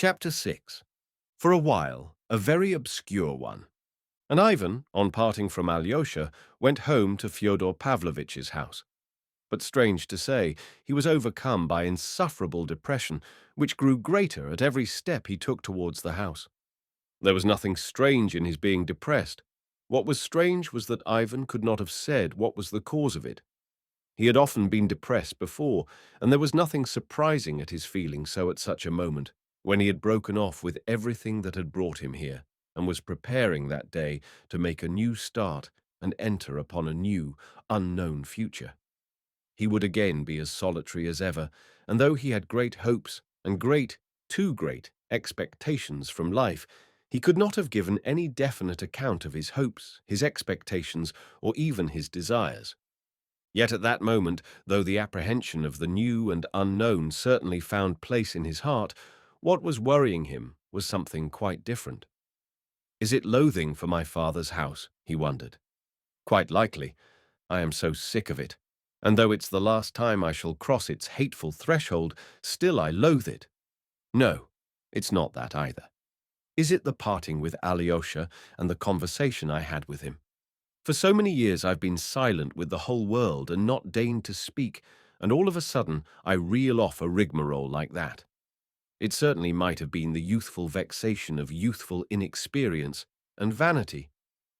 Chapter 6. For a while, a very obscure one. And Ivan, on parting from Alyosha, went home to Fyodor Pavlovitch's house. But strange to say, he was overcome by insufferable depression, which grew greater at every step he took towards the house. There was nothing strange in his being depressed. What was strange was that Ivan could not have said what was the cause of it. He had often been depressed before, and there was nothing surprising at his feeling so at such a moment, when he had broken off with everything that had brought him here, and was preparing that day to make a new start and enter upon a new, unknown future. He would again be as solitary as ever, and though he had great hopes and too great, expectations from life, he could not have given any definite account of his hopes, his expectations, or even his desires. Yet at that moment, though the apprehension of the new and unknown certainly found place in his heart, what was worrying him was something quite different. Is it loathing for my father's house? He wondered. Quite likely. I am so sick of it. And though it's the last time I shall cross its hateful threshold, still I loathe it. No, it's not that either. Is it the parting with Alyosha and the conversation I had with him? For so many years I've been silent with the whole world and not deigned to speak, and all of a sudden I reel off a rigmarole like that. It certainly might have been the youthful vexation of youthful inexperience and vanity,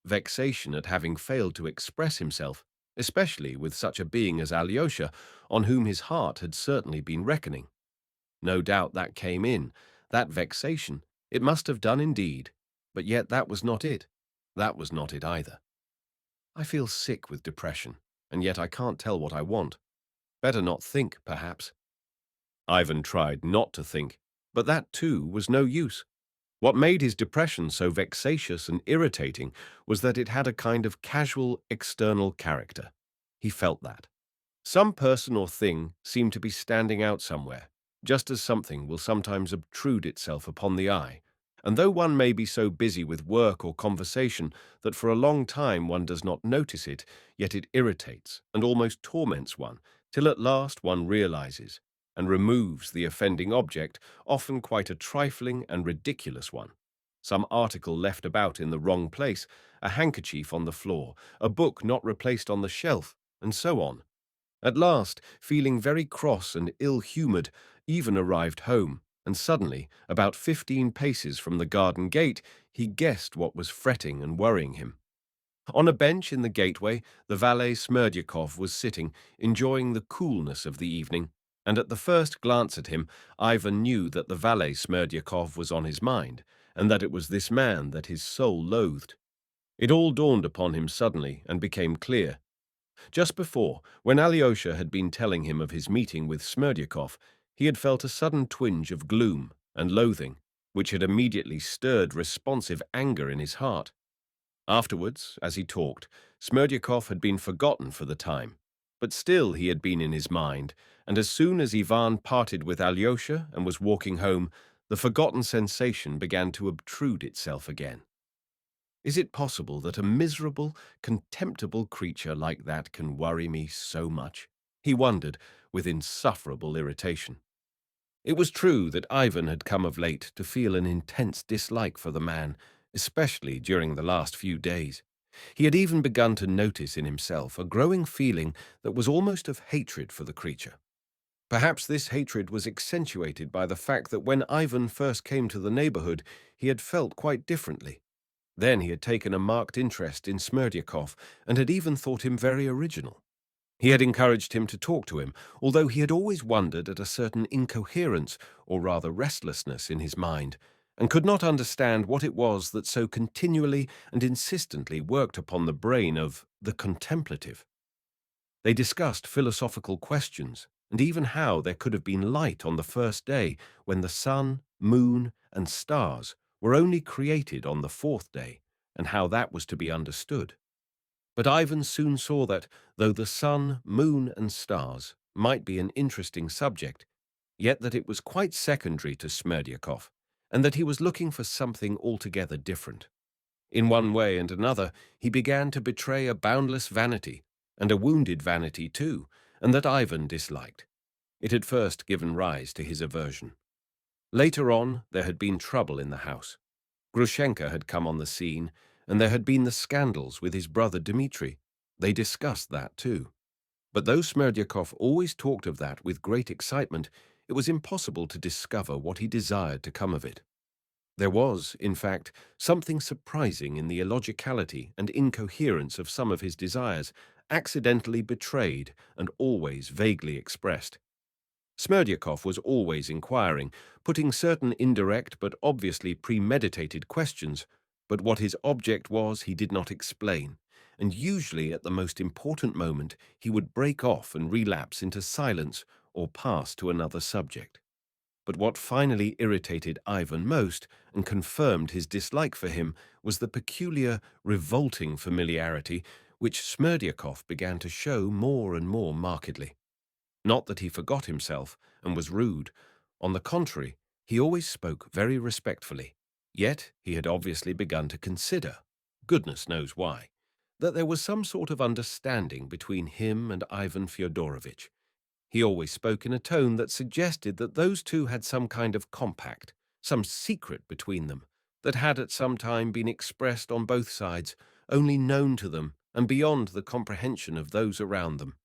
vexation at having failed to express himself, especially with such a being as Alyosha, on whom his heart had certainly been reckoning. No doubt that came in, that vexation. It must have done indeed, but yet that was not it. That was not it either. I feel sick with depression, and yet I can't tell what I want. Better not think, perhaps. Ivan tried not to think, but that too was no use. What made his depression so vexatious and irritating was that it had a kind of casual, external character. He felt that. Some person or thing seemed to be standing out somewhere, just as something will sometimes obtrude itself upon the eye, and though one may be so busy with work or conversation that for a long time one does not notice it, yet it irritates and almost torments one, till at last one realizes and removes the offending object, often quite a trifling and ridiculous one. Some article left about in the wrong place, a handkerchief on the floor, a book not replaced on the shelf, and so on. At last, feeling very cross and ill-humored, Ivan arrived home, and suddenly, about 15 paces from the garden gate, he guessed what was fretting and worrying him. On a bench in the gateway, the valet Smerdyakov was sitting, enjoying the coolness of the evening, and at the first glance at him, Ivan knew that the valet Smerdyakov was on his mind, and that it was this man that his soul loathed. It all dawned upon him suddenly and became clear. Just before, when Alyosha had been telling him of his meeting with Smerdyakov, he had felt a sudden twinge of gloom and loathing, which had immediately stirred responsive anger in his heart. Afterwards, as he talked, Smerdyakov had been forgotten for the time, but still he had been in his mind, and as soon as Ivan parted with Alyosha and was walking home, the forgotten sensation began to obtrude itself again. Is it possible that a miserable, contemptible creature like that can worry me so much? He wondered, with insufferable irritation. It was true that Ivan had come of late to feel an intense dislike for the man, especially during the last few days. He had even begun to notice in himself a growing feeling that was almost of hatred for the creature. Perhaps this hatred was accentuated by the fact that when Ivan first came to the neighborhood, he had felt quite differently. Then he had taken a marked interest in Smerdyakov and had even thought him very original. He had encouraged him to talk to him, although he had always wondered at a certain incoherence, or rather restlessness, in his mind, and could not understand what it was that so continually and insistently worked upon the brain of the contemplative. They discussed philosophical questions, and even how there could have been light on the first day, when the sun, moon, and stars were only created on the fourth day, and how that was to be understood. But Ivan soon saw that, though the sun, moon, and stars might be an interesting subject, yet that it was quite secondary to Smerdyakov, and that he was looking for something altogether different. In one way and another, he began to betray a boundless vanity, and a wounded vanity too, and that Ivan disliked. It had first given rise to his aversion. Later on, there had been trouble in the house. Grushenka had come on the scene, and there had been the scandals with his brother Dmitri. They discussed that too. But though Smerdyakov always talked of that with great excitement, it was impossible to discover what he desired to come of it. There was, in fact, something surprising in the illogicality and incoherence of some of his desires, accidentally betrayed and always vaguely expressed. Smerdyakov was always inquiring, putting certain indirect but obviously premeditated questions, but what his object was he did not explain, and usually at the most important moment he would break off and relapse into silence or pass to another subject. But what finally irritated Ivan most and confirmed his dislike for him was the peculiar, revolting familiarity which Smerdyakov began to show more and more markedly. Not that he forgot himself and was rude. On the contrary, he always spoke very respectfully. Yet he had obviously begun to consider, goodness knows why, that there was some sort of understanding between him and Ivan Fyodorovitch. He always spoke in a tone that suggested that those two had some kind of compact, some secret between them, that had at some time been expressed on both sides, only known to them and beyond the comprehension of those around them.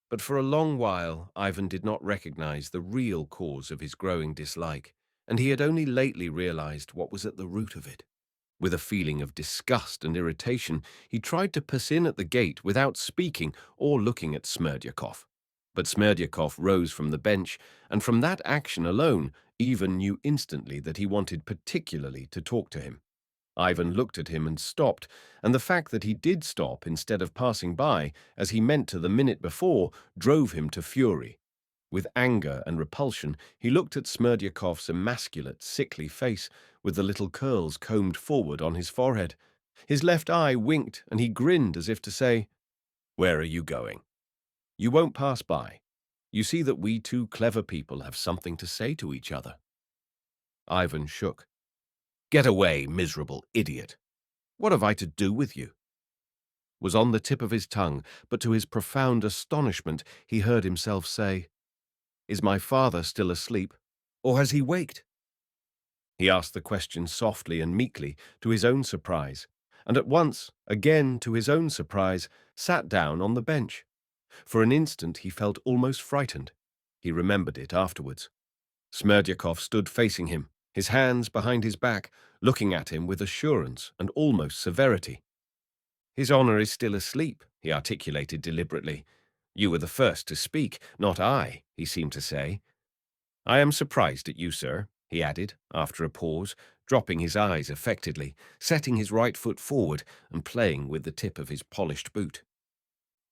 But for a long while Ivan did not recognize the real cause of his growing dislike, and he had only lately realized what was at the root of it. With a feeling of disgust and irritation, he tried to pass in at the gate without speaking or looking at Smerdyakov. But Smerdyakov rose from the bench, and from that action alone, Ivan knew instantly that he wanted particularly to talk to him. Ivan looked at him and stopped, and the fact that he did stop instead of passing by, as he meant to the minute before, drove him to fury. With anger and repulsion, he looked at Smerdyakov's emasculate, sickly face, with the little curls combed forward on his forehead. His left eye winked, and he grinned as if to say, "Where are you going? You won't pass by. You see that we two clever people have something to say to each other." Ivan shook. "Get away, miserable idiot. What have I to do with you?" Was on the tip of his tongue, but to his profound astonishment he heard himself say, "Is my father still asleep, or has he waked?" He asked the question softly and meekly, to his own surprise, and at once, again to his own surprise, sat down on the bench. For an instant he felt almost frightened. He remembered it afterwards. Smerdyakov stood facing him, his hands behind his back, looking at him with assurance and almost severity. "His honor is still asleep," he articulated deliberately. "You were the first to speak, not I," he seemed to say. "I am surprised at you, sir," he added, after a pause, dropping his eyes affectedly, setting his right foot forward and playing with the tip of his polished boot.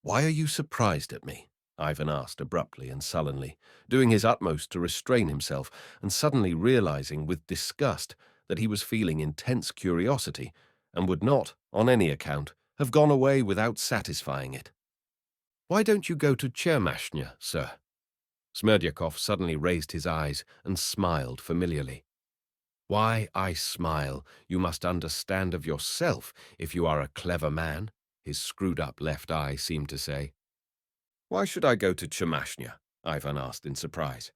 "Why are you surprised at me?" Ivan asked abruptly and sullenly, doing his utmost to restrain himself, and suddenly realizing with disgust that he was feeling intense curiosity and would not, on any account, have gone away without satisfying it. "Why don't you go to Tchermashnya, sir?" Smerdyakov suddenly raised his eyes and smiled familiarly. "Why I smile, you must understand of yourself if you are a clever man," his screwed-up left eye seemed to say. "Why should I go to Tchermashnya?" Ivan asked in surprise.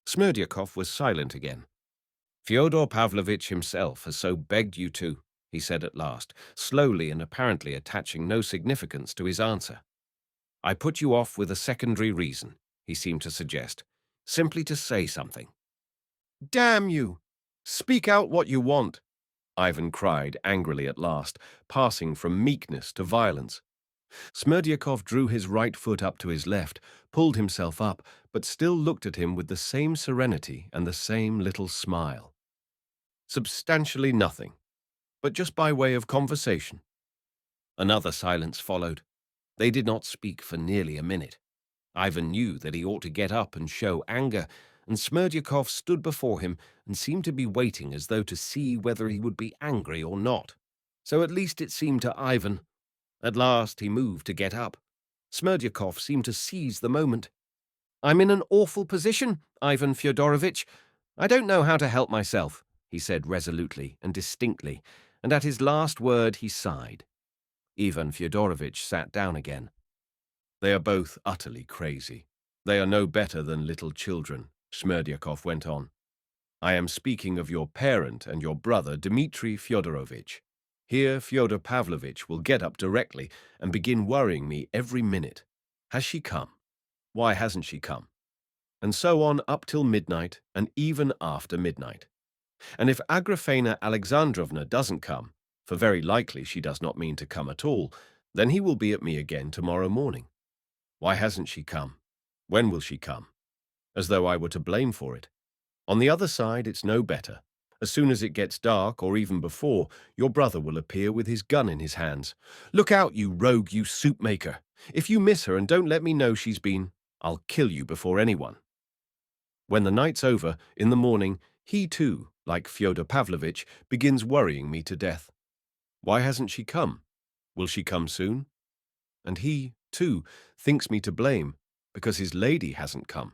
Smerdyakov was silent again. "Fyodor Pavlovitch himself has so begged you to," he said at last, slowly and apparently attaching no significance to his answer. "I put you off with a secondary reason," he seemed to suggest, "simply to say something." "Damn you! Speak out what you want," Ivan cried angrily at last, passing from meekness to violence. Smerdyakov drew his right foot up to his left, pulled himself up, but still looked at him with the same serenity and the same little smile. "Substantially nothing, but just by way of conversation." Another silence followed. They did not speak for nearly a minute. Ivan knew that he ought to get up and show anger, and Smerdyakov stood before him and seemed to be waiting as though to see whether he would be angry or not. So at least it seemed to Ivan. At last he moved to get up. Smerdyakov seemed to seize the moment. "I'm in an awful position, Ivan Fyodorovitch. I don't know how to help myself," he said resolutely and distinctly, and at his last word he sighed. Ivan Fyodorovitch sat down again. "They are both utterly crazy. They are no better than little children," Smerdyakov went on. I am speaking of your parent and your brother, Dmitri Fyodorovitch. Here, Fyodor Pavlovitch will get up directly and begin worrying me every minute. Has she come? Why hasn't she come? And so on up till midnight and even after midnight. And if Agrafena Alexandrovna doesn't come, for very likely she does not mean to come at all, then he will be at me again tomorrow morning. Why hasn't she come? When will she come? As though I were to blame for it. On the other side, it's no better. As soon as it gets dark, or even before, your brother will appear with his gun in his hands. Look out, you rogue, you soup maker. If you miss her and don't let me know she's been, I'll kill you before anyone. When the night's over, in the morning, he too, like Fyodor Pavlovitch, begins worrying me to death. Why hasn't she come? Will she come soon? And he, too, thinks me to blame, because his lady hasn't come.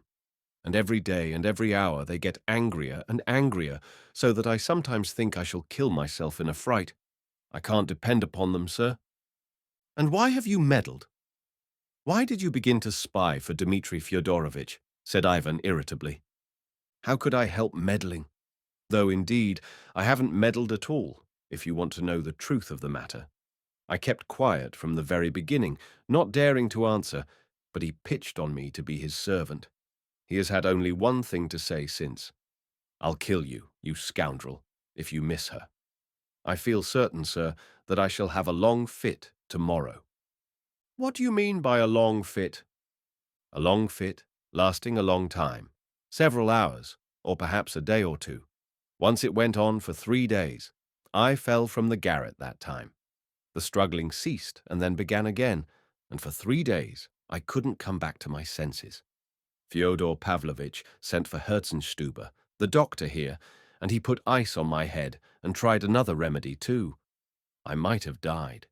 And every day and every hour they get angrier and angrier, so that I sometimes think I shall kill myself in a fright. I can't depend upon them, sir. And why have you meddled? Why did you begin to spy for Dmitri Fyodorovitch? Said Ivan irritably. How could I help meddling? Though, indeed, I haven't meddled at all, if you want to know the truth of the matter. I kept quiet from the very beginning, not daring to answer, but he pitched on me to be his servant. He has had only one thing to say since. I'll kill you, you scoundrel, if you miss her. I feel certain, sir, that I shall have a long fit tomorrow. What do you mean by a long fit? A long fit, lasting a long time, several hours, or perhaps a day or two. Once it went on for 3 days. I fell from the garret that time. The struggling ceased and then began again, and for 3 days I couldn't come back to my senses. Fyodor Pavlovitch sent for Herzenstube, the doctor here, and he put ice on my head and tried another remedy too. I might have died.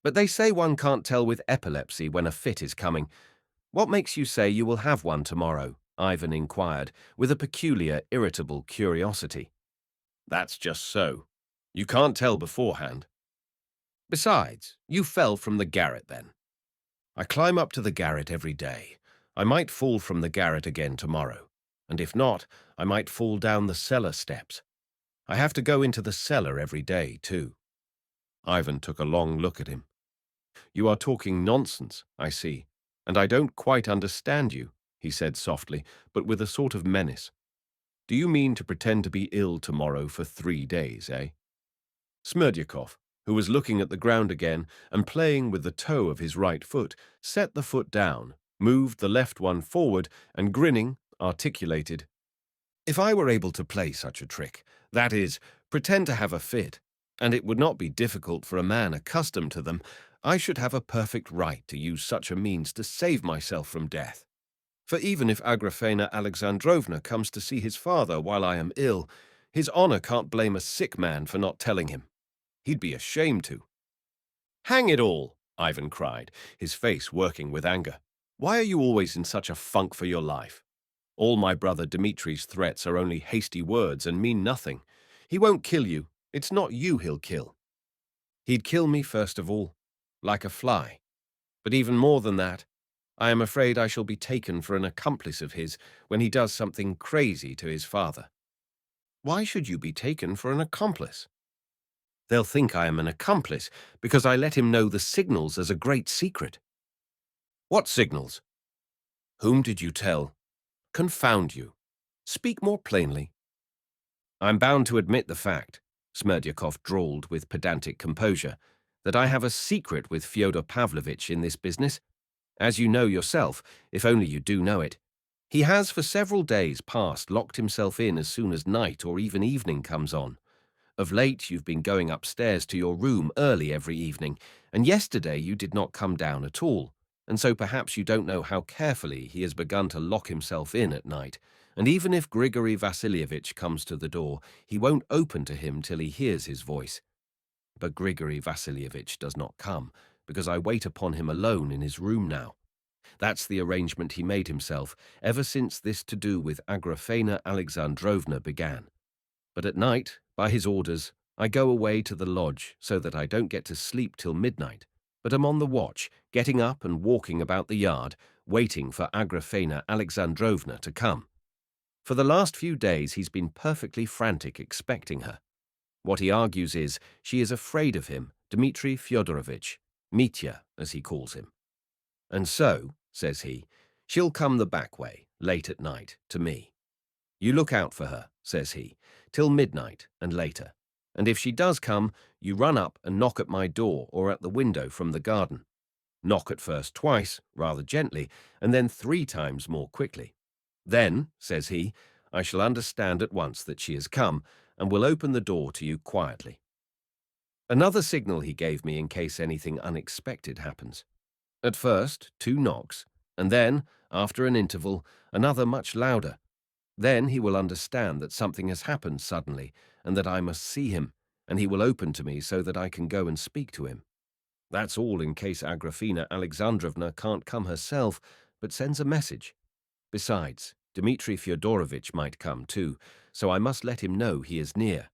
But they say one can't tell with epilepsy when a fit is coming. What makes you say you will have one tomorrow? Ivan inquired, with a peculiar, irritable curiosity. That's just so. You can't tell beforehand. Besides, you fell from the garret then. I climb up to the garret every day. I might fall from the garret again tomorrow, and if not, I might fall down the cellar steps. I have to go into the cellar every day, too. Ivan took a long look at him. You are talking nonsense, I see, and I don't quite understand you, he said softly, but with a sort of menace. Do you mean to pretend to be ill tomorrow for 3 days, eh? Smerdyakov, who was looking at the ground again and playing with the toe of his right foot, set the foot down, moved the left one forward, and grinning, articulated, If I were able to play such a trick, that is, pretend to have a fit, and it would not be difficult for a man accustomed to them, I should have a perfect right to use such a means to save myself from death. For even if Agrafena Alexandrovna comes to see his father while I am ill, his honor can't blame a sick man for not telling him. He'd be ashamed to. Hang it all, Ivan cried, his face working with anger. Why are you always in such a funk for your life? All my brother Dmitri's threats are only hasty words and mean nothing. He won't kill you. It's not you he'll kill. He'd kill me first of all, like a fly. But even more than that, I am afraid I shall be taken for an accomplice of his when he does something crazy to his father. Why should you be taken for an accomplice? They'll think I am an accomplice because I let him know the signals as a great secret. What signals? Whom did you tell? Confound you. Speak more plainly. I'm bound to admit the fact, Smerdyakov drawled with pedantic composure, that I have a secret with Fyodor Pavlovitch in this business. As you know yourself, if only you do know it, he has for several days past locked himself in as soon as night or even evening comes on. Of late you've been going upstairs to your room early every evening, and yesterday you did not come down at all, and so perhaps you don't know how carefully he has begun to lock himself in at night, and even if Grigory Vassilievich comes to the door, he won't open to him till he hears his voice. But Grigory Vassilievich does not come, because I wait upon him alone in his room now. That's the arrangement he made himself ever since this to-do with Agrafena Alexandrovna began. But at night, by his orders, I go away to the lodge so that I don't get to sleep till midnight, but am on the watch, getting up and walking about the yard, waiting for Agrafena Alexandrovna to come. For the last few days he's been perfectly frantic expecting her. What he argues is she is afraid of him, Dmitri Fyodorovich, Mitya, as he calls him. And so, says he, she'll come the back way, late at night, to me. You look out for her, says he, till midnight and later. And if she does come, you run up and knock at my door or at the window from the garden. Knock at first twice, rather gently, and then 3 times more quickly. Then, says he, I shall understand at once that she has come, and will open the door to you quietly. Another signal he gave me in case anything unexpected happens. At first, 2 knocks, and then, after an interval, another much louder. Then he will understand that something has happened suddenly, and that I must see him, and he will open to me so that I can go and speak to him. That's all in case Agrafena Alexandrovna can't come herself, but sends a message. Besides, Dmitri Fyodorovich might come too, so I must let him know he is near.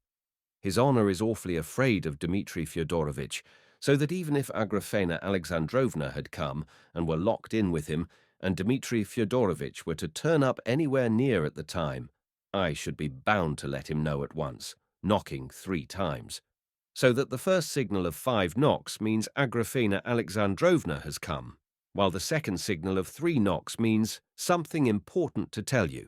His honor is awfully afraid of Dmitri Fyodorovich, so that even if Agrafena Alexandrovna had come and were locked in with him, and Dmitri Fyodorovich were to turn up anywhere near at the time, I should be bound to let him know at once, knocking 3 times. So that the first signal of 5 knocks means Agrafena Alexandrovna has come, while the second signal of 3 knocks means something important to tell you.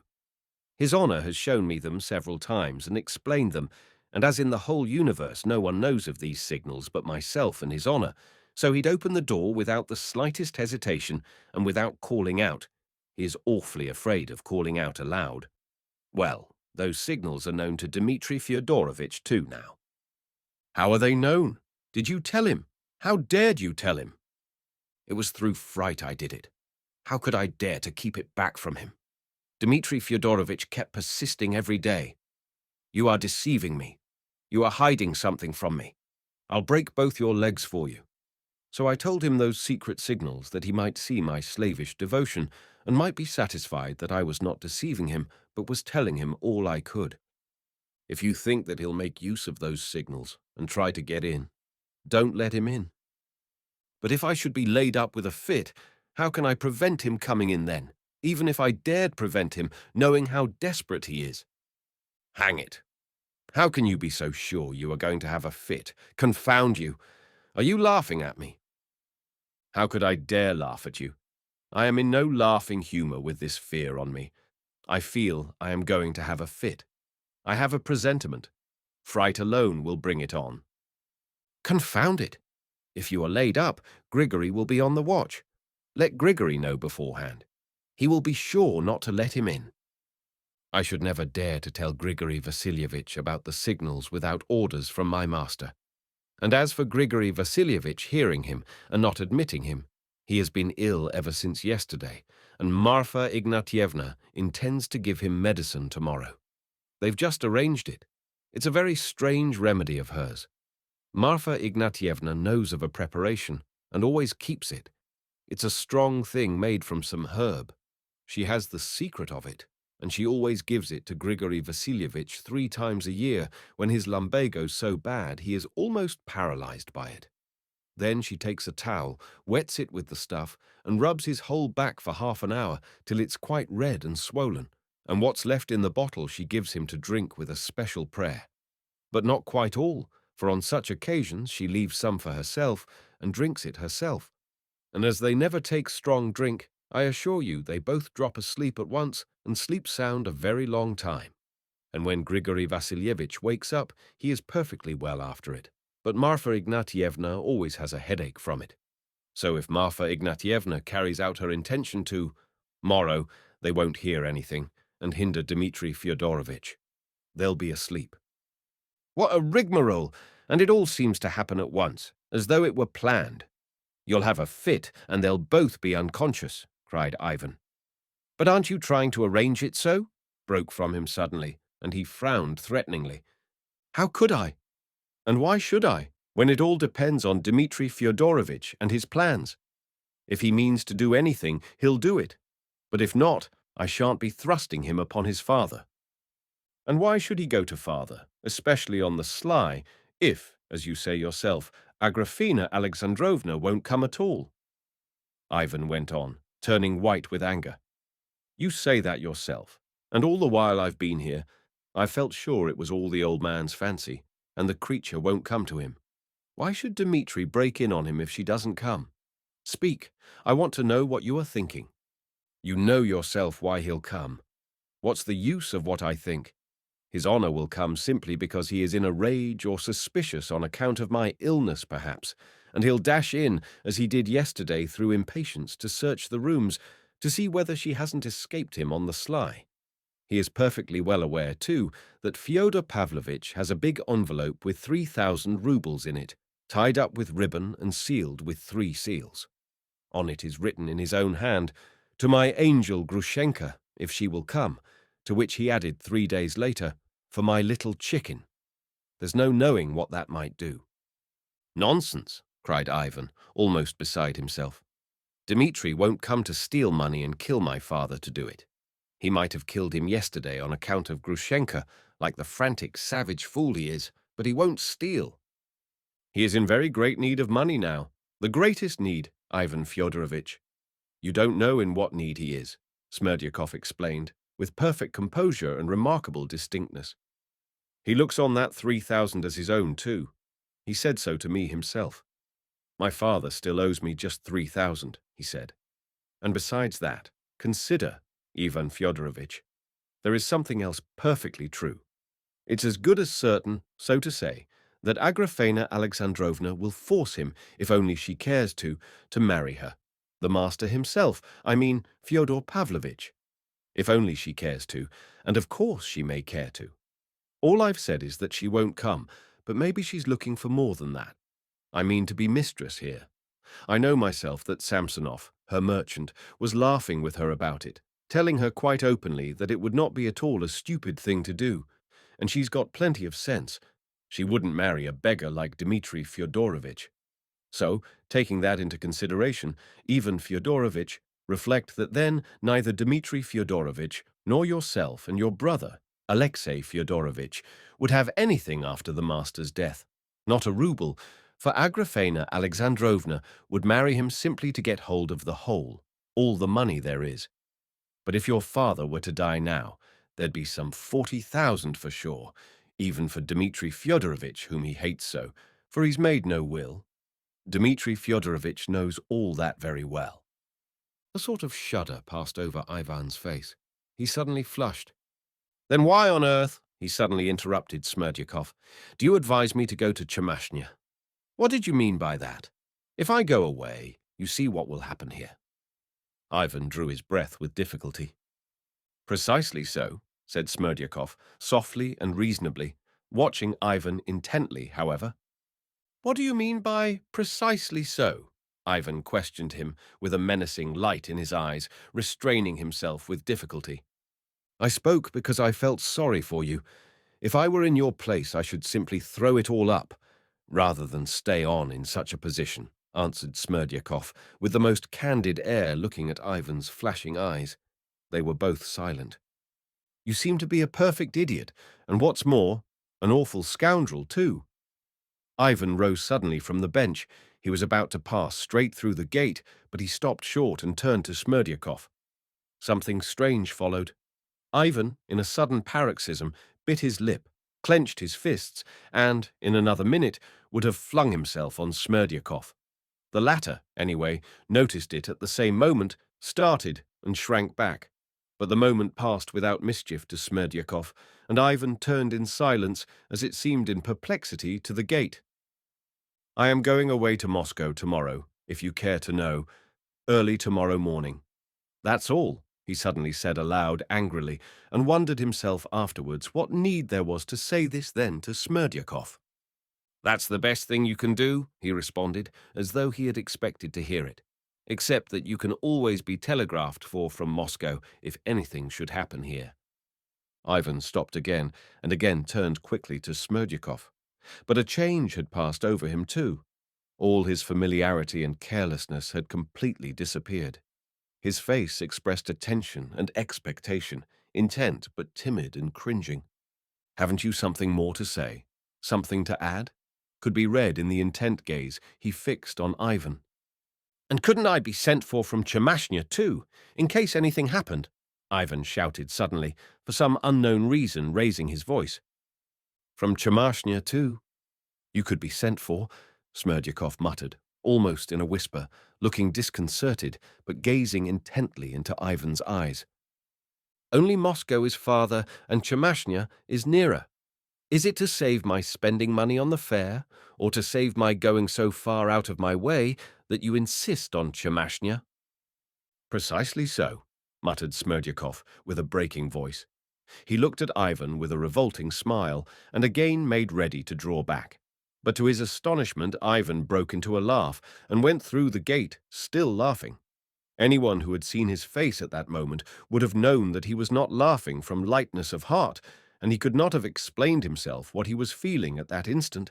His honor has shown me them several times and explained them, and as in the whole universe no one knows of these signals but myself and his honor, so he'd open the door without the slightest hesitation and without calling out. He is awfully afraid of calling out aloud. Well, those signals are known to Dmitri Fyodorovich too now. How are they known? Did you tell him? How dared you tell him? It was through fright I did it. How could I dare to keep it back from him? Dmitri Fyodorovich kept persisting every day. You are deceiving me. You are hiding something from me. I'll break both your legs for you. So I told him those secret signals that he might see my slavish devotion and might be satisfied that I was not deceiving him, but was telling him all I could. If you think that he'll make use of those signals and try to get in, don't let him in. But if I should be laid up with a fit, how can I prevent him coming in then, even if I dared prevent him, knowing how desperate he is? Hang it! How can you be so sure you are going to have a fit? Confound you! Are you laughing at me? How could I dare laugh at you? I am in no laughing humor with this fear on me. I feel I am going to have a fit. I have a presentiment. Fright alone will bring it on. Confound it! If you are laid up, Grigory will be on the watch. Let Grigory know beforehand. He will be sure not to let him in. I should never dare to tell Grigory Vasilievich about the signals without orders from my master. And as for Grigory Vasilievich hearing him and not admitting him, he has been ill ever since yesterday, and Marfa Ignatyevna intends to give him medicine tomorrow. They've just arranged it. It's a very strange remedy of hers. Marfa Ignatyevna knows of a preparation and always keeps it. It's a strong thing made from some herb. She has the secret of it, and she always gives it to Grigory Vasilievich 3 times a year when his lumbago's so bad he is almost paralyzed by it. Then she takes a towel, wets it with the stuff, and rubs his whole back for half an hour till it's quite red and swollen, and what's left in the bottle she gives him to drink with a special prayer. But not quite all, for on such occasions she leaves some for herself and drinks it herself. And as they never take strong drink, I assure you they both drop asleep at once and sleep sound a very long time. And when Grigory Vasilievich wakes up, he is perfectly well after it. But Marfa Ignatyevna always has a headache from it. So if Marfa Ignatyevna carries out her intention to, morrow, they won't hear anything and hinder Dmitri Fyodorovich. They'll be asleep. What a rigmarole! And it all seems to happen at once, as though it were planned. You'll have a fit, and they'll both be unconscious, cried Ivan. But aren't you trying to arrange it so? Broke from him suddenly, and he frowned threateningly. How could I? And why should I, when it all depends on Dmitri Fyodorovich and his plans? If he means to do anything, he'll do it. But if not, I shan't be thrusting him upon his father. And why should he go to father, especially on the sly, if, as you say yourself, Agrafena Alexandrovna won't come at all? Ivan went on, turning white with anger. You say that yourself. And all the while I've been here, I felt sure it was all the old man's fancy, and the creature won't come to him. Why should Dmitri break in on him if she doesn't come? Speak. I want to know what you are thinking. You know yourself why he'll come. What's the use of what I think? His honor will come simply because he is in a rage or suspicious on account of my illness, perhaps, and he'll dash in, as he did yesterday, through impatience to search the rooms, to see whether she hasn't escaped him on the sly. He is perfectly well aware, too, that Fyodor Pavlovitch has a big envelope with 3,000 roubles in it, tied up with ribbon and sealed with 3 seals. On it is written in his own hand, "To my angel Grushenka, if she will come," to which he added 3 days later, "For my little chicken." There's no knowing what that might do. "Nonsense," cried Ivan, almost beside himself. "Dmitri won't come to steal money and kill my father to do it. He might have killed him yesterday on account of Grushenka, like the frantic, savage fool he is, but he won't steal. He is in very great need of money now, the greatest need, Ivan Fyodorovitch." "You don't know in what need he is," Smerdyakov explained, with perfect composure and remarkable distinctness. "He looks on that 3,000 as his own, too. He said so to me himself. 'My father still owes me just 3,000, he said. "And besides that, consider, Ivan Fyodorovitch, there is something else perfectly true. It's as good as certain, so to say, that Agrafena Alexandrovna will force him, if only she cares to marry her. The master himself, I mean Fyodor Pavlovitch. If only she cares to, and of course she may care to. All I've said is that she won't come, but maybe she's looking for more than that. I mean to be mistress here. I know myself that Samsonov, her merchant, was laughing with her about it, telling her quite openly that it would not be at all a stupid thing to do, and she's got plenty of sense. She wouldn't marry a beggar like Dmitri Fyodorovitch. So, taking that into consideration, Ivan Fyodorovitch, reflect that then neither Dmitri Fyodorovitch nor yourself and your brother, Alexei Fyodorovitch, would have anything after the master's death. Not a rouble, for Agrafena Alexandrovna would marry him simply to get hold of the whole, all the money there is. But if your father were to die now, there'd be some 40,000 for sure, even for Dmitri Fyodorovitch, whom he hates so, for he's made no will. Dmitri Fyodorovitch knows all that very well." A sort of shudder passed over Ivan's face. He suddenly flushed. "Then why on earth," he suddenly interrupted Smerdyakov, "do you advise me to go to Chemashnya? What did you mean by that? If I go away, you see what will happen here." Ivan drew his breath with difficulty. "Precisely so," said Smerdyakov, softly and reasonably, watching Ivan intently, however. "What do you mean by precisely so?" Ivan questioned him with a menacing light in his eyes, restraining himself with difficulty. "I spoke because I felt sorry for you. If I were in your place, I should simply throw it all up, rather than stay on in such a position," answered Smerdyakov, with the most candid air, looking at Ivan's flashing eyes. They were both silent. "You seem to be a perfect idiot, and what's more, an awful scoundrel, too." Ivan rose suddenly from the bench. He was about to pass straight through the gate, but he stopped short and turned to Smerdyakov. Something strange followed. Ivan, in a sudden paroxysm, bit his lip, clenched his fists, and, in another minute, would have flung himself on Smerdyakov. The latter, anyway, noticed it at the same moment, started, and shrank back. But the moment passed without mischief to Smerdyakov, and Ivan turned in silence, as it seemed in perplexity, to the gate. "I am going away to Moscow tomorrow, if you care to know, early tomorrow morning. That's all," he suddenly said aloud angrily, and wondered himself afterwards what need there was to say this then to Smerdyakov. "That's the best thing you can do," he responded, as though he had expected to hear it, "except that you can always be telegraphed for from Moscow if anything should happen here." Ivan stopped again, and again turned quickly to Smerdyakov. But a change had passed over him too. All his familiarity and carelessness had completely disappeared. His face expressed attention and expectation, intent but timid and cringing. "Haven't you something more to say? Something to add?" could be read in the intent gaze he fixed on Ivan. "And couldn't I be sent for from Chemashnya too, in case anything happened?" Ivan shouted suddenly, for some unknown reason raising his voice. From Chemashnya, too? You could be sent for, Smerdyakov muttered, almost in a whisper, looking disconcerted, but gazing intently into Ivan's eyes. Only Moscow is farther, and Chemashnya is nearer. Is it to save my spending money on the fare, or to save my going so far out of my way that you insist on Chemashnya? Precisely so, muttered Smerdyakov with a breaking voice. He looked at Ivan with a revolting smile and again made ready to draw back. But to his astonishment, Ivan broke into a laugh and went through the gate, still laughing. Anyone who had seen his face at that moment would have known that he was not laughing from lightness of heart, and he could not have explained himself what he was feeling at that instant.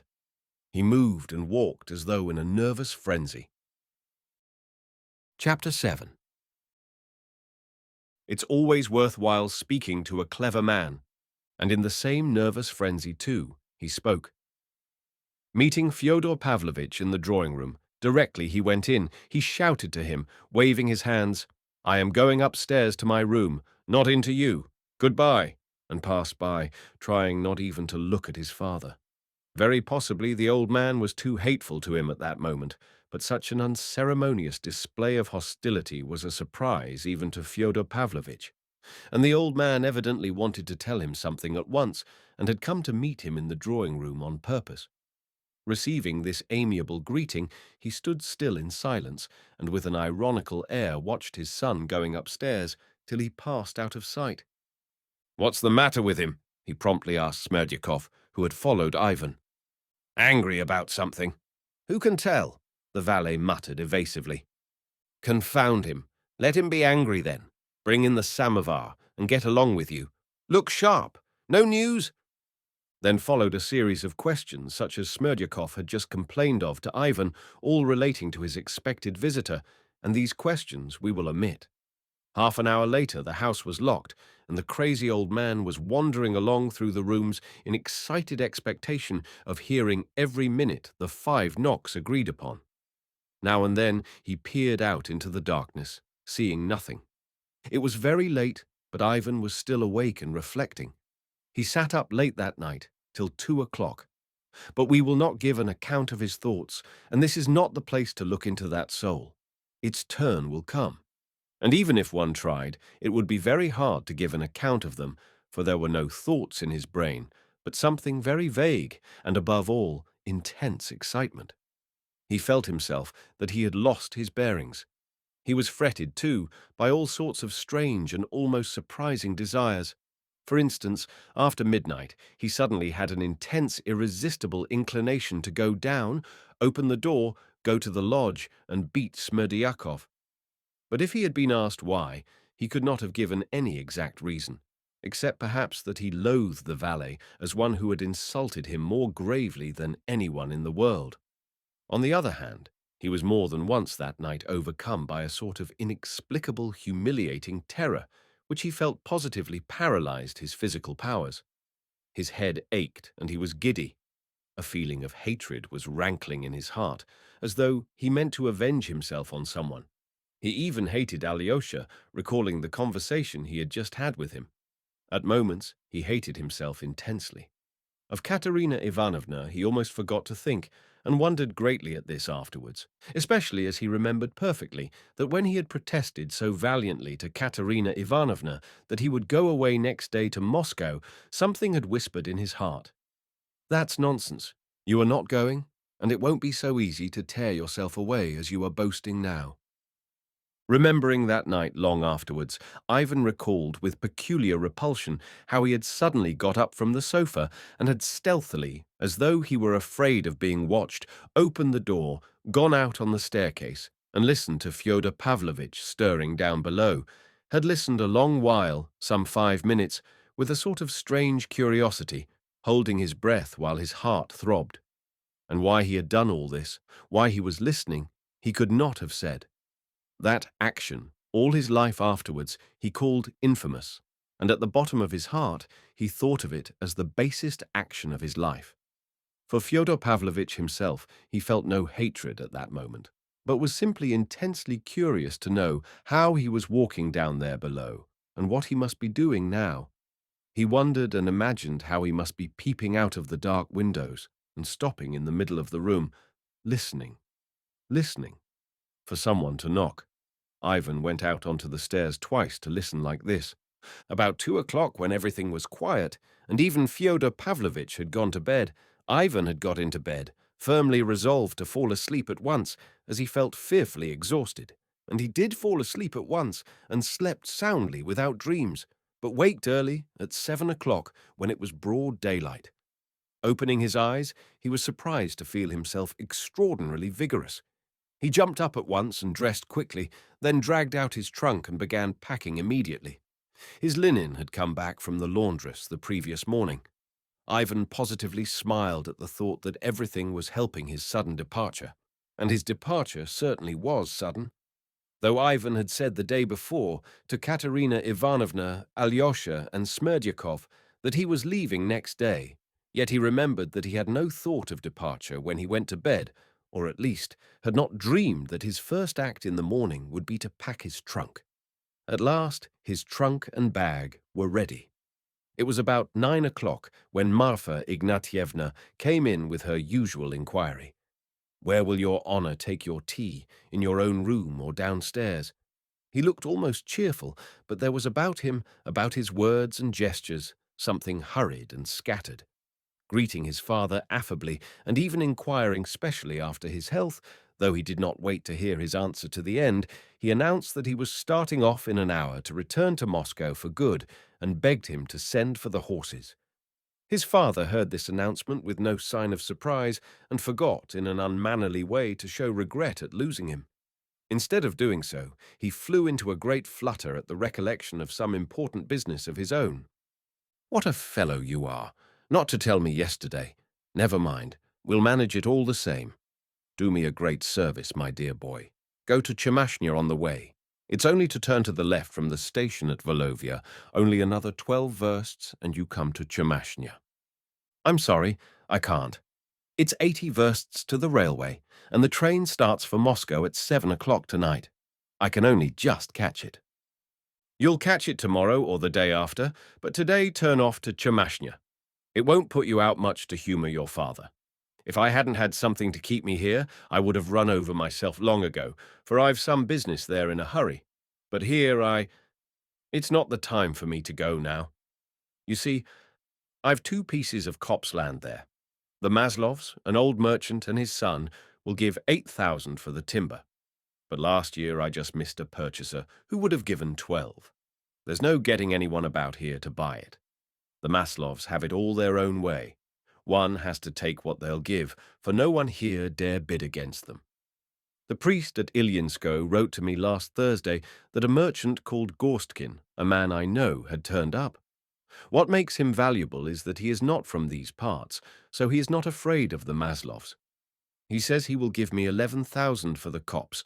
He moved and walked as though in a nervous frenzy. Chapter 7. It's always worthwhile speaking to a clever man, and in the same nervous frenzy, too, he spoke. Meeting Fyodor Pavlovitch in the drawing-room, directly he went in, he shouted to him, waving his hands, "I am going upstairs to my room, not into you. Goodbye," and passed by, trying not even to look at his father. Very possibly the old man was too hateful to him at that moment, but such an unceremonious display of hostility was a surprise even to Fyodor Pavlovitch, and the old man evidently wanted to tell him something at once and had come to meet him in the drawing-room on purpose. Receiving this amiable greeting, he stood still in silence and with an ironical air watched his son going upstairs till he passed out of sight. "What's the matter with him?" he promptly asked Smerdyakov, who had followed Ivan. "Angry about something. Who can tell?" the valet muttered evasively. "Confound him. Let him be angry then. Bring in the samovar and get along with you. Look sharp. No news?" Then followed a series of questions such as Smerdyakov had just complained of to Ivan, all relating to his expected visitor, and these questions we will omit. Half an hour later the house was locked, and the crazy old man was wandering along through the rooms in excited expectation of hearing every minute the 5 knocks agreed upon. Now and then he peered out into the darkness, seeing nothing. It was very late, but Ivan was still awake and reflecting. He sat up late that night, till 2 o'clock. But we will not give an account of his thoughts, and this is not the place to look into that soul. Its turn will come. And even if one tried, it would be very hard to give an account of them, for there were no thoughts in his brain, but something very vague, and above all, intense excitement. He felt himself that he had lost his bearings. He was fretted, too, by all sorts of strange and almost surprising desires. For instance, after midnight, he suddenly had an intense, irresistible inclination to go down, open the door, go to the lodge, and beat Smerdyakov. But if he had been asked why, he could not have given any exact reason, except perhaps that he loathed the valet as one who had insulted him more gravely than anyone in the world. On the other hand, he was more than once that night overcome by a sort of inexplicable, humiliating terror, which he felt positively paralyzed his physical powers. His head ached and he was giddy. A feeling of hatred was rankling in his heart, as though he meant to avenge himself on someone. He even hated Alyosha, recalling the conversation he had just had with him. At moments, he hated himself intensely. Of Katerina Ivanovna he almost forgot to think, and wondered greatly at this afterwards, especially as he remembered perfectly that when he had protested so valiantly to Katerina Ivanovna that he would go away next day to Moscow, something had whispered in his heart, "That's nonsense. You are not going, and it won't be so easy to tear yourself away as you are boasting now." Remembering that night long afterwards, Ivan recalled with peculiar repulsion how he had suddenly got up from the sofa and had stealthily, as though he were afraid of being watched, opened the door, gone out on the staircase, and listened to Fyodor Pavlovitch stirring down below, had listened a long while, some 5 minutes, with a sort of strange curiosity, holding his breath while his heart throbbed. And why he had done all this, why he was listening, he could not have said. That action, all his life afterwards, he called infamous, and at the bottom of his heart he thought of it as the basest action of his life. For Fyodor Pavlovitch himself he felt no hatred at that moment, but was simply intensely curious to know how he was walking down there below, and what he must be doing now. He wondered and imagined how he must be peeping out of the dark windows and stopping in the middle of the room, listening, listening, for someone to knock. Ivan went out onto the stairs twice to listen like this. About 2 o'clock, when everything was quiet, and even Fyodor Pavlovitch had gone to bed, Ivan had got into bed, firmly resolved to fall asleep at once, as he felt fearfully exhausted. And he did fall asleep at once, and slept soundly without dreams, but waked early at 7 o'clock, when it was broad daylight. Opening his eyes, he was surprised to feel himself extraordinarily vigorous. He jumped up at once and dressed quickly, then dragged out his trunk and began packing immediately. His linen had come back from the laundress the previous morning. Ivan positively smiled at the thought that everything was helping his sudden departure. And his departure certainly was sudden. Though Ivan had said the day before to Katerina Ivanovna, Alyosha, and Smerdyakov that he was leaving next day, yet he remembered that he had no thought of departure when he went to bed, or at least had not dreamed that his first act in the morning would be to pack his trunk. At last, his trunk and bag were ready. It was about 9 o'clock when Marfa Ignatyevna came in with her usual inquiry. "Where will your honor take your tea, in your own room or downstairs?" He looked almost cheerful, but there was about him, about his words and gestures, something hurried and scattered. Greeting his father affably, and even inquiring specially after his health, though he did not wait to hear his answer to the end, he announced that he was starting off in an hour to return to Moscow for good, and begged him to send for the horses. His father heard this announcement with no sign of surprise, and forgot in an unmannerly way to show regret at losing him. Instead of doing so, he flew into a great flutter at the recollection of some important business of his own. "What a fellow you are! Not to tell me yesterday. Never mind. We'll manage it all the same. Do me a great service, my dear boy. Go to Chemashnya on the way. It's only to turn to the left from the station at Volovya, only another 12 versts, and you come to Chemashnya." "I'm sorry, I can't. It's 80 versts to the railway, and the train starts for Moscow at 7 o'clock tonight. I can only just catch it." "You'll catch it tomorrow or the day after, but today turn off to Chemashnya. It won't put you out much to humor your father. If I hadn't had something to keep me here, I would have run over myself long ago, for I've some business there in a hurry. But here it's not the time for me to go now. You see, I've 2 pieces of copse land there. The Maslovs, an old merchant and his son, will give 8,000 for the timber. But last year I just missed a purchaser who would have given 12. There's no getting anyone about here to buy it. The Maslovs have it all their own way. One has to take what they'll give, for no one here dare bid against them. The priest at Ilyinskoe wrote to me last Thursday that a merchant called Gorstkin, a man I know, had turned up. What makes him valuable is that he is not from these parts, so he is not afraid of the Maslovs. He says he will give me 11,000 for the copse.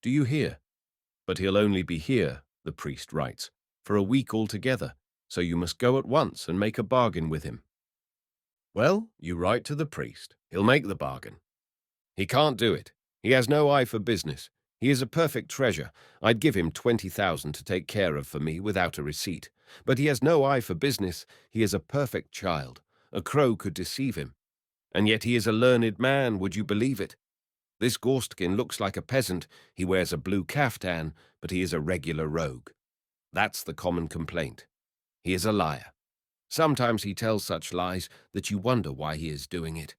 Do you hear? But he'll only be here, the priest writes, for a week altogether, so you must go at once and make a bargain with him. Well, you write to the priest. He'll make the bargain. He can't do it. He has no eye for business. He is a perfect treasure. I'd give him 20,000 to take care of for me without a receipt. But he has no eye for business. He is a perfect child. A crow could deceive him. And yet he is a learned man, would you believe it? This Gorstkin looks like a peasant. He wears a blue kaftan, but he is a regular rogue. That's the common complaint. He is a liar. Sometimes he tells such lies that you wonder why he is doing it.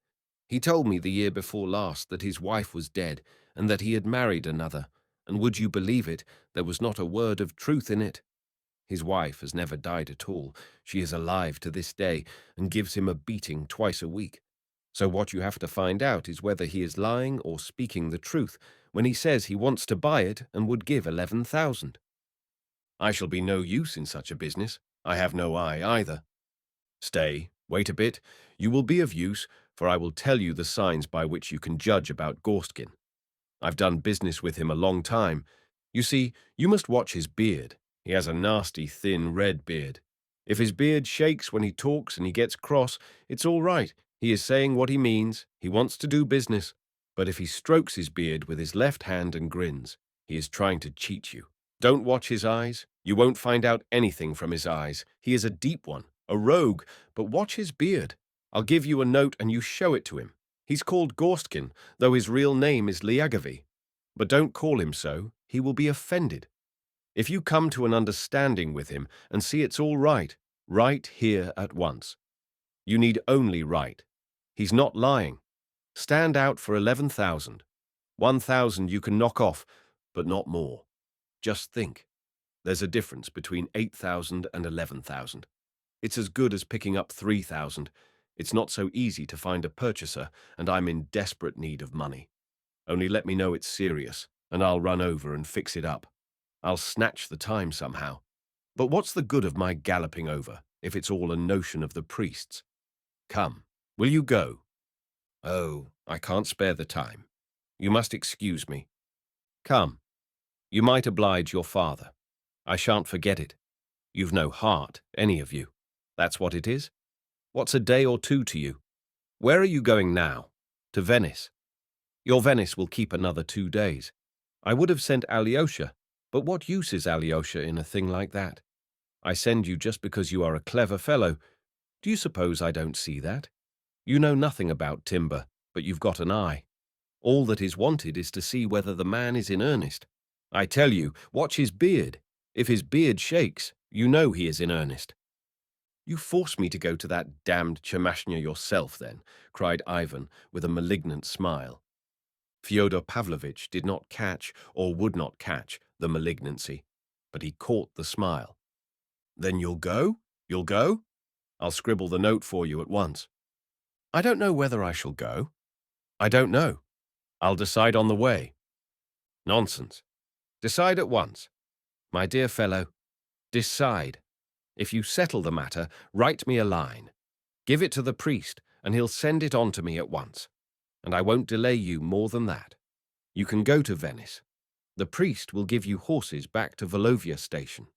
He told me the year before last that his wife was dead and that he had married another, and would you believe it, there was not a word of truth in it. His wife has never died at all. She is alive to this day and gives him a beating twice a week. So what you have to find out is whether he is lying or speaking the truth when he says he wants to buy it and would give 11,000. I shall be no use in such a business. I have no eye either. Stay, wait a bit. You will be of use, for I will tell you the signs by which you can judge about Gorstkin. I've done business with him a long time. You see, you must watch his beard. He has a nasty, thin, red beard. If his beard shakes when he talks and he gets cross, it's all right. He is saying what he means. He wants to do business. But if he strokes his beard with his left hand and grins, he is trying to cheat you. Don't watch his eyes. You won't find out anything from his eyes. He is a deep one, a rogue, but watch his beard. I'll give you a note and you show it to him. He's called Gorstkin, though his real name is Lyagavy. But don't call him so, he will be offended. If you come to an understanding with him and see it's all right, write here at once. You need only write. He's not lying. Stand out for 11,000. 1,000 you can knock off, but not more. Just think. There's a difference between 8,000 and 11,000. It's as good as picking up 3,000. It's not so easy to find a purchaser, and I'm in desperate need of money. Only let me know it's serious, and I'll run over and fix it up. I'll snatch the time somehow. But what's the good of my galloping over, if it's all a notion of the priests? Come, will you go? Oh, I can't spare the time. You must excuse me. Come. You might oblige your father. I shan't forget it. You've no heart, any of you. That's what it is? What's a day or two to you? Where are you going now? To Venice. Your Venice will keep another 2 days. I would have sent Alyosha, but what use is Alyosha in a thing like that? I send you just because you are a clever fellow. Do you suppose I don't see that? You know nothing about timber, but you've got an eye. All that is wanted is to see whether the man is in earnest. I tell you, watch his beard. If his beard shakes, you know he is in earnest. You force me to go to that damned Chemashnya yourself, then, cried Ivan with a malignant smile. Fyodor Pavlovitch did not catch, or would not catch, the malignancy, but he caught the smile. Then you'll go? You'll go? I'll scribble the note for you at once. I don't know whether I shall go. I don't know. I'll decide on the way. Nonsense. Decide at once. My dear fellow, decide. If you settle the matter, write me a line. Give it to the priest, and he'll send it on to me at once. And I won't delay you more than that. You can go to Venice. The priest will give you horses back to Volovya station.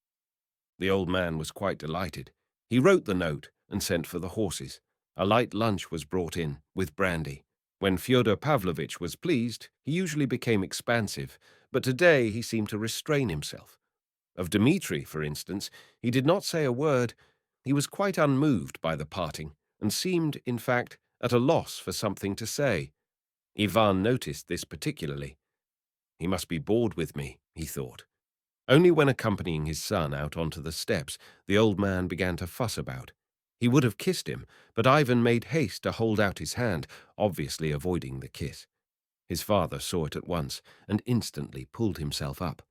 The old man was quite delighted. He wrote the note and sent for the horses. A light lunch was brought in, with brandy. When Fyodor Pavlovitch was pleased, he usually became expansive, but today he seemed to restrain himself. Of Dmitri, for instance, he did not say a word. He was quite unmoved by the parting, and seemed, in fact, at a loss for something to say. Ivan noticed this particularly. He must be bored with me, he thought. Only when accompanying his son out onto the steps, the old man began to fuss about. He would have kissed him, but Ivan made haste to hold out his hand, obviously avoiding the kiss. His father saw it at once, and instantly pulled himself up.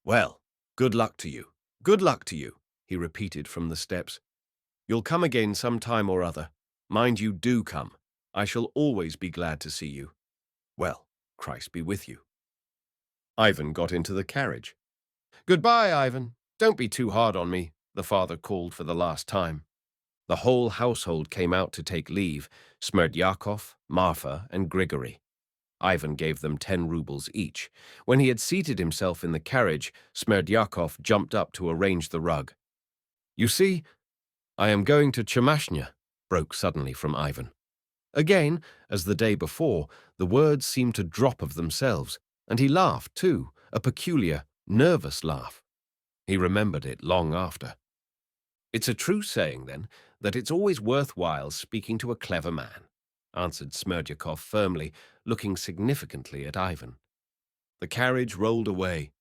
Well, good luck to you. Good luck to you, he repeated from the steps. You'll come again some time or other. Mind you do come. I shall always be glad to see you. Well, Christ be with you. Ivan got into the carriage. Goodbye, Ivan. Don't be too hard on me, the father called for the last time. The whole household came out to take leave, Smerdyakov, Marfa, and Grigory. Ivan gave them 10 rubles each. When he had seated himself in the carriage, Smerdyakov jumped up to arrange the rug. You see, I am going to Chemashnya, broke suddenly from Ivan. Again, as the day before, the words seemed to drop of themselves, and he laughed too, a peculiar, nervous laugh. He remembered it long after. It's a true saying, then, that it's always worthwhile speaking to a clever man, answered Smerdyakov firmly, looking significantly at Ivan. The carriage rolled away.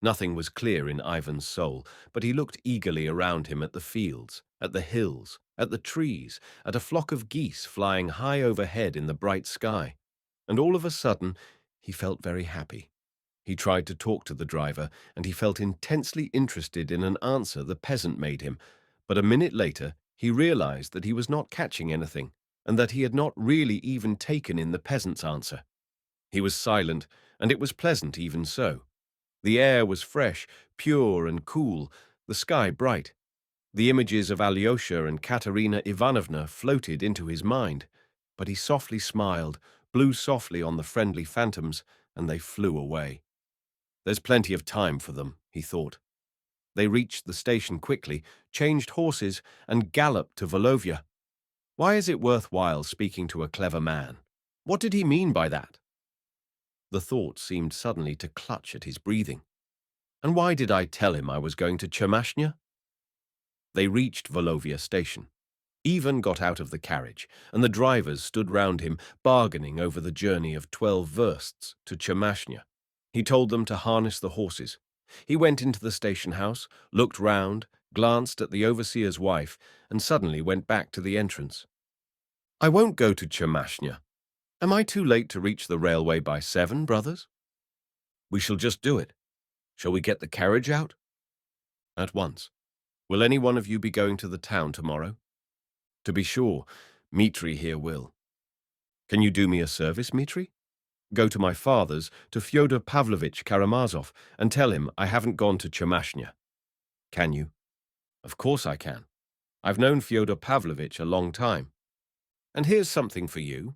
Nothing was clear in Ivan's soul, but he looked eagerly around him at the fields, at the hills, at the trees, at a flock of geese flying high overhead in the bright sky, and all of a sudden he felt very happy. He tried to talk to the driver, and he felt intensely interested in an answer the peasant made him, but a minute later he realized that he was not catching anything, and that he had not really even taken in the peasant's answer. He was silent, and it was pleasant even so. The air was fresh, pure and cool, the sky bright. The images of Alyosha and Katerina Ivanovna floated into his mind, but he softly smiled, blew softly on the friendly phantoms, and they flew away. There's plenty of time for them, he thought. They reached the station quickly, changed horses, and galloped to Volovya. Why is it worthwhile speaking to a clever man? What did he mean by that? The thought seemed suddenly to clutch at his breathing. And why did I tell him I was going to Chermashnya? They reached Volovia station. Ivan got out of the carriage, and the drivers stood round him, bargaining over the journey of 12 versts to Chermashnya. He told them to harness the horses. He went into the station house, looked round, glanced at the overseer's wife, and suddenly went back to the entrance. I won't go to Chermashnya. Am I too late to reach the railway by 7, brothers? We shall just do it. Shall we get the carriage out? At once. Will any one of you be going to the town tomorrow? To be sure, Dmitri here will. Can you do me a service, Dmitri? Go to my father's, to Fyodor Pavlovich Karamazov, and tell him I haven't gone to Chermashnya. Can you? Of course I can. I've known Fyodor Pavlovich a long time. And here's something for you,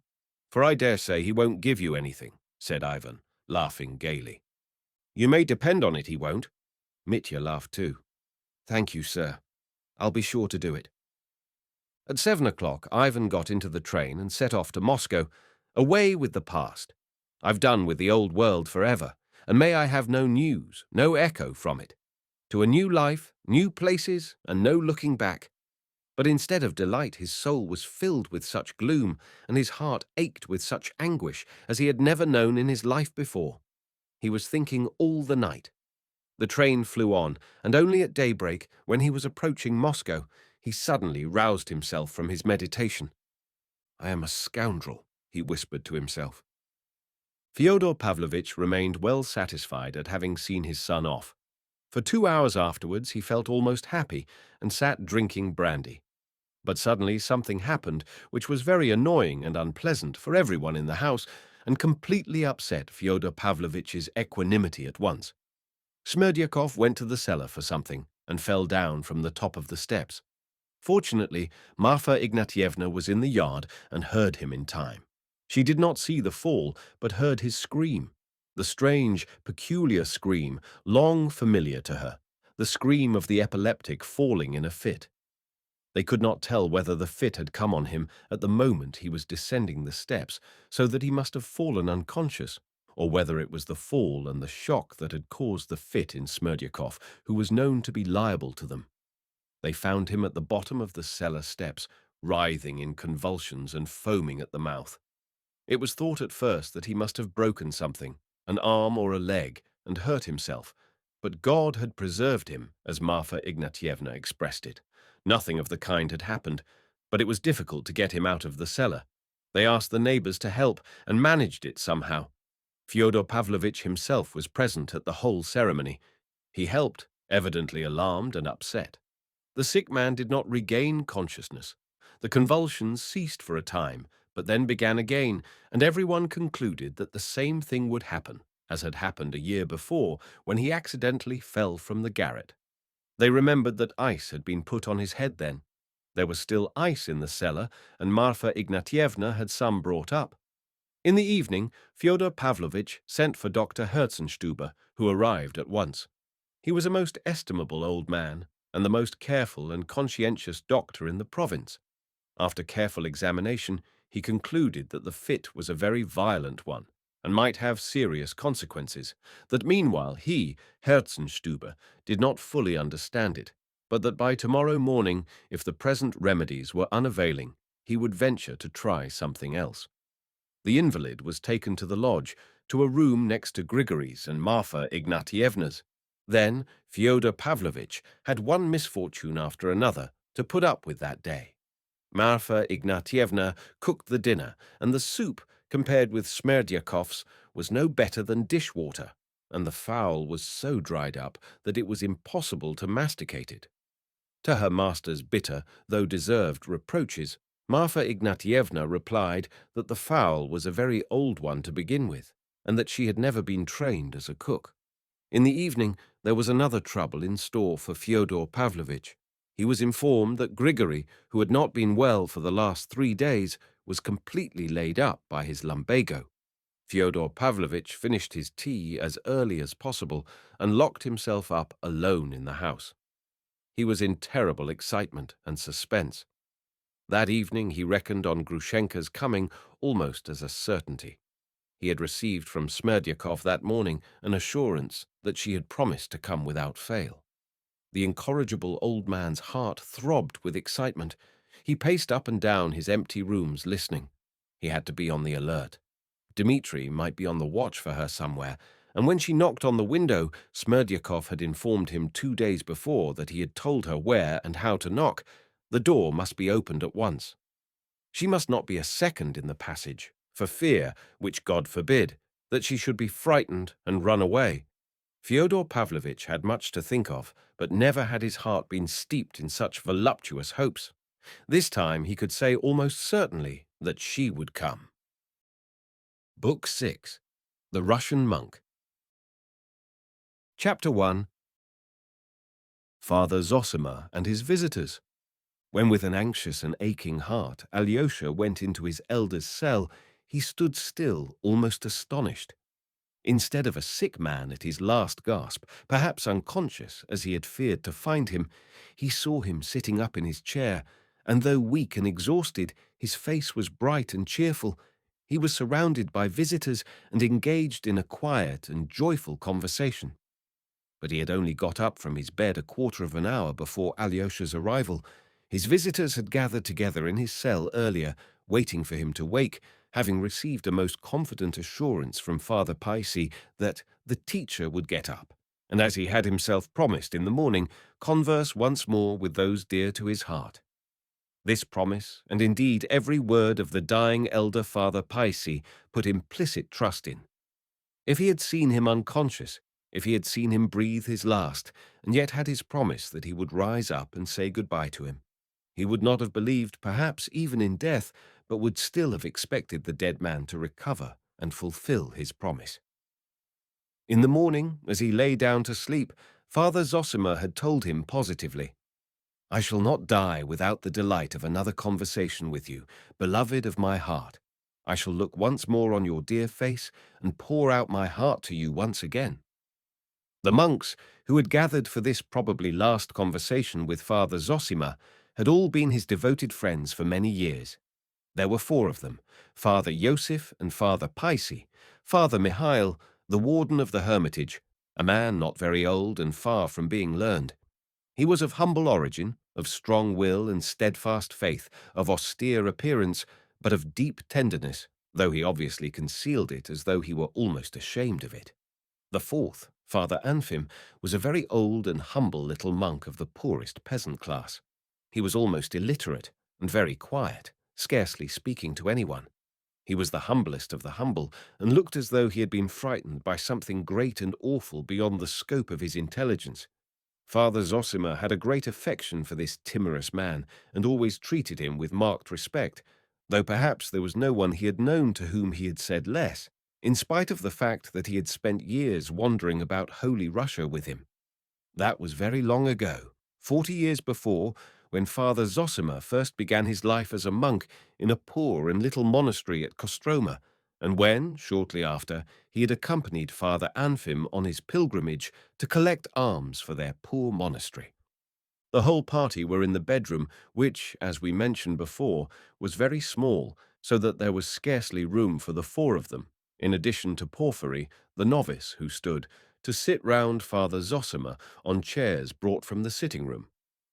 for I dare say he won't give you anything, said Ivan, laughing gaily. You may depend on it he won't. Mitya laughed too. Thank you, sir. I'll be sure to do it. At 7 o'clock, Ivan got into the train and set off to Moscow, away with the past. I've done with the old world forever, and may I have no news, no echo from it. To a new life, new places, and no looking back. But instead of delight, his soul was filled with such gloom, and his heart ached with such anguish as he had never known in his life before. He was thinking all the night. The train flew on, and only at daybreak, when he was approaching Moscow, he suddenly roused himself from his meditation. I am a scoundrel, he whispered to himself. Fyodor Pavlovich remained well satisfied at having seen his son off. For 2 hours afterwards he felt almost happy and sat drinking brandy. But suddenly something happened which was very annoying and unpleasant for everyone in the house and completely upset Fyodor Pavlovich's equanimity at once. Smerdyakov went to the cellar for something and fell down from the top of the steps. Fortunately, Marfa Ignatyevna was in the yard and heard him in time. She did not see the fall, but heard his scream. The strange, peculiar scream, long familiar to her, the scream of the epileptic falling in a fit. They could not tell whether the fit had come on him at the moment he was descending the steps, so that he must have fallen unconscious, or whether it was the fall and the shock that had caused the fit in Smerdyakov, who was known to be liable to them. They found him at the bottom of the cellar steps, writhing in convulsions and foaming at the mouth. It was thought at first that he must have broken something, an arm or a leg, and hurt himself, but God had preserved him, as Marfa Ignatyevna expressed it. Nothing of the kind had happened, but it was difficult to get him out of the cellar. They asked the neighbors to help and managed it somehow. Fyodor Pavlovich himself was present at the whole ceremony. He helped, evidently alarmed and upset. The sick man did not regain consciousness. The convulsions ceased for a time, but then began again, and everyone concluded that the same thing would happen, as had happened a year before when he accidentally fell from the garret. They remembered that ice had been put on his head then. There was still ice in the cellar, and Marfa Ignatyevna had some brought up. In the evening, Fyodor Pavlovich sent for Dr. Herzenstube, who arrived at once. He was a most estimable old man, and the most careful and conscientious doctor in the province. After careful examination, he concluded that the fit was a very violent one, and might have serious consequences, that meanwhile he, Herzenstube, did not fully understand it, but that by tomorrow morning, if the present remedies were unavailing, he would venture to try something else. The invalid was taken to the lodge, to a room next to Grigory's and Marfa Ignatyevna's. Then Fyodor Pavlovich had one misfortune after another to put up with that day. Marfa Ignatyevna cooked the dinner, and the soup, compared with Smerdyakov's, was no better than dishwater, and the fowl was so dried up that it was impossible to masticate it. To her master's bitter, though deserved, reproaches, Marfa Ignatyevna replied that the fowl was a very old one to begin with, and that she had never been trained as a cook. In the evening there was another trouble in store for Fyodor Pavlovich. He was informed that Grigory, who had not been well for the last 3 days, was completely laid up by his lumbago. Fyodor Pavlovich finished his tea as early as possible and locked himself up alone in the house. He was in terrible excitement and suspense. That evening he reckoned on Grushenka's coming almost as a certainty. He had received from Smerdyakov that morning an assurance that she had promised to come without fail. The incorrigible old man's heart throbbed with excitement. He paced up and down his empty rooms listening. He had to be on the alert. Dmitri might be on the watch for her somewhere, and when she knocked on the window, Smerdyakov had informed him 2 days before that he had told her where and how to knock. The door must be opened at once. She must not be a second in the passage, for fear, which God forbid, that she should be frightened and run away. Fyodor Pavlovitch had much to think of, but never had his heart been steeped in such voluptuous hopes. This time he could say almost certainly that she would come. Book 6. The Russian Monk. Chapter 1. Father Zosima and his visitors. When with an anxious and aching heart Alyosha went into his elder's cell, he stood still, almost astonished. Instead of a sick man at his last gasp, perhaps unconscious as he had feared to find him, he saw him sitting up in his chair, and though weak and exhausted, his face was bright and cheerful. He was surrounded by visitors and engaged in a quiet and joyful conversation. But he had only got up from his bed a quarter of an hour before Alyosha's arrival. His visitors had gathered together in his cell earlier, waiting for him to wake, having received a most confident assurance from Father Paisi that the teacher would get up, and as he had himself promised in the morning, converse once more with those dear to his heart. This promise, and indeed every word of the dying elder Father Paisi, put implicit trust in. If he had seen him unconscious, if he had seen him breathe his last, and yet had his promise that he would rise up and say goodbye to him, he would not have believed, perhaps even in death, but would still have expected the dead man to recover and fulfill his promise. In the morning, as he lay down to sleep, Father Zosima had told him positively, "I shall not die without the delight of another conversation with you, beloved of my heart. I shall look once more on your dear face and pour out my heart to you once again." The monks, who had gathered for this probably last conversation with Father Zosima, had all been his devoted friends for many years. There were 4 of them, Father Yosef and Father Paisi, Father Mihail, the warden of the hermitage, a man not very old and far from being learned. He was of humble origin, of strong will and steadfast faith, of austere appearance, but of deep tenderness, though he obviously concealed it as though he were almost ashamed of it. The 4th, Father Anfim, was a very old and humble little monk of the poorest peasant class. He was almost illiterate and very quiet, scarcely speaking to anyone. He was the humblest of the humble, and looked as though he had been frightened by something great and awful beyond the scope of his intelligence. Father Zosima had a great affection for this timorous man, and always treated him with marked respect, though perhaps there was no one he had known to whom he had said less, in spite of the fact that he had spent years wandering about Holy Russia with him. That was very long ago, 40 years before, when Father Zosima first began his life as a monk in a poor and little monastery at Kostroma, and when, shortly after, he had accompanied Father Anfim on his pilgrimage to collect alms for their poor monastery. The whole party were in the bedroom, which, as we mentioned before, was very small, so that there was scarcely room for the 4 of them, in addition to Porphyry, the novice who stood, to sit round Father Zosima on chairs brought from the sitting-room.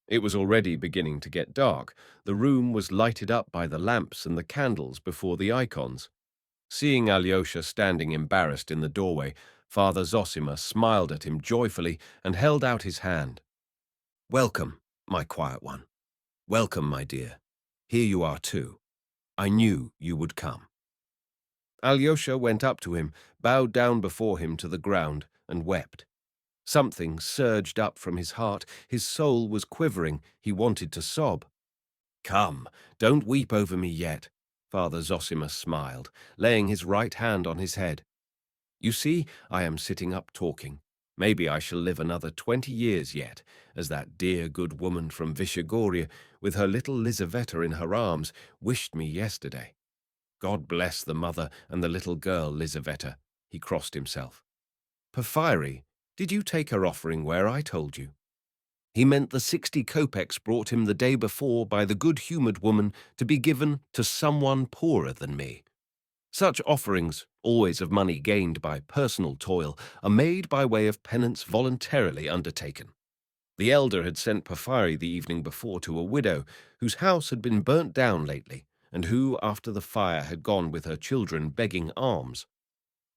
It was already beginning to get dark. The room was lighted up by the lamps and the candles before the icons. Seeing Alyosha standing embarrassed in the doorway, Father Zosima smiled at him joyfully and held out his hand. "Welcome, my quiet one. Welcome, my dear. Here you are too. I knew you would come." Alyosha went up to him, bowed down before him to the ground, and wept. Something surged up from his heart. His soul was quivering. He wanted to sob. "Come, don't weep over me yet," Father Zosima smiled, laying his right hand on his head. "You see, I am sitting up talking. Maybe I shall live another 20 years yet, as that dear good woman from Vishigoria, with her little Lizaveta in her arms, wished me yesterday. God bless the mother and the little girl Lizaveta." He crossed himself. "Porphyry, did you take her offering where I told you?" He meant the 60 kopecks brought him the day before by the good-humoured woman to be given to someone poorer than me. Such offerings, always of money gained by personal toil, are made by way of penance voluntarily undertaken. The elder had sent Porphyry the evening before to a widow whose house had been burnt down lately, and who, after the fire, had gone with her children begging alms.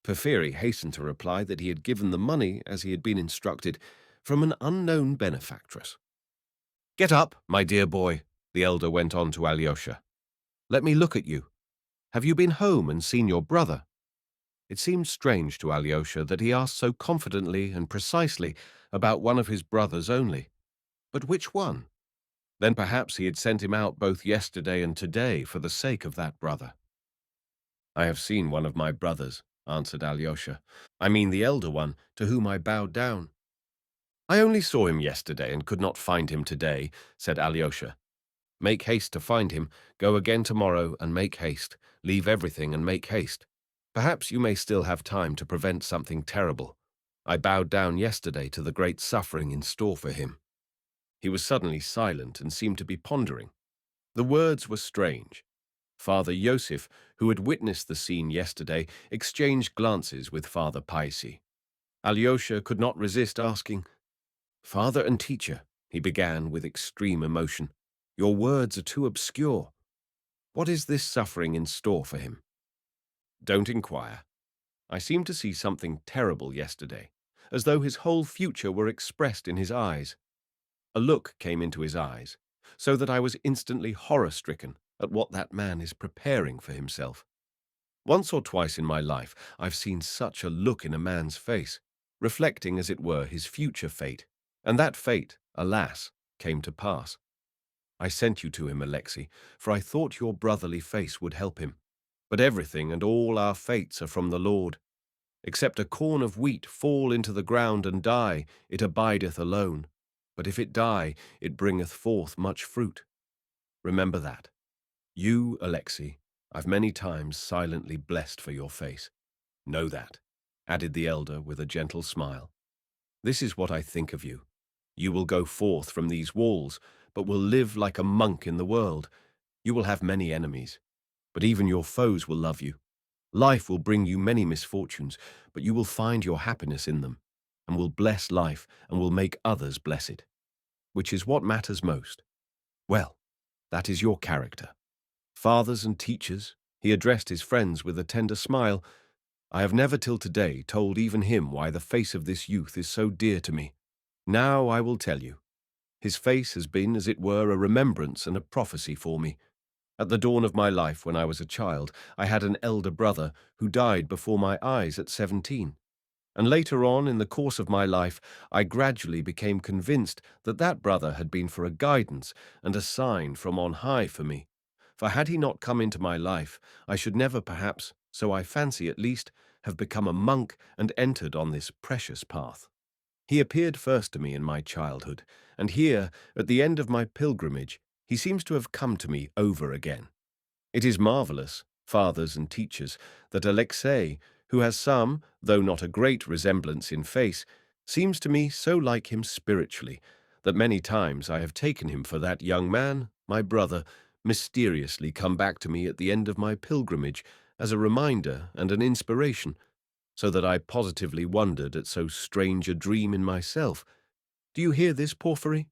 Porphyry hastened to reply that he had given the money, as he had been instructed, from an unknown benefactress. "Get up, my dear boy," the elder went on to Alyosha. "Let me look at you. Have you been home and seen your brother?" It seemed strange to Alyosha that he asked so confidently and precisely about one of his brothers only. But which one? Then perhaps he had sent him out both yesterday and today for the sake of that brother. "I have seen one of my brothers," answered Alyosha. "I mean the elder one, to whom I bowed down." "I only saw him yesterday and could not find him today," said Alyosha. "Make haste to find him. Go again tomorrow and make haste. Leave everything and make haste. Perhaps you may still have time to prevent something terrible. I bowed down yesterday to the great suffering in store for him." He was suddenly silent and seemed to be pondering. The words were strange. Father Iosif, who had witnessed the scene yesterday, exchanged glances with Father Paisi. Alyosha could not resist asking, "Father and teacher," he began with extreme emotion, "your words are too obscure. What is this suffering in store for him?" "Don't inquire. I seemed to see something terrible yesterday, as though his whole future were expressed in his eyes. A look came into his eyes, so that I was instantly horror-stricken at what that man is preparing for himself. Once or twice in my life I've seen such a look in a man's face, reflecting as it were his future fate, and that fate, alas, came to pass. I sent you to him, Alexei, for I thought your brotherly face would help him. But everything and all our fates are from the Lord. Except a corn of wheat fall into the ground and die, it abideth alone. But if it die, it bringeth forth much fruit. Remember that. You, Alexei, I've many times silently blessed for your face. Know that," added the elder with a gentle smile. "This is what I think of you. You will go forth from these walls, but will live like a monk in the world. You will have many enemies, but even your foes will love you. Life will bring you many misfortunes, but you will find your happiness in them, and will bless life and will make others bless it, which is what matters most. Well, that is your character. Fathers and teachers," he addressed his friends with a tender smile, "I have never till today told even him why the face of this youth is so dear to me. Now I will tell you. His face has been, as it were, a remembrance and a prophecy for me. At the dawn of my life, when I was a child, I had an elder brother who died before my eyes at 17. And later on, in the course of my life, I gradually became convinced that that brother had been for a guidance and a sign from on high for me. For had he not come into my life, I should never perhaps, so I fancy at least, have become a monk and entered on this precious path. He appeared first to me in my childhood, and here, at the end of my pilgrimage, he seems to have come to me over again. It is marvelous, fathers and teachers, that Alexei, who has some, though not a great resemblance in face, seems to me so like him spiritually, that many times I have taken him for that young man, my brother, mysteriously come back to me at the end of my pilgrimage as a reminder and an inspiration, so that I positively wondered at so strange a dream in myself. Do you hear this, Porphyry?"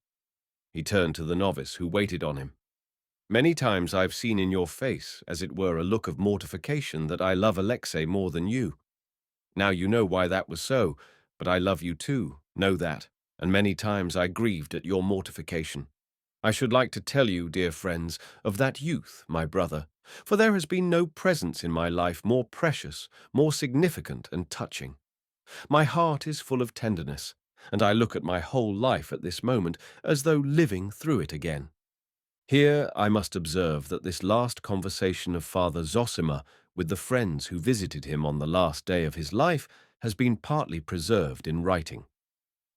He turned to the novice who waited on him. "Many times I've seen in your face, as it were, a look of mortification that I love Alexei more than you. Now you know why that was so, but I love you too, know that, and many times I grieved at your mortification. I should like to tell you, dear friends, of that youth, my brother, for there has been no presence in my life more precious, more significant and touching. My heart is full of tenderness, and I look at my whole life at this moment as though living through it again. Here I must observe that this last conversation of Father Zosima with the friends who visited him on the last day of his life has been partly preserved in writing.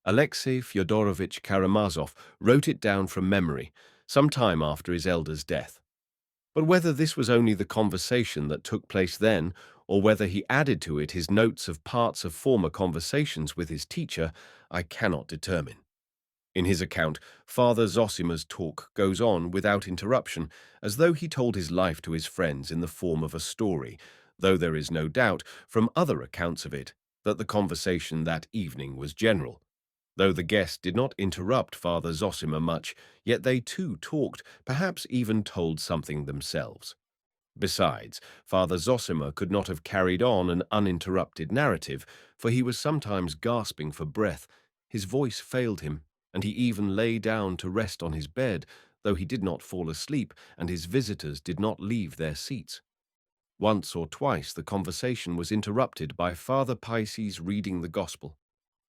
Alexei Fyodorovich Karamazov wrote it down from memory some time after his elder's death. But whether this was only the conversation that took place then, or whether he added to it his notes of parts of former conversations with his teacher, I cannot determine. In his account, Father Zosima's talk goes on without interruption, as though he told his life to his friends in the form of a story, though there is no doubt, from other accounts of it, that the conversation that evening was general. Though the guest did not interrupt Father Zosima much, yet they too talked, perhaps even told something themselves. Besides, Father Zosima could not have carried on an uninterrupted narrative, for he was sometimes gasping for breath, his voice failed him, and he even lay down to rest on his bed, though he did not fall asleep, and his visitors did not leave their seats. Once or twice the conversation was interrupted by Father Pisces reading the Gospel.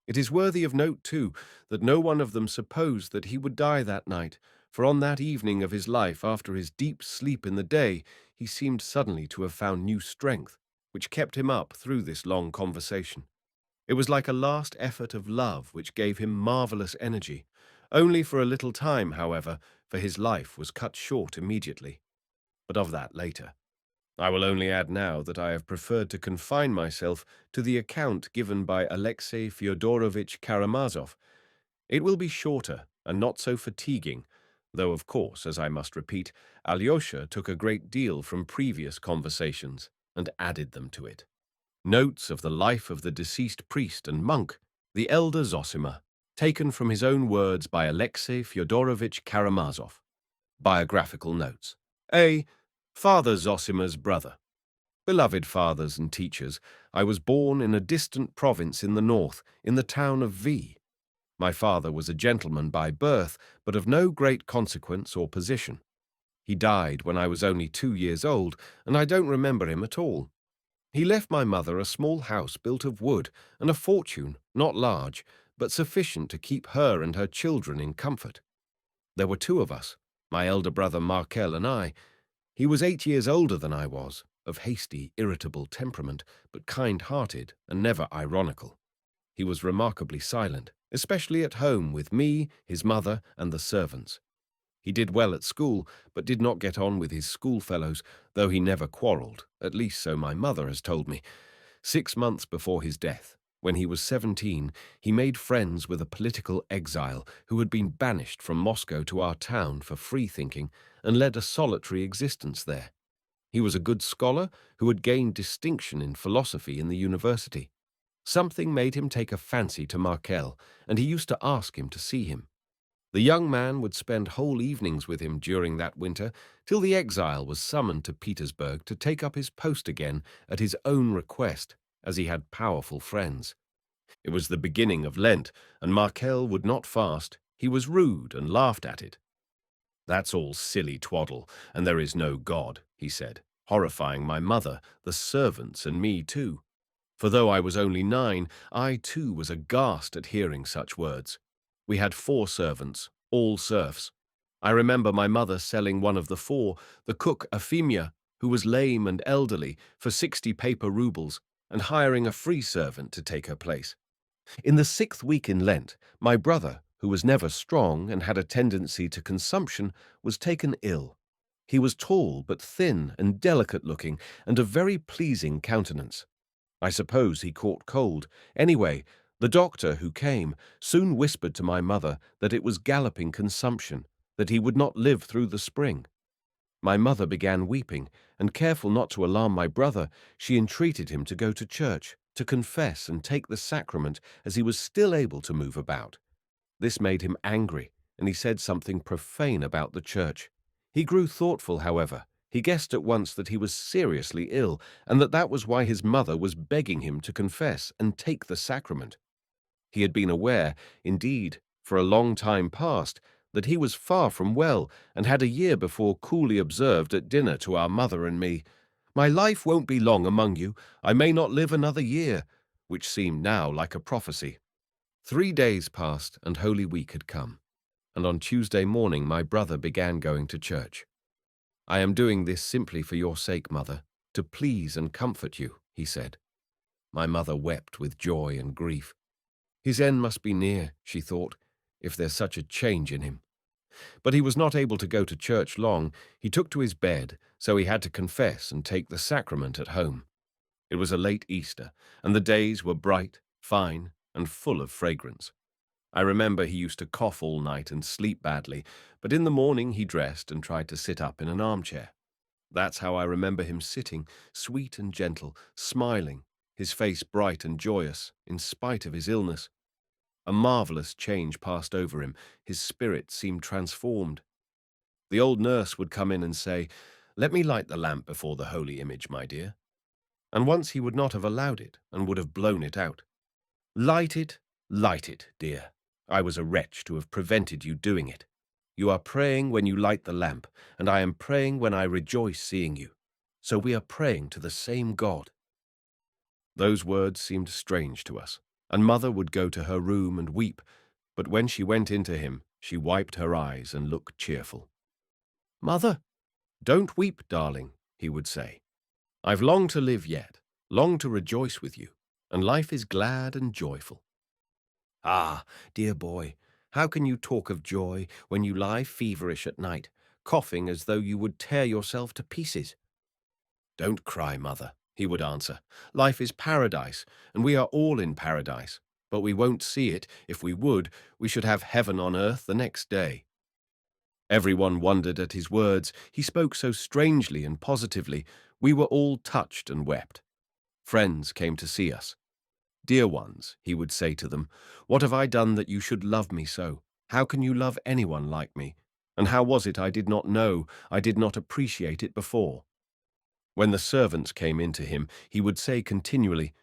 It is worthy of note, too, that no one of them supposed that he would die that night, for on that evening of his life, after his deep sleep in the day, he seemed suddenly to have found new strength, which kept him up through this long conversation. It was like a last effort of love which gave him marvelous energy, only for a little time, however, for his life was cut short immediately. But of that later. I will only add now that I have preferred to confine myself to the account given by Alexei Fyodorovich Karamazov. It will be shorter and not so fatiguing, though of course, as I must repeat, Alyosha took a great deal from previous conversations and added them to it. Notes of the life of the deceased priest and monk, the elder Zosima, taken from his own words by Alexei Fyodorovich Karamazov. Biographical notes. A. Father Zosima's brother. Beloved fathers and teachers, I was born in a distant province in the north, in the town of V. My father was a gentleman by birth, but of no great consequence or position. He died when I was only 2 years old, and I don't remember him at all. He left my mother a small house built of wood, and a fortune, not large, but sufficient to keep her and her children in comfort. There were two of us, my elder brother Markel and I. He was 8 years older than I was, of hasty, irritable temperament, but kind-hearted and never ironical. He was remarkably silent, especially at home with me, his mother, and the servants. He did well at school, but did not get on with his schoolfellows, though he never quarrelled, at least so my mother has told me. 6 months before his death, when he was 17, he made friends with a political exile who had been banished from Moscow to our town for free-thinking and led a solitary existence there. He was a good scholar who had gained distinction in philosophy in the university. Something made him take a fancy to Markel, and he used to ask him to see him. The young man would spend whole evenings with him during that winter, till the exile was summoned to Petersburg to take up his post again at his own request, as he had powerful friends. It was the beginning of Lent, and Markel would not fast. He was rude and laughed at it. "That's all silly twaddle, and there is no God," he said, horrifying my mother, the servants, and me too. For though I was only 9, I too was aghast at hearing such words. We had 4 servants, all serfs. I remember my mother selling one of the 4, the cook Afimya, who was lame and elderly, for 60 paper roubles, and hiring a free servant to take her place. In the 6th week in Lent, my brother, who was never strong and had a tendency to consumption, was taken ill. He was tall but thin and delicate-looking, and of very pleasing countenance. I suppose he caught cold. Anyway, the doctor who came soon whispered to my mother that it was galloping consumption, that he would not live through the spring. My mother began weeping, and careful not to alarm my brother, she entreated him to go to church, to confess and take the sacrament, as he was still able to move about. This made him angry, and he said something profane about the church. He grew thoughtful, however. He guessed at once that he was seriously ill, and that was why his mother was begging him to confess and take the sacrament. He had been aware, indeed, for a long time past, that he was far from well, and had a year before coolly observed at dinner to our mother and me, "My life won't be long among you. I may not live another year," which seemed now like a prophecy. 3 days passed, and Holy Week had come, and on Tuesday morning my brother began going to church. "I am doing this simply for your sake, mother, to please and comfort you," he said. My mother wept with joy and grief. His end must be near, she thought, if there's such a change in him. But he was not able to go to church long. He took to his bed, so he had to confess and take the sacrament at home. It was a late Easter, and the days were bright, fine, and full of fragrance. I remember he used to cough all night and sleep badly, but in the morning he dressed and tried to sit up in an armchair. That's how I remember him sitting, sweet and gentle, smiling, his face bright and joyous, in spite of his illness. A marvelous change passed over him. His spirit seemed transformed. The old nurse would come in and say, "Let me light the lamp before the holy image, my dear." And once he would not have allowed it and would have blown it out. Light it, dear. I was a wretch to have prevented you doing it. You are praying when you light the lamp, and I am praying when I rejoice seeing you. So we are praying to the same God. Those words seemed strange to us, and Mother would go to her room and weep, but when she went into him, she wiped her eyes and looked cheerful. "Mother, don't weep, darling," he would say. "I've long to live yet, long to rejoice with you, and life is glad and joyful." "Ah, dear boy, how can you talk of joy when you lie feverish at night, coughing as though you would tear yourself to pieces?" "Don't cry, Mother," he would answer. "Life is paradise, and we are all in paradise, but we won't see it. If we would, we should have heaven on earth the next day." Everyone wondered at his words. He spoke so strangely and positively. We were all touched and wept. Friends came to see us. "Dear ones," he would say to them, "what have I done that you should love me so? How can you love anyone like me? And how was it I did not know, I did not appreciate it before?" When the servants came in to him, he would say continually,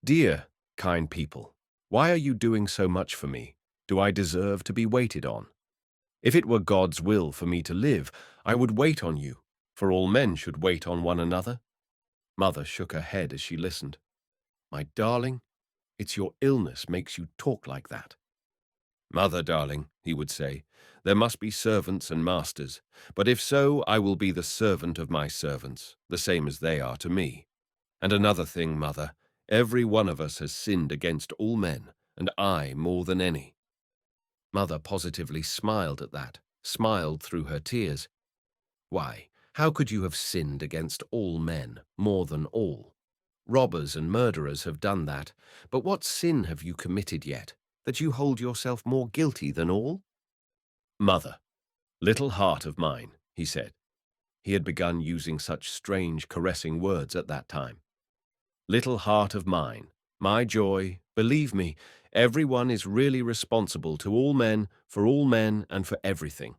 "Dear, kind people, why are you doing so much for me? Do I deserve to be waited on? If it were God's will for me to live, I would wait on you, for all men should wait on one another." Mother shook her head as she listened. "My darling, it's your illness makes you talk like that." "Mother, darling," he would say, "there must be servants and masters, but if so, I will be the servant of my servants, the same as they are to me. And another thing, Mother, every one of us has sinned against all men, and I more than any." Mother positively smiled at that, smiled through her tears. "Why, how could you have sinned against all men, more than all? Robbers and murderers have done that, but what sin have you committed yet, that you hold yourself more guilty than all?" "Mother, little heart of mine," he said. He had begun using such strange, caressing words at that time. "Little heart of mine, my joy, believe me, everyone is really responsible to all men, and for everything.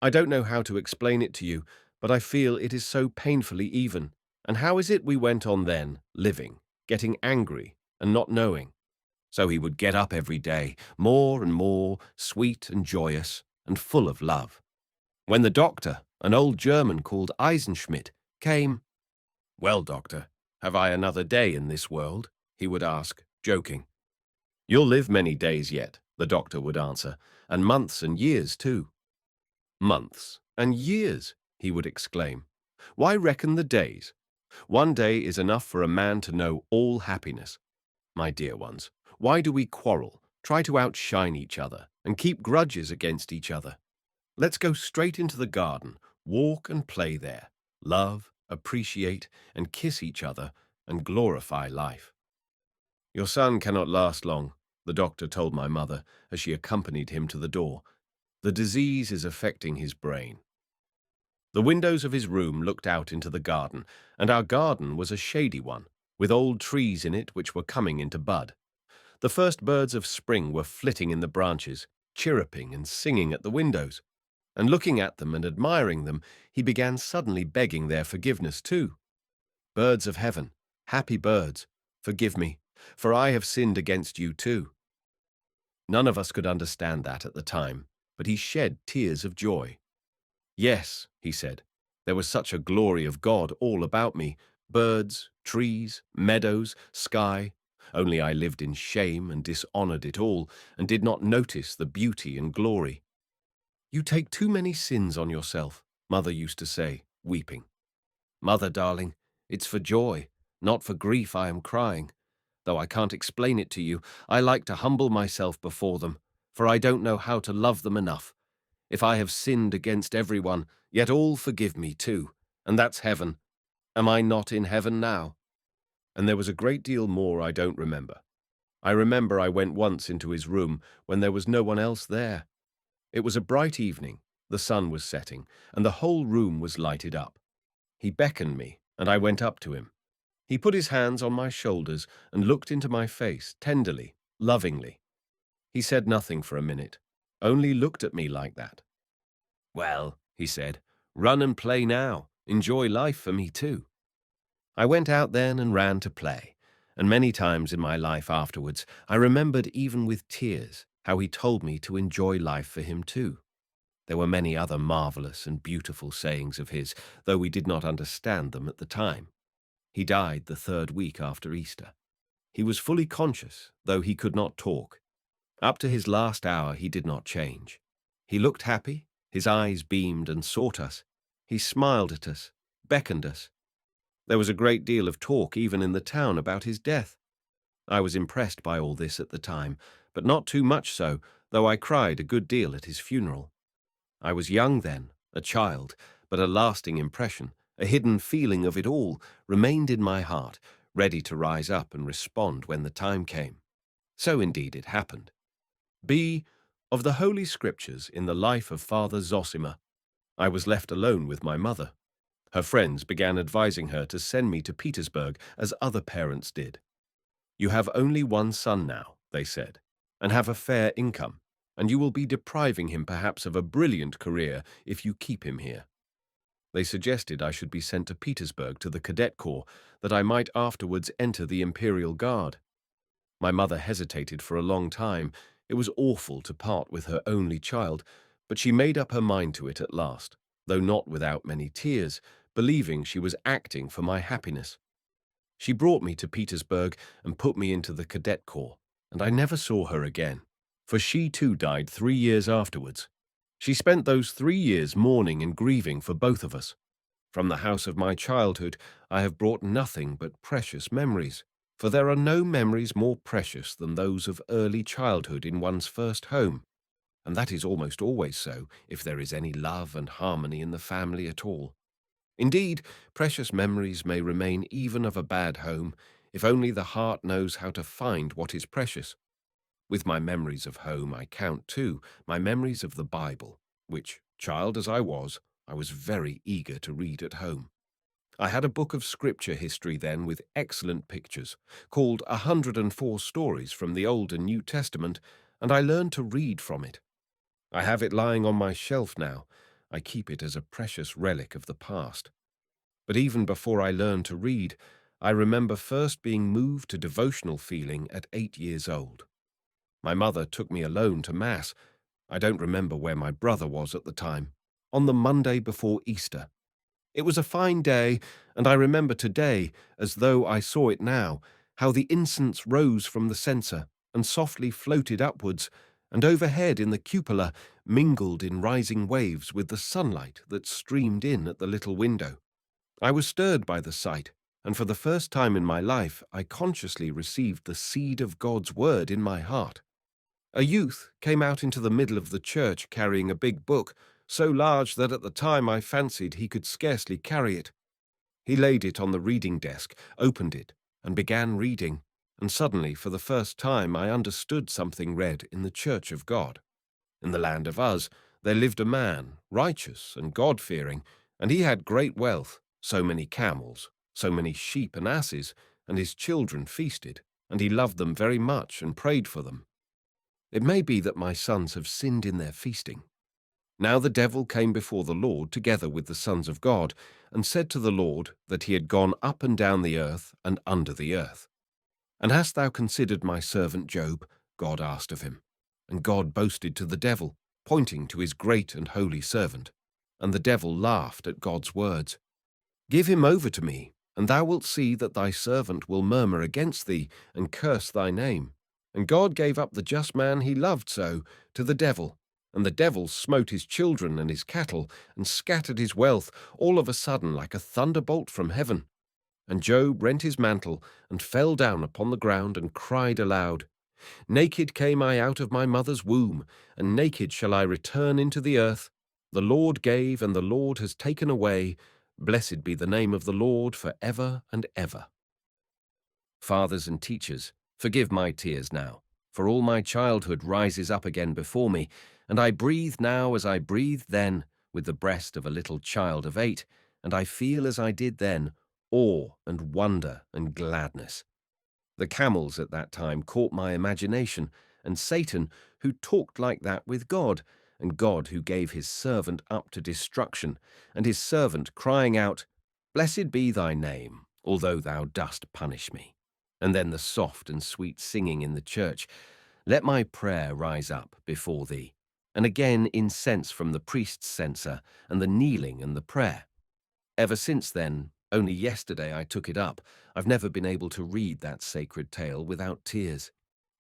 I don't know how to explain it to you, but I feel it is so painfully even. And how is it we went on then, living, getting angry, and not knowing?" So he would get up every day, more and more, sweet and joyous, and full of love. When the doctor, an old German called Eisenschmidt, came, "Well, doctor, have I another day in this world?" he would ask, joking. "You'll live many days yet," the doctor would answer, "and months and years too." "Months and years," he would exclaim. "Why reckon the days? One day is enough for a man to know all happiness. My dear ones, why do we quarrel, try to outshine each other, and keep grudges against each other? Let's go straight into the garden, walk and play there, love, appreciate, and kiss each other, and glorify life." "Your son cannot last long," the doctor told my mother as she accompanied him to the door. "The disease is affecting his brain." The windows of his room looked out into the garden, and our garden was a shady one, with old trees in it which were coming into bud. The first birds of spring were flitting in the branches, chirruping and singing at the windows. And looking at them and admiring them, he began suddenly begging their forgiveness too. "Birds of heaven, happy birds, forgive me, for I have sinned against you too." None of us could understand that at the time, but he shed tears of joy. "Yes," he said, "there was such a glory of God all about me, birds, trees, meadows, sky, only I lived in shame and dishonored it all, and did not notice the beauty and glory." "You take too many sins on yourself," Mother used to say, weeping. "Mother, darling, it's for joy, not for grief I am crying. Though I can't explain it to you, I like to humble myself before them, for I don't know how to love them enough. If I have sinned against everyone, yet all forgive me too, and that's heaven. Am I not in heaven now?" And there was a great deal more I don't remember. I remember I went once into his room when there was no one else there. It was a bright evening, the sun was setting, and the whole room was lighted up. He beckoned me, and I went up to him. He put his hands on my shoulders and looked into my face tenderly, lovingly. He said nothing for a minute, only looked at me like that. "Well," he said, "run and play now. Enjoy life for me too." I went out then and ran to play, and many times in my life afterwards I remembered even with tears how he told me to enjoy life for him too. There were many other marvelous and beautiful sayings of his, though we did not understand them at the time. He died the 3rd week after Easter. He was fully conscious, though he could not talk. Up to his last hour he did not change. He looked happy, his eyes beamed and sought us. He smiled at us, beckoned us. There was a great deal of talk even in the town about his death. I was impressed by all this at the time, but not too much so, though I cried a good deal at his funeral. I was young then, a child, but a lasting impression, a hidden feeling of it all, remained in my heart, ready to rise up and respond when the time came. So indeed it happened. B. Of the Holy Scriptures in the life of Father Zosima. I was left alone with my mother. Her friends began advising her to send me to Petersburg as other parents did. "You have only one son now," they said, "and have a fair income, and you will be depriving him perhaps of a brilliant career if you keep him here." They suggested I should be sent to Petersburg to the cadet corps, that I might afterwards enter the Imperial Guard. My mother hesitated for a long time. It was awful to part with her only child, but she made up her mind to it at last, though not without many tears, believing she was acting for my happiness. She brought me to Petersburg and put me into the cadet corps, and I never saw her again, for she too died 3 years afterwards. She spent those 3 years mourning and grieving for both of us. From the house of my childhood I have brought nothing but precious memories, for there are no memories more precious than those of early childhood in one's first home, and that is almost always so if there is any love and harmony in the family at all. Indeed, precious memories may remain even of a bad home, if only the heart knows how to find what is precious. With my memories of home I count, too, my memories of the Bible, which, child as I was very eager to read at home. I had a book of scripture history then with excellent pictures, called 104 Stories from the Old and New Testament, and I learned to read from it. I have it lying on my shelf now. I keep it as a precious relic of the past. But even before I learned to read, I remember first being moved to devotional feeling at 8 years old. My mother took me alone to Mass. I don't remember where my brother was at the time, on the Monday before Easter. It was a fine day, and I remember today, as though I saw it now, how the incense rose from the censer and softly floated upwards, and overhead in the cupola mingled in rising waves with the sunlight that streamed in at the little window. I was stirred by the sight, and for the first time in my life I consciously received the seed of God's word in my heart. A youth came out into the middle of the church carrying a big book, so large that at the time I fancied he could scarcely carry it. He laid it on the reading desk, opened it, and began reading, and suddenly, for the first time, I understood something read in the Church of God. In the land of Uz, there lived a man, righteous and God-fearing, and he had great wealth, so many camels, so many sheep and asses, and his children feasted, and he loved them very much and prayed for them. It may be that my sons have sinned in their feasting. Now the devil came before the Lord together with the sons of God, and said to the Lord that he had gone up and down the earth and under the earth. "And hast thou considered my servant Job?" God asked of him. And God boasted to the devil, pointing to his great and holy servant. And the devil laughed at God's words. "Give him over to me, and thou wilt see that thy servant will murmur against thee and curse thy name." And God gave up the just man he loved so to the devil, and the devil smote his children and his cattle, and scattered his wealth all of a sudden like a thunderbolt from heaven. And Job rent his mantle, and fell down upon the ground, and cried aloud, "Naked came I out of my mother's womb, and naked shall I return into the earth. The Lord gave, and the Lord has taken away. Blessed be the name of the Lord for ever and ever." Fathers and teachers, forgive my tears now, for all my childhood rises up again before me, and I breathe now as I breathed then, with the breast of a little child of 8, and I feel as I did then, awe and wonder and gladness. The camels at that time caught my imagination, and Satan, who talked like that with God, and God who gave his servant up to destruction, and his servant crying out, "Blessed be thy name, although thou dost punish me." And then the soft and sweet singing in the church, "Let my prayer rise up before thee." And again incense from the priest's censer, and the kneeling and the prayer. Ever since then, only yesterday I took it up, I've never been able to read that sacred tale without tears.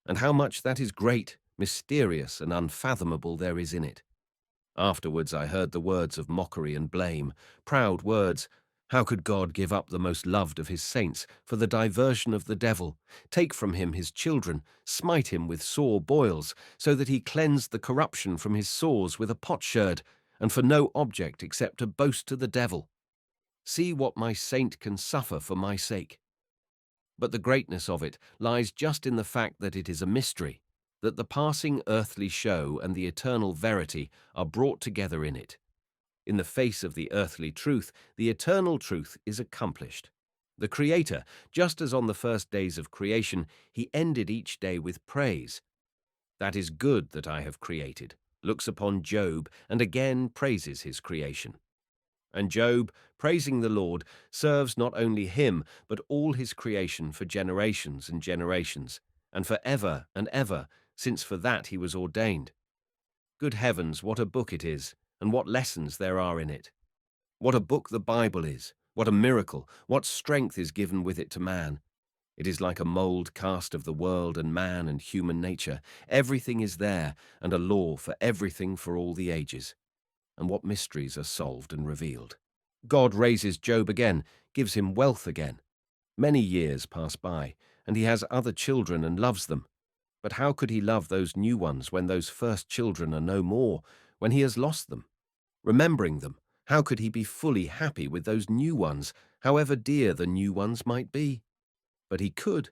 And how much that is great, mysterious, and unfathomable there is in it. Afterwards I heard the words of mockery and blame, proud words. How could God give up the most loved of his saints for the diversion of the devil, take from him his children, smite him with sore boils, so that he cleansed the corruption from his sores with a potsherd, and for no object except to boast to the devil? See what my saint can suffer for my sake. But the greatness of it lies just in the fact that it is a mystery, that the passing earthly show and the eternal verity are brought together in it. In the face of the earthly truth, the eternal truth is accomplished. The Creator, just as on the first days of creation, he ended each day with praise. That is good that I have created, looks upon Job and again praises his creation. And Job, praising the Lord, serves not only him, but all his creation for generations and generations, and for ever and ever, since for that he was ordained. Good heavens, what a book it is, and what lessons there are in it. What a book the Bible is, what a miracle, what strength is given with it to man. It is like a mold cast of the world and man and human nature. Everything is there, and a law for everything for all the ages. And what mysteries are solved and revealed. God raises Job again, gives him wealth again. Many years pass by, and he has other children and loves them. But how could he love those new ones when those first children are no more, when he has lost them? Remembering them, how could he be fully happy with those new ones, however dear the new ones might be? But he could.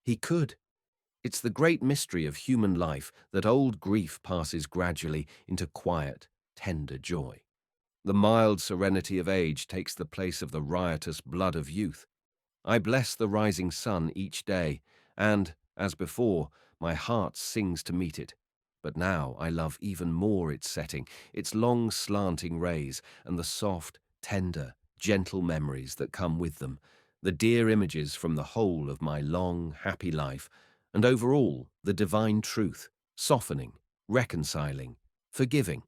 He could. It's the great mystery of human life that old grief passes gradually into quiet, tender joy. The mild serenity of age takes the place of the riotous blood of youth. I bless the rising sun each day, and, as before, my heart sings to meet it. But now I love even more its setting, its long slanting rays, and the soft, tender, gentle memories that come with them, the dear images from the whole of my long, happy life, and over all the divine truth, softening, reconciling, forgiving.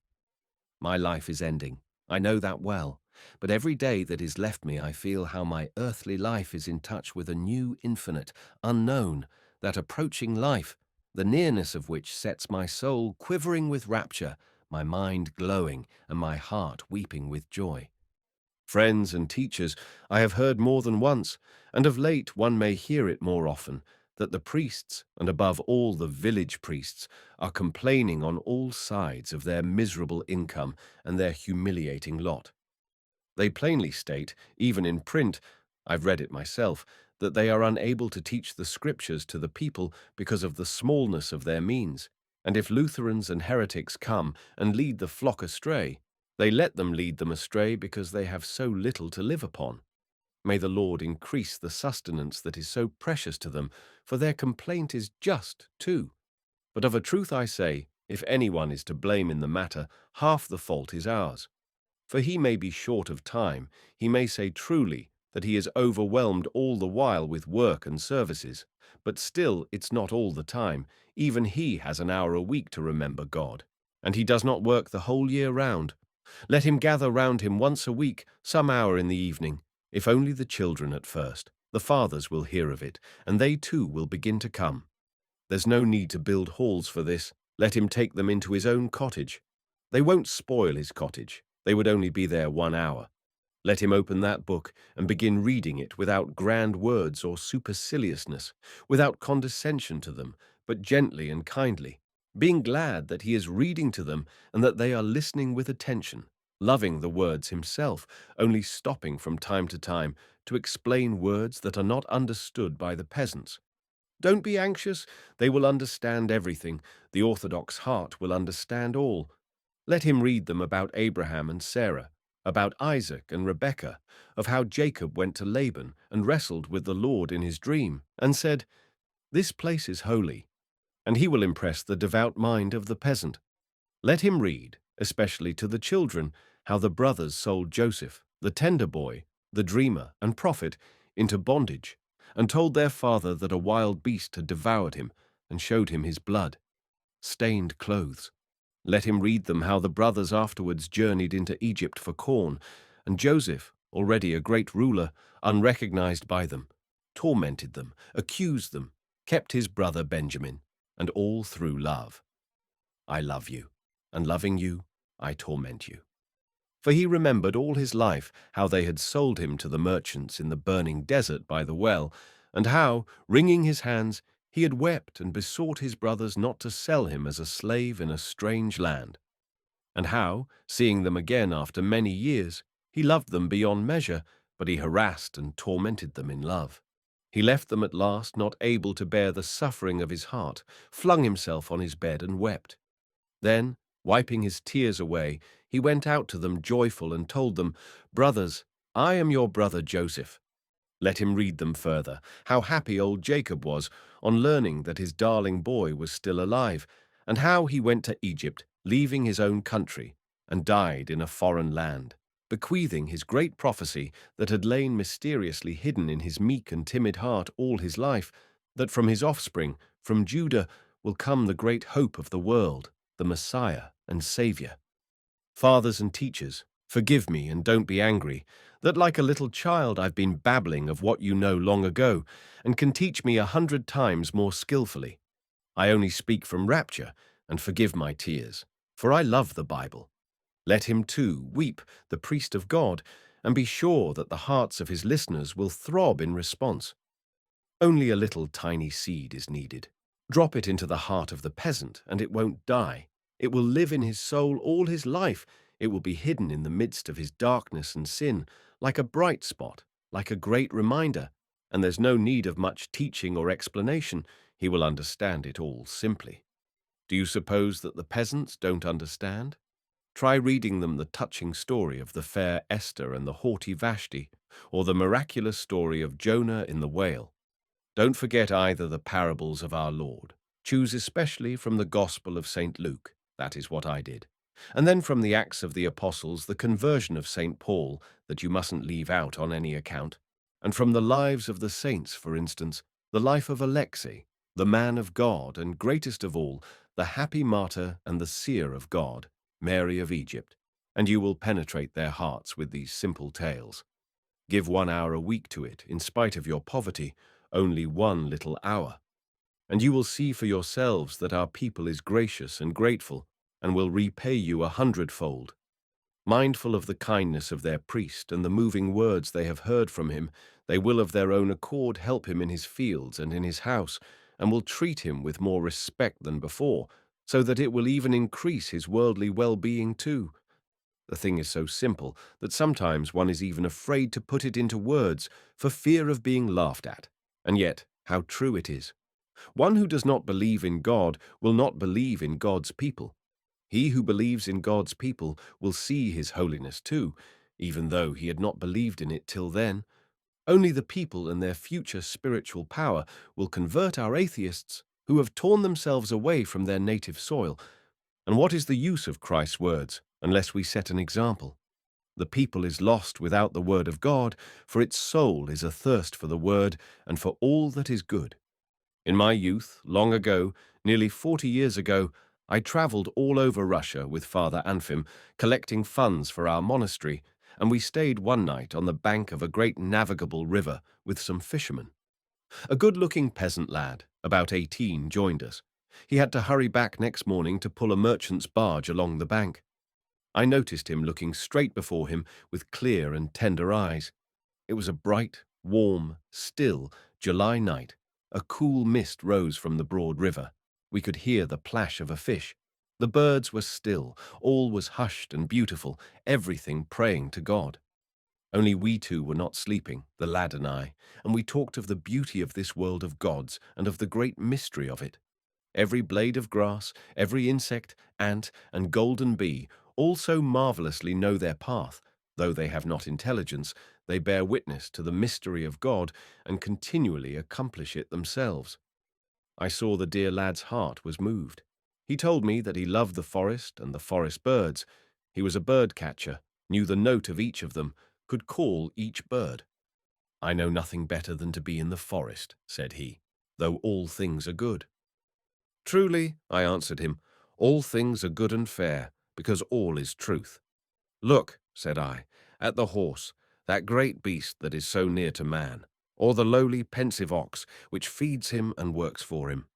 My life is ending. I know that well, but every day that is left me I feel how my earthly life is in touch with a new infinite, unknown, that approaching life, the nearness of which sets my soul quivering with rapture, my mind glowing, and my heart weeping with joy. Friends and teachers, I have heard more than once, and of late one may hear it more often, that the priests, and above all the village priests, are complaining on all sides of their miserable income and their humiliating lot. They plainly state, even in print, I've read it myself, that they are unable to teach the scriptures to the people because of the smallness of their means, and if Lutherans and heretics come and lead the flock astray, they let them lead them astray because they have so little to live upon. May the Lord increase the sustenance that is so precious to them, for their complaint is just, too. But of a truth I say, if anyone is to blame in the matter, half the fault is ours. For he may be short of time, he may say truly that he is overwhelmed all the while with work and services, but still it's not all the time. Even he has an hour a week to remember God, and he does not work the whole year round. Let him gather round him once a week, some hour in the evening, if only the children at first. The fathers will hear of it, and they too will begin to come. There's no need to build halls for this. Let him take them into his own cottage. They won't spoil his cottage. They would only be there 1 hour. Let him open that book and begin reading it without grand words or superciliousness, without condescension to them, but gently and kindly, being glad that he is reading to them and that they are listening with attention, loving the words himself, only stopping from time to time to explain words that are not understood by the peasants. Don't be anxious, they will understand everything. The orthodox heart will understand all. Let him read them about Abraham and Sarah, about Isaac and Rebekah, of how Jacob went to Laban and wrestled with the Lord in his dream, and said, "This place is holy," and he will impress the devout mind of the peasant. Let him read, especially to the children, how the brothers sold Joseph, the tender boy, the dreamer and prophet, into bondage, and told their father that a wild beast had devoured him and showed him his blood, stained clothes. Let him read them how the brothers afterwards journeyed into Egypt for corn, and Joseph, already a great ruler, unrecognized by them, tormented them, accused them, kept his brother Benjamin, and all through love. I love you, and loving you, I torment you. For he remembered all his life how they had sold him to the merchants in the burning desert by the well, and how, wringing his hands, he had wept and besought his brothers not to sell him as a slave in a strange land, and how, seeing them again after many years, he loved them beyond measure, but he harassed and tormented them in love. He left them at last not able to bear the suffering of his heart, flung himself on his bed and wept. Then, wiping his tears away, he went out to them joyful and told them, "Brothers, I am your brother Joseph." Let him read them further, how happy old Jacob was on learning that his darling boy was still alive, and how he went to Egypt, leaving his own country, and died in a foreign land, bequeathing his great prophecy that had lain mysteriously hidden in his meek and timid heart all his life, that from his offspring, from Judah, will come the great hope of the world, the Messiah and Savior. Fathers and teachers, forgive me and don't be angry, that like a little child I've been babbling of what you know long ago, and can teach me 100 times more skillfully. I only speak from rapture, and forgive my tears, for I love the Bible. Let him too weep, the priest of God, and be sure that the hearts of his listeners will throb in response. Only a little tiny seed is needed. Drop it into the heart of the peasant, and it won't die. It will live in his soul all his life. It will be hidden in the midst of his darkness and sin, like a bright spot, like a great reminder, and there's no need of much teaching or explanation. He will understand it all simply. Do you suppose that the peasants don't understand? Try reading them the touching story of the fair Esther and the haughty Vashti, or the miraculous story of Jonah in the whale. Don't forget either the parables of our Lord. Choose especially from the Gospel of St. Luke, that is what I did, and then from the Acts of the Apostles the conversion of St. Paul, that you mustn't leave out on any account, and from the lives of the saints, for instance, the life of Alexei, the man of God, and greatest of all, the happy martyr and the seer of God, Mary of Egypt, and you will penetrate their hearts with these simple tales. Give 1 hour a week to it, in spite of your poverty, only 1 little hour, and you will see for yourselves that our people is gracious and grateful, and will repay you 100-fold. Mindful of the kindness of their priest and the moving words they have heard from him, they will of their own accord help him in his fields and in his house, and will treat him with more respect than before, so that it will even increase his worldly well-being too. The thing is so simple that sometimes one is even afraid to put it into words for fear of being laughed at. And yet, how true it is. One who does not believe in God will not believe in God's people. He who believes in God's people will see his holiness too, even though he had not believed in it till then. Only the people and their future spiritual power will convert our atheists who have torn themselves away from their native soil. And what is the use of Christ's words unless we set an example? The people is lost without the word of God, for its soul is athirst for the word and for all that is good. In my youth, long ago, nearly 40 years ago, I traveled all over Russia with Father Anfim, collecting funds for our monastery, and we stayed one night on the bank of a great navigable river with some fishermen. A good-looking peasant lad, about 18, joined us. He had to hurry back next morning to pull a merchant's barge along the bank. I noticed him looking straight before him with clear and tender eyes. It was a bright, warm, still July night. A cool mist rose from the broad river. We could hear the plash of a fish. The birds were still, all was hushed and beautiful, everything praying to God. Only we two were not sleeping, the lad and I, and we talked of the beauty of this world of God's and of the great mystery of it. Every blade of grass, every insect, ant, and golden bee all so marvelously know their path, Though they have not intelligence, they bear witness to the mystery of God and continually accomplish it themselves. I saw the dear lad's heart was moved. He told me that he loved the forest and the forest birds. He was a bird catcher, knew the note of each of them, could call each bird. I know nothing better than to be in the forest, said he, though all things are good. Truly, I answered him, all things are good and fair, because all is truth. Look, said I, at the horse, that great beast that is so near to man, or the lowly pensive ox, which feeds him and works for him.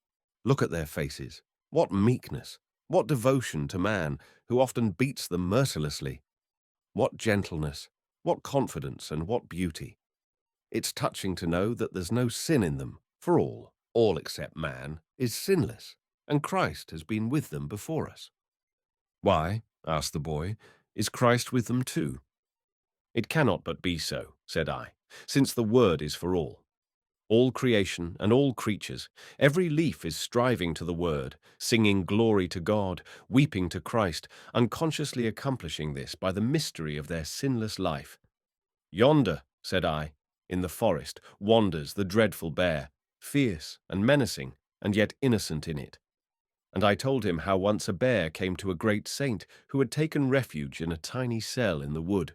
Look at their faces. What meekness, what devotion to man, who often beats them mercilessly. What gentleness, what confidence, and what beauty. It's touching to know that there's no sin in them, for all except man, is sinless, and Christ has been with them before us. Why, asked the boy, is Christ with them too? It cannot but be so, said I, since the word is for all. All creation and all creatures, every leaf is striving to the word, singing glory to God, weeping to Christ, unconsciously accomplishing this by the mystery of their sinless life. Yonder, said I, in the forest, wanders the dreadful bear, fierce and menacing, and yet innocent in it. And I told him how once a bear came to a great saint who had taken refuge in a tiny cell in the wood,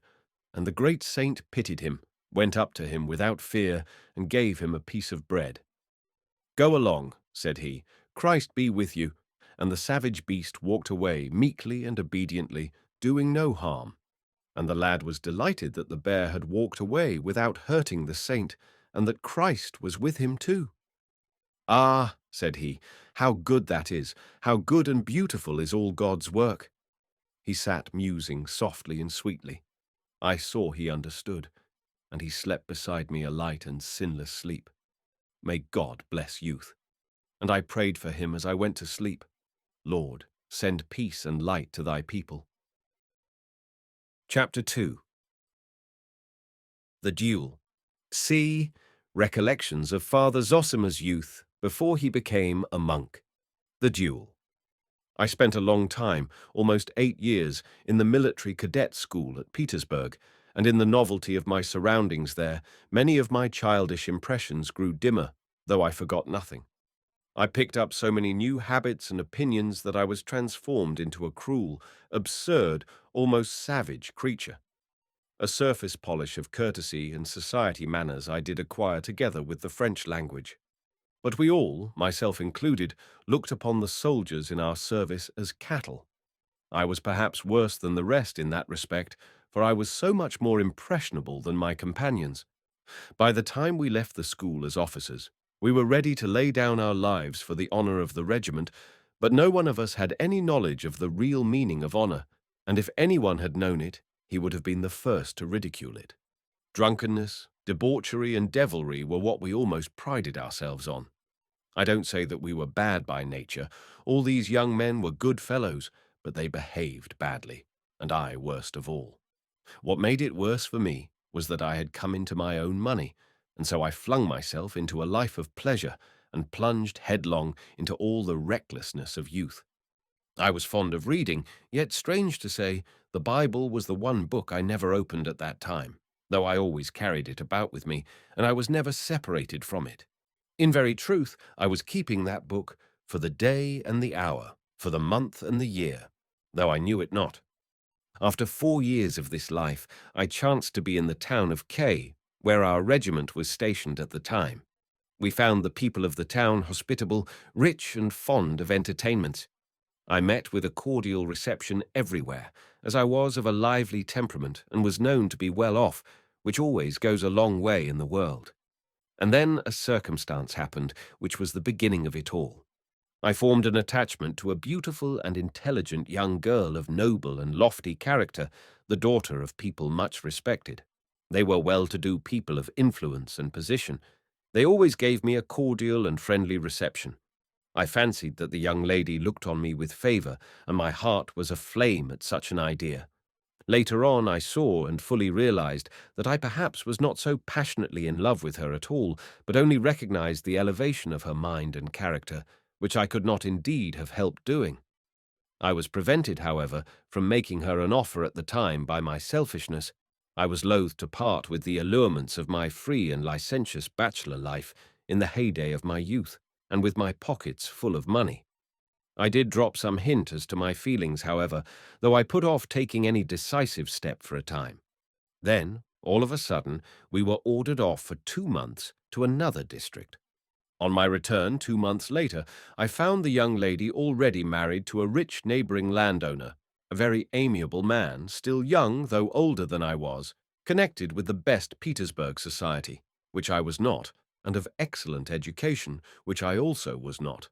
and the great saint pitied him, went up to him without fear, and gave him a piece of bread. Go along, said he, Christ be with you. And the savage beast walked away meekly and obediently, doing no harm. And the lad was delighted that the bear had walked away without hurting the saint, and that Christ was with him too. Ah, said he, how good that is, how good and beautiful is all God's work. He sat musing softly and sweetly. I saw he understood, and he slept beside me a light and sinless sleep. May God bless youth. And I prayed for him as I went to sleep. Lord, send peace and light to thy people. Chapter 2. The Duel. C. Recollections of Father Zosima's youth before he became a monk. The Duel. I spent a long time, almost 8 years, in the military cadet school at Petersburg, and in the novelty of my surroundings there, many of my childish impressions grew dimmer, though I forgot nothing. I picked up so many new habits and opinions that I was transformed into a cruel, absurd, almost savage creature. A surface polish of courtesy and society manners I did acquire together with the French language. But we all, myself included, looked upon the soldiers in our service as cattle. I was perhaps worse than the rest in that respect, for I was so much more impressionable than my companions. By the time we left the school as officers, we were ready to lay down our lives for the honor of the regiment, but no one of us had any knowledge of the real meaning of honor, and if anyone had known it, he would have been the first to ridicule it. Drunkenness, debauchery, and devilry were what we almost prided ourselves on. I don't say that we were bad by nature. All these young men were good fellows, but they behaved badly, and I worst of all. What made it worse for me was that I had come into my own money, and so I flung myself into a life of pleasure and plunged headlong into all the recklessness of youth. I was fond of reading, yet strange to say, the Bible was the one book I never opened at that time, though I always carried it about with me, and I was never separated from it. In very truth, I was keeping that book for the day and the hour, for the month and the year, though I knew it not. After 4 years of this life, I chanced to be in the town of K, where our regiment was stationed at the time. We found the people of the town hospitable, rich, and fond of entertainments. I met with a cordial reception everywhere, as I was of a lively temperament and was known to be well off, which always goes a long way in the world. And then a circumstance happened which was the beginning of it all. I formed an attachment to a beautiful and intelligent young girl of noble and lofty character, the daughter of people much respected. They were well-to-do people of influence and position. They always gave me a cordial and friendly reception. I fancied that the young lady looked on me with favor, and my heart was aflame at such an idea. Later on, I saw and fully realized that I perhaps was not so passionately in love with her at all, but only recognized the elevation of her mind and character, which I could not indeed have helped doing. I was prevented, however, from making her an offer at the time by my selfishness, I was loath to part with the allurements of my free and licentious bachelor life in the heyday of my youth, and with my pockets full of money. I did drop some hint as to my feelings, however, though I put off taking any decisive step for a time. Then, all of a sudden, we were ordered off for 2 months to another district. On my return 2 months later, I found the young lady already married to a rich neighboring landowner, a very amiable man, still young though older than I was, connected with the best Petersburg society, which I was not, and of excellent education, which I also was not.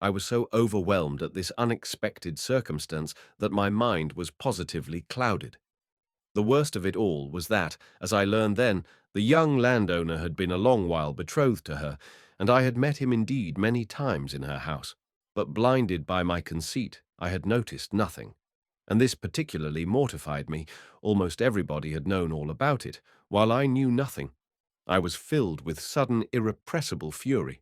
I was so overwhelmed at this unexpected circumstance that my mind was positively clouded. The worst of it all was that, as I learned then, the young landowner had been a long while betrothed to her, and I had met him indeed many times in her house. But blinded by my conceit, I had noticed nothing, and this particularly mortified me. Almost everybody had known all about it, while I knew nothing. I was filled with sudden irrepressible fury.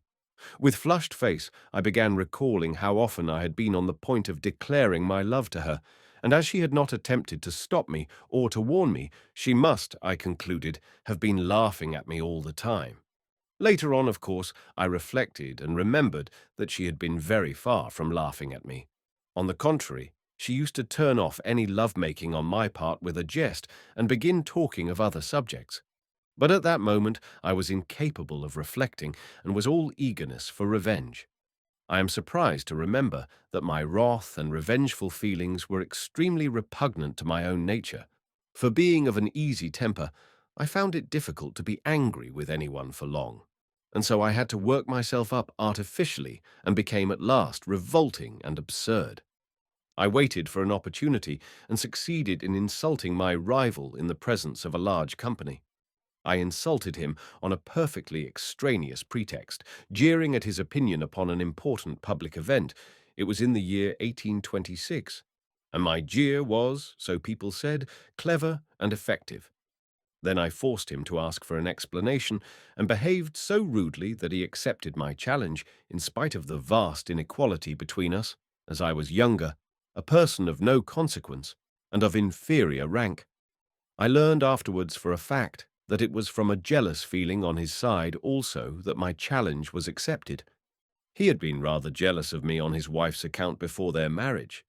With flushed face, I began recalling how often I had been on the point of declaring my love to her, and as she had not attempted to stop me or to warn me, she must, I concluded, have been laughing at me all the time. Later on, of course, I reflected and remembered that she had been very far from laughing at me. On the contrary, she used to turn off any love-making on my part with a jest and begin talking of other subjects. But at that moment I was incapable of reflecting and was all eagerness for revenge. I am surprised to remember that my wrath and revengeful feelings were extremely repugnant to my own nature, for being of an easy temper, I found it difficult to be angry with anyone for long, and so I had to work myself up artificially and became at last revolting and absurd. I waited for an opportunity and succeeded in insulting my rival in the presence of a large company. I insulted him on a perfectly extraneous pretext, jeering at his opinion upon an important public event. It was in the year 1826, and my jeer was, so people said, clever and effective. Then I forced him to ask for an explanation, and behaved so rudely that he accepted my challenge, in spite of the vast inequality between us, as I was younger, a person of no consequence, and of inferior rank. I learned afterwards for a fact that it was from a jealous feeling on his side also that my challenge was accepted. He had been rather jealous of me on his wife's account before their marriage.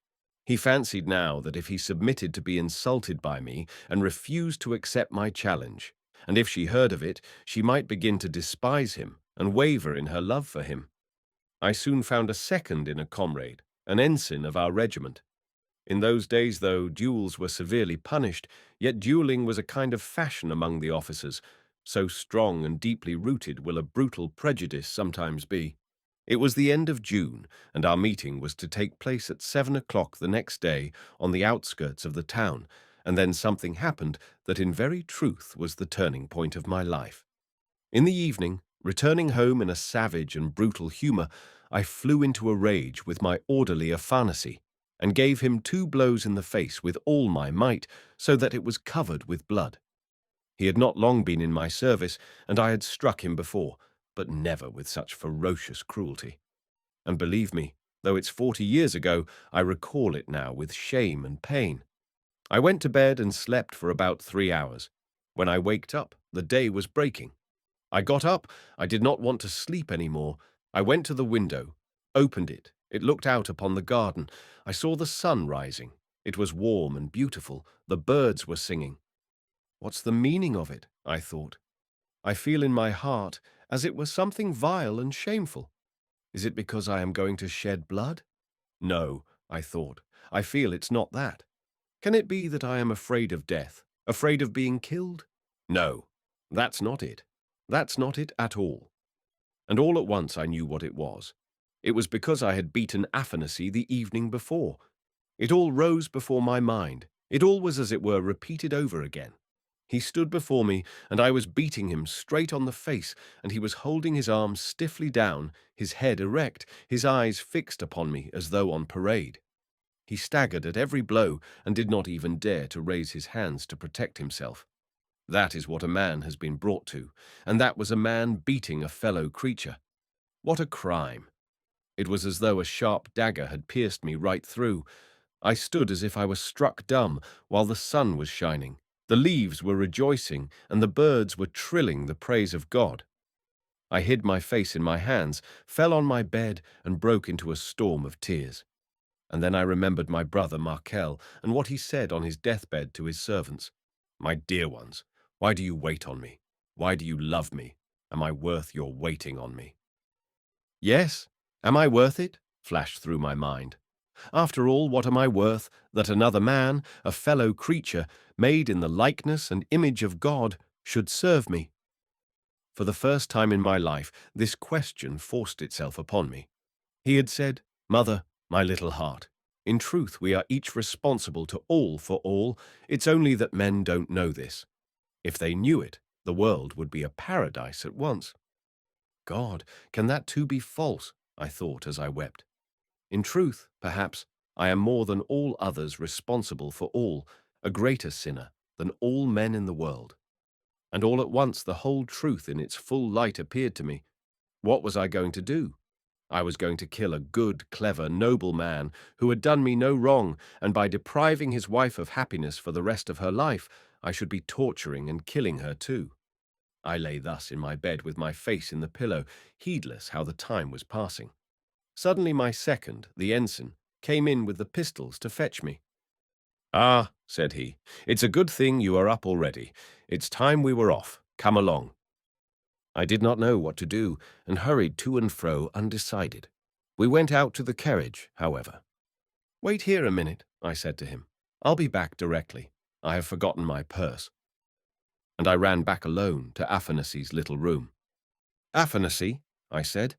He fancied now that if he submitted to be insulted by me and refused to accept my challenge, and if she heard of it, she might begin to despise him and waver in her love for him. I soon found a second in a comrade, an ensign of our regiment. In those days, though, duels were severely punished, yet dueling was a kind of fashion among the officers. So strong and deeply rooted will a brutal prejudice sometimes be. It was the end of June, and our meeting was to take place at 7 o'clock the next day on the outskirts of the town, and then something happened that in very truth was the turning point of my life. In the evening, returning home in a savage and brutal humor, I flew into a rage with my orderly Afanassy, and gave him 2 blows in the face with all my might, so that it was covered with blood. He had not long been in my service, and I had struck him before, but never with such ferocious cruelty. And believe me, though it's 40 years ago, I recall it now with shame and pain. I went to bed and slept for about 3 hours. When I waked up, the day was breaking. I got up. I did not want to sleep any more. I went to the window, opened it. It looked out upon the garden. I saw the sun rising. It was warm and beautiful. The birds were singing. What's the meaning of it? I thought. I feel in my heart as it were something vile and shameful. Is it because I am going to shed blood? No, I thought. I feel it's not that. Can it be that I am afraid of death, afraid of being killed? No, that's not it. That's not it at all. And all at once I knew what it was. It was because I had beaten Afanassy the evening before. It all rose before my mind. It all was as it were repeated over again. He stood before me, and I was beating him straight on the face, and he was holding his arms stiffly down, his head erect, his eyes fixed upon me as though on parade. He staggered at every blow and did not even dare to raise his hands to protect himself. That is what a man has been brought to, and that was a man beating a fellow creature. What a crime! It was as though a sharp dagger had pierced me right through. I stood as if I was struck dumb, while the sun was shining. The leaves were rejoicing, and the birds were trilling the praise of God. I hid my face in my hands, fell on my bed, and broke into a storm of tears. And then I remembered my brother Markel and what he said on his deathbed to his servants. My dear ones, why do you wait on me? Why do you love me? Am I worth your waiting on me? Yes, am I worth it? Flashed through my mind. After all, what am I worth that another man, a fellow creature, made in the likeness and image of God, should serve me? For the first time in my life, this question forced itself upon me. He had said, "Mother, my little heart, in truth we are each responsible to all for all. It's only that men don't know this. If they knew it, the world would be a paradise at once." God, can that too be false? I thought as I wept. In truth, perhaps, I am more than all others responsible for all, a greater sinner than all men in the world. And all at once the whole truth in its full light appeared to me. What was I going to do? I was going to kill a good, clever, noble man who had done me no wrong, and by depriving his wife of happiness for the rest of her life, I should be torturing and killing her too. I lay thus in my bed with my face in the pillow, heedless how the time was passing. Suddenly my second, the ensign, came in with the pistols to fetch me. "Ah," said he, "it's a good thing you are up already. It's time we were off. Come along." I did not know what to do, and hurried to and fro undecided. We went out to the carriage, however. "Wait here a minute," I said to him. "I'll be back directly. I have forgotten my purse." And I ran back alone to Afanassy's little room. "Afanasy," I said,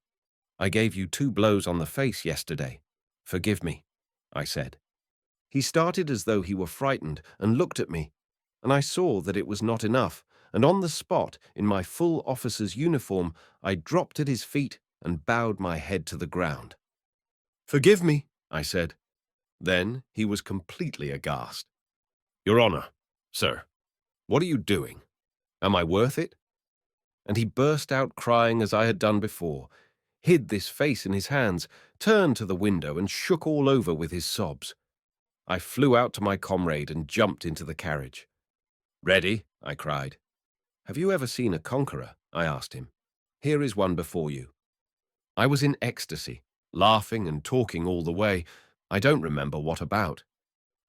"I gave you 2 blows on the face yesterday. Forgive me," I said. He started as though he were frightened and looked at me, and I saw that it was not enough, and on the spot, in my full officer's uniform, I dropped at his feet and bowed my head to the ground. "Forgive me," I said. Then he was completely aghast. "Your Honor, sir, what are you doing? Am I worth it?" And he burst out crying as I had done before, hid this face in his hands, turned to the window and shook all over with his sobs. I flew out to my comrade and jumped into the carriage. "Ready?" I cried. "Have you ever seen a conqueror?" I asked him. "Here is one before you." I was in ecstasy, laughing and talking all the way. I don't remember what about.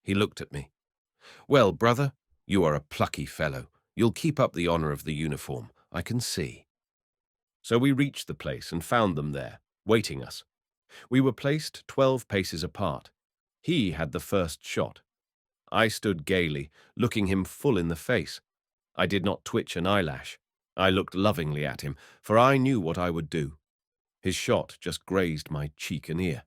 He looked at me. "Well, brother, you are a plucky fellow. You'll keep up the honor of the uniform, I can see." So we reached the place and found them there, waiting us. We were placed 12 paces apart. He had the first shot. I stood gaily, looking him full in the face. I did not twitch an eyelash. I looked lovingly at him, for I knew what I would do. His shot just grazed my cheek and ear.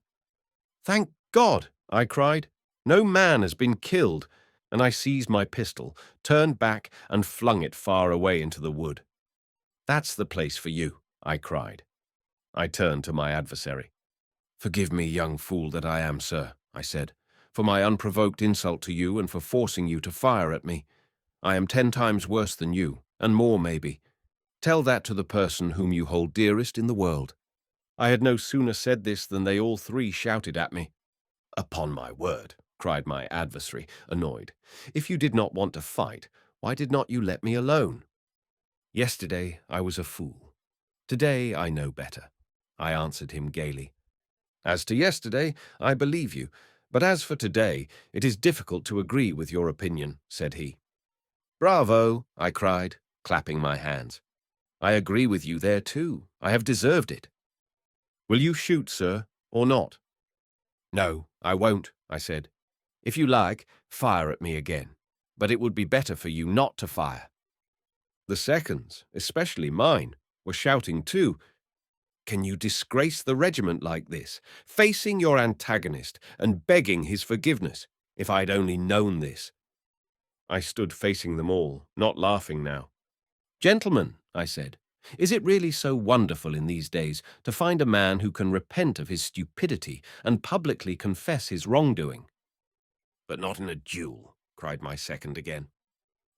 "Thank God!" I cried. "No man has been killed," and I seized my pistol, turned back, and flung it far away into the wood. "That's the place for you," I cried. I turned to my adversary. "Forgive me, young fool that I am, sir," I said, "for my unprovoked insult to you and for forcing you to fire at me. I am 10 times worse than you, and more maybe. Tell that to the person whom you hold dearest in the world." I had no sooner said this than they all 3 shouted at me. "Upon my word," cried my adversary, annoyed, "if you did not want to fight, why did not you let me alone?" "Yesterday I was a fool. Today I know better," I answered him gaily. "As to yesterday, I believe you, but as for today, it is difficult to agree with your opinion," said he. "Bravo!" I cried, clapping my hands. "I agree with you there too. I have deserved it." "Will you shoot, sir, or not?" "No, I won't," I said. "If you like, fire at me again, but it would be better for you not to fire." The seconds, especially mine, were shouting too. "Can you disgrace the regiment like this, facing your antagonist and begging his forgiveness? If I had only known this." I stood facing them all, not laughing now. "Gentlemen," I said, "is it really so wonderful in these days to find a man who can repent of his stupidity and publicly confess his wrongdoing?" "But not in a duel," cried my second again.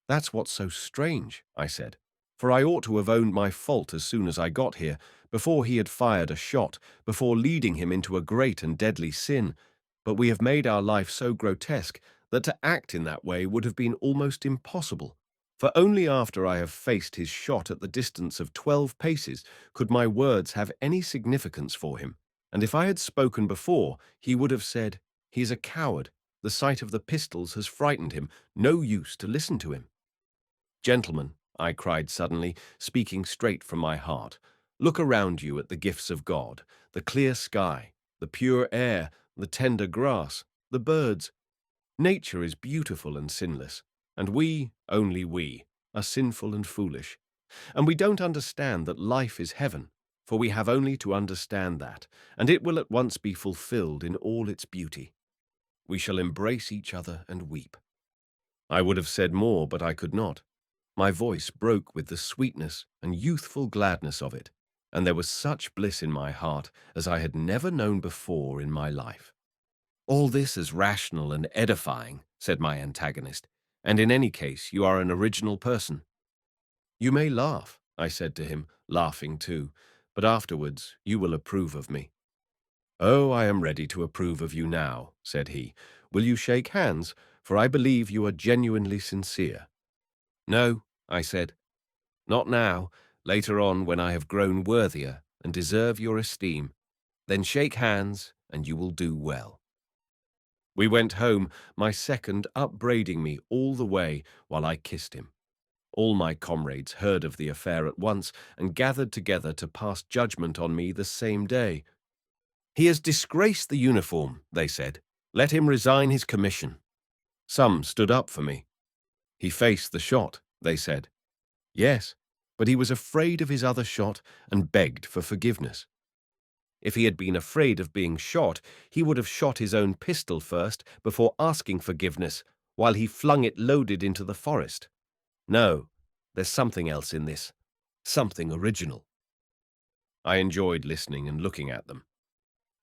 "That's what's so strange," I said, "for I ought to have owned my fault as soon as I got here, before he had fired a shot, before leading him into a great and deadly sin. But we have made our life so grotesque that to act in that way would have been almost impossible, for only after I have faced his shot at the distance of 12 paces could my words have any significance for him, and if I had spoken before, he would have said, "He is a coward. The sight of the pistols has frightened him. No use to listen to him." "Gentlemen," I cried suddenly, speaking straight from my heart, "look around you at the gifts of God, the clear sky, the pure air, the tender grass, the birds. Nature is beautiful and sinless, and we, only we, are sinful and foolish. And we don't understand that life is heaven, for we have only to understand that, and it will at once be fulfilled in all its beauty. We shall embrace each other and weep." I would have said more, but I could not. My voice broke with the sweetness and youthful gladness of it, and there was such bliss in my heart as I had never known before in my life. "All this is rational and edifying," said my antagonist, "and in any case you are an original person." "You may laugh," I said to him, laughing too, "but afterwards you will approve of me." "Oh, I am ready to approve of you now," said he. "Will you shake hands? For I believe you are genuinely sincere." "No," I said, "not now, later on when I have grown worthier and deserve your esteem. Then shake hands and you will do well." We went home, my second upbraiding me all the way while I kissed him. All my comrades heard of the affair at once and gathered together to pass judgment on me the same day. "He has disgraced the uniform," they said. "Let him resign his commission." Some stood up for me. "He faced the shot," they said. Yes, but he was afraid of his other shot and begged for forgiveness. If he had been afraid of being shot, he would have shot his own pistol first before asking forgiveness, while he flung it loaded into the forest. No, there's something else in this, something original. I enjoyed listening and looking at them.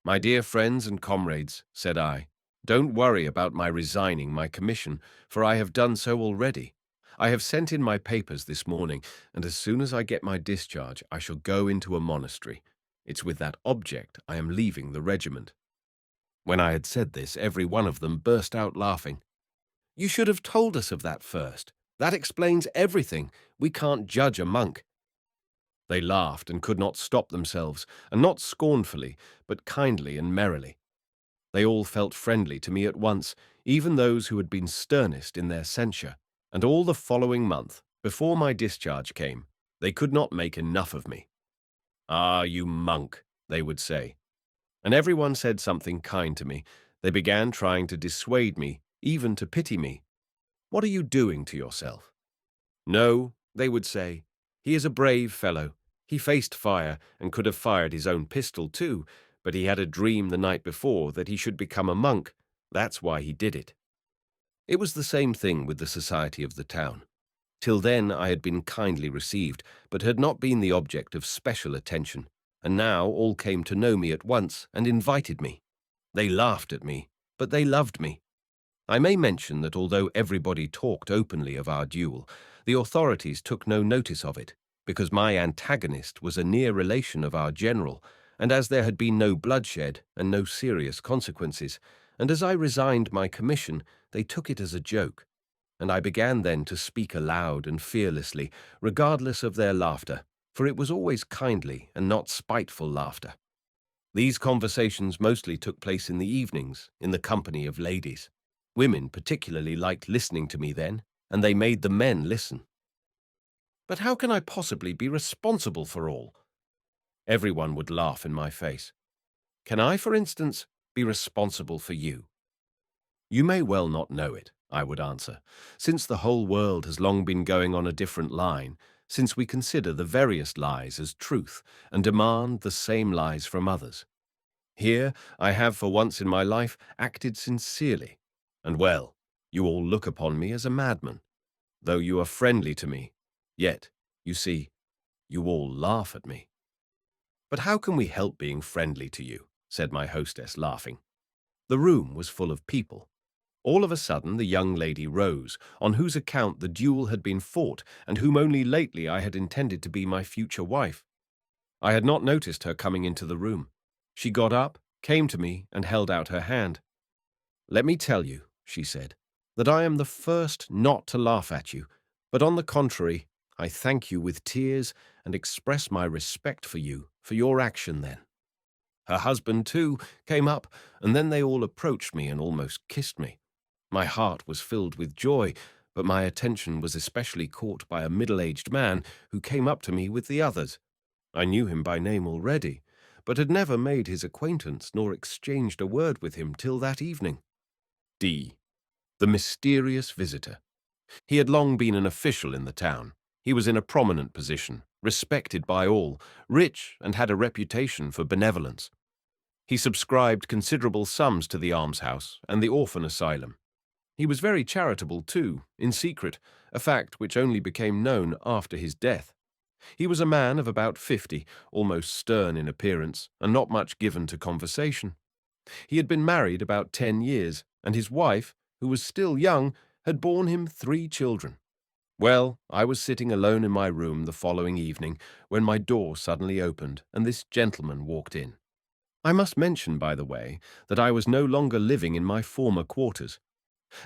"My dear friends and comrades," said I, "don't worry about my resigning my commission, for I have done so already. I have sent in my papers this morning, and as soon as I get my discharge, I shall go into a monastery. It's with that object I am leaving the regiment." When I had said this, every one of them burst out laughing. "You should have told us of that first. That explains everything. We can't judge a monk." They laughed and could not stop themselves, and not scornfully, but kindly and merrily. They all felt friendly to me at once, even those who had been sternest in their censure, and all the following month, before my discharge came, they could not make enough of me. "Ah, you monk," they would say. And everyone said something kind to me. They began trying to dissuade me, even to pity me. "What are you doing to yourself?" "No," they would say, "he is a brave fellow. He faced fire and could have fired his own pistol too, but he had a dream the night before that he should become a monk. That's why he did it." It was the same thing with the society of the town. Till then I had been kindly received, but had not been the object of special attention, and now all came to know me at once and invited me. They laughed at me, but they loved me. I may mention that although everybody talked openly of our duel, the authorities took no notice of it, because my antagonist was a near relation of our general, and as there had been no bloodshed and no serious consequences, and as I resigned my commission, they took it as a joke, and I began then to speak aloud and fearlessly, regardless of their laughter, for it was always kindly and not spiteful laughter. These conversations mostly took place in the evenings, in the company of ladies. Women particularly liked listening to me then, and they made the men listen. "But how can I possibly be responsible for all?" Everyone would laugh in my face. "Can I, for instance, be responsible for you?" "You may well not know it," I would answer, "since the whole world has long been going on a different line, since we consider the veriest lies as truth and demand the same lies from others. Here I have for once in my life acted sincerely, and well, you all look upon me as a madman. Though you are friendly to me, yet, you see, you all laugh at me." "But how can we help being friendly to you?" said my hostess, laughing. The room was full of people. All of a sudden the young lady rose, on whose account the duel had been fought, and whom only lately I had intended to be my future wife. I had not noticed her coming into the room. She got up, came to me, and held out her hand. "Let me tell you," she said, that I am the first not to laugh at you, but on the contrary, I thank you with tears and express my respect for you, for your action then. Her husband, too, came up, and then they all approached me and almost kissed me. My heart was filled with joy, but my attention was especially caught by a middle-aged man who came up to me with the others. I knew him by name already, but had never made his acquaintance nor exchanged a word with him till that evening. D. The mysterious visitor. He had long been an official in the town. He was in a prominent position, respected by all, rich, and had a reputation for benevolence. He subscribed considerable sums to the almshouse and the orphan asylum. He was very charitable, too, in secret, a fact which only became known after his death. He was a man of about 50, almost stern in appearance, and not much given to conversation. He had been married about 10 years, and his wife, who was still young, had borne him 3 children. Well, I was sitting alone in my room the following evening when my door suddenly opened and this gentleman walked in. I must mention, by the way, that I was no longer living in my former quarters.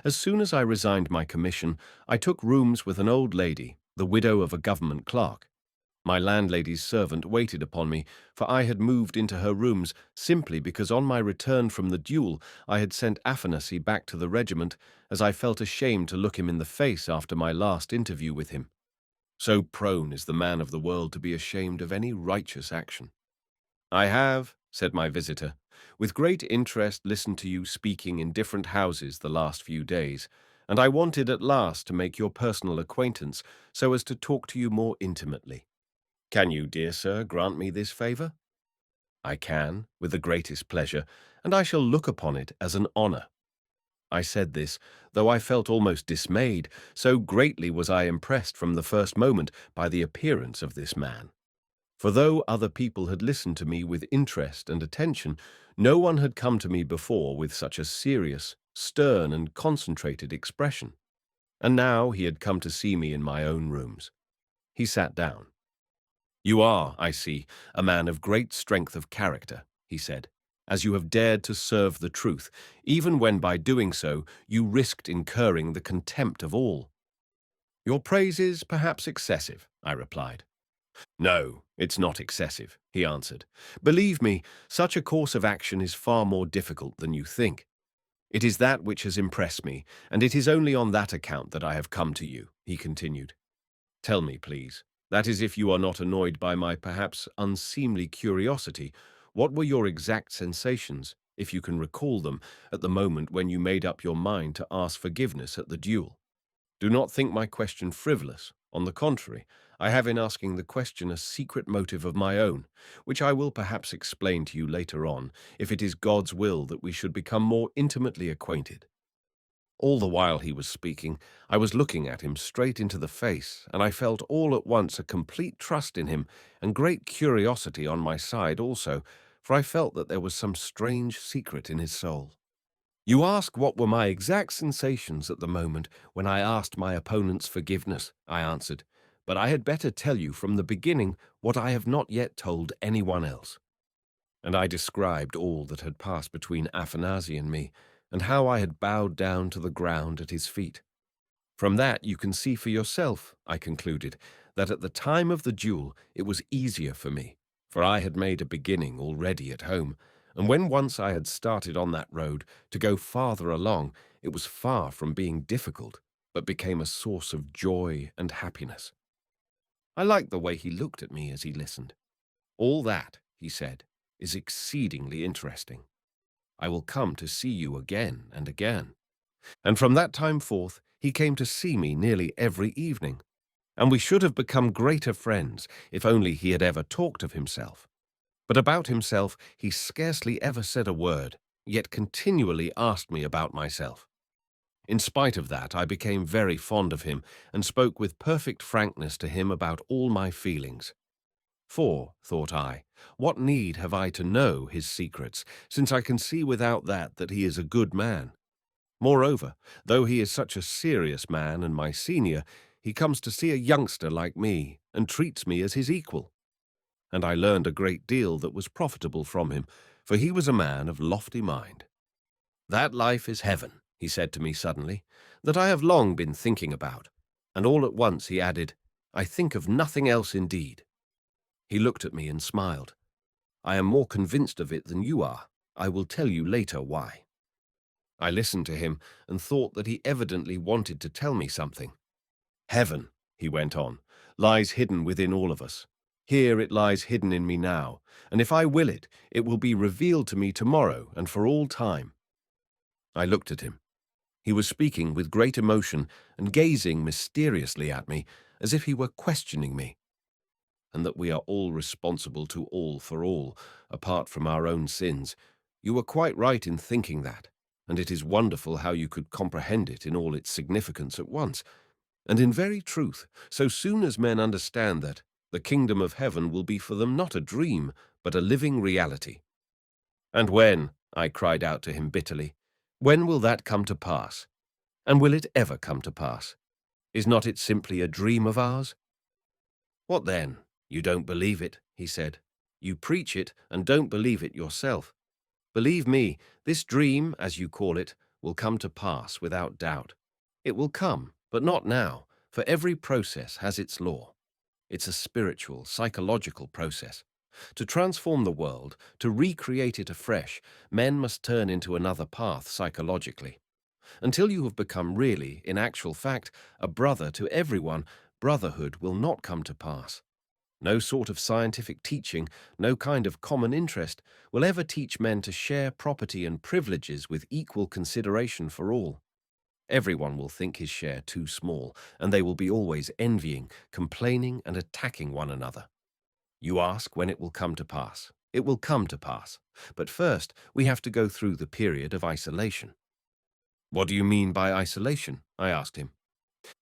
As soon as I resigned my commission, I took rooms with an old lady, the widow of a government clerk. My landlady's servant waited upon me, for I had moved into her rooms simply because on my return from the duel I had sent Afanasy back to the regiment, as I felt ashamed to look him in the face after my last interview with him. So prone is the man of the world to be ashamed of any righteous action. I have, said my visitor, with great interest listened to you speaking in different houses the last few days, and I wanted at last to make your personal acquaintance so as to talk to you more intimately. Can you, dear sir, grant me this favour? I can, with the greatest pleasure, and I shall look upon it as an honour. I said this, though I felt almost dismayed, so greatly was I impressed from the first moment by the appearance of this man. For though other people had listened to me with interest and attention, no one had come to me before with such a serious, stern, and concentrated expression. And now he had come to see me in my own rooms. He sat down. You are, I see, a man of great strength of character, he said, as you have dared to serve the truth, even when by doing so you risked incurring the contempt of all. Your praise is perhaps excessive, I replied. No, it's not excessive, he answered. Believe me, such a course of action is far more difficult than you think. It is that which has impressed me, and it is only on that account that I have come to you, he continued. Tell me, please, that is if you are not annoyed by my perhaps unseemly curiosity, what were your exact sensations, if you can recall them, at the moment when you made up your mind to ask forgiveness at the duel? Do not think my question frivolous. On the contrary, I have in asking the question a secret motive of my own, which I will perhaps explain to you later on, if it is God's will that we should become more intimately acquainted. All the while he was speaking, I was looking at him straight into the face, and I felt all at once a complete trust in him and great curiosity on my side also, for I felt that there was some strange secret in his soul. You ask what were my exact sensations at the moment when I asked my opponent's forgiveness, I answered, but I had better tell you from the beginning what I have not yet told anyone else. And I described all that had passed between Afanasy and me, and how I had bowed down to the ground at his feet. From that you can see for yourself, I concluded, that at the time of the duel it was easier for me, for I had made a beginning already at home, and when once I had started on that road, to go farther along, it was far from being difficult, but became a source of joy and happiness. I liked the way he looked at me as he listened. All that, he said, is exceedingly interesting. I will come to see you again and again. And from that time forth, he came to see me nearly every evening, and we should have become greater friends if only he had ever talked of himself. But about himself he scarcely ever said a word, yet continually asked me about myself. In spite of that, I became very fond of him and spoke with perfect frankness to him about all my feelings. For, thought I, what need have I to know his secrets, since I can see without that he is a good man? Moreover, though he is such a serious man and my senior, he comes to see a youngster like me and treats me as his equal. And I learned a great deal that was profitable from him, for he was a man of lofty mind. That life is heaven, he said to me suddenly, that I have long been thinking about. And all at once he added, I think of nothing else indeed. He looked at me and smiled. I am more convinced of it than you are. I will tell you later why. I listened to him and thought that he evidently wanted to tell me something. Heaven, he went on, lies hidden within all of us. Here it lies hidden in me now, and if I will it, it will be revealed to me tomorrow and for all time. I looked at him. He was speaking with great emotion and gazing mysteriously at me, as if he were questioning me. And that we are all responsible to all for all, apart from our own sins. You were quite right in thinking that, and it is wonderful how you could comprehend it in all its significance at once. And in very truth, so soon as men understand that, the kingdom of heaven will be for them not a dream, but a living reality. And when, I cried out to him bitterly, when will that come to pass? And will it ever come to pass? Is not it simply a dream of ours? What then? You don't believe it, he said. You preach it and don't believe it yourself. Believe me, this dream, as you call it, will come to pass without doubt. It will come, but not now, for every process has its law. It's a spiritual, psychological process. To transform the world, to recreate it afresh, men must turn into another path psychologically. Until you have become really, in actual fact, a brother to everyone, brotherhood will not come to pass. No sort of scientific teaching, no kind of common interest, will ever teach men to share property and privileges with equal consideration for all. Everyone will think his share too small, and they will be always envying, complaining, and attacking one another. You ask when it will come to pass. It will come to pass. But first, we have to go through the period of isolation. What do you mean by isolation? I asked him.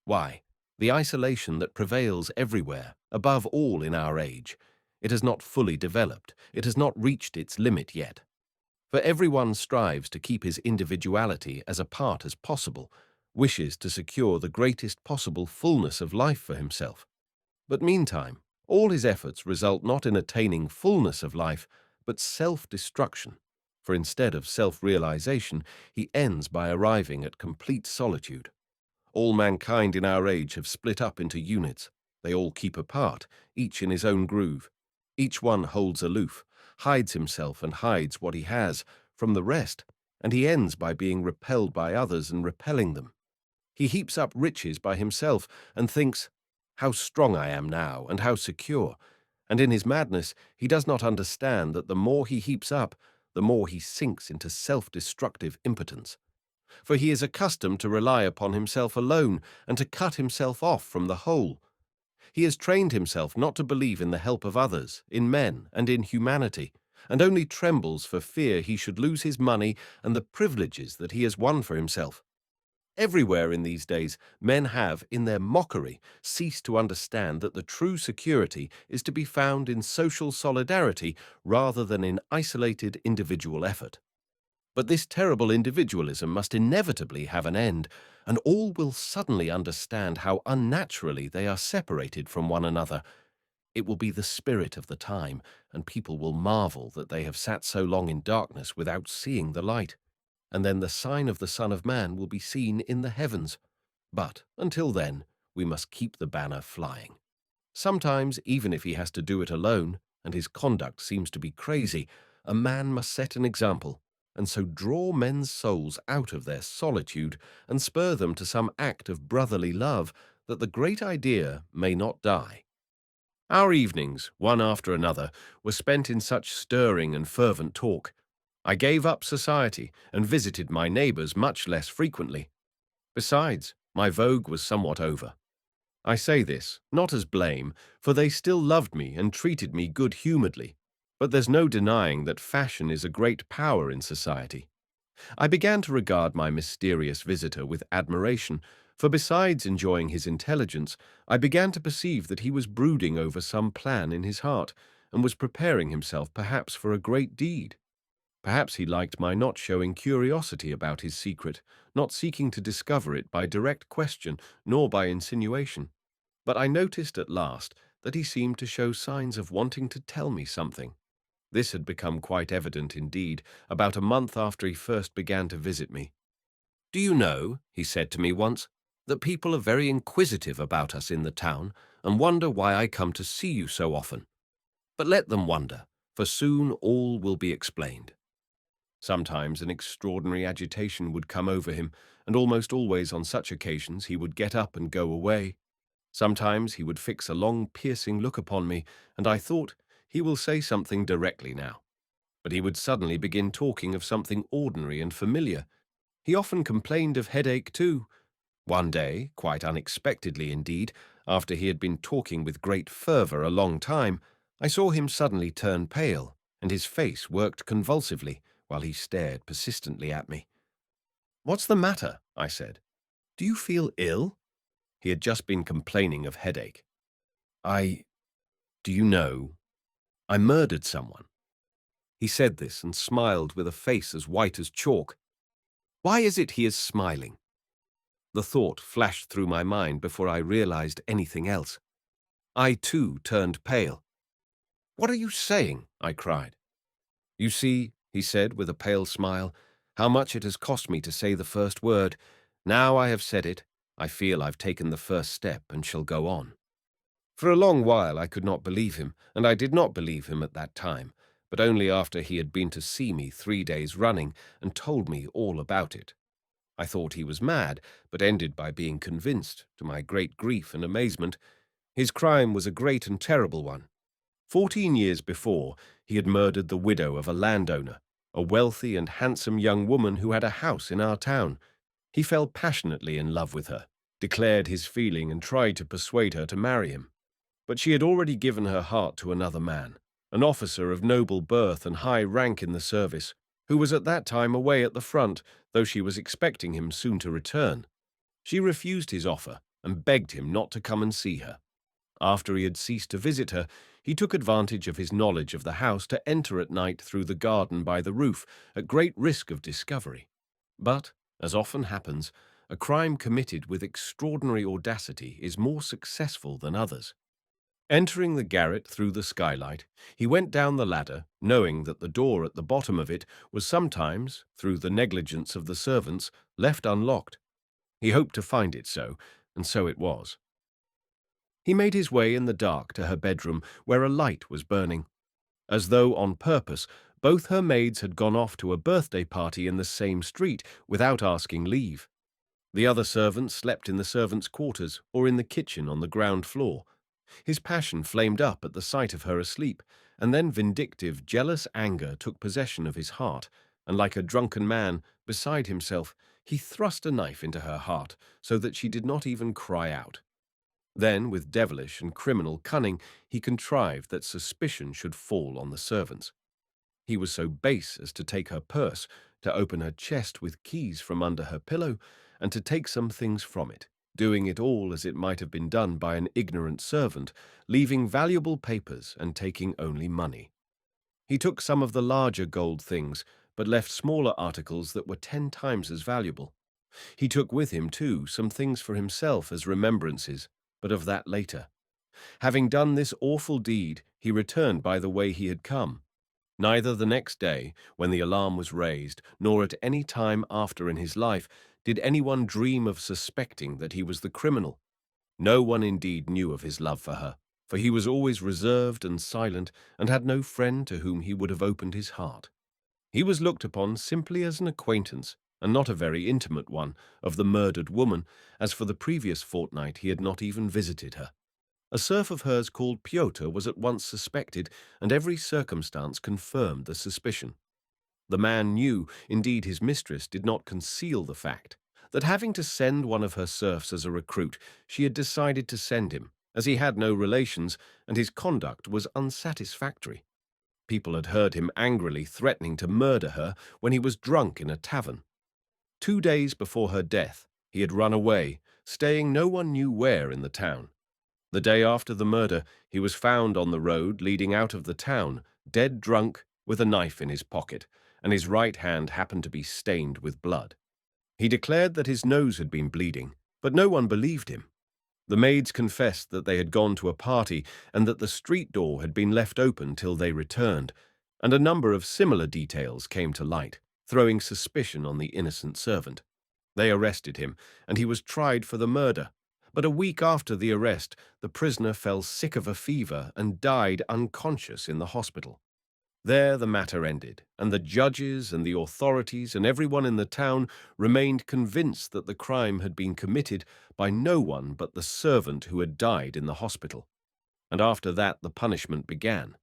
Why, the isolation that prevails everywhere, above all in our age. It has not fully developed. It has not reached its limit yet. For everyone strives to keep his individuality as apart as possible, wishes to secure the greatest possible fullness of life for himself. But meantime, all his efforts result not in attaining fullness of life, but self-destruction. For instead of self-realization, he ends by arriving at complete solitude. All mankind in our age have split up into units. They all keep apart, each in his own groove. Each one holds aloof, hides himself and hides what he has from the rest, and he ends by being repelled by others and repelling them. He heaps up riches by himself and thinks, how strong I am now and how secure, and in his madness he does not understand that the more he heaps up, the more he sinks into self-destructive impotence. For he is accustomed to rely upon himself alone and to cut himself off from the whole. He has trained himself not to believe in the help of others, in men and in humanity, and only trembles for fear he should lose his money and the privileges that he has won for himself. Everywhere in these days, men have, in their mockery, ceased to understand that the true security is to be found in social solidarity rather than in isolated individual effort. But this terrible individualism must inevitably have an end, and all will suddenly understand how unnaturally they are separated from one another. It will be the spirit of the time, and people will marvel that they have sat so long in darkness without seeing the light. And then the sign of the Son of Man will be seen in the heavens. But until then, we must keep the banner flying. Sometimes, even if he has to do it alone, and his conduct seems to be crazy, a man must set an example, and so draw men's souls out of their solitude and spur them to some act of brotherly love, that the great idea may not die. Our evenings, one after another, were spent in such stirring and fervent talk. I gave up society and visited my neighbors much less frequently. Besides, my vogue was somewhat over. I say this, not as blame, for they still loved me and treated me good-humoredly. But there's no denying that fashion is a great power in society. I began to regard my mysterious visitor with admiration, for besides enjoying his intelligence, I began to perceive that he was brooding over some plan in his heart, and was preparing himself perhaps for a great deed. Perhaps he liked my not showing curiosity about his secret, not seeking to discover it by direct question nor by insinuation. But I noticed at last that he seemed to show signs of wanting to tell me something. This had become quite evident indeed about a month after he first began to visit me. Do you know, he said to me once, that people are very inquisitive about us in the town and wonder why I come to see you so often. But let them wonder, for soon all will be explained. Sometimes an extraordinary agitation would come over him, and almost always on such occasions he would get up and go away. Sometimes he would fix a long, piercing look upon me, and I thought, he will say something directly now. But he would suddenly begin talking of something ordinary and familiar. He often complained of headache too. One day, quite unexpectedly indeed, after he had been talking with great fervor a long time, I saw him suddenly turn pale, and his face worked convulsively, while he stared persistently at me. "What's the matter?" I said. "Do you feel ill?" He had just been complaining of headache. Do you know, I murdered someone." He said this and smiled with a face as white as chalk. Why is it he is smiling? The thought flashed through my mind before I realized anything else. I, too, turned pale. "What are you saying?" I cried. "You see," he said with a pale smile, "how much it has cost me to say the first word. Now I have said it, I feel I've taken the first step and shall go on." For a long while I could not believe him, and I did not believe him at that time, but only after he had been to see me 3 days running and told me all about it. I thought he was mad, but ended by being convinced, to my great grief and amazement. His crime was a great and terrible one. 14 years before, he had murdered the widow of a landowner, a wealthy and handsome young woman who had a house in our town. He fell passionately in love with her, declared his feeling and tried to persuade her to marry him. But she had already given her heart to another man, an officer of noble birth and high rank in the service, who was at that time away at the front, though she was expecting him soon to return. She refused his offer and begged him not to come and see her. After he had ceased to visit her, he took advantage of his knowledge of the house to enter at night through the garden by the roof, at great risk of discovery. But, as often happens, a crime committed with extraordinary audacity is more successful than others. Entering the garret through the skylight, he went down the ladder, knowing that the door at the bottom of it was sometimes, through the negligence of the servants, left unlocked. He hoped to find it so, and so it was. He made his way in the dark to her bedroom, where a light was burning. As though on purpose, both her maids had gone off to a birthday party in the same street without asking leave. The other servants slept in the servants' quarters or in the kitchen on the ground floor. His passion flamed up at the sight of her asleep, and then vindictive, jealous anger took possession of his heart, and like a drunken man, beside himself, he thrust a knife into her heart so that she did not even cry out. Then, with devilish and criminal cunning, he contrived that suspicion should fall on the servants. He was so base as to take her purse, to open her chest with keys from under her pillow, and to take some things from it, doing it all as it might have been done by an ignorant servant, leaving valuable papers and taking only money. He took some of the larger gold things, but left smaller articles that were 10 times as valuable. He took with him, too, some things for himself as remembrances, but of that later. Having done this awful deed, he returned by the way he had come. Neither the next day, when the alarm was raised, nor at any time after in his life, did anyone dream of suspecting that he was the criminal. No one indeed knew of his love for her, for he was always reserved and silent, and had no friend to whom he would have opened his heart. He was looked upon simply as an acquaintance, and not a very intimate one, of the murdered woman, as for the previous fortnight he had not even visited her. A serf of hers called Pyotr was at once suspected, and every circumstance confirmed the suspicion. The man knew, indeed his mistress did not conceal the fact, that having to send one of her serfs as a recruit, she had decided to send him, as he had no relations, and his conduct was unsatisfactory. People had heard him angrily threatening to murder her when he was drunk in a tavern. 2 days before her death, he had run away, staying no one knew where in the town. The day after the murder, he was found on the road leading out of the town, dead drunk, with a knife in his pocket, and his right hand happened to be stained with blood. He declared that his nose had been bleeding, but no one believed him. The maids confessed that they had gone to a party and that the street door had been left open till they returned, and a number of similar details came to light, throwing suspicion on the innocent servant. They arrested him, and he was tried for the murder. But a week after the arrest, the prisoner fell sick of a fever and died unconscious in the hospital. There the matter ended, and the judges and the authorities and everyone in the town remained convinced that the crime had been committed by no one but the servant who had died in the hospital. And after that the punishment began.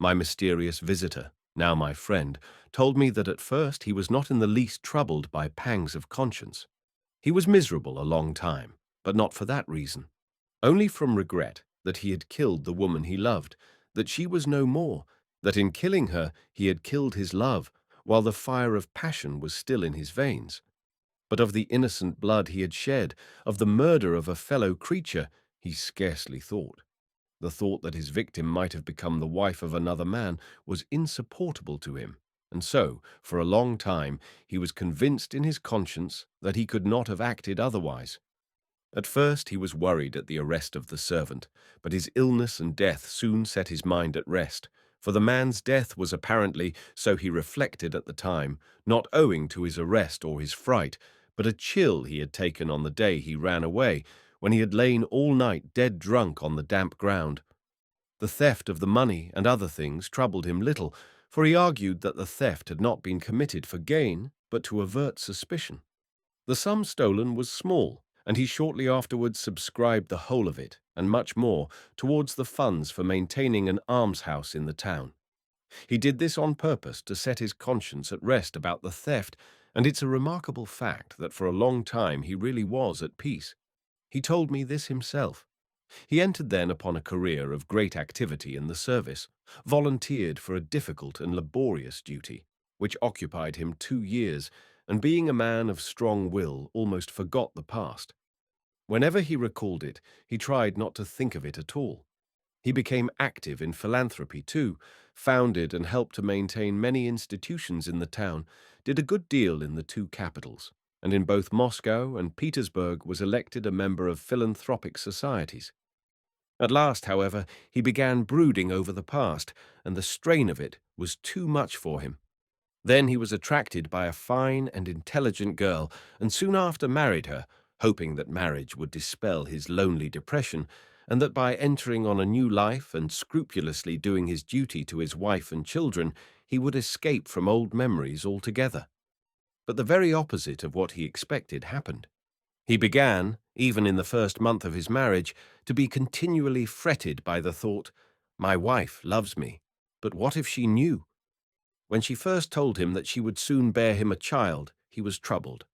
My mysterious visitor, now my friend, told me that at first he was not in the least troubled by pangs of conscience. He was miserable a long time, but not for that reason. Only from regret that he had killed the woman he loved, that she was no more, that in killing her he had killed his love, while the fire of passion was still in his veins. But of the innocent blood he had shed, of the murder of a fellow creature, he scarcely thought. The thought that his victim might have become the wife of another man was insupportable to him, and so, for a long time, he was convinced in his conscience that he could not have acted otherwise. At first he was worried at the arrest of the servant, but his illness and death soon set his mind at rest, for the man's death was apparently, so he reflected at the time, not owing to his arrest or his fright, but a chill he had taken on the day he ran away, when he had lain all night dead drunk on the damp ground. The theft of the money and other things troubled him little, for he argued that the theft had not been committed for gain, but to avert suspicion. The sum stolen was small, and he shortly afterwards subscribed the whole of it, and much more, towards the funds for maintaining an almshouse in the town. He did this on purpose to set his conscience at rest about the theft, and it's a remarkable fact that for a long time he really was at peace. He told me this himself. He entered then upon a career of great activity in the service, volunteered for a difficult and laborious duty, which occupied him 2 years, and being a man of strong will, almost forgot the past. Whenever he recalled it, he tried not to think of it at all. He became active in philanthropy too, founded and helped to maintain many institutions in the town, did a good deal in the 2 capitals, and in both Moscow and Petersburg was elected a member of philanthropic societies. At last, however, he began brooding over the past, and the strain of it was too much for him. Then he was attracted by a fine and intelligent girl, and soon after married her, hoping that marriage would dispel his lonely depression, and that by entering on a new life and scrupulously doing his duty to his wife and children, he would escape from old memories altogether. But the very opposite of what he expected happened. He began, even in the first month of his marriage, to be continually fretted by the thought, "My wife loves me, but what if she knew?" When she first told him that she would soon bear him a child, he was troubled.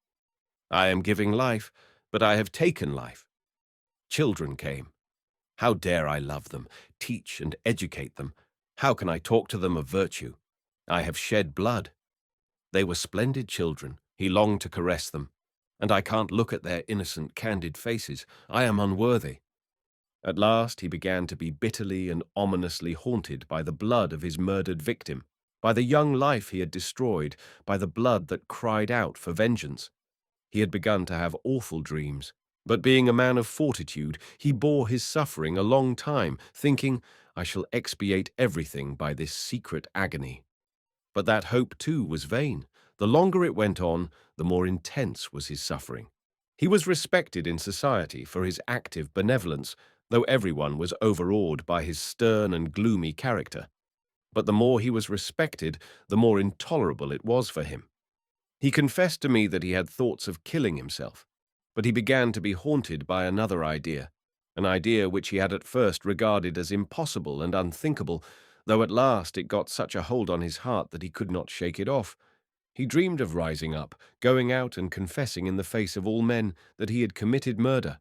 "I am giving life, but I have taken life." Children came. How dare I love them, teach and educate them? How can I talk to them of virtue? I have shed blood. They were splendid children. He longed to caress them. And I can't look at their innocent, candid faces. I am unworthy. At last he began to be bitterly and ominously haunted by the blood of his murdered victim, by the young life he had destroyed, by the blood that cried out for vengeance. He had begun to have awful dreams, but being a man of fortitude, he bore his suffering a long time, thinking, "I shall expiate everything by this secret agony." But that hope, too, was vain. The longer it went on, the more intense was his suffering. He was respected in society for his active benevolence, though everyone was overawed by his stern and gloomy character. But the more he was respected, the more intolerable it was for him. He confessed to me that he had thoughts of killing himself, but he began to be haunted by another idea, an idea which he had at first regarded as impossible and unthinkable, though at last it got such a hold on his heart that he could not shake it off. He dreamed of rising up, going out and confessing in the face of all men that he had committed murder.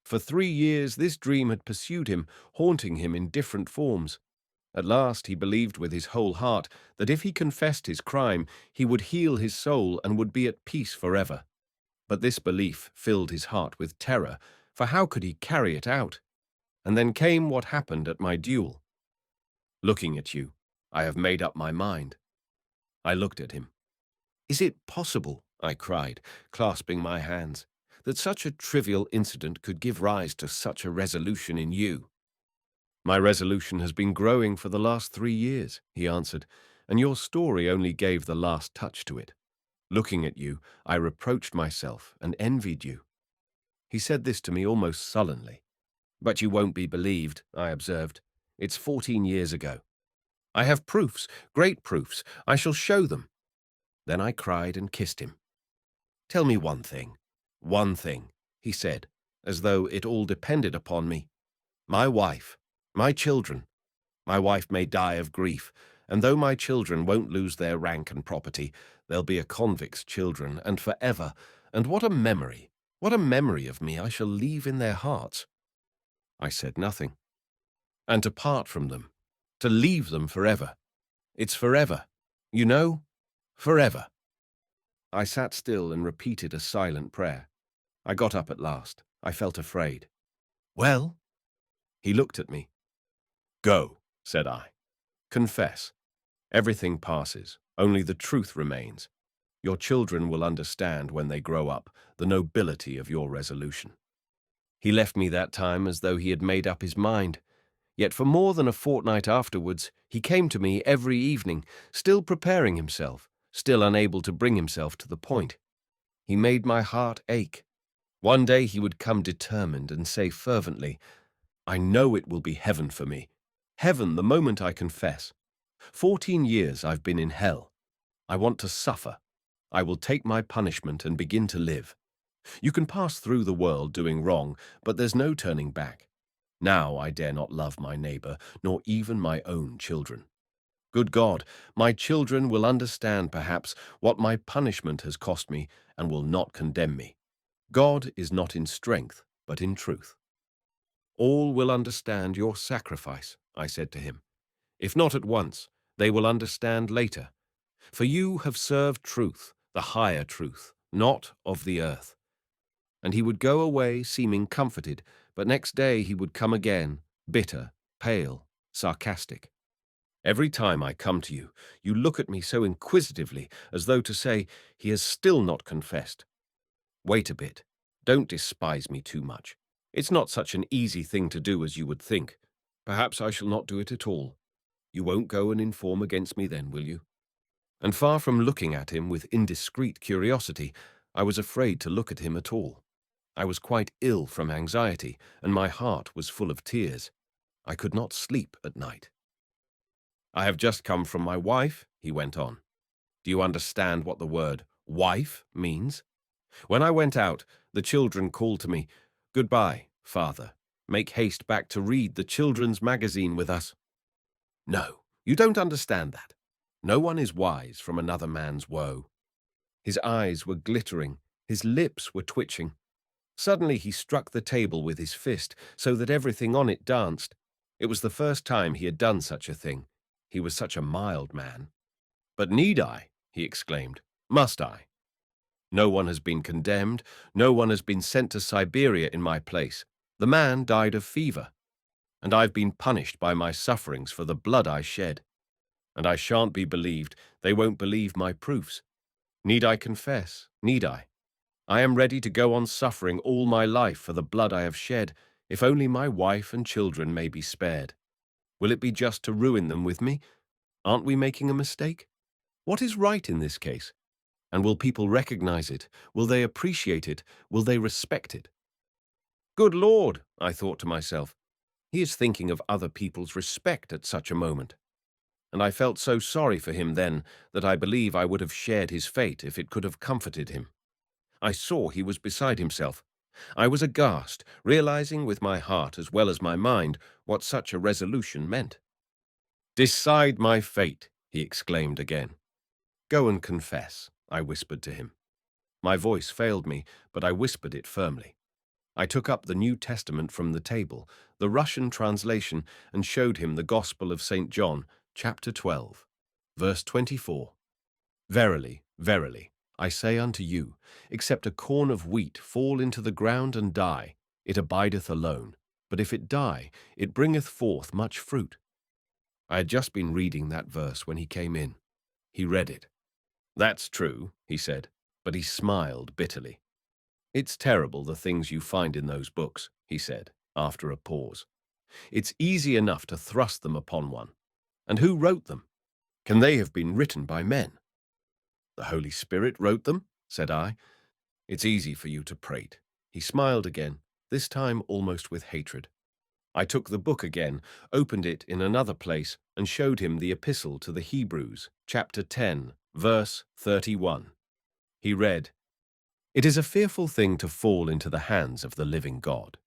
For 3 years this dream had pursued him, haunting him in different forms. At last he believed with his whole heart that if he confessed his crime, he would heal his soul and would be at peace forever. But this belief filled his heart with terror, for how could he carry it out? And then came what happened at my duel. "Looking at you, I have made up my mind." I looked at him. "Is it possible," I cried, clasping my hands, "that such a trivial incident could give rise to such a resolution in you?" "My resolution has been growing for the last 3 years," he answered, "and your story only gave the last touch to it." Looking at you, I reproached myself and envied you." He said this to me almost sullenly. "But you won't be believed," I observed. "It's 14 years ago. I have proofs, great proofs. I shall show them." Then I cried and kissed him. "Tell me one thing," he said, as though it all depended upon me. "My wife, my children. My wife may die of grief, and though my children won't lose their rank and property, they'll be a convict's children, and forever. And what a memory of me I shall leave in their hearts." I said nothing. "And to part from them, to leave them forever. It's forever. You know, forever." I sat still and repeated a silent prayer. I got up at last. I felt afraid. "Well?" He looked at me. "Go," said I. "Confess. Everything passes. Only the truth remains. Your children will understand when they grow up the nobility of your resolution." He left me that time as though he had made up his mind. Yet for more than a fortnight afterwards, he came to me every evening, still preparing himself, still unable to bring himself to the point. He made my heart ache. One day he would come determined and say fervently, "I know it will be heaven for me. Heaven the moment I confess. 14 years I've been in hell. I want to suffer. I will take my punishment and begin to live. You can pass through the world doing wrong, but there's no turning back. Now I dare not love my neighbor, nor even my own children. Good God, my children will understand perhaps what my punishment has cost me and will not condemn me. God is not in strength, but in truth. All will understand your sacrifice," I said to him. "If not at once, they will understand later. For you have served truth, the higher truth, not of the earth." And he would go away seeming comforted, but next day he would come again, bitter, pale, sarcastic. "Every time I come to you, you look at me so inquisitively, as though to say, 'He has still not confessed.' Wait a bit. Don't despise me too much. It's not such an easy thing to do as you would think. Perhaps I shall not do it at all. You won't go and inform against me then, will you?" And far from looking at him with indiscreet curiosity, I was afraid to look at him at all. I was quite ill from anxiety, and my heart was full of tears. I could not sleep at night. "I have just come from my wife," he went on. "Do you understand what the word wife means? When I went out, the children called to me, 'Goodbye, father. Make haste back to read the children's magazine with us.' No, you don't understand that. No one is wise from another man's woe." His eyes were glittering, his lips were twitching. Suddenly he struck the table with his fist so that everything on it danced. It was the first time he had done such a thing. He was such a mild man. "But need I?" he exclaimed. "Must I? No one has been condemned. No one has been sent to Siberia in my place. The man died of fever. And I've been punished by my sufferings for the blood I shed. And I shan't be believed. They won't believe my proofs. Need I confess? Need I? I am ready to go on suffering all my life for the blood I have shed, if only my wife and children may be spared. Will it be just to ruin them with me? Aren't we making a mistake? What is right in this case? And will people recognize it? Will they appreciate it? Will they respect it?" Good Lord, I thought to myself, he is thinking of other people's respect at such a moment. And I felt so sorry for him then that I believe I would have shared his fate if it could have comforted him. I saw he was beside himself. I was aghast, realizing with my heart as well as my mind what such a resolution meant. "Decide my fate," he exclaimed again. "Go and confess," I whispered to him. My voice failed me, but I whispered it firmly. I took up the New Testament from the table, the Russian translation, and showed him the Gospel of St. John, chapter 12, verse 24. "Verily, verily, I say unto you, except a corn of wheat fall into the ground and die, it abideth alone. But if it die, it bringeth forth much fruit." I had just been reading that verse when he came in. He read it. "That's true," he said, but he smiled bitterly. "It's terrible the things you find in those books," he said, after a pause. "It's easy enough to thrust them upon one. And who wrote them? Can they have been written by men?" "The Holy Spirit wrote them," said I. "It's easy for you to prate." He smiled again, this time almost with hatred. I took the book again, opened it in another place, and showed him the epistle to the Hebrews, chapter 10, verse 31. He read, "It is a fearful thing to fall into the hands of the living God."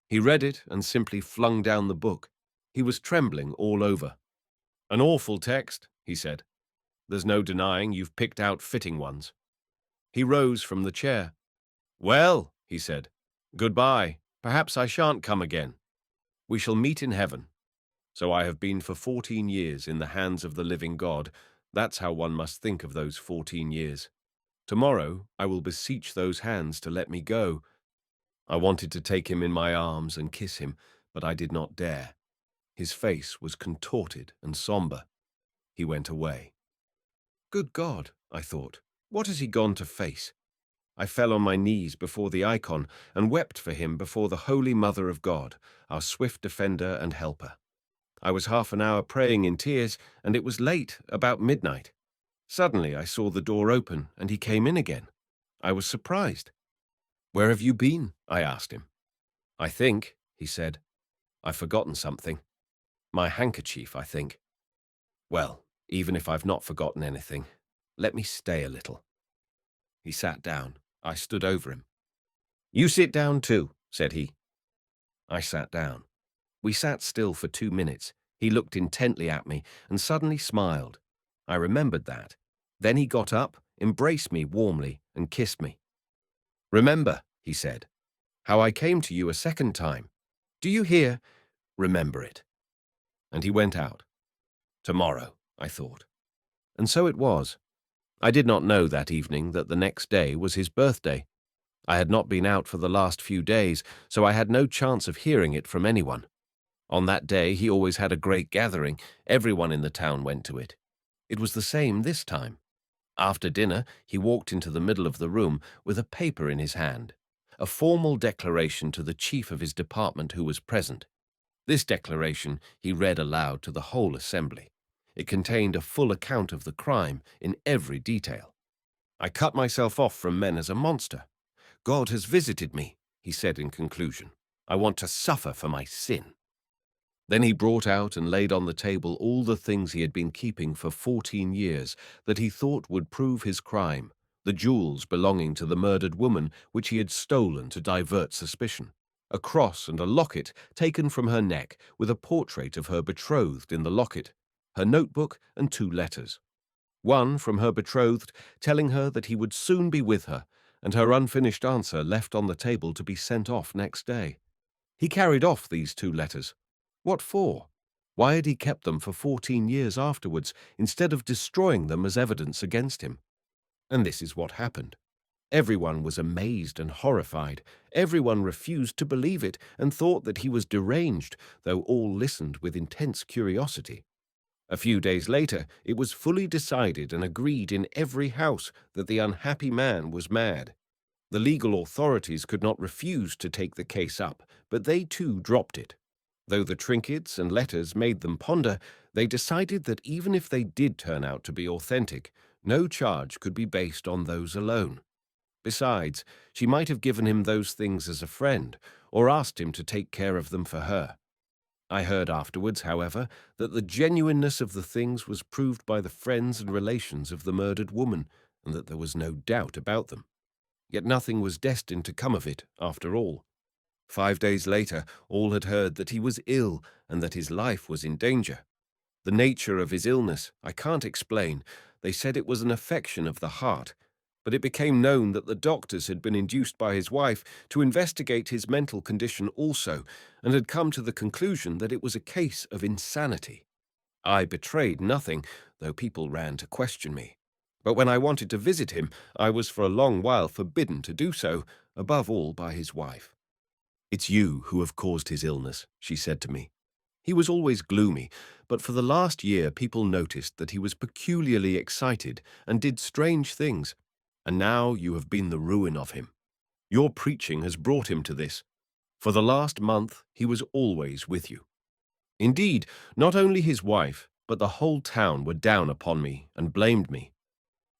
He read it and simply flung down the book. He was trembling all over. "An awful text," he said. "There's no denying you've picked out fitting ones." He rose from the chair. "Well," he said, "goodbye. Perhaps I shan't come again. We shall meet in heaven. So I have been for 14 years in the hands of the living God. That's how one must think of those 14 years. Tomorrow I will beseech those hands to let me go. I wanted to take him in my arms and kiss him, but I did not dare. His face was contorted and somber. He went away. Good God, I thought, what has he gone to face? I fell on my knees before the icon and wept for him before the Holy Mother of God, our swift defender and helper. I was half an hour praying in tears, and it was late, about midnight. Suddenly I saw the door open, and he came in again. I was surprised. "Where have you been?" I asked him. "I think," he said, "I've forgotten something. My handkerchief, I think." "Well, even if I've not forgotten anything, let me stay a little." He sat down. I stood over him. "You sit down too," said he. I sat down. We sat still for 2 minutes. He looked intently at me and suddenly smiled. I remembered that. Then he got up, embraced me warmly, and kissed me. "Remember," he said, "how I came to you a second time. Do you hear? Remember it." And he went out. Tomorrow, I thought. And so it was. I did not know that evening that the next day was his birthday. I had not been out for the last few days, so I had no chance of hearing it from anyone. On that day he always had a great gathering. Everyone in the town went to it. It was the same this time. After dinner, he walked into the middle of the room with a paper in his hand, a formal declaration to the chief of his department who was present. This declaration he read aloud to the whole assembly. It contained a full account of the crime in every detail. "I cut myself off from men as a monster. God has visited me," he said in conclusion. "I want to suffer for my sin." Then he brought out and laid on the table all the things he had been keeping for 14 years that he thought would prove his crime, the jewels belonging to the murdered woman which he had stolen to divert suspicion, a cross and a locket taken from her neck with a portrait of her betrothed in the locket, her notebook and 2 letters. One from her betrothed telling her that he would soon be with her, and her unfinished answer left on the table to be sent off next day. He carried off these 2 letters. What for? Why had he kept them for 14 years afterwards, instead of destroying them as evidence against him? And this is what happened. Everyone was amazed and horrified. Everyone refused to believe it and thought that he was deranged, though all listened with intense curiosity. A few days later, it was fully decided and agreed in every house that the unhappy man was mad. The legal authorities could not refuse to take the case up, but they too dropped it. Though the trinkets and letters made them ponder, they decided that even if they did turn out to be authentic, no charge could be based on those alone. Besides, she might have given him those things as a friend, or asked him to take care of them for her. I heard afterwards, however, that the genuineness of the things was proved by the friends and relations of the murdered woman, and that there was no doubt about them. Yet nothing was destined to come of it, after all. 5 days later, all had heard that he was ill and that his life was in danger. The nature of his illness I can't explain. They said it was an affection of the heart, but it became known that the doctors had been induced by his wife to investigate his mental condition also, and had come to the conclusion that it was a case of insanity. I betrayed nothing, though people ran to question me. But when I wanted to visit him, I was for a long while forbidden to do so, above all by his wife. "It's you who have caused his illness," she said to me. He was always gloomy, but for the last year people noticed that he was peculiarly excited and did strange things, and now you have been the ruin of him. Your preaching has brought him to this. For the last month he was always with you. Indeed, not only his wife, but the whole town were down upon me and blamed me.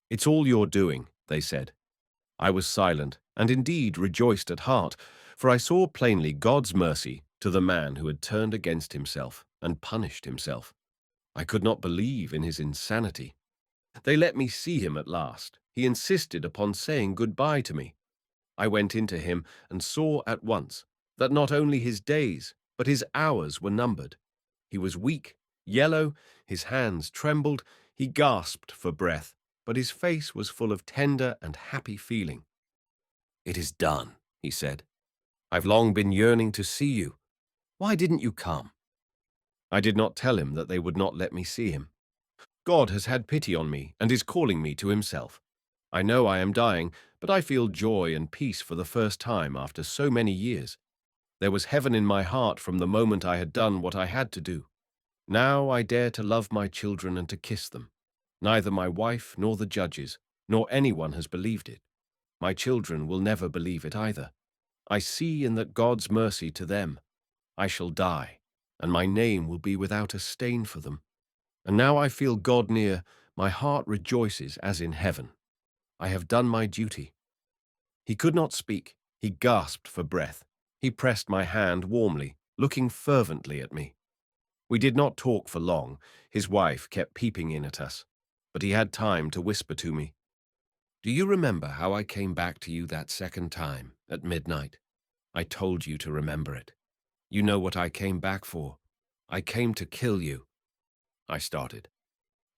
"It's all your doing," they said. I was silent, and indeed rejoiced at heart, for I saw plainly God's mercy to the man who had turned against himself and punished himself. I could not believe in his insanity. They let me see him at last. He insisted upon saying goodbye to me. I went into him and saw at once that not only his days, but his hours were numbered. He was weak, yellow, his hands trembled, he gasped for breath, but his face was full of tender and happy feeling. "It is done," he said. "I've long been yearning to see you. Why didn't you come?" I did not tell him that they would not let me see him. God has had pity on me and is calling me to himself. I know I am dying, but I feel joy and peace for the first time after so many years. There was heaven in my heart from the moment I had done what I had to do. Now I dare to love my children and to kiss them. Neither my wife nor the judges, nor anyone has believed it. My children will never believe it either. I see in that God's mercy to them. I shall die, and my name will be without a stain for them. And now I feel God near, my heart rejoices as in heaven. I have done my duty. He could not speak. He gasped for breath. He pressed my hand warmly, looking fervently at me. We did not talk for long. His wife kept peeping in at us, but he had time to whisper to me, "Do you remember how I came back to you that second time, at midnight? I told you to remember it. You know what I came back for. I came to kill you." I started.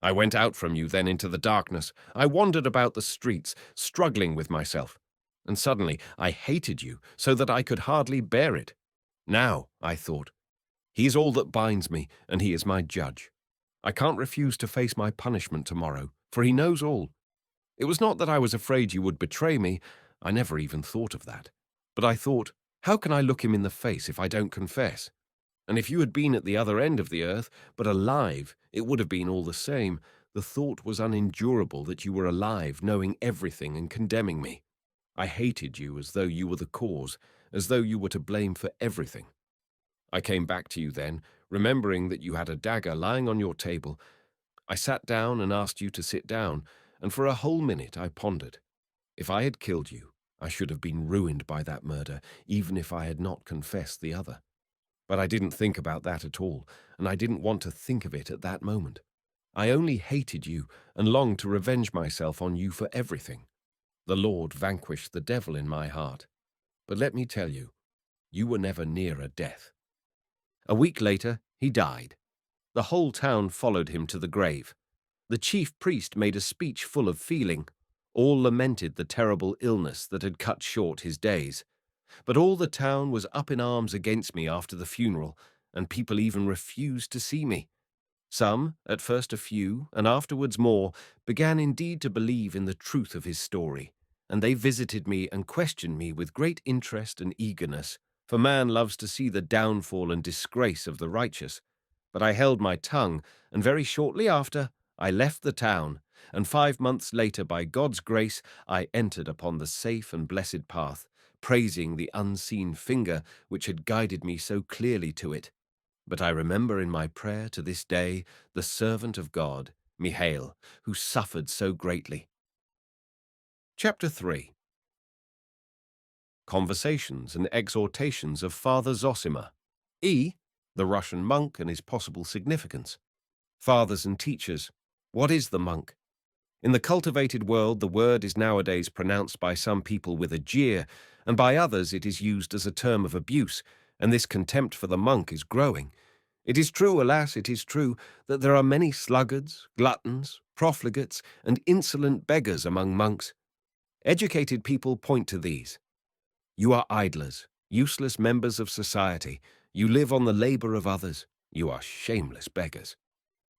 "I went out from you then into the darkness. I wandered about the streets, struggling with myself. And suddenly I hated you so that I could hardly bear it. Now, I thought, he is all that binds me, and he is my judge. I can't refuse to face my punishment tomorrow, for he knows all. It was not that I was afraid you would betray me. I never even thought of that. But I thought, how can I look him in the face if I don't confess? And if you had been at the other end of the earth, but alive, it would have been all the same. The thought was unendurable that you were alive, knowing everything and condemning me. I hated you as though you were the cause, as though you were to blame for everything. I came back to you then, remembering that you had a dagger lying on your table. I sat down and asked you to sit down, and for a whole minute I pondered. If I had killed you, I should have been ruined by that murder, even if I had not confessed the other. But I didn't think about that at all, and I didn't want to think of it at that moment. I only hated you and longed to revenge myself on you for everything. The Lord vanquished the devil in my heart. But let me tell you, you were never nearer death. A week later, he died. The whole town followed him to the grave. The chief priest made a speech full of feeling. All lamented the terrible illness that had cut short his days. But all the town was up in arms against me after the funeral, and people even refused to see me. Some, at first a few, and afterwards more, began indeed to believe in the truth of his story, and they visited me and questioned me with great interest and eagerness, for man loves to see the downfall and disgrace of the righteous. But I held my tongue, and very shortly after, I left the town, and 5 months later, by God's grace, I entered upon the safe and blessed path, praising the unseen finger which had guided me so clearly to it. But I remember in my prayer to this day the servant of God, Mihail, who suffered so greatly. Chapter 3. Conversations and exhortations of Father Zosima. E. The Russian monk and his possible significance. Fathers and teachers. What is the monk? In the cultivated world, the word is nowadays pronounced by some people with a jeer, and by others it is used as a term of abuse, and this contempt for the monk is growing. It is true, alas, it is true, that there are many sluggards, gluttons, profligates, and insolent beggars among monks. Educated people point to these. You are idlers, useless members of society. You live on the labor of others. You are shameless beggars.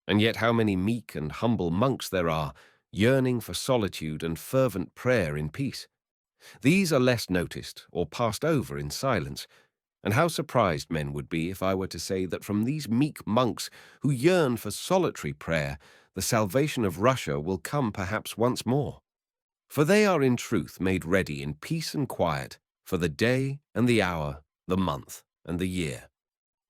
And yet how many meek and humble monks there are, yearning for solitude and fervent prayer in peace. These are less noticed or passed over in silence. And how surprised men would be if I were to say that from these meek monks who yearn for solitary prayer, the salvation of Russia will come perhaps once more. For they are in truth made ready in peace and quiet for the day and the hour, the month and the year.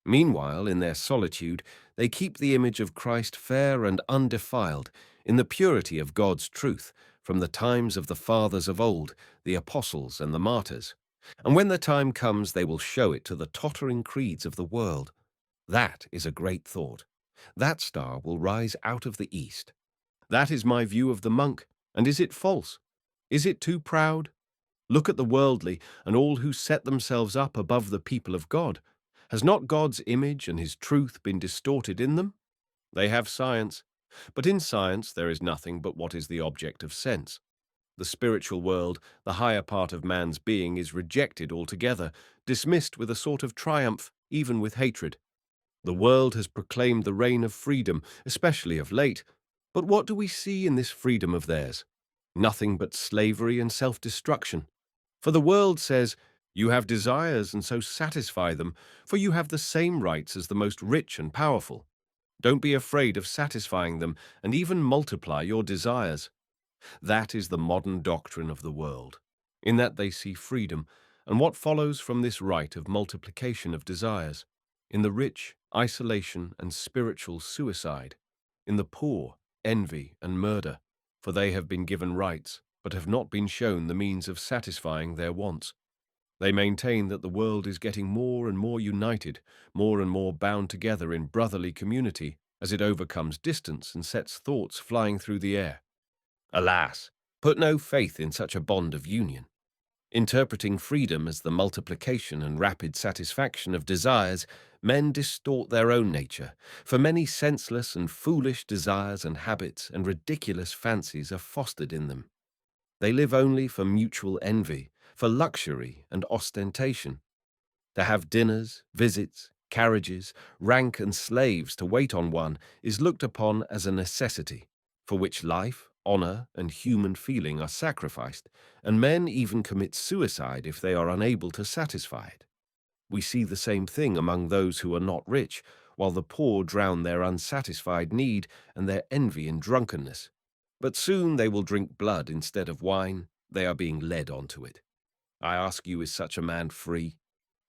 Meanwhile, in their solitude, they keep the image of Christ fair and undefiled, in the purity of God's truth, from the times of the fathers of old, the apostles and the martyrs. And when the time comes, they will show it to the tottering creeds of the world. That is a great thought. That star will rise out of the east. That is my view of the monk, and is it false? Is it too proud? Look at the worldly and all who set themselves up above the people of God. Has not God's image and his truth been distorted in them? They have science, but in science there is nothing but what is the object of sense. The spiritual world, the higher part of man's being, is rejected altogether, dismissed with a sort of triumph, even with hatred. The world has proclaimed the reign of freedom, especially of late. But what do we see in this freedom of theirs? Nothing but slavery and self-destruction. For the world says, "You have desires, and so satisfy them, for you have the same rights as the most rich and powerful. Don't be afraid of satisfying them, and even multiply your desires." That is the modern doctrine of the world, in that they see freedom, and what follows from this right of multiplication of desires. In the rich, isolation and spiritual suicide. In the poor, envy and murder, for they have been given rights, but have not been shown the means of satisfying their wants. They maintain that the world is getting more and more united, more and more bound together in brotherly community, as it overcomes distance and sets thoughts flying through the air. Alas, put no faith in such a bond of union. Interpreting freedom as the multiplication and rapid satisfaction of desires, men distort their own nature, for many senseless and foolish desires and habits and ridiculous fancies are fostered in them. They live only for mutual envy, for luxury and ostentation. To have dinners, visits, carriages, rank and slaves to wait on one is looked upon as a necessity, for which life, honor, and human feeling are sacrificed, and men even commit suicide if they are unable to satisfy it. We see the same thing among those who are not rich, while the poor drown their unsatisfied need and their envy in drunkenness. But soon they will drink blood instead of wine. They are being led on to it. I ask you, is such a man free?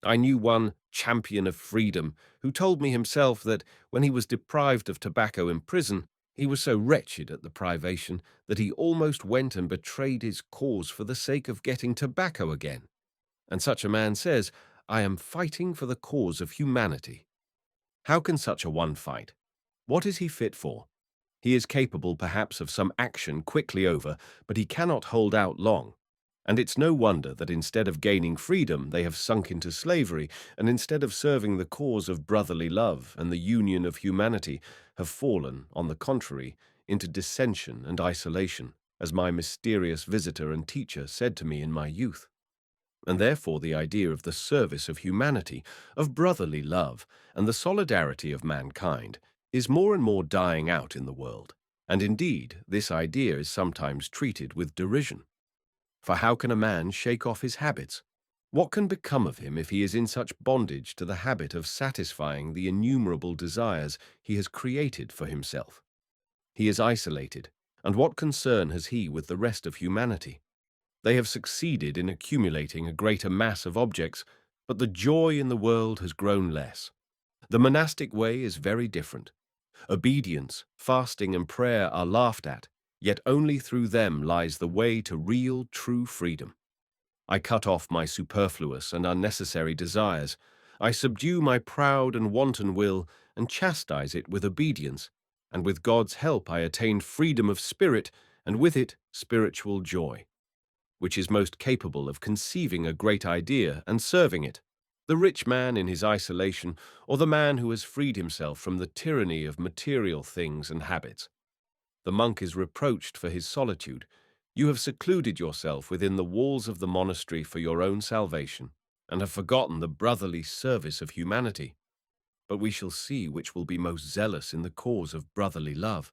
I knew one champion of freedom who told me himself that when he was deprived of tobacco in prison, he was so wretched at the privation that he almost went and betrayed his cause for the sake of getting tobacco again. And such a man says, "I am fighting for the cause of humanity." How can such a one fight? What is he fit for? He is capable perhaps of some action quickly over, but he cannot hold out long. And it's no wonder that instead of gaining freedom, they have sunk into slavery, and instead of serving the cause of brotherly love and the union of humanity, have fallen, on the contrary, into dissension and isolation, as my mysterious visitor and teacher said to me in my youth. And therefore the idea of the service of humanity, of brotherly love, and the solidarity of mankind is more and more dying out in the world, and indeed this idea is sometimes treated with derision. For how can a man shake off his habits? What can become of him if he is in such bondage to the habit of satisfying the innumerable desires he has created for himself? He is isolated, and what concern has he with the rest of humanity? They have succeeded in accumulating a greater mass of objects, but the joy in the world has grown less. The monastic way is very different. Obedience, fasting, and prayer are laughed at, yet only through them lies the way to real, true freedom. I cut off my superfluous and unnecessary desires. I subdue my proud and wanton will and chastise it with obedience, and with God's help I attain freedom of spirit, and with it spiritual joy, which is most capable of conceiving a great idea and serving it. The rich man in his isolation, or the man who has freed himself from the tyranny of material things and habits. The monk is reproached for his solitude. You have secluded yourself within the walls of the monastery for your own salvation, and have forgotten the brotherly service of humanity. But we shall see which will be most zealous in the cause of brotherly love.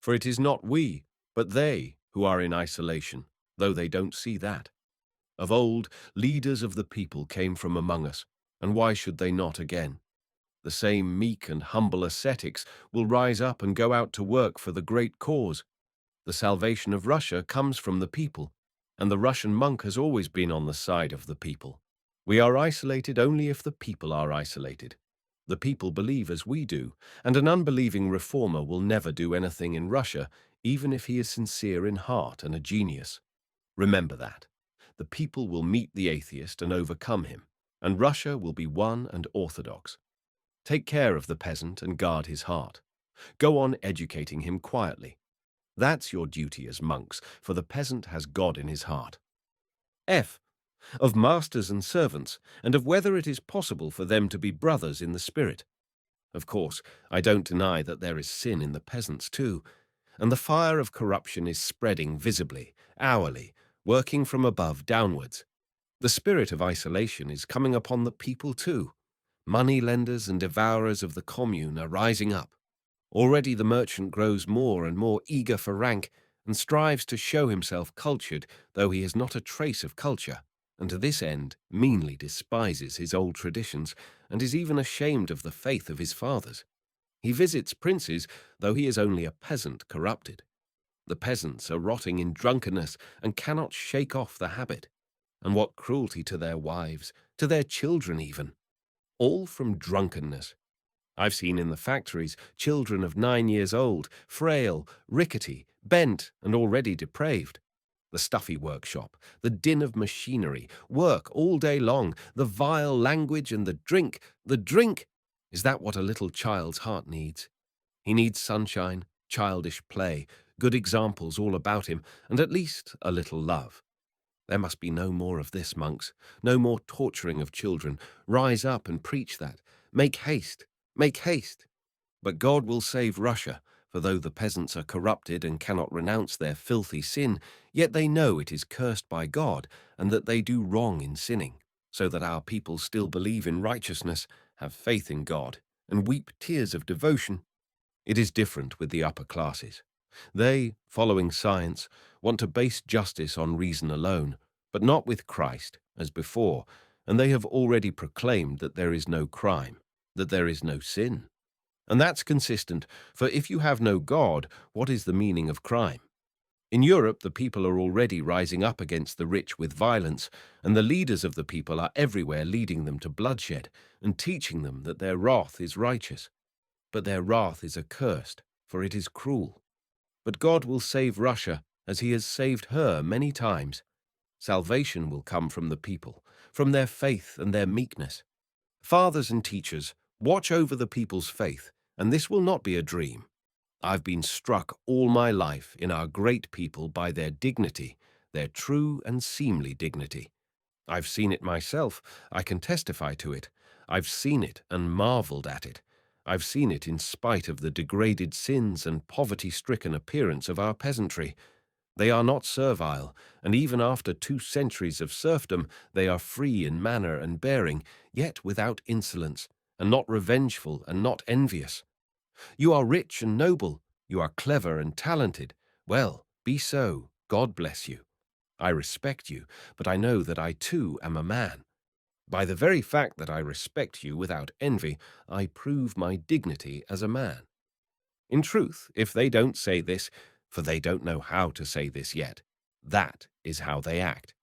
For it is not we, but they, who are in isolation, though they don't see that. Of old, leaders of the people came from among us, and why should they not again? The same meek and humble ascetics will rise up and go out to work for the great cause. The salvation of Russia comes from the people, and the Russian monk has always been on the side of the people. We are isolated only if the people are isolated. The people believe as we do, and an unbelieving reformer will never do anything in Russia even if he is sincere in heart and a genius. Remember that. The people will meet the atheist and overcome him, and Russia will be one and orthodox. Take care of the peasant and guard his heart. Go on educating him quietly. That's your duty as monks, for the peasant has God in his heart. F. Of masters and servants, and of whether it is possible for them to be brothers in the spirit. Of course, I don't deny that there is sin in the peasants too, and the fire of corruption is spreading visibly, hourly, working from above downwards. The spirit of isolation is coming upon the people too. Money lenders and devourers of the commune are rising up. Already the merchant grows more and more eager for rank and strives to show himself cultured, though he has not a trace of culture, and to this end meanly despises his old traditions and is even ashamed of the faith of his fathers. He visits princes, though he is only a peasant corrupted. The peasants are rotting in drunkenness and cannot shake off the habit. And what cruelty to their wives, to their children even. All from drunkenness. I've seen in the factories children of 9 years old, frail, rickety, bent, and already depraved. The stuffy workshop, the din of machinery, work all day long, the vile language and the drink. The drink! Is that what a little child's heart needs? He needs sunshine, childish play, good examples all about him, and at least a little love. There must be no more of this, monks, no more torturing of children. Rise up and preach that. Make haste, make haste. But God will save Russia, for though the peasants are corrupted and cannot renounce their filthy sin, yet they know it is cursed by God and that they do wrong in sinning, so that our people still believe in righteousness, have faith in God, and weep tears of devotion. It is different with the upper classes. They, following science, want to base justice on reason alone, but not with Christ, as before, and they have already proclaimed that there is no crime, that there is no sin. And that's consistent, for if you have no God, what is the meaning of crime? In Europe, the people are already rising up against the rich with violence, and the leaders of the people are everywhere leading them to bloodshed and teaching them that their wrath is righteous. But their wrath is accursed, for it is cruel. But God will save Russia, as he has saved her many times. Salvation will come from the people, from their faith and their meekness. Fathers and teachers, watch over the people's faith, and this will not be a dream. I've been struck all my life in our great people by their dignity, their true and seemly dignity. I've seen it myself, I can testify to it. I've seen it and marveled at it. I've seen it in spite of the degraded sins and poverty-stricken appearance of our peasantry. They are not servile, and even after 2 centuries of serfdom, they are free in manner and bearing, yet without insolence, and not revengeful and not envious. You are rich and noble, you are clever and talented. Well, be so, God bless you. I respect you, but I know that I too am a man. By the very fact that I respect you without envy, I prove my dignity as a man. In truth, if they don't say this, for they don't know how to say this yet, that is how they act.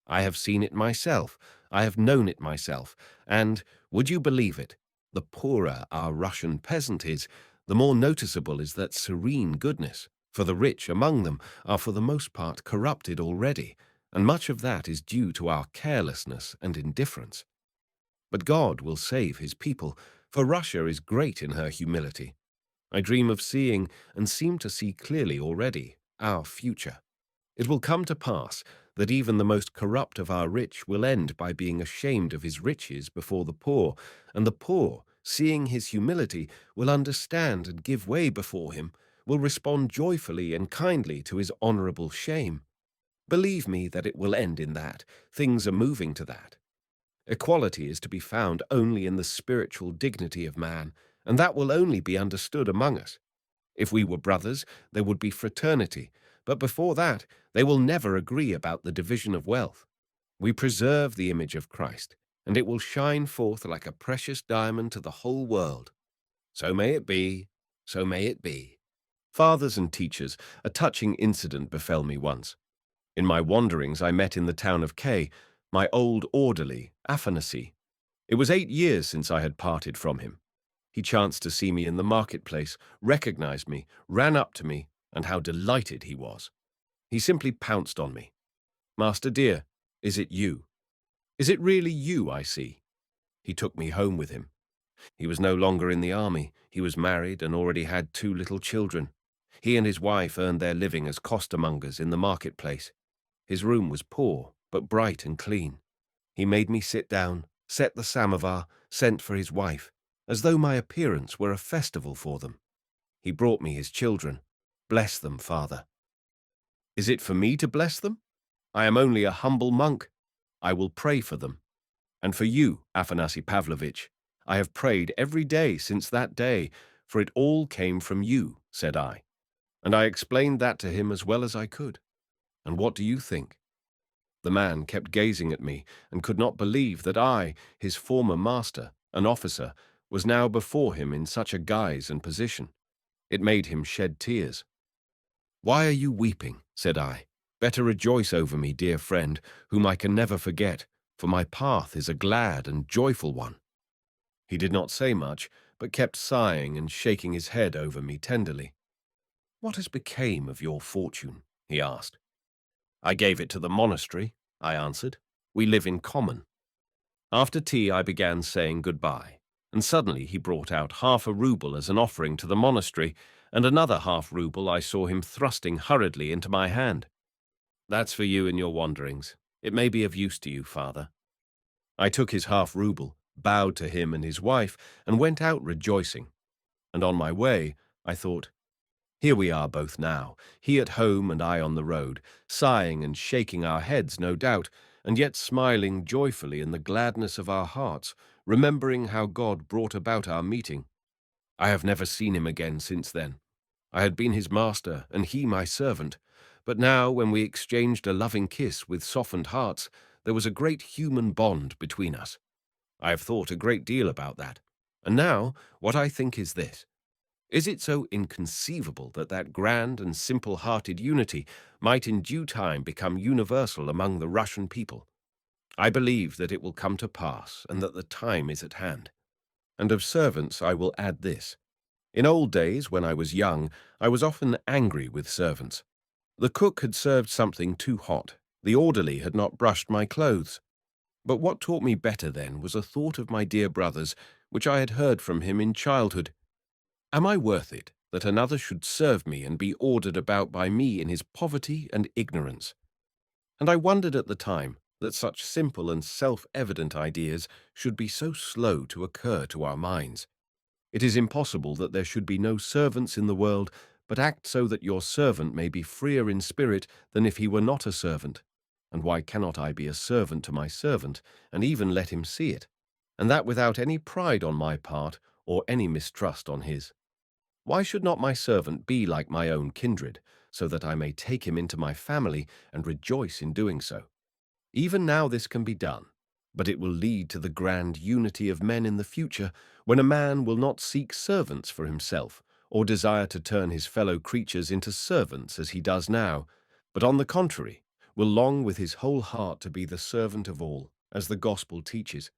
I have seen it myself, I have known it myself, and, would you believe it, the poorer our Russian peasant is, the more noticeable is that serene goodness, for the rich among them are for the most part corrupted already, and much of that is due to our carelessness and indifference. But God will save his people, for Russia is great in her humility. I dream of seeing, and seem to see clearly already, our future. It will come to pass that even the most corrupt of our rich will end by being ashamed of his riches before the poor, and the poor, seeing his humility, will understand and give way before him, will respond joyfully and kindly to his honorable shame. Believe me that it will end in that. Things are moving to that. Equality is to be found only in the spiritual dignity of man, and that will only be understood among us. If we were brothers, there would be fraternity, but before that, they will never agree about the division of wealth. We preserve the image of Christ, and it will shine forth like a precious diamond to the whole world. So may it be, so may it be. Fathers and teachers, a touching incident befell me once. In my wanderings, I met in the town of K my old orderly, Afanasy. It was 8 years since I had parted from him. He chanced to see me in the marketplace, recognized me, ran up to me, and how delighted he was. He simply pounced on me. "Master dear, is it you? Is it really you I see?" He took me home with him. He was no longer in the army. He was married and already had 2 little children. He and his wife earned their living as costermongers in the marketplace. His room was poor, but bright and clean. He made me sit down, set the samovar, sent for his wife, as though my appearance were a festival for them. He brought me his children. "Bless them, Father." "Is it for me to bless them? I am only a humble monk. I will pray for them. And for you, Afanasy Pavlovitch, I have prayed every day since that day, for it all came from you," said I. And I explained that to him as well as I could. And what do you think? The man kept gazing at me and could not believe that I, his former master, an officer, was now before him in such a guise and position. It made him shed tears. "Why are you weeping?" said I. "Better rejoice over me, dear friend, whom I can never forget, for my path is a glad and joyful one." He did not say much, but kept sighing and shaking his head over me tenderly. "What has become of your fortune?" he asked. "I gave it to the monastery," I answered. "We live in common." After tea I began saying goodbye, and suddenly he brought out 1/2 ruble as an offering to the monastery, and another 1/2 ruble I saw him thrusting hurriedly into my hand. "That's for you in your wanderings. It may be of use to you, Father." I took his 1/2 ruble, bowed to him and his wife, and went out rejoicing. And on my way, I thought, here we are both now, he at home and I on the road, sighing and shaking our heads, no doubt, and yet smiling joyfully in the gladness of our hearts, remembering how God brought about our meeting. I have never seen him again since then. I had been his master and he my servant, but now when we exchanged a loving kiss with softened hearts, there was a great human bond between us. I have thought a great deal about that, and now what I think is this. Is it so inconceivable that that grand and simple-hearted unity might in due time become universal among the Russian people? I believe that it will come to pass and that the time is at hand. And of servants I will add this. In old days, when I was young, I was often angry with servants. The cook had served something too hot. The orderly had not brushed my clothes. But what taught me better then was a thought of my dear brother's, which I had heard from him in childhood. Am I worth it that another should serve me and be ordered about by me in his poverty and ignorance? And I wondered at the time that such simple and self-evident ideas should be so slow to occur to our minds. It is impossible that there should be no servants in the world, but act so that your servant may be freer in spirit than if he were not a servant. And why cannot I be a servant to my servant, and even let him see it, and that without any pride on my part or any mistrust on his? Why should not my servant be like my own kindred, so that I may take him into my family and rejoice in doing so? Even now this can be done, but it will lead to the grand unity of men in the future, when a man will not seek servants for himself, or desire to turn his fellow creatures into servants as he does now, but on the contrary, will long with his whole heart to be the servant of all, as the gospel teaches.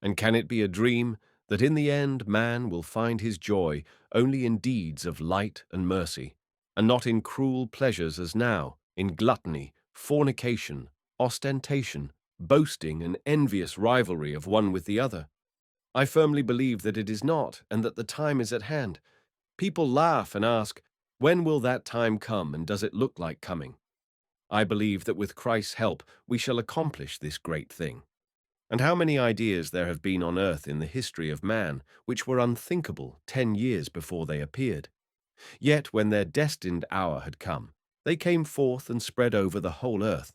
And can it be a dream that in the end man will find his joy only in deeds of light and mercy, and not in cruel pleasures as now, in gluttony, fornication, ostentation, boasting, and envious rivalry of one with the other? I firmly believe that it is not, and that the time is at hand. People laugh and ask, when will that time come, and does it look like coming? I believe that with Christ's help we shall accomplish this great thing. And how many ideas there have been on earth in the history of man which were unthinkable 10 years before they appeared. Yet when their destined hour had come, they came forth and spread over the whole earth.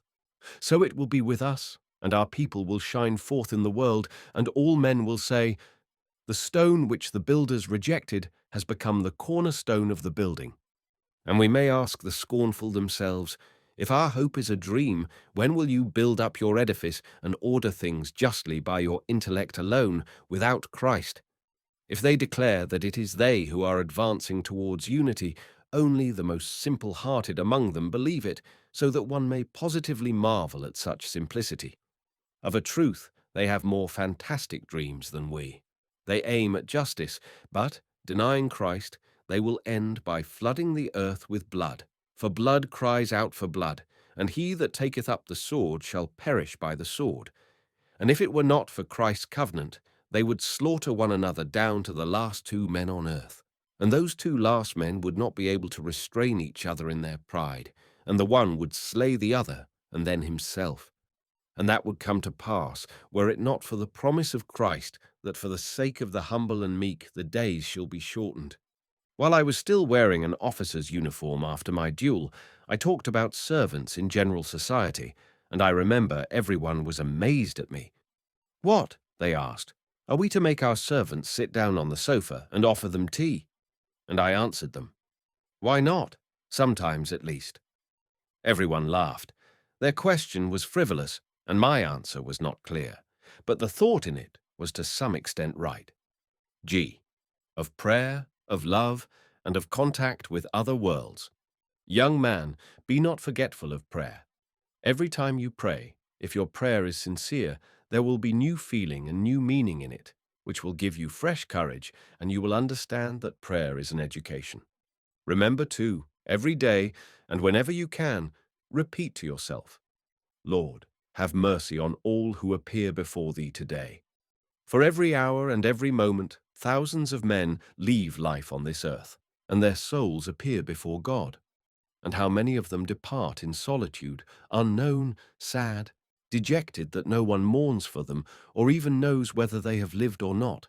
So it will be with us, and our people will shine forth in the world, and all men will say, the stone which the builders rejected has become the cornerstone of the building. And we may ask the scornful themselves, if our hope is a dream, when will you build up your edifice and order things justly by your intellect alone, without Christ? If they declare that it is they who are advancing towards unity, only the most simple-hearted among them believe it, so that one may positively marvel at such simplicity. Of a truth, they have more fantastic dreams than we. They aim at justice, but, denying Christ, They will end by flooding the earth with blood, for blood cries out for blood, and he that taketh up the sword shall perish by the sword. And if it were not for Christ's covenant, they would slaughter one another down to the last 2 men on earth. And those 2 last men would not be able to restrain each other in their pride, and the one would slay the other, and then himself. And that would come to pass, were it not for the promise of Christ, that for the sake of the humble and meek the days shall be shortened. While I was still wearing an officer's uniform after my duel, I talked about servants in general society, and I remember everyone was amazed at me. "What?" they asked. "Are we to make our servants sit down on the sofa and offer them tea?" And I answered them, "Why not? Sometimes at least." Everyone laughed. Their question was frivolous, and my answer was not clear, but the thought in it was to some extent right. G. Of prayer, of love, and of contact with other worlds. Young man, be not forgetful of prayer. Every time you pray, if your prayer is sincere, there will be new feeling and new meaning in it, which will give you fresh courage, and you will understand that prayer is an education. Remember, too, every day, and whenever you can, repeat to yourself, "Lord, have mercy on all who appear before thee today." For every hour and every moment, thousands of men leave life on this earth, and their souls appear before God. And how many of them depart in solitude, unknown, sad, dejected that no one mourns for them, or even knows whether they have lived or not.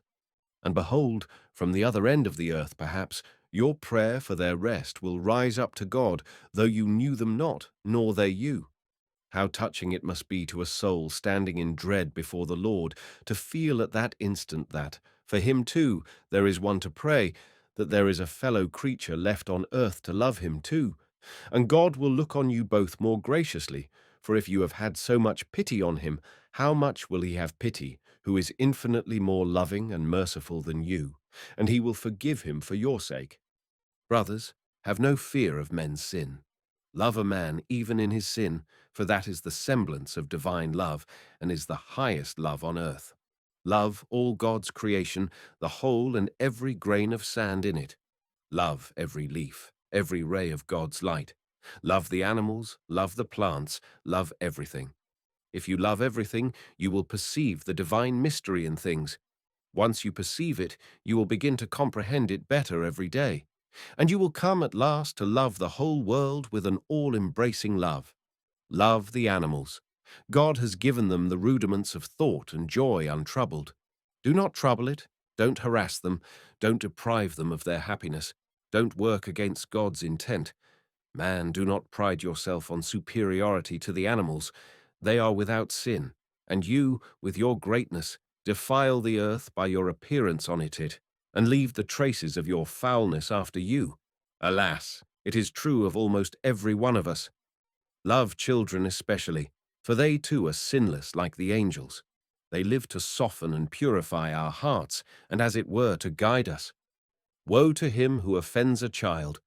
And behold, from the other end of the earth, perhaps, your prayer for their rest will rise up to God, though you knew them not, nor they you. How touching it must be to a soul standing in dread before the Lord, to feel at that instant that, for him too, there is one to pray, that there is a fellow creature left on earth to love him too. And God will look on you both more graciously, for if you have had so much pity on him, how much will he have pity, who is infinitely more loving and merciful than you, and he will forgive him for your sake. Brothers, have no fear of men's sin. Love a man even in his sin, for that is the semblance of divine love, and is the highest love on earth. Love all God's creation, the whole and every grain of sand in it. Love every leaf, every ray of God's light. Love the animals, love the plants, love everything. If you love everything, you will perceive the divine mystery in things. Once you perceive it, you will begin to comprehend it better every day. And you will come at last to love the whole world with an all-embracing love. Love the animals. God has given them the rudiments of thought and joy untroubled. Do not trouble it, don't harass them, don't deprive them of their happiness, don't work against God's intent. Man, do not pride yourself on superiority to the animals. They are without sin, and you, with your greatness, defile the earth by your appearance on it, and leave the traces of your foulness after you. Alas, it is true of almost every one of us. Love children especially, for they too are sinless like the angels. They live to soften and purify our hearts, and as it were to guide us. Woe to him who offends a child.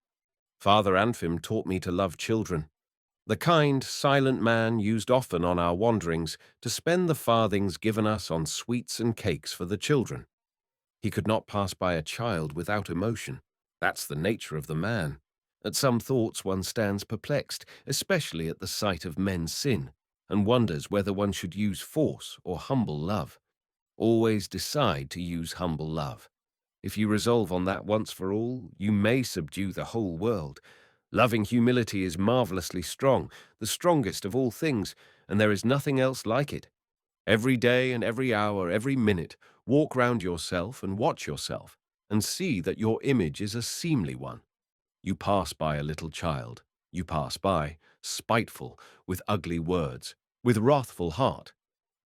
Father Anfim taught me to love children. The kind, silent man used often on our wanderings to spend the farthings given us on sweets and cakes for the children. He could not pass by a child without emotion. That's the nature of the man. At some thoughts one stands perplexed, especially at the sight of men's sin, and wonders whether one should use force or humble love. Always decide to use humble love. If you resolve on that once for all, you may subdue the whole world. Loving humility is marvelously strong, the strongest of all things, and there is nothing else like it. Every day and every hour, every minute, walk round yourself and watch yourself, and see that your image is a seemly one. You pass by a little child. You pass by, spiteful, with ugly words, with wrathful heart.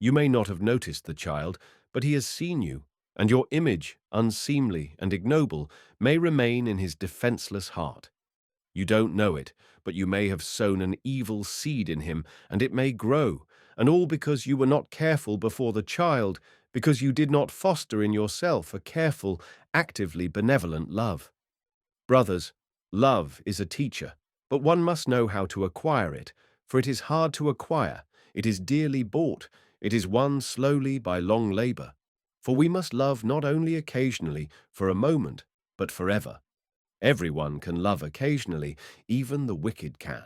You may not have noticed the child, but he has seen you, and your image, unseemly and ignoble, may remain in his defenseless heart. You don't know it, but you may have sown an evil seed in him, and it may grow, and all because you were not careful before the child, because you did not foster in yourself a careful, actively benevolent love. Brothers, love is a teacher, but one must know how to acquire it, for it is hard to acquire, it is dearly bought, it is won slowly by long labor. For we must love not only occasionally, for a moment, but forever. Everyone can love occasionally, even the wicked can.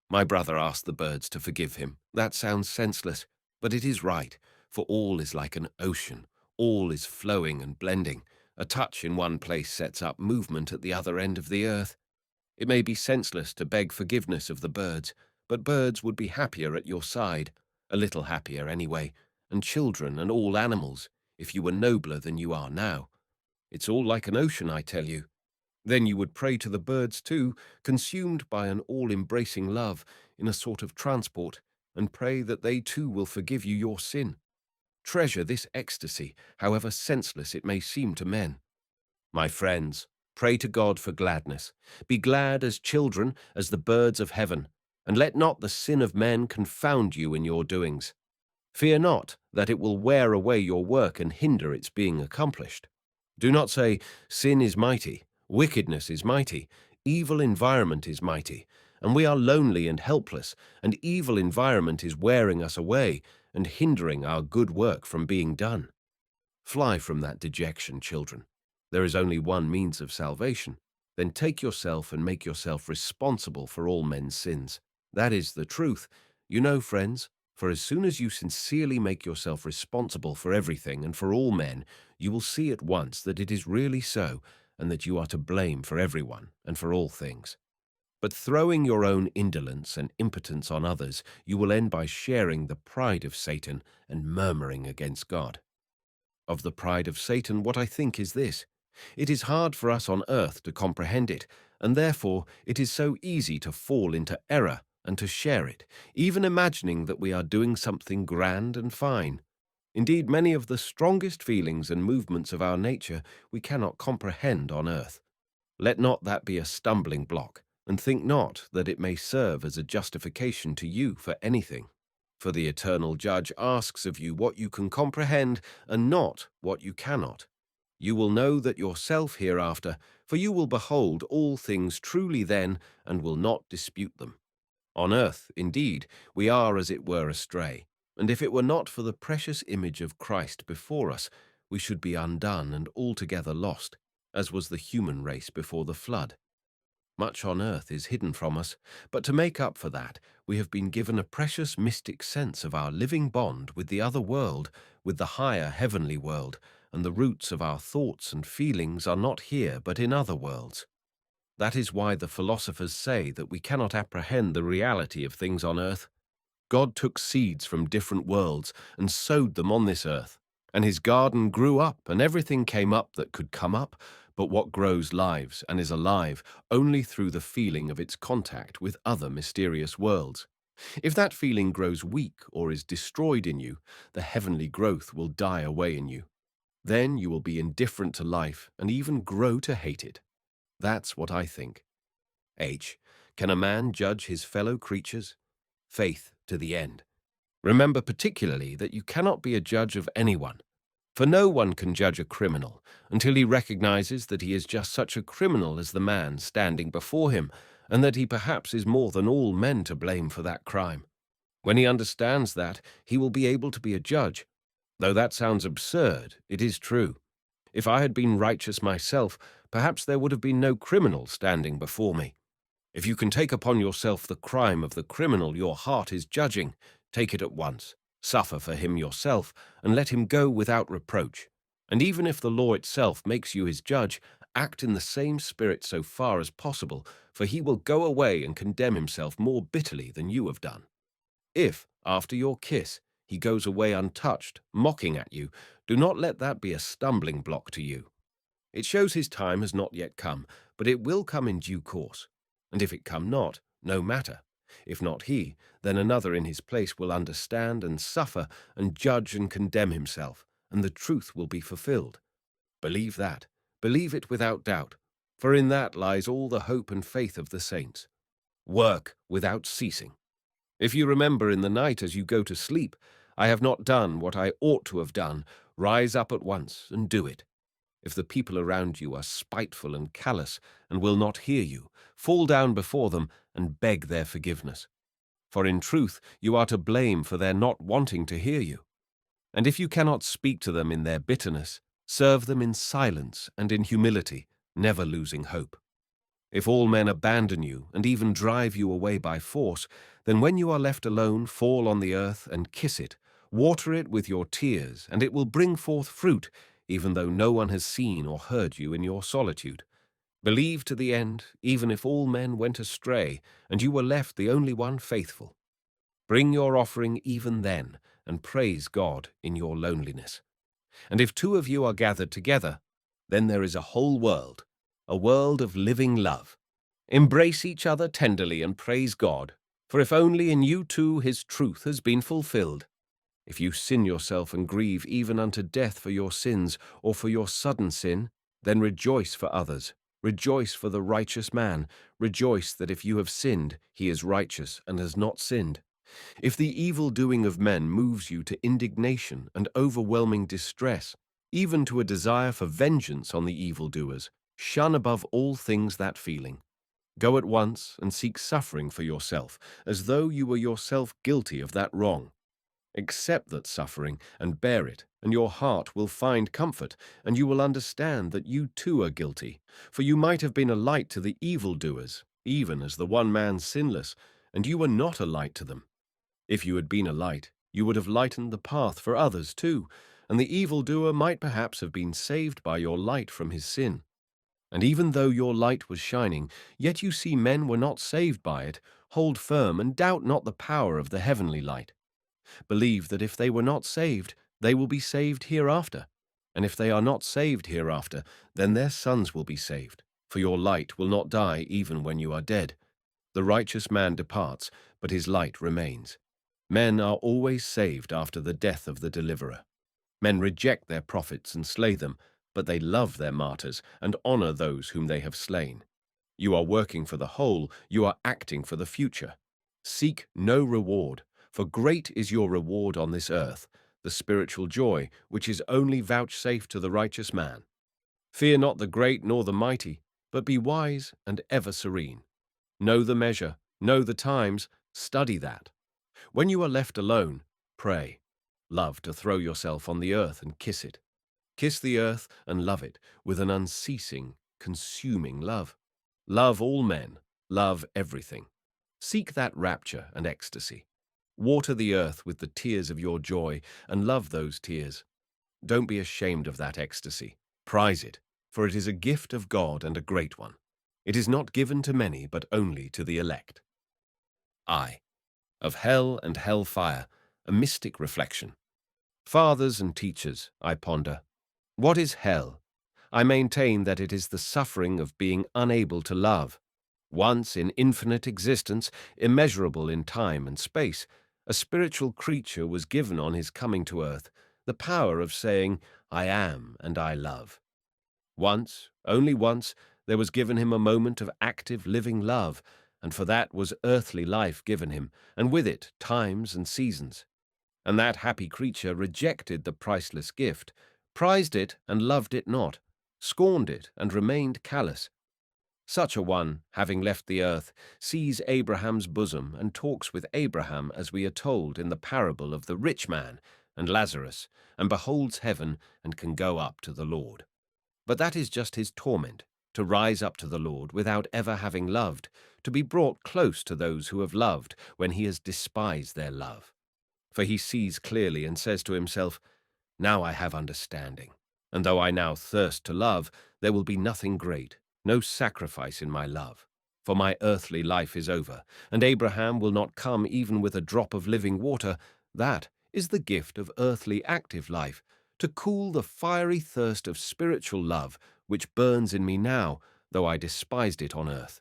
My brother asked the birds to forgive him. That sounds senseless, but it is right, for all is like an ocean. All is flowing and blending. A touch in one place sets up movement at the other end of the earth. It may be senseless to beg forgiveness of the birds, but birds would be happier at your side, a little happier anyway, and children and all animals, if you were nobler than you are now. It's all like an ocean, I tell you. Then you would pray to the birds too, consumed by an all-embracing love, in a sort of transport, and pray that they too will forgive you your sin. Treasure this ecstasy, however senseless it may seem to men. My friends, pray to God for gladness. Be glad as children, as the birds of heaven, and let not the sin of men confound you in your doings. Fear not that it will wear away your work and hinder its being accomplished. Do not say, sin is mighty, wickedness is mighty, evil environment is mighty, and we are lonely and helpless, and evil environment is wearing us away and hindering our good work from being done. Fly from that dejection, children. There is only one means of salvation. Then take yourself and make yourself responsible for all men's sins. That is the truth. You know, friends, for as soon as you sincerely make yourself responsible for everything and for all men, you will see at once that it is really so, and that you are to blame for everyone and for all things. But throwing your own indolence and impotence on others, you will end by sharing the pride of Satan and murmuring against God. Of the pride of Satan, what I think is this: it is hard for us on earth to comprehend it, and therefore it is so easy to fall into error and to share it, even imagining that we are doing something grand and fine. Indeed, many of the strongest feelings and movements of our nature we cannot comprehend on earth. Let not that be a stumbling block, and think not that it may serve as a justification to you for anything. For the eternal judge asks of you what you can comprehend and not what you cannot. You will know that yourself hereafter, for you will behold all things truly then and will not dispute them. On earth, indeed, we are as it were astray, and if it were not for the precious image of Christ before us, we should be undone and altogether lost, as was the human race before the flood. Much on earth is hidden from us, but to make up for that, we have been given a precious mystic sense of our living bond with the other world, with the higher heavenly world, and the roots of our thoughts and feelings are not here but in other worlds. That is why the philosophers say that we cannot apprehend the reality of things on earth. God took seeds from different worlds and sowed them on this earth, and his garden grew up, and everything came up that could come up, but what grows lives and is alive only through the feeling of its contact with other mysterious worlds. If that feeling grows weak or is destroyed in you, the heavenly growth will die away in you. Then you will be indifferent to life and even grow to hate it. That's what I think. H. Can a man judge his fellow creatures? Faith to the end. Remember particularly that you cannot be a judge of anyone, for no one can judge a criminal until he recognizes that he is just such a criminal as the man standing before him, and that he perhaps is more than all men to blame for that crime. When he understands that, he will be able to be a judge. Though that sounds absurd, it is true. If I had been righteous myself, perhaps there would have been no criminal standing before me. If you can take upon yourself the crime of the criminal your heart is judging, take it at once, suffer for him yourself, and let him go without reproach. And even if the law itself makes you his judge, act in the same spirit so far as possible, for he will go away and condemn himself more bitterly than you have done. If, after your kiss, he goes away untouched, mocking at you, do not let that be a stumbling block to you. It shows his time has not yet come, but it will come in due course. And if it come not, no matter. If not he, then another in his place will understand and suffer and judge and condemn himself, and the truth will be fulfilled. Believe that. Believe it without doubt, for in that lies all the hope and faith of the saints. Work without ceasing. If you remember in the night as you go to sleep, I have not done what I ought to have done, rise up at once and do it. If the people around you are spiteful and callous and will not hear you, fall down before them and beg their forgiveness. For in truth you are to blame for their not wanting to hear you. And if you cannot speak to them in their bitterness, serve them in silence and in humility, never losing hope. If all men abandon you and even drive you away by force, then when you are left alone, fall on the earth and kiss it. Water it with your tears, and it will bring forth fruit, even though no one has seen or heard you in your solitude. Believe to the end, even if all men went astray, and you were left the only one faithful. Bring your offering even then, and praise God in your loneliness. And if two of you are gathered together, then there is a whole world, a world of living love. Embrace each other tenderly and praise God, for if only in you two his truth has been fulfilled. If you sin yourself and grieve even unto death for your sins or for your sudden sin, then rejoice for others. Rejoice for the righteous man. Rejoice that if you have sinned, he is righteous and has not sinned. If the evil doing of men moves you to indignation and overwhelming distress, even to a desire for vengeance on the evildoers, shun above all things that feeling. Go at once and seek suffering for yourself, as though you were yourself guilty of that wrong. Accept that suffering and bear it, and your heart will find comfort, and you will understand that you too are guilty, for you might have been a light to the evildoers, even as the one man sinless, and you were not a light to them. If you had been a light, you would have lightened the path for others too, and the evildoer might perhaps have been saved by your light from his sin. And even though your light was shining, yet you see men were not saved by it. Hold firm and doubt not the power of the heavenly light. Believe that if they were not saved, they will be saved hereafter. And if they are not saved hereafter, then their sons will be saved. For your light will not die even when you are dead. The righteous man departs, but his light remains. Men are always saved after the death of the deliverer. Men reject their prophets and slay them, but they love their martyrs and honor those whom they have slain. You are working for the whole, you are acting for the future. Seek no reward, for great is your reward on this earth, the spiritual joy which is only vouchsafed to the righteous man. Fear not the great nor the mighty, but be wise and ever serene. Know the measure, know the times, study that. When you are left alone, pray. Love to throw yourself on the earth and kiss it. Kiss the earth and love it with an unceasing, consuming love. Love all men, love everything. Seek that rapture and ecstasy. Water the earth with the tears of your joy and love those tears. Don't be ashamed of that ecstasy. Prize it, for it is a gift of God and a great one. It is not given to many, but only to the elect. I. Of hell and hellfire, a mystic reflection. Fathers and teachers, I ponder. What is hell? I maintain that it is the suffering of being unable to love. Once in infinite existence, immeasurable in time and space, a spiritual creature was given on his coming to earth the power of saying, I am and I love. Once, only once, there was given him a moment of active living love, and for that was earthly life given him, and with it times and seasons. And that happy creature rejected the priceless gift, prized it and loved it not, scorned it and remained callous. Such a one, having left the earth, sees Abraham's bosom and talks with Abraham as we are told in the parable of the rich man and Lazarus, and beholds heaven and can go up to the Lord. But that is just his torment, to rise up to the Lord without ever having loved, to be brought close to those who have loved when he has despised their love. For he sees clearly and says to himself, now I have understanding, and though I now thirst to love, there will be nothing great, no sacrifice in my love. For my earthly life is over, and Abraham will not come even with a drop of living water. That is the gift of earthly active life, to cool the fiery thirst of spiritual love which burns in me now, though I despised it on earth.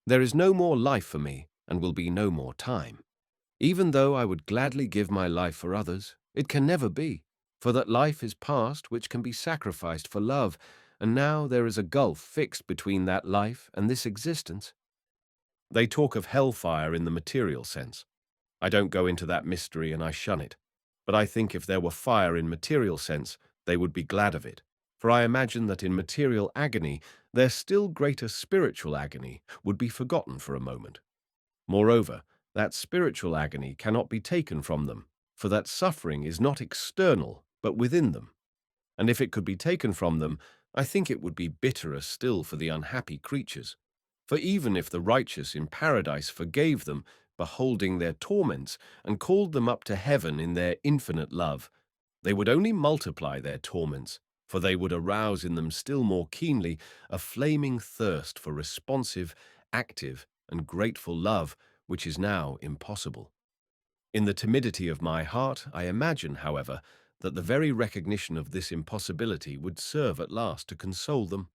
There is no more life for me, and will be no more time. Even though I would gladly give my life for others, it can never be, for that life is past which can be sacrificed for love, and now there is a gulf fixed between that life and this existence. They talk of hellfire in the material sense. I don't go into that mystery and I shun it. But I think if there were fire in material sense, they would be glad of it. For I imagine that in material agony, their still greater spiritual agony would be forgotten for a moment. Moreover, that spiritual agony cannot be taken from them, for that suffering is not external, but within them. And if it could be taken from them, I think it would be bitterer still for the unhappy creatures. For even if the righteous in paradise forgave them, beholding their torments, and called them up to heaven in their infinite love, they would only multiply their torments, for they would arouse in them still more keenly a flaming thirst for responsive, active, and grateful love, which is now impossible. In the timidity of my heart, I imagine, however, that the very recognition of this impossibility would serve at last to console them.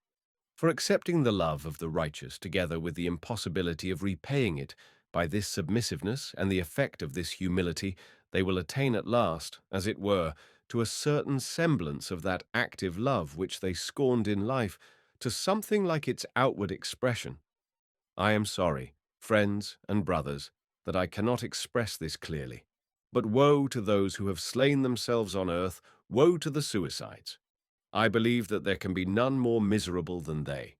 For accepting the love of the righteous together with the impossibility of repaying it, by this submissiveness and the effect of this humility, they will attain at last, as it were, to a certain semblance of that active love which they scorned in life, to something like its outward expression. I am sorry, friends and brothers, that I cannot express this clearly. But woe to those who have slain themselves on earth, woe to the suicides. I believe that there can be none more miserable than they.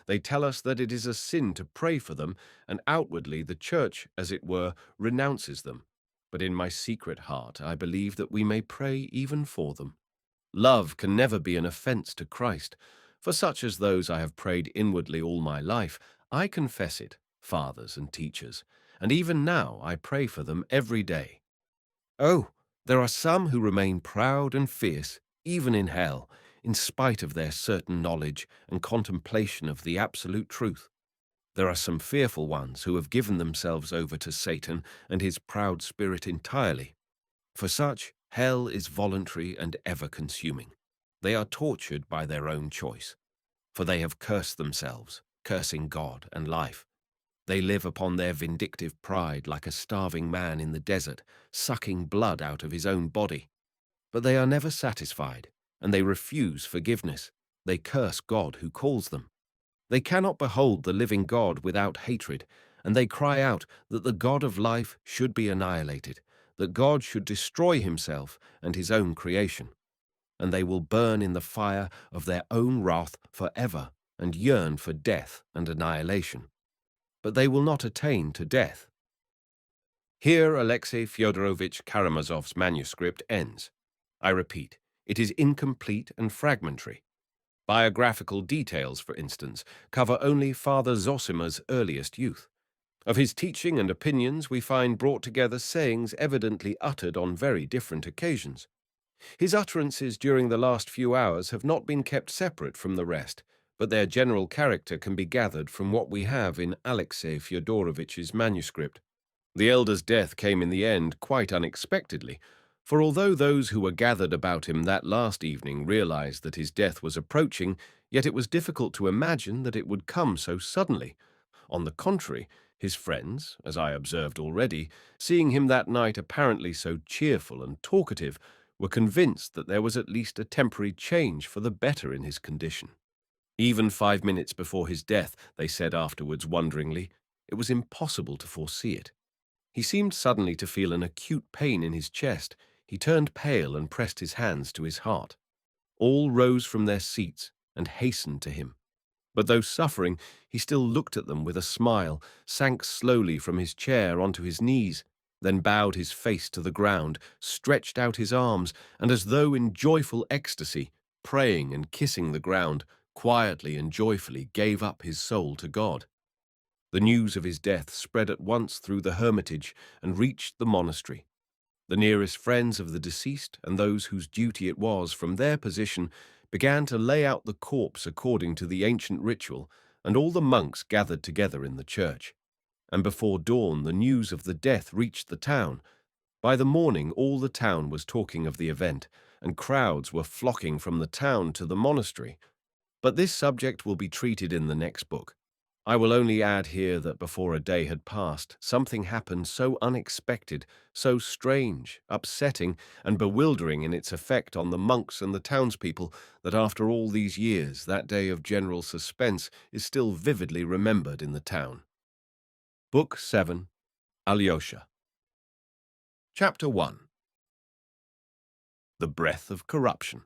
They tell us that it is a sin to pray for them, and outwardly the Church, as it were, renounces them. But in my secret heart I believe that we may pray even for them. Love can never be an offense to Christ. For such as those I have prayed inwardly all my life, I confess it, fathers and teachers, and even now I pray for them every day. Oh, there are some who remain proud and fierce, even in hell, in spite of their certain knowledge and contemplation of the absolute truth. There are some fearful ones who have given themselves over to Satan and his proud spirit entirely. For such, hell is voluntary and ever-consuming. They are tortured by their own choice, for they have cursed themselves, cursing God and life. They live upon their vindictive pride like a starving man in the desert, sucking blood out of his own body. But they are never satisfied, and they refuse forgiveness. They curse God who calls them. They cannot behold the living God without hatred, and they cry out that the God of life should be annihilated, that God should destroy himself and his own creation. And they will burn in the fire of their own wrath forever and yearn for death and annihilation. But they will not attain to death. Here Alexei Fyodorovich Karamazov's manuscript ends. I repeat, it is incomplete and fragmentary. Biographical details, for instance, cover only Father Zosima's earliest youth. Of his teaching and opinions we find brought together sayings evidently uttered on very different occasions. His utterances during the last few hours have not been kept separate from the rest, but their general character can be gathered from what we have in Alexei Fyodorovich's manuscript. The elder's death came in the end quite unexpectedly, for although those who were gathered about him that last evening realized that his death was approaching, yet it was difficult to imagine that it would come so suddenly. On the contrary, his friends, as I observed already, seeing him that night apparently so cheerful and talkative, were convinced that there was at least a temporary change for the better in his condition. Even 5 minutes before his death, they said afterwards wonderingly, it was impossible to foresee it. He seemed suddenly to feel an acute pain in his chest. He turned pale and pressed his hands to his heart. All rose from their seats and hastened to him. But though suffering, he still looked at them with a smile, sank slowly from his chair onto his knees, then bowed his face to the ground, stretched out his arms, and as though in joyful ecstasy, praying and kissing the ground, quietly and joyfully gave up his soul to God. The news of his death spread at once through the hermitage and reached the monastery. The nearest friends of the deceased and those whose duty it was from their position began to lay out the corpse according to the ancient ritual, and all the monks gathered together in the church. And before dawn the news of the death reached the town. By the morning all the town was talking of the event, and crowds were flocking from the town to the monastery. But this subject will be treated in the next book. I will only add here that before a day had passed, something happened so unexpected, so strange, upsetting, and bewildering in its effect on the monks and the townspeople, that after all these years, that day of general suspense is still vividly remembered in the town. Book 7, Alyosha. Chapter 1. The Breath of Corruption.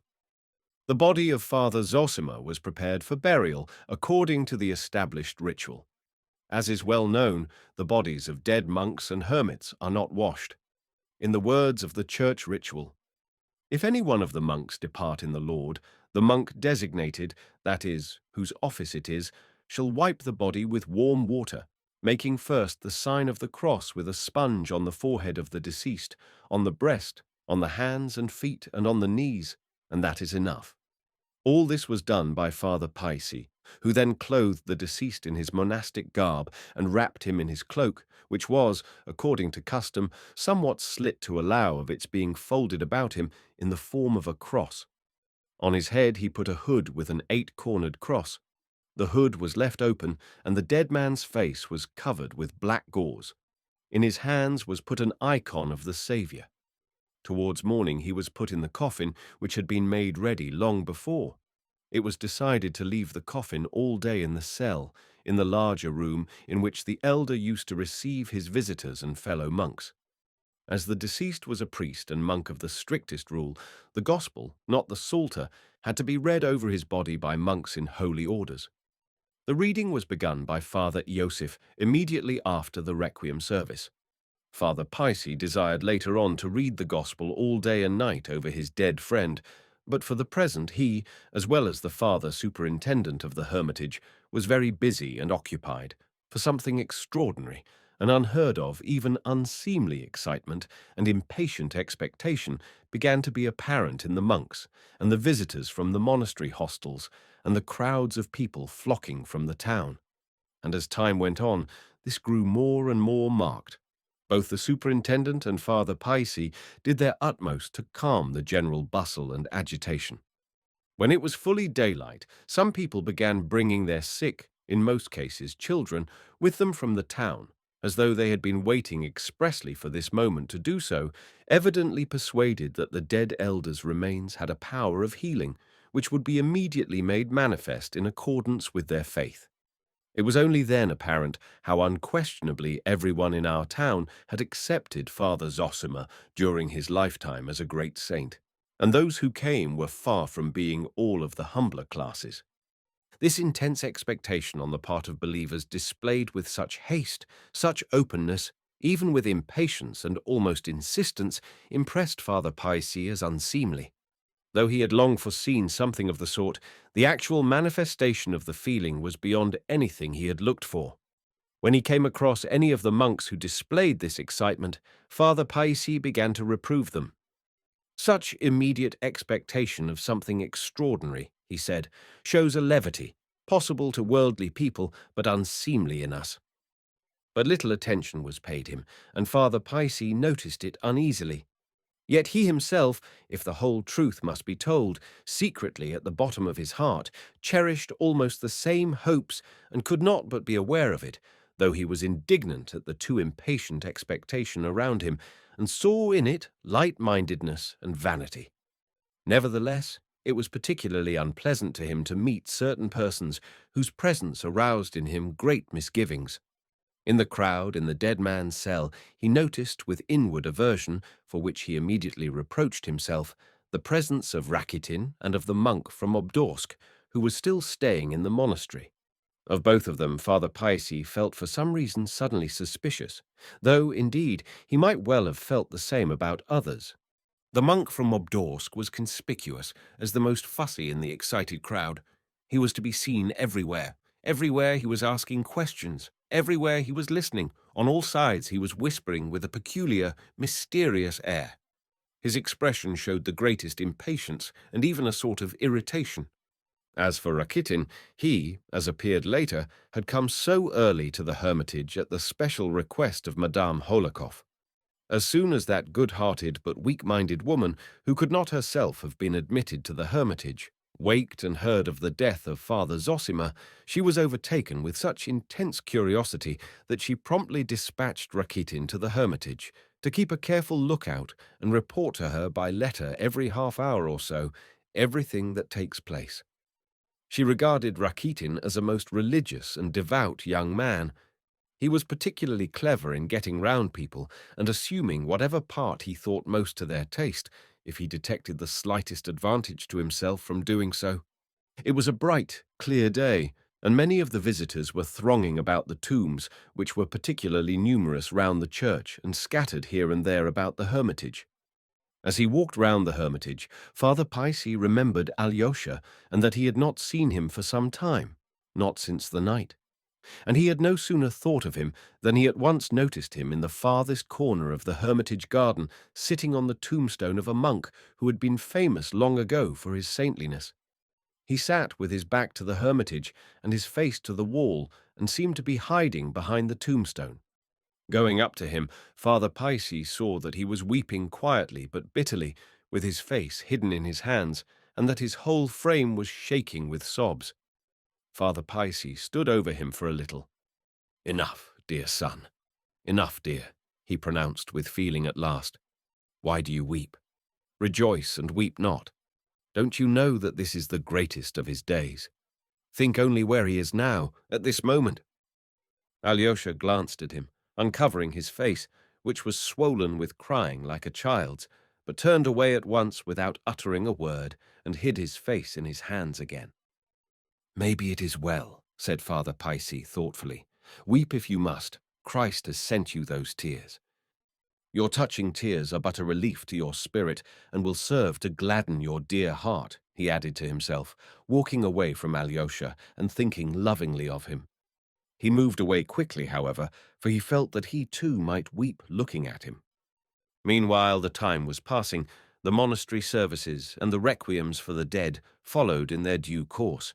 The body of Father Zosima was prepared for burial according to the established ritual. As is well known, the bodies of dead monks and hermits are not washed. In the words of the church ritual, if any one of the monks depart in the Lord, the monk designated, that is, whose office it is, shall wipe the body with warm water, making first the sign of the cross with a sponge on the forehead of the deceased, on the breast, on the hands and feet, and on the knees, and that is enough. All this was done by Father Paisi, who then clothed the deceased in his monastic garb and wrapped him in his cloak, which was, according to custom, somewhat slit to allow of its being folded about him in the form of a cross. On his head he put a hood with an 8-cornered cross. The hood was left open, and the dead man's face was covered with black gauze. In his hands was put an icon of the Saviour. Towards morning he was put in the coffin, which had been made ready long before. It was decided to leave the coffin all day in the cell, in the larger room in which the elder used to receive his visitors and fellow monks. As the deceased was a priest and monk of the strictest rule, the gospel, not the psalter, had to be read over his body by monks in holy orders. The reading was begun by Father Iosif immediately after the requiem service. Father Paisi desired later on to read the gospel all day and night over his dead friend, but for the present he, as well as the father superintendent of the hermitage, was very busy and occupied, for something extraordinary, an unheard of, even unseemly excitement and impatient expectation began to be apparent in the monks and the visitors from the monastery hostels and the crowds of people flocking from the town. And as time went on, this grew more and more marked. Both the superintendent and Father Paisi did their utmost to calm the general bustle and agitation. When it was fully daylight, some people began bringing their sick, in most cases children, with them from the town, as though they had been waiting expressly for this moment to do so, evidently persuaded that the dead elder's remains had a power of healing, which would be immediately made manifest in accordance with their faith. It was only then apparent how unquestionably everyone in our town had accepted Father Zosima during his lifetime as a great saint, and those who came were far from being all of the humbler classes. This intense expectation on the part of believers displayed with such haste, such openness, even with impatience and almost insistence, impressed Father Paisi as unseemly. Though he had long foreseen something of the sort, the actual manifestation of the feeling was beyond anything he had looked for. When he came across any of the monks who displayed this excitement, Father Paisi began to reprove them. "Such immediate expectation of something extraordinary," he said, "shows a levity, possible to worldly people, but unseemly in us." But little attention was paid him, and Father Paisi noticed it uneasily. Yet he himself, if the whole truth must be told, secretly at the bottom of his heart, cherished almost the same hopes and could not but be aware of it, though he was indignant at the too impatient expectation around him, and saw in it light-mindedness and vanity. Nevertheless, it was particularly unpleasant to him to meet certain persons whose presence aroused in him great misgivings. In the crowd in the dead man's cell, he noticed with inward aversion, for which he immediately reproached himself, the presence of Rakitin and of the monk from Obdorsk, who was still staying in the monastery. Of both of them, Father Paisi felt for some reason suddenly suspicious, though, indeed, he might well have felt the same about others. The monk from Obdorsk was conspicuous as the most fussy in the excited crowd. He was to be seen everywhere. Everywhere he was asking questions. Everywhere he was listening. On all sides he was whispering with a peculiar, mysterious air. His expression showed the greatest impatience and even a sort of irritation. As for Rakitin, he, as appeared later, had come so early to the hermitage at the special request of Madame Holikov. As soon as that good-hearted but weak-minded woman, who could not herself have been admitted to the hermitage, waked and heard of the death of Father Zosima, she was overtaken with such intense curiosity that she promptly dispatched Rakitin to the hermitage to keep a careful lookout and report to her by letter every half-hour or so everything that takes place. She regarded Rakitin as a most religious and devout young man. He was particularly clever in getting round people and assuming whatever part he thought most to their taste, if he detected the slightest advantage to himself from doing so. It was a bright, clear day, and many of the visitors were thronging about the tombs, which were particularly numerous round the church and scattered here and there about the hermitage. As he walked round the hermitage, Father Paisi remembered Alyosha and that he had not seen him for some time. not since the night. And he had no sooner thought of him than he at once noticed him in the farthest corner of the hermitage garden, sitting on the tombstone of a monk who had been famous long ago for his saintliness. He sat with his back to the hermitage and his face to the wall, and seemed to be hiding behind the tombstone. Going up to him, Father Paisi saw that he was weeping quietly but bitterly, with his face hidden in his hands, and that his whole frame was shaking with sobs. Father Paisi stood over him for a little. "Enough, dear son. Enough, dear," he pronounced with feeling at last. "Why do you weep? Rejoice and weep not. Don't you know that this is the greatest of his days? Think only where he is now, at this moment." Alyosha glanced at him, uncovering his face, which was swollen with crying like a child's, but turned away at once without uttering a word, and hid his face in his hands again. "Maybe it is well," said Father Paisi thoughtfully. "Weep if you must. Christ has sent you those tears. Your touching tears are but a relief to your spirit, and will serve to gladden your dear heart," he added to himself, walking away from Alyosha and thinking lovingly of him. He moved away quickly, however, for he felt that he too might weep looking at him. Meanwhile the time was passing. The monastery services and the requiems for the dead followed in their due course.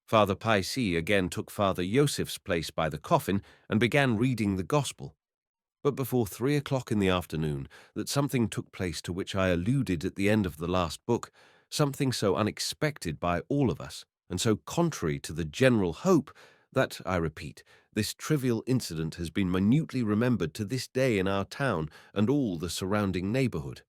Father Paisi again took Father Yosef's place by the coffin and began reading the Gospel. But before 3 o'clock in the afternoon, that something took place to which I alluded at the end of the last book, something so unexpected by all of us, and so contrary to the general hope, that, I repeat, this trivial incident has been minutely remembered to this day in our town and all the surrounding neighborhood.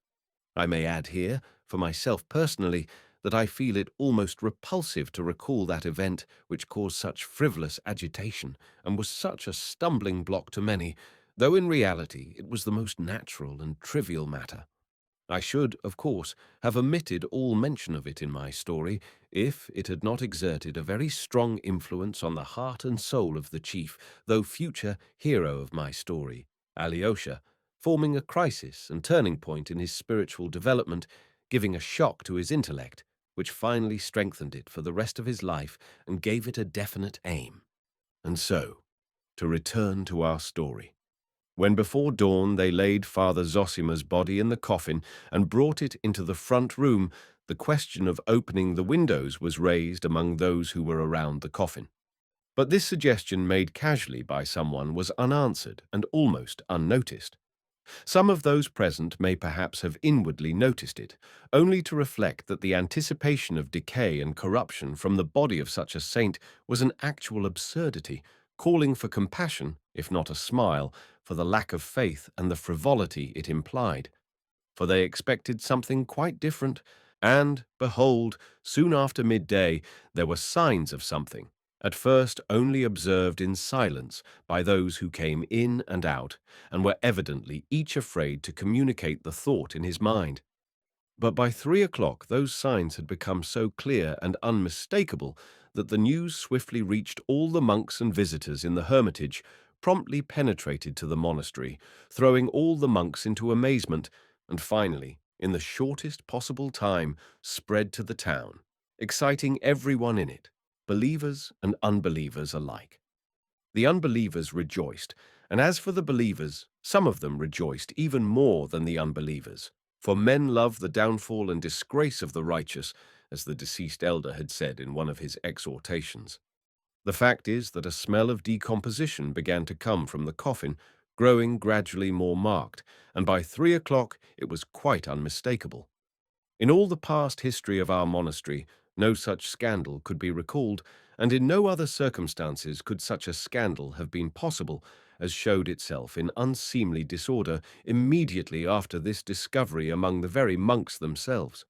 I may add here, for myself personally, that I feel it almost repulsive to recall that event which caused such frivolous agitation and was such a stumbling block to many, though in reality it was the most natural and trivial matter. I should, of course, have omitted all mention of it in my story if it had not exerted a very strong influence on the heart and soul of the chief, though future, hero of my story, Alyosha, forming a crisis and turning point in his spiritual development, giving a shock to his intellect, which finally strengthened it for the rest of his life and gave it a definite aim. And so, to return to our story. When before dawn they laid Father Zosima's body in the coffin and brought it into the front room, the question of opening the windows was raised among those who were around the coffin. But this suggestion made casually by someone was unanswered and almost unnoticed. Some of those present may perhaps have inwardly noticed it, only to reflect that the anticipation of decay and corruption from the body of such a saint was an actual absurdity, calling for compassion, if not a smile, for the lack of faith and the frivolity it implied. For they expected something quite different, and, behold, soon after midday there were signs of something, at first only observed in silence by those who came in and out, and were evidently each afraid to communicate the thought in his mind. But by 3 o'clock those signs had become so clear and unmistakable that the news swiftly reached all the monks and visitors in the hermitage, promptly penetrated to the monastery, throwing all the monks into amazement, and finally, in the shortest possible time, spread to the town, exciting everyone in it, believers and unbelievers alike. The unbelievers rejoiced, and as for the believers, some of them rejoiced even more than the unbelievers. For men love the downfall and disgrace of the righteous, as the deceased elder had said in one of his exhortations. The fact is that a smell of decomposition began to come from the coffin, growing gradually more marked, and by 3 o'clock it was quite unmistakable. In all the past history of our monastery, no such scandal could be recalled, and in no other circumstances could such a scandal have been possible, as showed itself in unseemly disorder immediately after this discovery among the very monks themselves.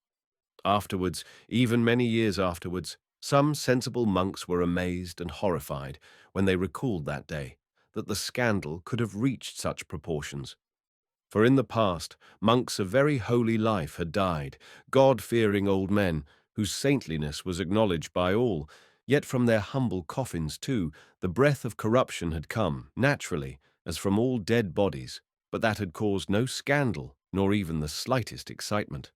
Afterwards, even many years afterwards, some sensible monks were amazed and horrified when they recalled that day, that the scandal could have reached such proportions. For in the past, monks of very holy life had died, God-fearing old men, whose saintliness was acknowledged by all, yet from their humble coffins, too, the breath of corruption had come, naturally, as from all dead bodies, but that had caused no scandal, nor even the slightest excitement.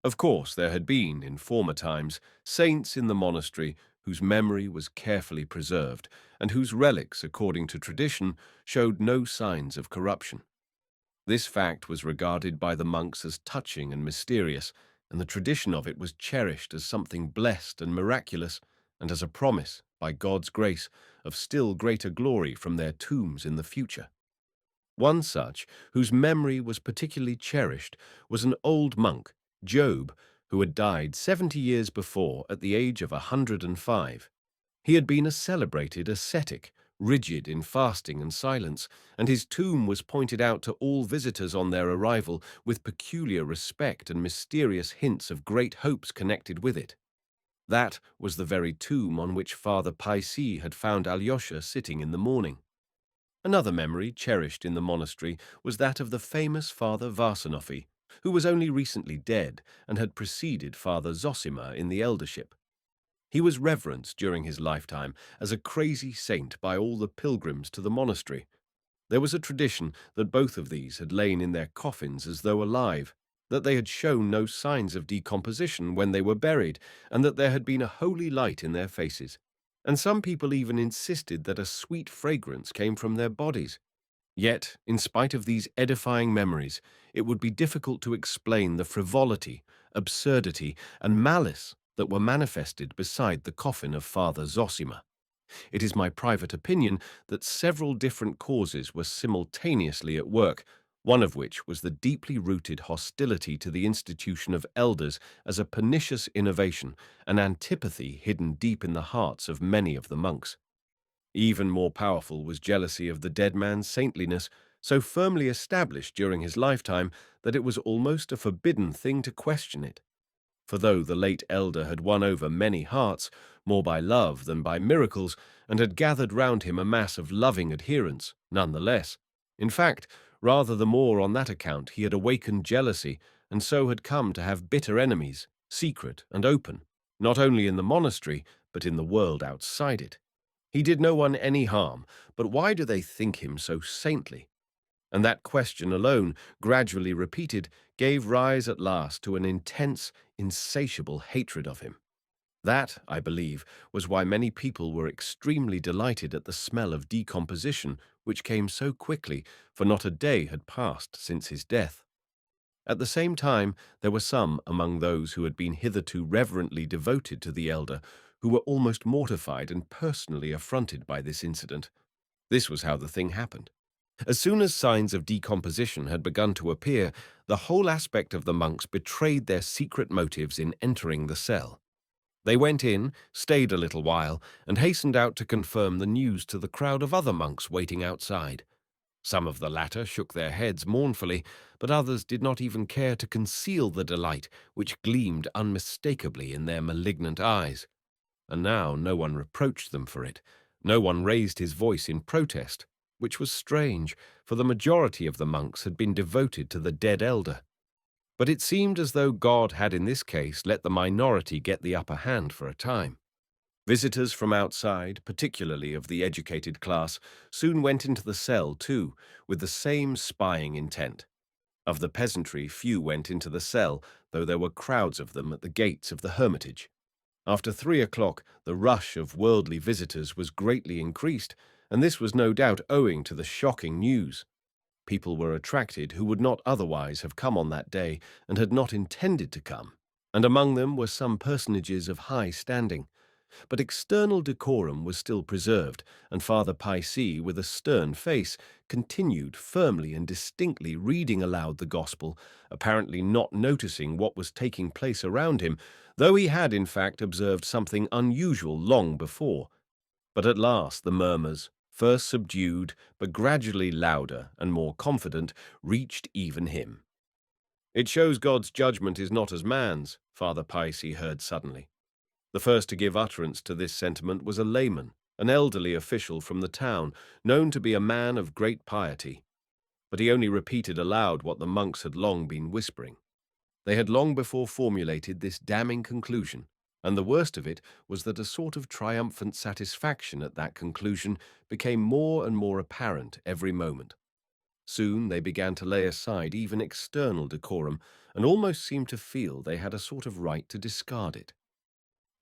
Of course, there had been, in former times, saints in the monastery whose memory was carefully preserved, and whose relics, according to tradition, showed no signs of corruption. This fact was regarded by the monks as touching and mysterious, and the tradition of it was cherished as something blessed and miraculous, and as a promise, by God's grace, of still greater glory from their tombs in the future. One such, whose memory was particularly cherished, was an old monk, Job, who had died 70 years before at the age of 105. He had been a celebrated ascetic, rigid in fasting and silence, and his tomb was pointed out to all visitors on their arrival with peculiar respect and mysterious hints of great hopes connected with it. That was the very tomb on which Father Paisi had found Alyosha sitting in the morning. Another memory cherished in the monastery was that of the famous Father Varsanofi, who was only recently dead and had preceded Father Zosima in the eldership. He was reverenced during his lifetime as a crazy saint by all the pilgrims to the monastery. There was a tradition that both of these had lain in their coffins as though alive, that they had shown no signs of decomposition when they were buried, and that there had been a holy light in their faces. And some people even insisted that a sweet fragrance came from their bodies. Yet, in spite of these edifying memories, it would be difficult to explain the frivolity, absurdity, and malice that were manifested beside the coffin of Father Zosima. It is my private opinion that several different causes were simultaneously at work, one of which was the deeply rooted hostility to the institution of elders as a pernicious innovation, an antipathy hidden deep in the hearts of many of the monks. Even more powerful was jealousy of the dead man's saintliness, so firmly established during his lifetime that it was almost a forbidden thing to question it. For though the late elder had won over many hearts, more by love than by miracles, and had gathered round him a mass of loving adherents, none the less. In fact, rather the more on that account he had awakened jealousy, and so had come to have bitter enemies, secret and open, not only in the monastery, but in the world outside it. He did no one any harm, but why do they think him so saintly? And that question alone, gradually repeated, gave rise at last to an intense, insatiable hatred of him. That, I believe, was why many people were extremely delighted at the smell of decomposition, which came so quickly, for not a day had passed since his death. At the same time, there were some among those who had been hitherto reverently devoted to the elder who were almost mortified and personally affronted by this incident. This was how the thing happened. As soon as signs of decomposition had begun to appear, the whole aspect of the monks betrayed their secret motives in entering the cell. They went in, stayed a little while, and hastened out to confirm the news to the crowd of other monks waiting outside. Some of the latter shook their heads mournfully, but others did not even care to conceal the delight which gleamed unmistakably in their malignant eyes. And now no one reproached them for it. No one raised his voice in protest, which was strange, for the majority of the monks had been devoted to the dead elder. But it seemed as though God had in this case let the minority get the upper hand for a time. Visitors from outside, particularly of the educated class, soon went into the cell too, with the same spying intent. Of the peasantry, few went into the cell, though there were crowds of them at the gates of the hermitage. After 3 o'clock, the rush of worldly visitors was greatly increased, and this was no doubt owing to the shocking news. People were attracted who would not otherwise have come on that day and had not intended to come, and among them were some personages of high standing. But external decorum was still preserved, and Father Paisi, with a stern face, continued firmly and distinctly reading aloud the gospel, apparently not noticing what was taking place around him, though he had in fact observed something unusual long before. But at last the murmurs, first subdued but gradually louder and more confident, reached even him. "It shows God's judgment is not as man's," Father Paisi heard suddenly. The first to give utterance to this sentiment was a layman, an elderly official from the town, known to be a man of great piety. But he only repeated aloud what the monks had long been whispering. They had long before formulated this damning conclusion, and the worst of it was that a sort of triumphant satisfaction at that conclusion became more and more apparent every moment. Soon they began to lay aside even external decorum, and almost seemed to feel they had a sort of right to discard it.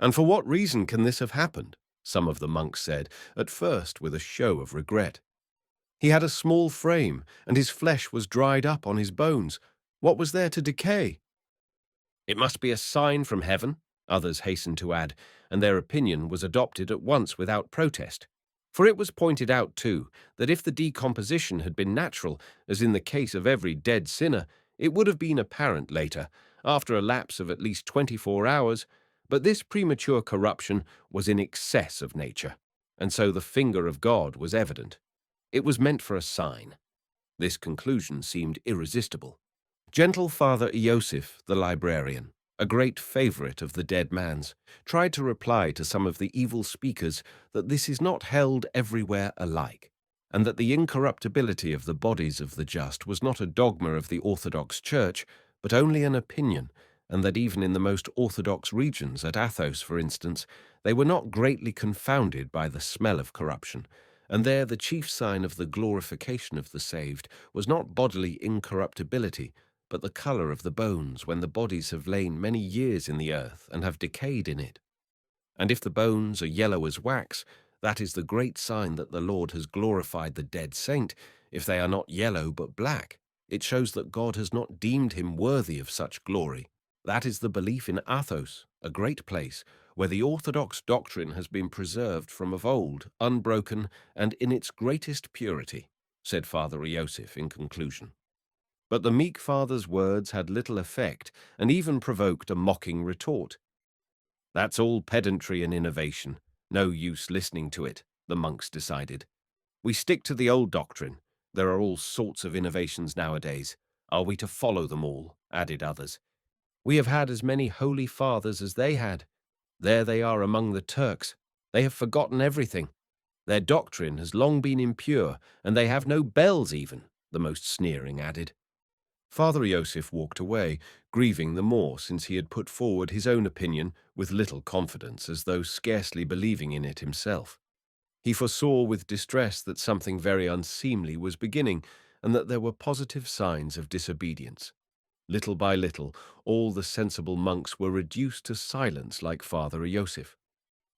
"And for what reason can this have happened?" some of the monks said, at first with a show of regret. "He had a small frame, and his flesh was dried up on his bones. What was there to decay?" "It must be a sign from heaven," others hastened to add, and their opinion was adopted at once without protest. For it was pointed out, too, that if the decomposition had been natural, as in the case of every dead sinner, it would have been apparent later, after a lapse of at least 24 hours, but this premature corruption was in excess of nature, and so the finger of God was evident. It was meant for a sign. This conclusion seemed irresistible. Gentle Father Iosif, the librarian, a great favorite of the dead man's, tried to reply to some of the evil speakers that this is not held everywhere alike, and that the incorruptibility of the bodies of the just was not a dogma of the Orthodox Church, but only an opinion, and that even in the most orthodox regions, at Athos, for instance, they were not greatly confounded by the smell of corruption, and there the chief sign of the glorification of the saved was not bodily incorruptibility, but the colour of the bones when the bodies have lain many years in the earth and have decayed in it. And if the bones are yellow as wax, that is the great sign that the Lord has glorified the dead saint. If they are not yellow but black, it shows that God has not deemed him worthy of such glory. That is the belief in Athos, a great place, where the orthodox doctrine has been preserved from of old, unbroken, and in its greatest purity," said Father Iosif in conclusion. But the meek father's words had little effect, and even provoked a mocking retort. "That's all pedantry and innovation. No use listening to it," the monks decided. "We stick to the old doctrine. There are all sorts of innovations nowadays. Are we to follow them all?" added others. "We have had as many holy fathers as they had. There they are among the Turks. They have forgotten everything. Their doctrine has long been impure, and they have no bells even," the most sneering added. Father Iosif walked away, grieving the more since he had put forward his own opinion with little confidence, as though scarcely believing in it himself. He foresaw with distress that something very unseemly was beginning, and that there were positive signs of disobedience. Little by little, all the sensible monks were reduced to silence like Father Iosif.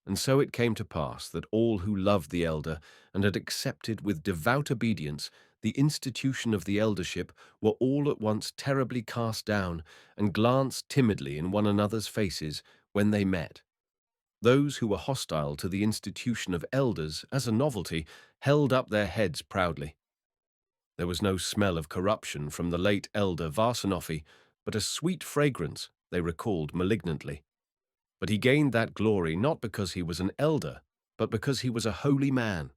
And so it came to pass that all who loved the elder and had accepted with devout obedience the institution of the eldership were all at once terribly cast down and glanced timidly in one another's faces when they met. Those who were hostile to the institution of elders as a novelty held up their heads proudly. There was no smell of corruption from the late elder Varsinofi, but a sweet fragrance, they recalled malignantly. But he gained that glory not because he was an elder, but because he was a holy man.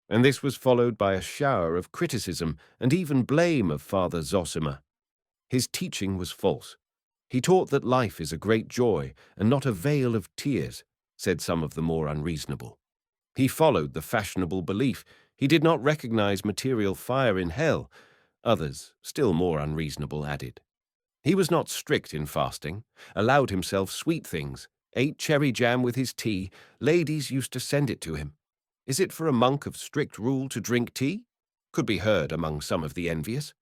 And this was followed by a shower of criticism and even blame of Father Zosima. His teaching was false. He taught that life is a great joy and not a vale of tears, said some of the more unreasonable. He followed the fashionable belief. He did not recognize material fire in hell, others, still more unreasonable, added. He was not strict in fasting, allowed himself sweet things, ate cherry jam with his tea. Ladies used to send it to him. Is it for a monk of strict rule to drink tea? Could be heard among some of the envious.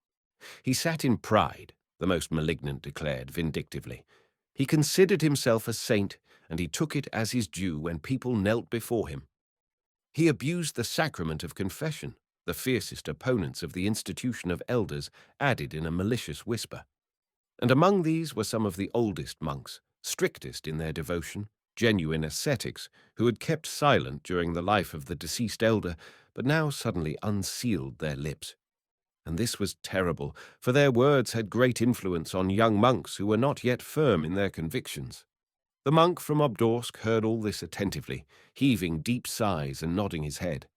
He sat in pride, the most malignant declared vindictively. He considered himself a saint, and he took it as his due when people knelt before him. He abused the sacrament of confession, the fiercest opponents of the institution of elders added in a malicious whisper. And among these were some of the oldest monks, strictest in their devotion, genuine ascetics, who had kept silent during the life of the deceased elder, but now suddenly unsealed their lips. And this was terrible, for their words had great influence on young monks who were not yet firm in their convictions. The monk from Obdorsk heard all this attentively, heaving deep sighs and nodding his head.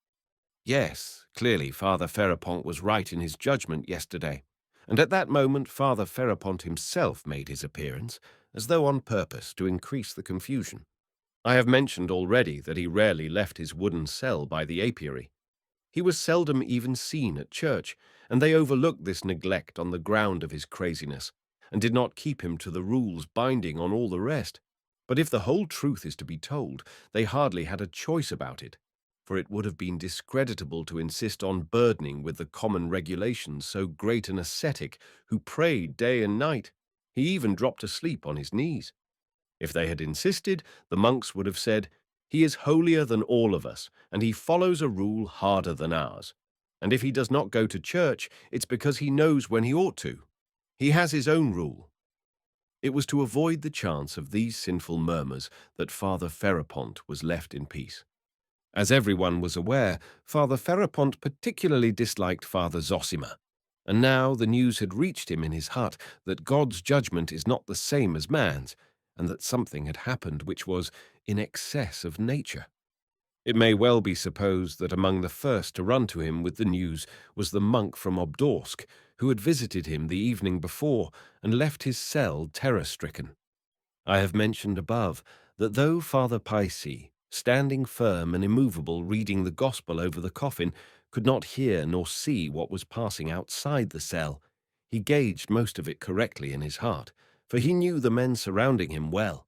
Yes, clearly Father Ferupont was right in his judgment yesterday, and at that moment Father Ferupont himself made his appearance, as though on purpose to increase the confusion. I have mentioned already that he rarely left his wooden cell by the apiary. He was seldom even seen at church, and they overlooked this neglect on the ground of his craziness, and did not keep him to the rules binding on all the rest. But if the whole truth is to be told, they hardly had a choice about it, for it would have been discreditable to insist on burdening with the common regulations so great an ascetic who prayed day and night. He even dropped asleep on his knees. If they had insisted, the monks would have said, "He is holier than all of us, and he follows a rule harder than ours. And if he does not go to church, it's because he knows when he ought to. He has his own rule." It was to avoid the chance of these sinful murmurs that Father Ferupont was left in peace. As everyone was aware, Father Ferupont particularly disliked Father Zosima, and now the news had reached him in his hut that God's judgment is not the same as man's, and that something had happened which was in excess of nature. It may well be supposed that among the first to run to him with the news was the monk from Obdorsk, who had visited him the evening before and left his cell terror-stricken. I have mentioned above that though Father Paisi, standing firm and immovable reading the gospel over the coffin, could not hear nor see what was passing outside the cell, he gauged most of it correctly in his heart, for he knew the men surrounding him well.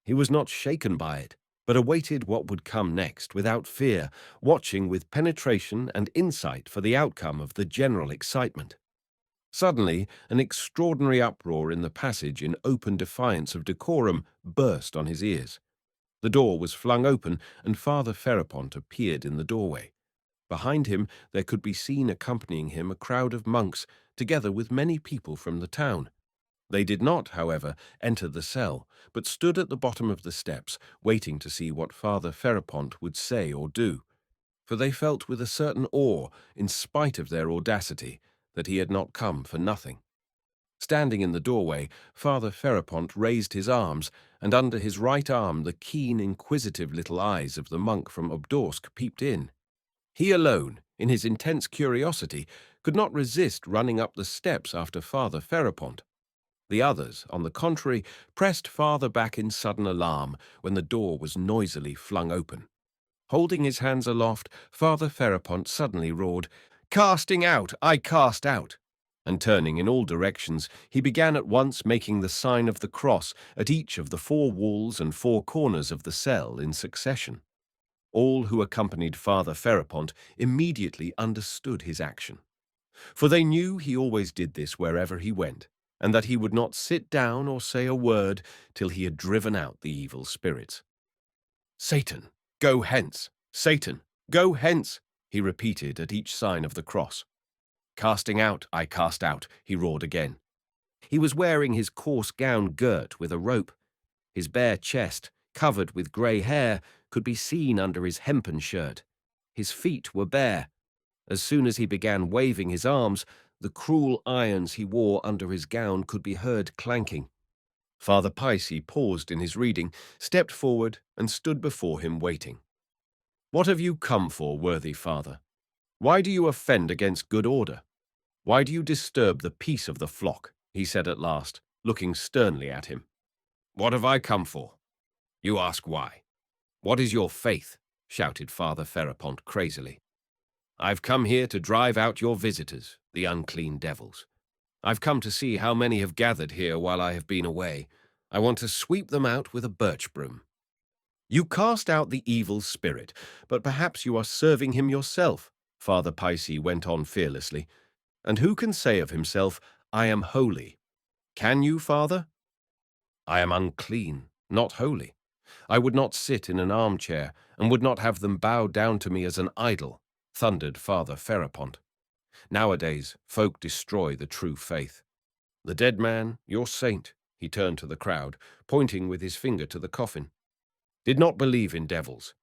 He was not shaken by it, but awaited what would come next without fear, watching with penetration and insight for the outcome of the general excitement. Suddenly, an extraordinary uproar in the passage in open defiance of decorum burst on his ears. The door was flung open, and Father Ferupont appeared in the doorway. Behind him there could be seen accompanying him a crowd of monks, together with many people from the town. They did not, however, enter the cell, but stood at the bottom of the steps, waiting to see what Father Ferupont would say or do, for they felt with a certain awe, in spite of their audacity, that he had not come for nothing. Standing in the doorway, Father Ferupont raised his arms, and under his right arm the keen, inquisitive little eyes of the monk from Obdorsk peeped in. He alone, in his intense curiosity, could not resist running up the steps after Father Ferupont. The others, on the contrary, pressed farther back in sudden alarm when the door was noisily flung open. Holding his hands aloft, Father Ferupont suddenly roared, "Casting out, I cast out!" And turning in all directions, he began at once making the sign of the cross at each of the 4 walls and 4 corners of the cell in succession. All who accompanied Father Ferupont immediately understood his action, for they knew he always did this wherever he went, and that he would not sit down or say a word till he had driven out the evil spirits. "Satan, go hence! Satan, go hence!" he repeated at each sign of the cross. "Casting out, I cast out," he roared again. He was wearing his coarse gown girt with a rope. His bare chest, covered with grey hair, could be seen under his hempen shirt. His feet were bare. As soon as he began waving his arms, the cruel irons he wore under his gown could be heard clanking. Father Paisi paused in his reading, stepped forward, and stood before him waiting. "What have you come for, worthy father? Why do you offend against good order? Why do you disturb the peace of the flock?" he said at last, looking sternly at him. "What have I come for? You ask why. What is your faith?" shouted Father Ferupont crazily. "I've come here to drive out your visitors, the unclean devils. I've come to see how many have gathered here while I have been away. I want to sweep them out with a birch broom." "You cast out the evil spirit, but perhaps you are serving him yourself," Father Paisi went on fearlessly. "And who can say of himself, 'I am holy'? Can you, Father?" "I am unclean, not holy. I would not sit in an armchair, and would not have them bow down to me as an idol," thundered Father Ferupont. "Nowadays, folk destroy the true faith. The dead man, your saint," he turned to the crowd, pointing with his finger to the coffin, "did not believe in devils.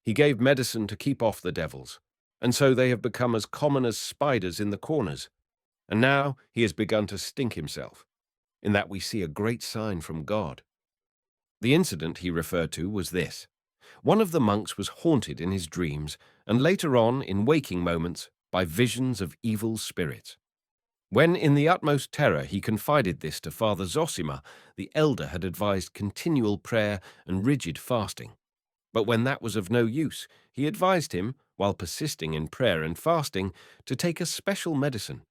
He gave medicine to keep off the devils, and so they have become as common as spiders in the corners. And now he has begun to stink himself. In that we see a great sign from God." The incident he referred to was this. One of the monks was haunted in his dreams, and later on, in waking moments, by visions of evil spirits. When in the utmost terror he confided this to Father Zosima, the elder had advised continual prayer and rigid fasting. But when that was of no use, he advised him, while persisting in prayer and fasting, to take a special medicine.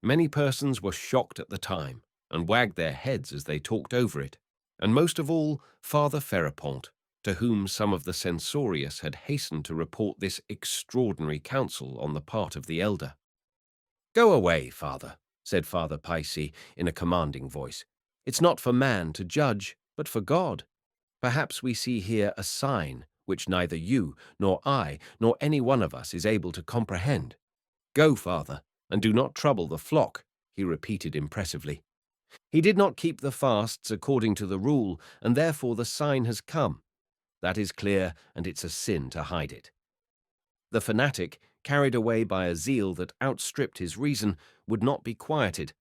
Many persons were shocked at the time, and wagged their heads as they talked over it, and most of all Father Ferupont, to whom some of the censorious had hastened to report this extraordinary counsel on the part of the elder. "Go away, Father," said Father Paisi in a commanding voice. "It's not for man to judge, but for God. Perhaps we see here a sign which neither you, nor I, nor any one of us is able to comprehend. Go, Father, and do not trouble the flock, he repeated impressively. He did not keep the fasts according to the rule, and therefore the sign has come. That is clear, and it's a sin to hide it. The fanatic, carried away by a zeal that outstripped his reason, would not be quieted.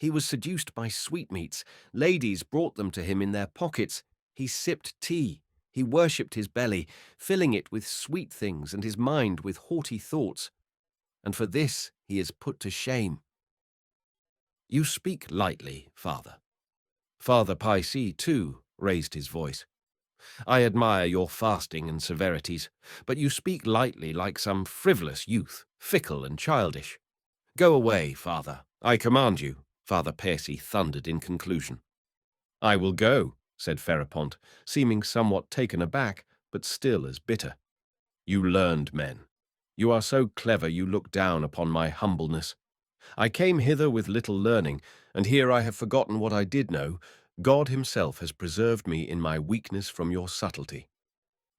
He was seduced by sweetmeats. Ladies brought them to him in their pockets. He sipped tea. He worshipped his belly, filling it with sweet things and his mind with haughty thoughts. And for this he is put to shame. You speak lightly, Father. Father Paisi, too, raised his voice. I admire your fasting and severities, but you speak lightly like some frivolous youth, fickle and childish. Go away, Father, I command you, Father Paisi thundered in conclusion. I will go, said Ferupont, seeming somewhat taken aback, but still as bitter. You learned men. You are so clever you look down upon my humbleness. I came hither with little learning, and here I have forgotten what I did know. God himself has preserved me in my weakness from your subtlety.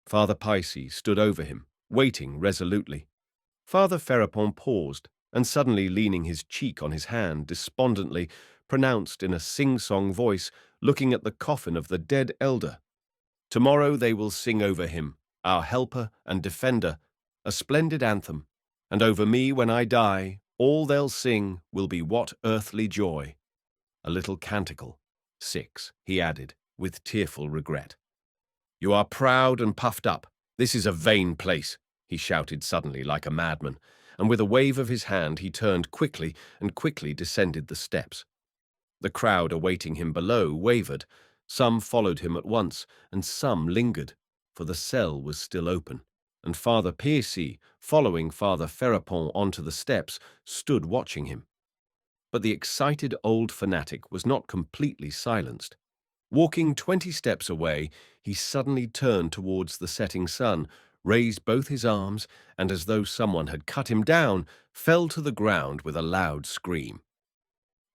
Father Paisi stood over him, waiting resolutely. Father Ferupont paused, and suddenly leaning his cheek on his hand, despondently pronounced in a sing-song voice, looking at the coffin of the dead elder, Tomorrow they will sing over him, our helper and defender, a splendid anthem, and over me when I die, all they'll sing will be what earthly joy. A little canticle. 6, he added, with tearful regret. You are proud and puffed up. This is a vain place, he shouted suddenly like a madman, and with a wave of his hand he turned quickly and quickly descended the steps. The crowd awaiting him below wavered. Some followed him at once, and some lingered, for the cell was still open, and Father Paisi, following Father Ferupont onto the steps, stood watching him. But the excited old fanatic was not completely silenced. Walking 20 steps away, he suddenly turned towards the setting sun, raised both his arms, and as though someone had cut him down, fell to the ground with a loud scream.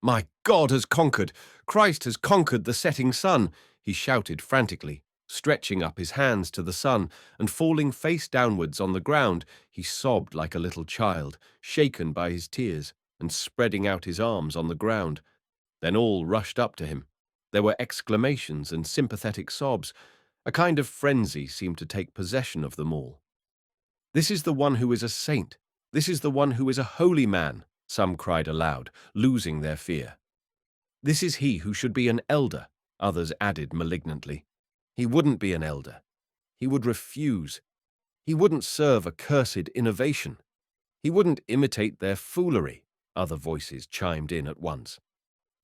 My God has conquered! Christ has conquered the setting sun! He shouted frantically, stretching up his hands to the sun, and falling face downwards on the ground, he sobbed like a little child, shaken by his tears, and spreading out his arms on the ground. Then all rushed up to him. There were exclamations and sympathetic sobs. A kind of frenzy seemed to take possession of them all. This is the one who is a saint. This is the one who is a holy man, some cried aloud, losing their fear. This is he who should be an elder, others added malignantly. He wouldn't be an elder. He would refuse. He wouldn't serve a cursed innovation. He wouldn't imitate their foolery, other voices chimed in at once.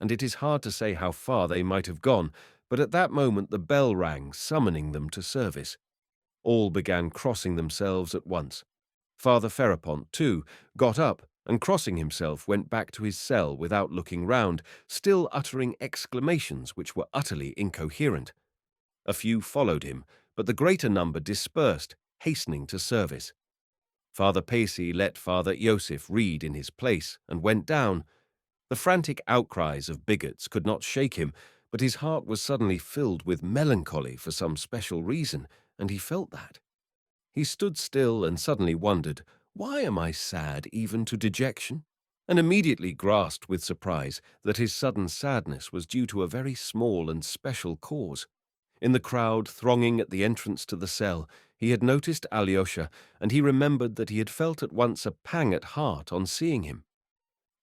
And it is hard to say how far they might have gone, but at that moment the bell rang, summoning them to service. All began crossing themselves at once. Father Ferupont, too, got up, and crossing himself went back to his cell without looking round, still uttering exclamations which were utterly incoherent. A few followed him, but the greater number dispersed, hastening to service. Father Paisi let Father Iosif read in his place and went down. The frantic outcries of bigots could not shake him, but his heart was suddenly filled with melancholy for some special reason, and he felt that. He stood still and suddenly wondered, why am I sad even to dejection? And immediately grasped with surprise that his sudden sadness was due to a very small and special cause. In the crowd thronging at the entrance to the cell, he had noticed Alyosha, and he remembered that he had felt at once a pang at heart on seeing him.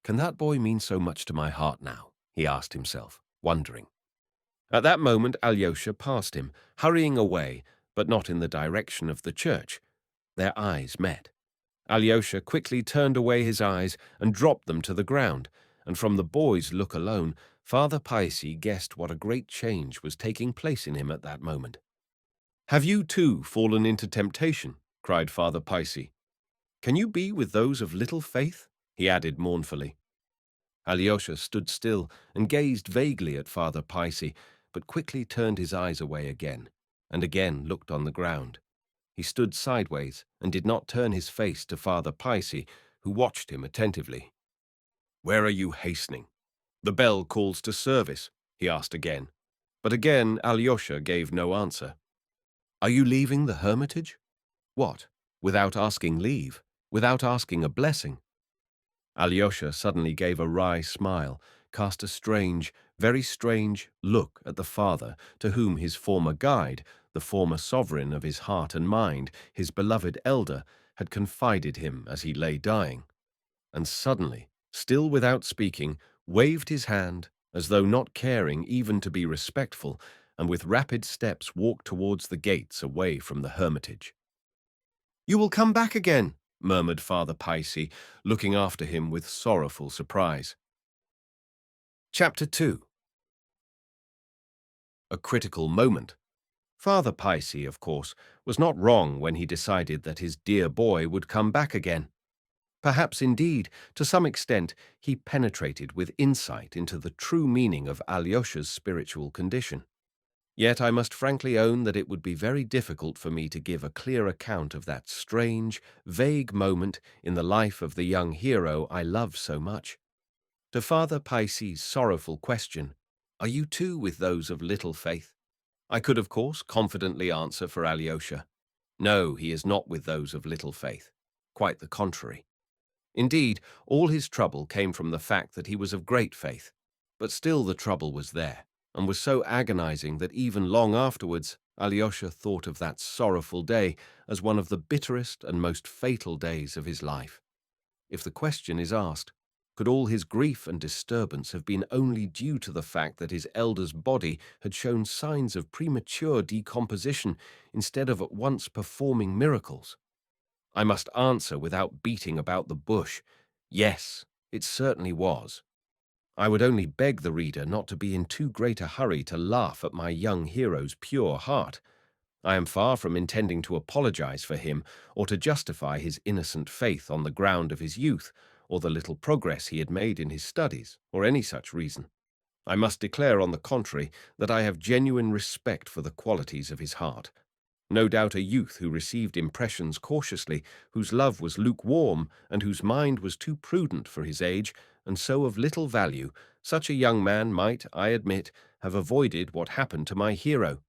Can that boy mean so much to my heart now? He asked himself, wondering. At that moment Alyosha passed him, hurrying away, but not in the direction of the church. Their eyes met. Alyosha quickly turned away his eyes and dropped them to the ground, and from the boy's look alone, Father Paisi guessed what a great change was taking place in him at that moment. Have you too fallen into temptation? Cried Father Paisi. Can you be with those of little faith? He added mournfully. Alyosha stood still and gazed vaguely at Father Paisi, but quickly turned his eyes away again, and again looked on the ground. He stood sideways and did not turn his face to Father Paisi, who watched him attentively. Where are you hastening? The bell calls to service, he asked again. But again Alyosha gave no answer. "Are you leaving the hermitage? What? Without asking leave? Without asking a blessing?" Alyosha suddenly gave a wry smile, cast a strange, very strange look at the father to whom his former guide, the former sovereign of his heart and mind, his beloved elder, had confided him as he lay dying, and suddenly, still without speaking, waved his hand, as though not caring even to be respectful, and with rapid steps walked towards the gates away from the hermitage. "You will come back again," murmured Father Paisi, looking after him with sorrowful surprise. Chapter 2. A critical moment. Father Paisi, of course, was not wrong when he decided that his dear boy would come back again. Perhaps, indeed, to some extent, he penetrated with insight into the true meaning of Alyosha's spiritual condition. Yet I must frankly own that it would be very difficult for me to give a clear account of that strange, vague moment in the life of the young hero I love so much. To Father Paisi's sorrowful question, "Are you too with those of little faith?" I could, of course, confidently answer for Alyosha. No, he is not with those of little faith. Quite the contrary. Indeed, all his trouble came from the fact that he was of great faith. But still the trouble was there, and was so agonizing that even long afterwards, Alyosha thought of that sorrowful day as one of the bitterest and most fatal days of his life. If the question is asked, could all his grief and disturbance have been only due to the fact that his elder's body had shown signs of premature decomposition instead of at once performing miracles? I must answer without beating about the bush. Yes, it certainly was. I would only beg the reader not to be in too great a hurry to laugh at my young hero's pure heart. I am far from intending to apologize for him or to justify his innocent faith on the ground of his youth or the little progress he had made in his studies or any such reason. I must declare, on the contrary, that I have genuine respect for the qualities of his heart. No doubt a youth who received impressions cautiously, whose love was lukewarm, and whose mind was too prudent for his age, and so of little value, such a young man might, I admit, have avoided what happened to my hero.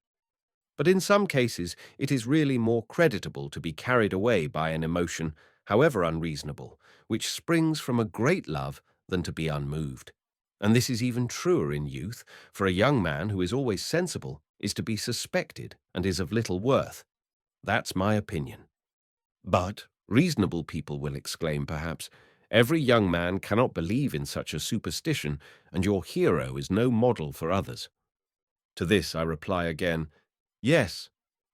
But in some cases it is really more creditable to be carried away by an emotion, however unreasonable, which springs from a great love than to be unmoved. And this is even truer in youth, for a young man who is always sensible is to be suspected and is of little worth. That's my opinion. But reasonable people will exclaim, perhaps, every young man cannot believe in such a superstition, and your hero is no model for others. To this I reply again, yes,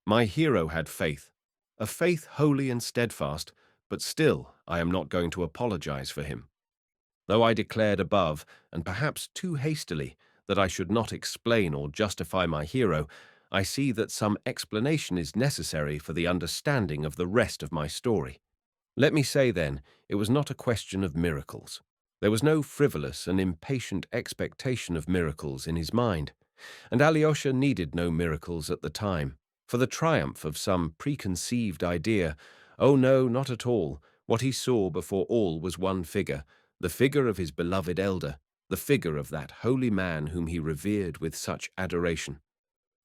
my hero had faith, a faith holy and steadfast, but still I am not going to apologize for him. Though I declared above, and perhaps too hastily, that I should not explain or justify my hero, I see that some explanation is necessary for the understanding of the rest of my story. Let me say, then, it was not a question of miracles. There was no frivolous and impatient expectation of miracles in his mind, and Alyosha needed no miracles at the time, for the triumph of some preconceived idea. Oh no, not at all. What he saw before all was one figure, the figure of his beloved elder, the figure of that holy man whom he revered with such adoration.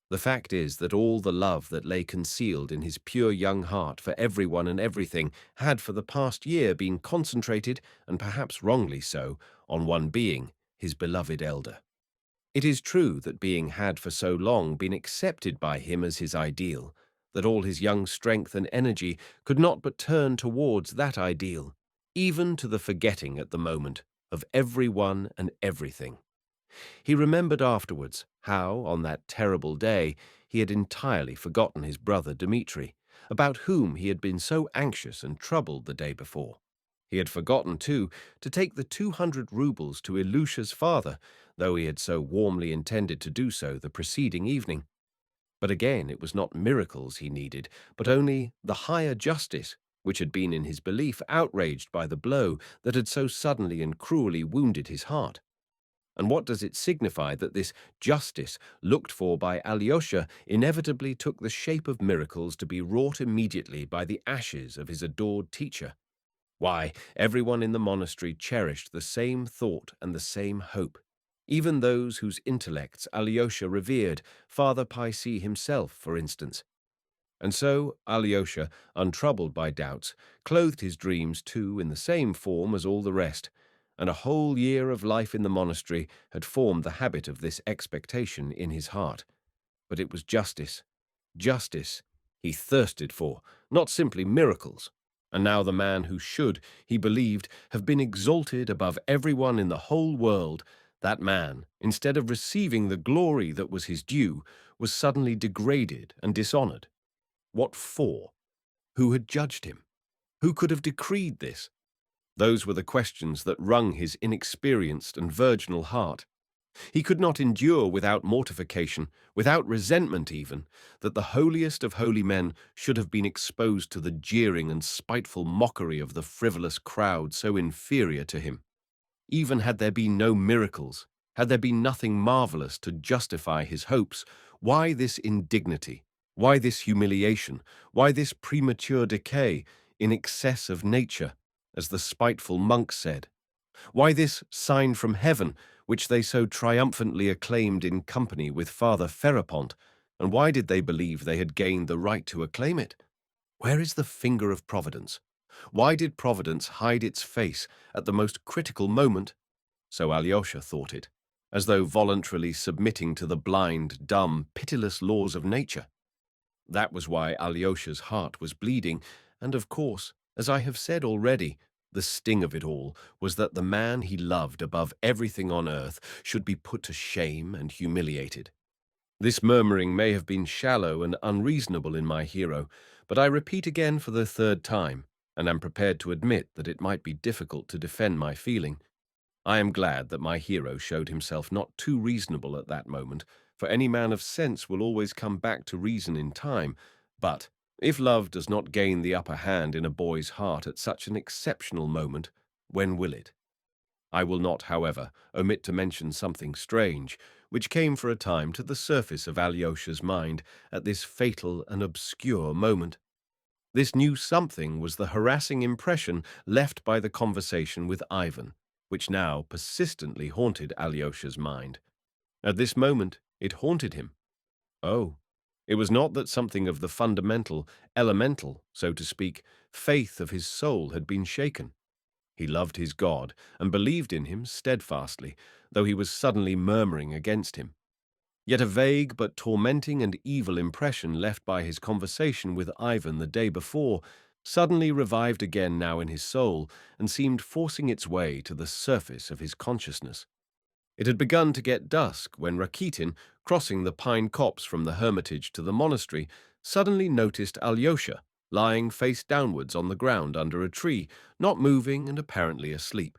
The fact is that all the love that lay concealed in his pure young heart for everyone and everything had for the past year been concentrated, and perhaps wrongly so, on one being, his beloved elder. It is true that being had for so long been accepted by him as his ideal, that all his young strength and energy could not but turn towards that ideal, even to the forgetting at the moment of everyone and everything. He remembered afterwards how, on that terrible day, he had entirely forgotten his brother Dmitri, about whom he had been so anxious and troubled the day before. He had forgotten, too, to take the 200 roubles to Alyosha's father, though he had so warmly intended to do so the preceding evening. But again, it was not miracles he needed, but only the higher justice, which had been in his belief outraged by the blow that had so suddenly and cruelly wounded his heart. And what does it signify that this justice, looked for by Alyosha, inevitably took the shape of miracles to be wrought immediately by the ashes of his adored teacher? Why, everyone in the monastery cherished the same thought and the same hope. Even those whose intellects Alyosha revered, Father Paisi himself, for instance. And so Alyosha, untroubled by doubts, clothed his dreams too in the same form as all the rest, and a whole year of life in the monastery had formed the habit of this expectation in his heart. But it was justice, justice he thirsted for, not simply miracles. And now the man who should, he believed, have been exalted above everyone in the whole world, that man, instead of receiving the glory that was his due, was suddenly degraded and dishonored. What for? Who had judged him? Who could have decreed this? Those were the questions that wrung his inexperienced and virginal heart. He could not endure without mortification, without resentment even, that the holiest of holy men should have been exposed to the jeering and spiteful mockery of the frivolous crowd so inferior to him. Even had there been no miracles, had there been nothing marvelous to justify his hopes, why this indignity? Why this humiliation? Why this premature decay in excess of nature, as the spiteful monks said? Why this sign from heaven, which they so triumphantly acclaimed in company with Father Ferupont, and why did they believe they had gained the right to acclaim it? Where is the finger of Providence? Why did Providence hide its face at the most critical moment? So Alyosha thought it, as though voluntarily submitting to the blind, dumb, pitiless laws of nature. That was why Alyosha's heart was bleeding, and of course, as I have said already, the sting of it all was that the man he loved above everything on earth should be put to shame and humiliated. This murmuring may have been shallow and unreasonable in my hero, but I repeat again for the third time, and am prepared to admit that it might be difficult to defend my feeling. I am glad that my hero showed himself not too reasonable at that moment, for any man of sense will always come back to reason in time. But if love does not gain the upper hand in a boy's heart at such an exceptional moment, when will it? I will not, however, omit to mention something strange, which came for a time to the surface of Alyosha's mind at this fatal and obscure moment. This new something was the harassing impression left by the conversation with Ivan, which now persistently haunted Alyosha's mind. At this moment, it haunted him. Oh, it was not that something of the fundamental, elemental, so to speak, faith of his soul had been shaken. He loved his God and believed in him steadfastly, though he was suddenly murmuring against him. Yet a vague but tormenting and evil impression left by his conversation with Ivan the day before suddenly revived again now in his soul and seemed forcing its way to the surface of his consciousness. It had begun to get dusk when Rakitin, crossing the pine copse from the hermitage to the monastery, suddenly noticed Alyosha lying face downwards on the ground under a tree, not moving and apparently asleep.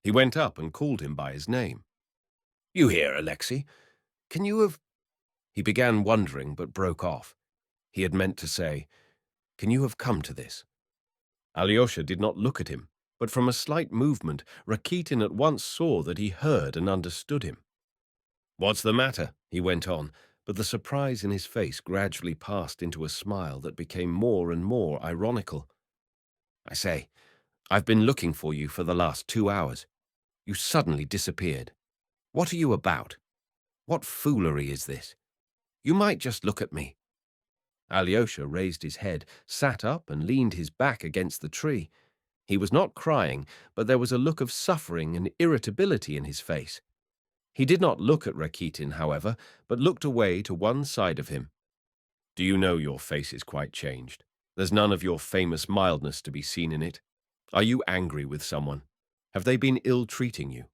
He went up and called him by his name. "You here, Alexei? Can you have—" He began wondering, but broke off. He had meant to say, "Can you have come to this?" Alyosha did not look at him, but from a slight movement, Rakitin at once saw that he heard and understood him. "What's the matter?" he went on, but the surprise in his face gradually passed into a smile that became more and more ironical. "I say, I've been looking for you for the last 2 hours. You suddenly disappeared. What are you about? What foolery is this? You might just look at me." Alyosha raised his head, sat up, and leaned his back against the tree. He was not crying, but there was a look of suffering and irritability in his face. He did not look at Rakitin, however, but looked away to one side of him. "Do you know your face is quite changed? There's none of your famous mildness to be seen in it. Are you angry with someone? Have they been ill-treating you?"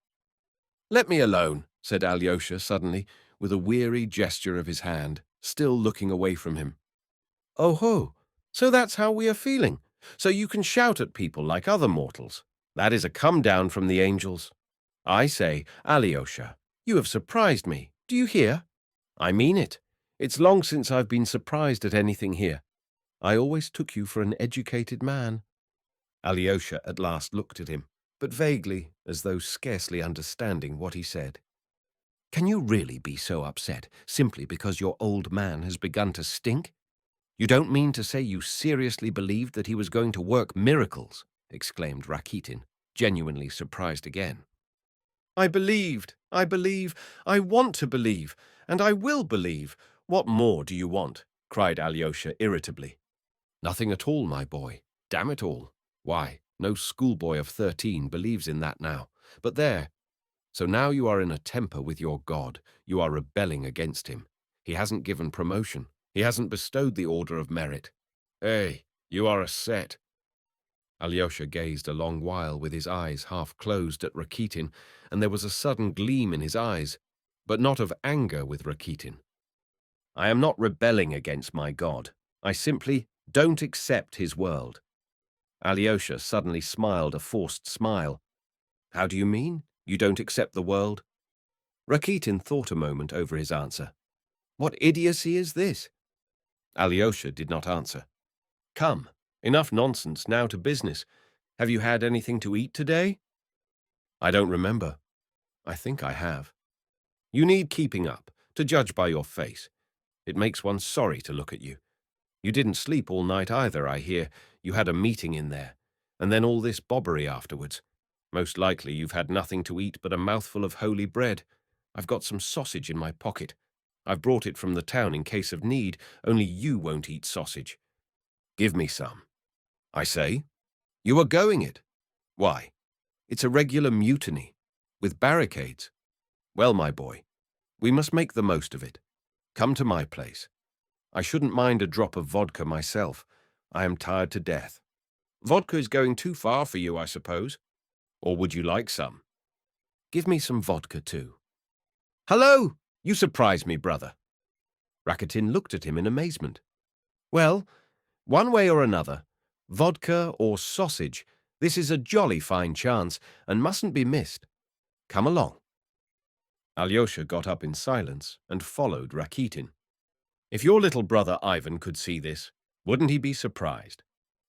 "Let me alone," said Alyosha suddenly, with a weary gesture of his hand, still looking away from him. "Oh ho, so that's how we are feeling. So you can shout at people like other mortals. That is a come-down from the angels. I say, Alyosha, you have surprised me. Do you hear? I mean it. It's long since I've been surprised at anything here. I always took you for an educated man." Alyosha at last looked at him, but vaguely, as though scarcely understanding what he said. "Can you really be so upset simply because your old man has begun to stink? You don't mean to say you seriously believed that he was going to work miracles?" exclaimed Rakitin, genuinely surprised again. I believed, I believe, I want to believe, and I will believe. What more do you want? Cried Alyosha irritably. Nothing at all, my boy. Damn it all. Why, no schoolboy of 13 believes in that now. But there. So now you are in a temper with your God. You are rebelling against him. He hasn't given promotion. He hasn't bestowed the Order of Merit. Hey, you are a set. Alyosha gazed a long while with his eyes half closed at Rakitin, and there was a sudden gleam in his eyes, but not of anger with Rakitin. I am not rebelling against my God. I simply don't accept his world. Alyosha suddenly smiled a forced smile. How do you mean? You don't accept the world? Rakitin thought a moment over his answer. What idiocy is this? Alyosha did not answer. Come, enough nonsense, now to business. Have you had anything to eat today? I don't remember. I think I have. You need keeping up, to judge by your face. It makes one sorry to look at you. You didn't sleep all night either, I hear. You had a meeting in there, and then all this bobbery afterwards. Most likely you've had nothing to eat but a mouthful of holy bread. I've got some sausage in my pocket. I've brought it from the town in case of need, only you won't eat sausage. Give me some. I say, you are going it. Why? It's a regular mutiny, with barricades. Well, my boy, we must make the most of it. Come to my place. I shouldn't mind a drop of vodka myself. I am tired to death. Vodka is going too far for you, I suppose. Or would you like some? Give me some vodka, too. Hello! You surprise me, brother. Rakitin looked at him in amazement. Well, one way or another, vodka or sausage, this is a jolly fine chance and mustn't be missed. Come along. Alyosha got up in silence and followed Rakitin. If your little brother Ivan could see this, wouldn't he be surprised?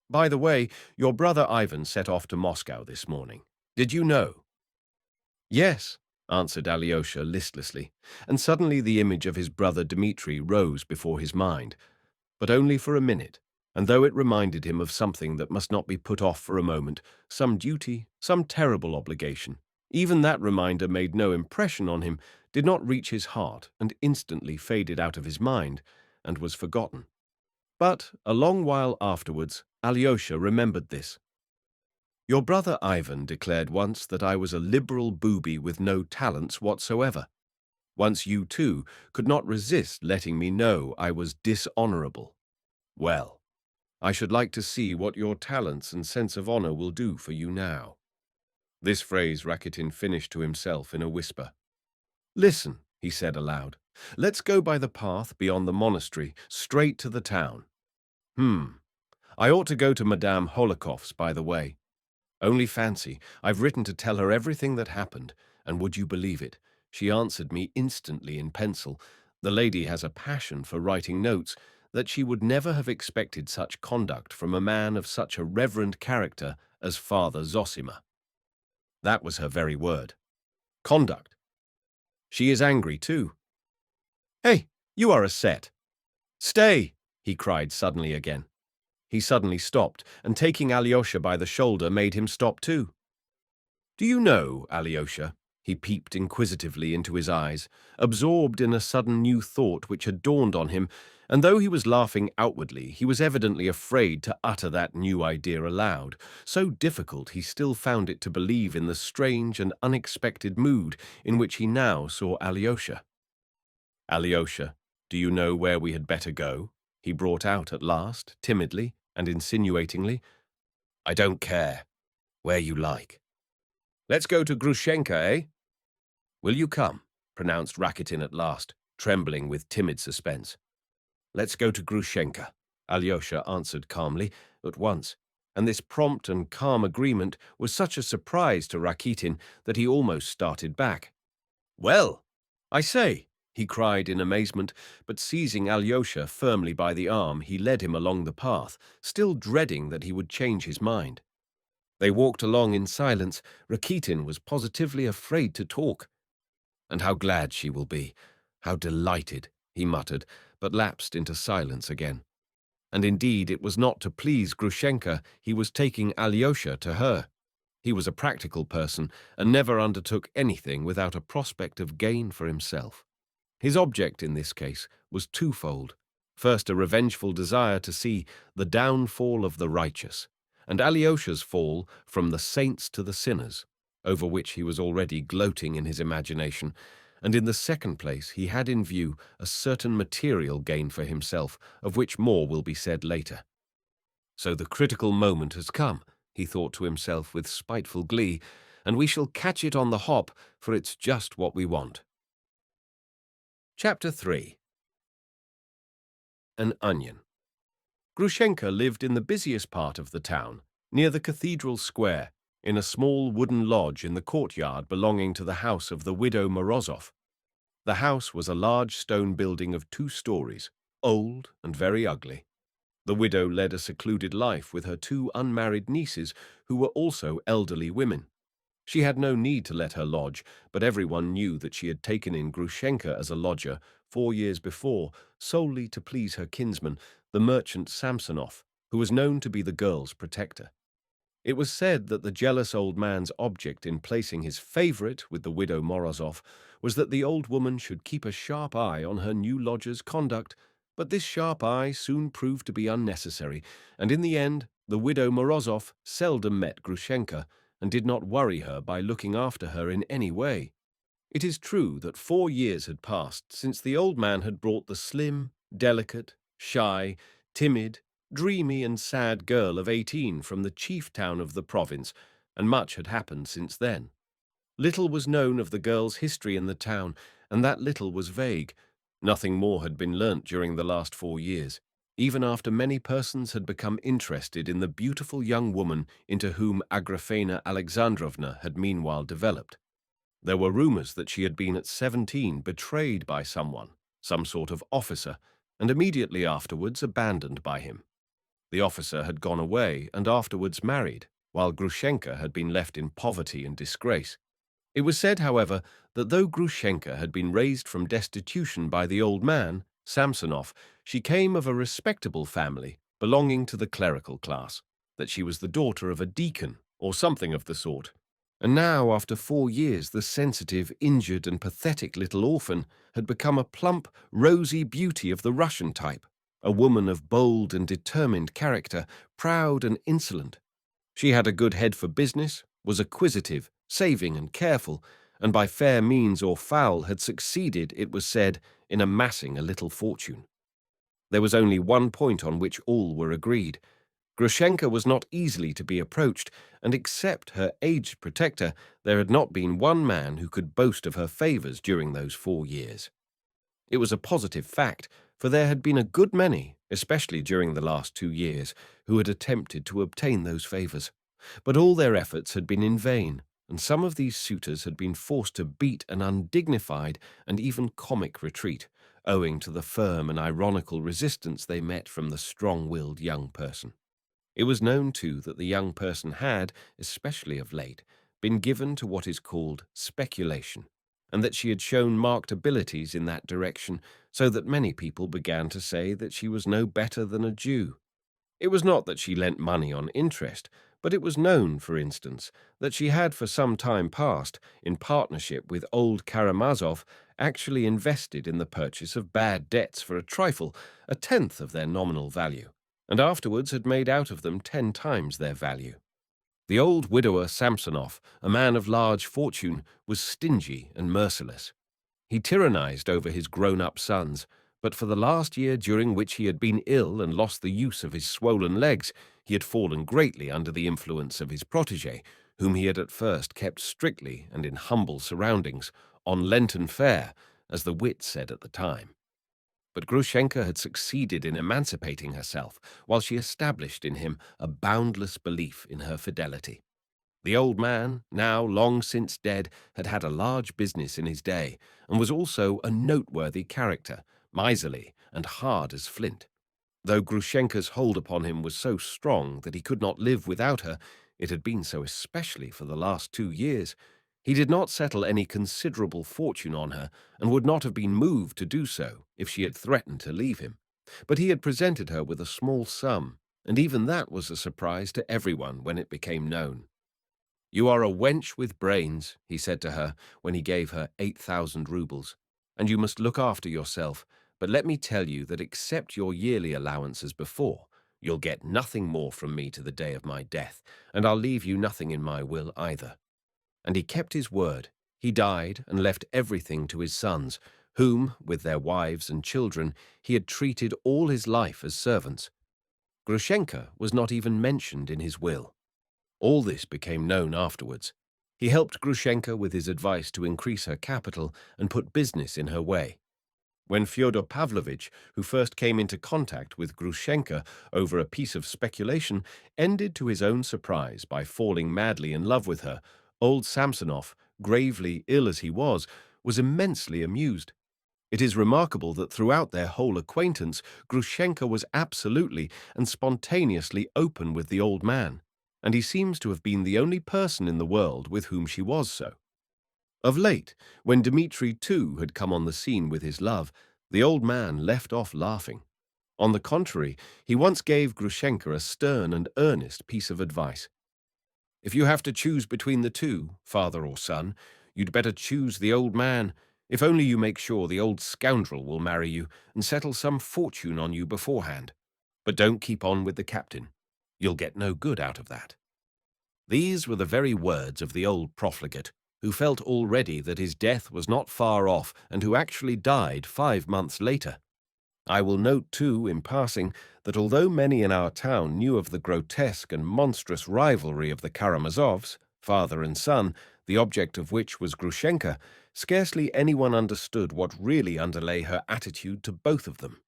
By the way, your brother Ivan set off to Moscow this morning. Did you know? Yes, answered Alyosha listlessly, and suddenly the image of his brother Dmitri rose before his mind, but only for a minute, and though it reminded him of something that must not be put off for a moment, some duty, some terrible obligation, even that reminder made no impression on him, did not reach his heart, and instantly faded out of his mind, and was forgotten. But a long while afterwards, Alyosha remembered this. Your brother Ivan declared once that I was a liberal booby with no talents whatsoever. Once you, too, could not resist letting me know I was dishonorable. Well, I should like to see what your talents and sense of honor will do for you now. This phrase Rakitin finished to himself in a whisper. Listen, he said aloud. Let's go by the path beyond the monastery, straight to the town. I ought to go to Madame Holokov's, by the way. Only fancy, I've written to tell her everything that happened, and would you believe it? She answered me instantly in pencil. The lady has a passion for writing notes, that she would never have expected such conduct from a man of such a reverend character as Father Zosima. That was her very word. Conduct. She is angry, too. Hey, you are a set. Stay, he cried suddenly again. He suddenly stopped, and taking Alyosha by the shoulder made him stop too. Do you know, Alyosha? He peeped inquisitively into his eyes, absorbed in a sudden new thought which had dawned on him, and though he was laughing outwardly, he was evidently afraid to utter that new idea aloud. So difficult he still found it to believe in the strange and unexpected mood in which he now saw Alyosha. Alyosha, do you know where we had better go? He brought out at last, timidly and insinuatingly. I don't care. Where you like. Let's go to Grushenka, eh? Will you come? Pronounced Rakitin at last, trembling with timid suspense. Let's go to Grushenka, Alyosha answered calmly at once, and this prompt and calm agreement was such a surprise to Rakitin that he almost started back. Well, I say, he cried in amazement, but seizing Alyosha firmly by the arm, he led him along the path, still dreading that he would change his mind. They walked along in silence. Rakitin was positively afraid to talk. And how glad she will be, how delighted, he muttered, but lapsed into silence again. And indeed it was not to please Grushenka he was taking Alyosha to her. He was a practical person and never undertook anything without a prospect of gain for himself. His object in this case was twofold. First, a revengeful desire to see the downfall of the righteous, and Alyosha's fall from the saints to the sinners, over which he was already gloating in his imagination, and in the second place he had in view a certain material gain for himself, of which more will be said later. So the critical moment has come, he thought to himself with spiteful glee, and we shall catch it on the hop, for it's just what we want. Chapter 3. An Onion. Grushenka lived in the busiest part of the town, near the cathedral square, in a small wooden lodge in the courtyard belonging to the house of the widow Morozov. The house was a large stone building of 2 stories, old and very ugly. The widow led a secluded life with her 2 unmarried nieces, who were also elderly women. She had no need to let her lodge, but everyone knew that she had taken in Grushenka as a lodger 4 years before, solely to please her kinsman, the merchant Samsonov, who was known to be the girl's protector. It was said that the jealous old man's object in placing his favorite with the widow Morozov was that the old woman should keep a sharp eye on her new lodger's conduct, but this sharp eye soon proved to be unnecessary, and in the end the widow Morozov seldom met Grushenka, and did not worry her by looking after her in any way. It is true that 4 years had passed since the old man had brought the slim, delicate, shy, timid, dreamy and sad girl of 18 from the chief town of the province, and much had happened since then. Little was known of the girl's history in the town, and that little was vague. Nothing more had been learnt during the last 4 years, even after many persons had become interested in the beautiful young woman into whom Agrafena Alexandrovna had meanwhile developed. There were rumors that she had been at 17 betrayed by someone, some sort of officer, and immediately afterwards abandoned by him. The officer had gone away and afterwards married, while Grushenka had been left in poverty and disgrace. It was said, however, that though Grushenka had been raised from destitution by the old man, Samsonov, she came of a respectable family belonging to the clerical class, that she was the daughter of a deacon or something of the sort. And now, after 4 years, the sensitive, injured and pathetic little orphan had become a plump, rosy beauty of the Russian type, a woman of bold and determined character, proud and insolent. She had a good head for business, was acquisitive, saving and careful, and by fair means or foul had succeeded, it was said, in amassing a little fortune. There was only one point on which all were agreed. Grushenka was not easily to be approached, and except her aged protector, there had not been one man who could boast of her favors during those 4 years. It was a positive fact, for there had been a good many, especially during the last 2 years, who had attempted to obtain those favors. But all their efforts had been in vain, and some of these suitors had been forced to beat an undignified and even comic retreat, owing to the firm and ironical resistance they met from the strong-willed young person. It was known, too, that the young person had, especially of late, been given to what is called speculation, and that she had shown marked abilities in that direction, so that many people began to say that she was no better than a Jew. It was not that she lent money on interest, but it was known, for instance, that she had for some time past, in partnership with old Karamazov, actually invested in the purchase of bad debts for a trifle, 1/10 of their nominal value, and afterwards had made out of them 10 times their value. The old widower Samsonov, a man of large fortune, was stingy and merciless. He tyrannized over his grown-up sons, but for the last year during which he had been ill and lost the use of his swollen legs, he had fallen greatly under the influence of his protégé, whom he had at first kept strictly and in humble surroundings, on Lenten fare, as the wit said at the time. But Grushenka had succeeded in emancipating herself, while she established in him a boundless belief in her fidelity. The old man, now long since dead, had had a large business in his day, and was also a noteworthy character, miserly and hard as flint. Though Grushenka's hold upon him was so strong that he could not live without her, it had been so especially for the last 2 years. He did not settle any considerable fortune on her, and would not have been moved to do so if she had threatened to leave him. But he had presented her with a small sum, and even that was a surprise to everyone when it became known. "You are a wench with brains," he said to her when he gave her 8,000 rubles, "and you must look after yourself, but let me tell you that except your yearly allowance as before, you'll get nothing more from me to the day of my death, and I'll leave you nothing in my will either." And he kept his word. He died and left everything to his sons, whom, with their wives and children, he had treated all his life as servants. Grushenka was not even mentioned in his will. All this became known afterwards. He helped Grushenka with his advice to increase her capital and put business in her way. When Fyodor Pavlovitch, who first came into contact with Grushenka over a piece of speculation, ended to his own surprise by falling madly in love with her, old Samsonov, gravely ill as he was immensely amused. It is remarkable that throughout their whole acquaintance, Grushenka was absolutely and spontaneously open with the old man, and he seems to have been the only person in the world with whom she was so. Of late, when Dmitri too had come on the scene with his love, the old man left off laughing. On the contrary, he once gave Grushenka a stern and earnest piece of advice. "If you have to choose between the two, father or son, you'd better choose the old man, if only you make sure the old scoundrel will marry you and settle some fortune on you beforehand. But don't keep on with the captain. You'll get no good out of that." These were the very words of the old profligate, who felt already that his death was not far off and who actually died 5 months later. I will note, too, in passing, that although many in our town knew of the grotesque and monstrous rivalry of the Karamazovs, father and son, the object of which was Grushenka, scarcely anyone understood what really underlay her attitude to both of them.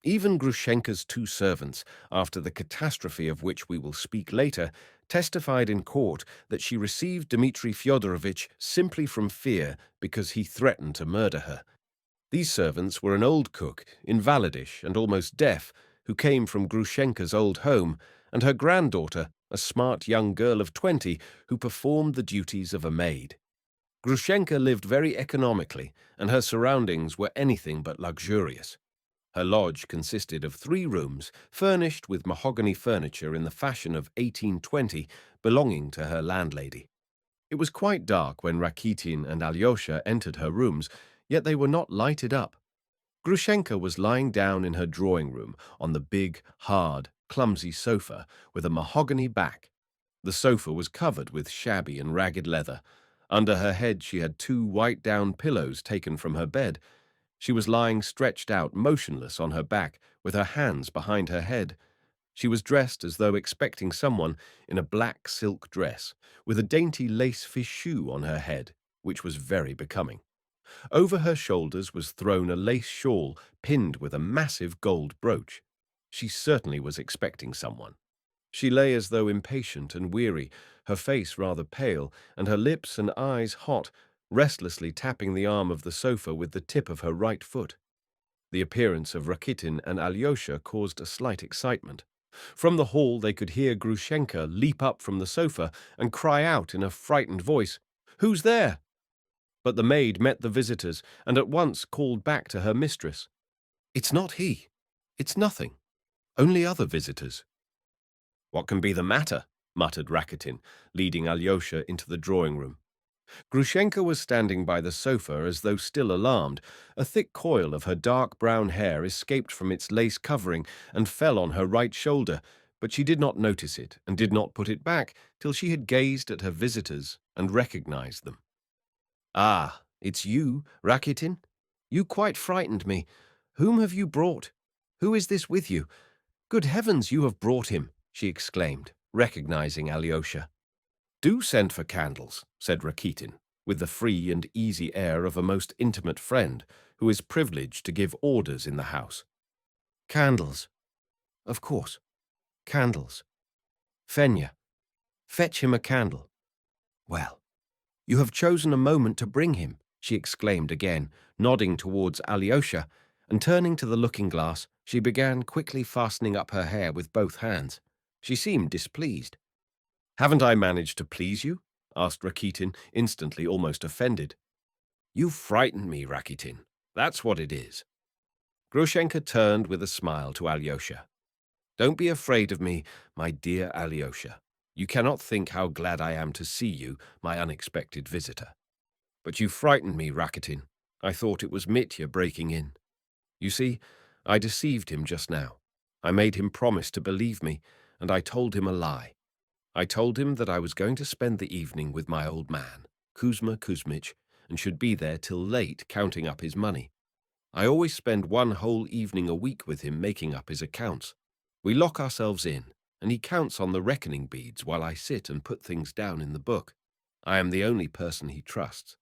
Even Grushenka's 2 servants, after the catastrophe of which we will speak later, testified in court that she received Dmitri Fyodorovitch simply from fear because he threatened to murder her. These servants were an old cook, invalidish and almost deaf, who came from Grushenka's old home, and her granddaughter, a smart young girl of 20, who performed the duties of a maid. Grushenka lived very economically, and her surroundings were anything but luxurious. Her lodge consisted of 3 rooms, furnished with mahogany furniture in the fashion of 1820, belonging to her landlady. It was quite dark when Rakitin and Alyosha entered her rooms, yet they were not lighted up. Grushenka was lying down in her drawing room on the big, hard, clumsy sofa with a mahogany back. The sofa was covered with shabby and ragged leather. Under her head she had 2 white down pillows taken from her bed. She was lying stretched out motionless on her back with her hands behind her head. She was dressed as though expecting someone, in a black silk dress, with a dainty lace fichu on her head, which was very becoming. Over her shoulders was thrown a lace shawl pinned with a massive gold brooch. She certainly was expecting someone. She lay as though impatient and weary, her face rather pale, and her lips and eyes hot, restlessly tapping the arm of the sofa with the tip of her right foot. The appearance of Rakitin and Alyosha caused a slight excitement. From the hall they could hear Grushenka leap up from the sofa and cry out in a frightened voice, "Who's there?" But the maid met the visitors and at once called back to her mistress, "It's not he. It's nothing. Only other visitors." "What can be the matter?" muttered Rakitin, leading Alyosha into the drawing-room. Grushenka was standing by the sofa as though still alarmed. A thick coil of her dark brown hair escaped from its lace covering and fell on her right shoulder, but she did not notice it and did not put it back till she had gazed at her visitors and recognized them. "Ah, it's you, Rakitin? You quite frightened me. Whom have you brought? Who is this with you? Good heavens, you have brought him!" she exclaimed, recognizing Alyosha. "Do send for candles," said Rakitin, with the free and easy air of a most intimate friend who is privileged to give orders in the house. "Candles. Of course. Candles. Fenya, fetch him a candle." "Well, you have chosen a moment to bring him," she exclaimed again, nodding towards Alyosha, and turning to the looking-glass, she began quickly fastening up her hair with both hands. She seemed displeased. "Haven't I managed to please you?" asked Rakitin, instantly almost offended. "You frightened me, Rakitin. That's what it is." Grushenka turned with a smile to Alyosha. "Don't be afraid of me, my dear Alyosha. You cannot think how glad I am to see you, my unexpected visitor. But you frightened me, Rakitin. I thought it was Mitya breaking in. You see, I deceived him just now. I made him promise to believe me, and I told him a lie. I told him that I was going to spend the evening with my old man, Kuzma Kuzmich, and should be there till late counting up his money. I always spend one whole evening a week with him making up his accounts. We lock ourselves in, and he counts on the reckoning beads while I sit and put things down in the book. I am the only person he trusts.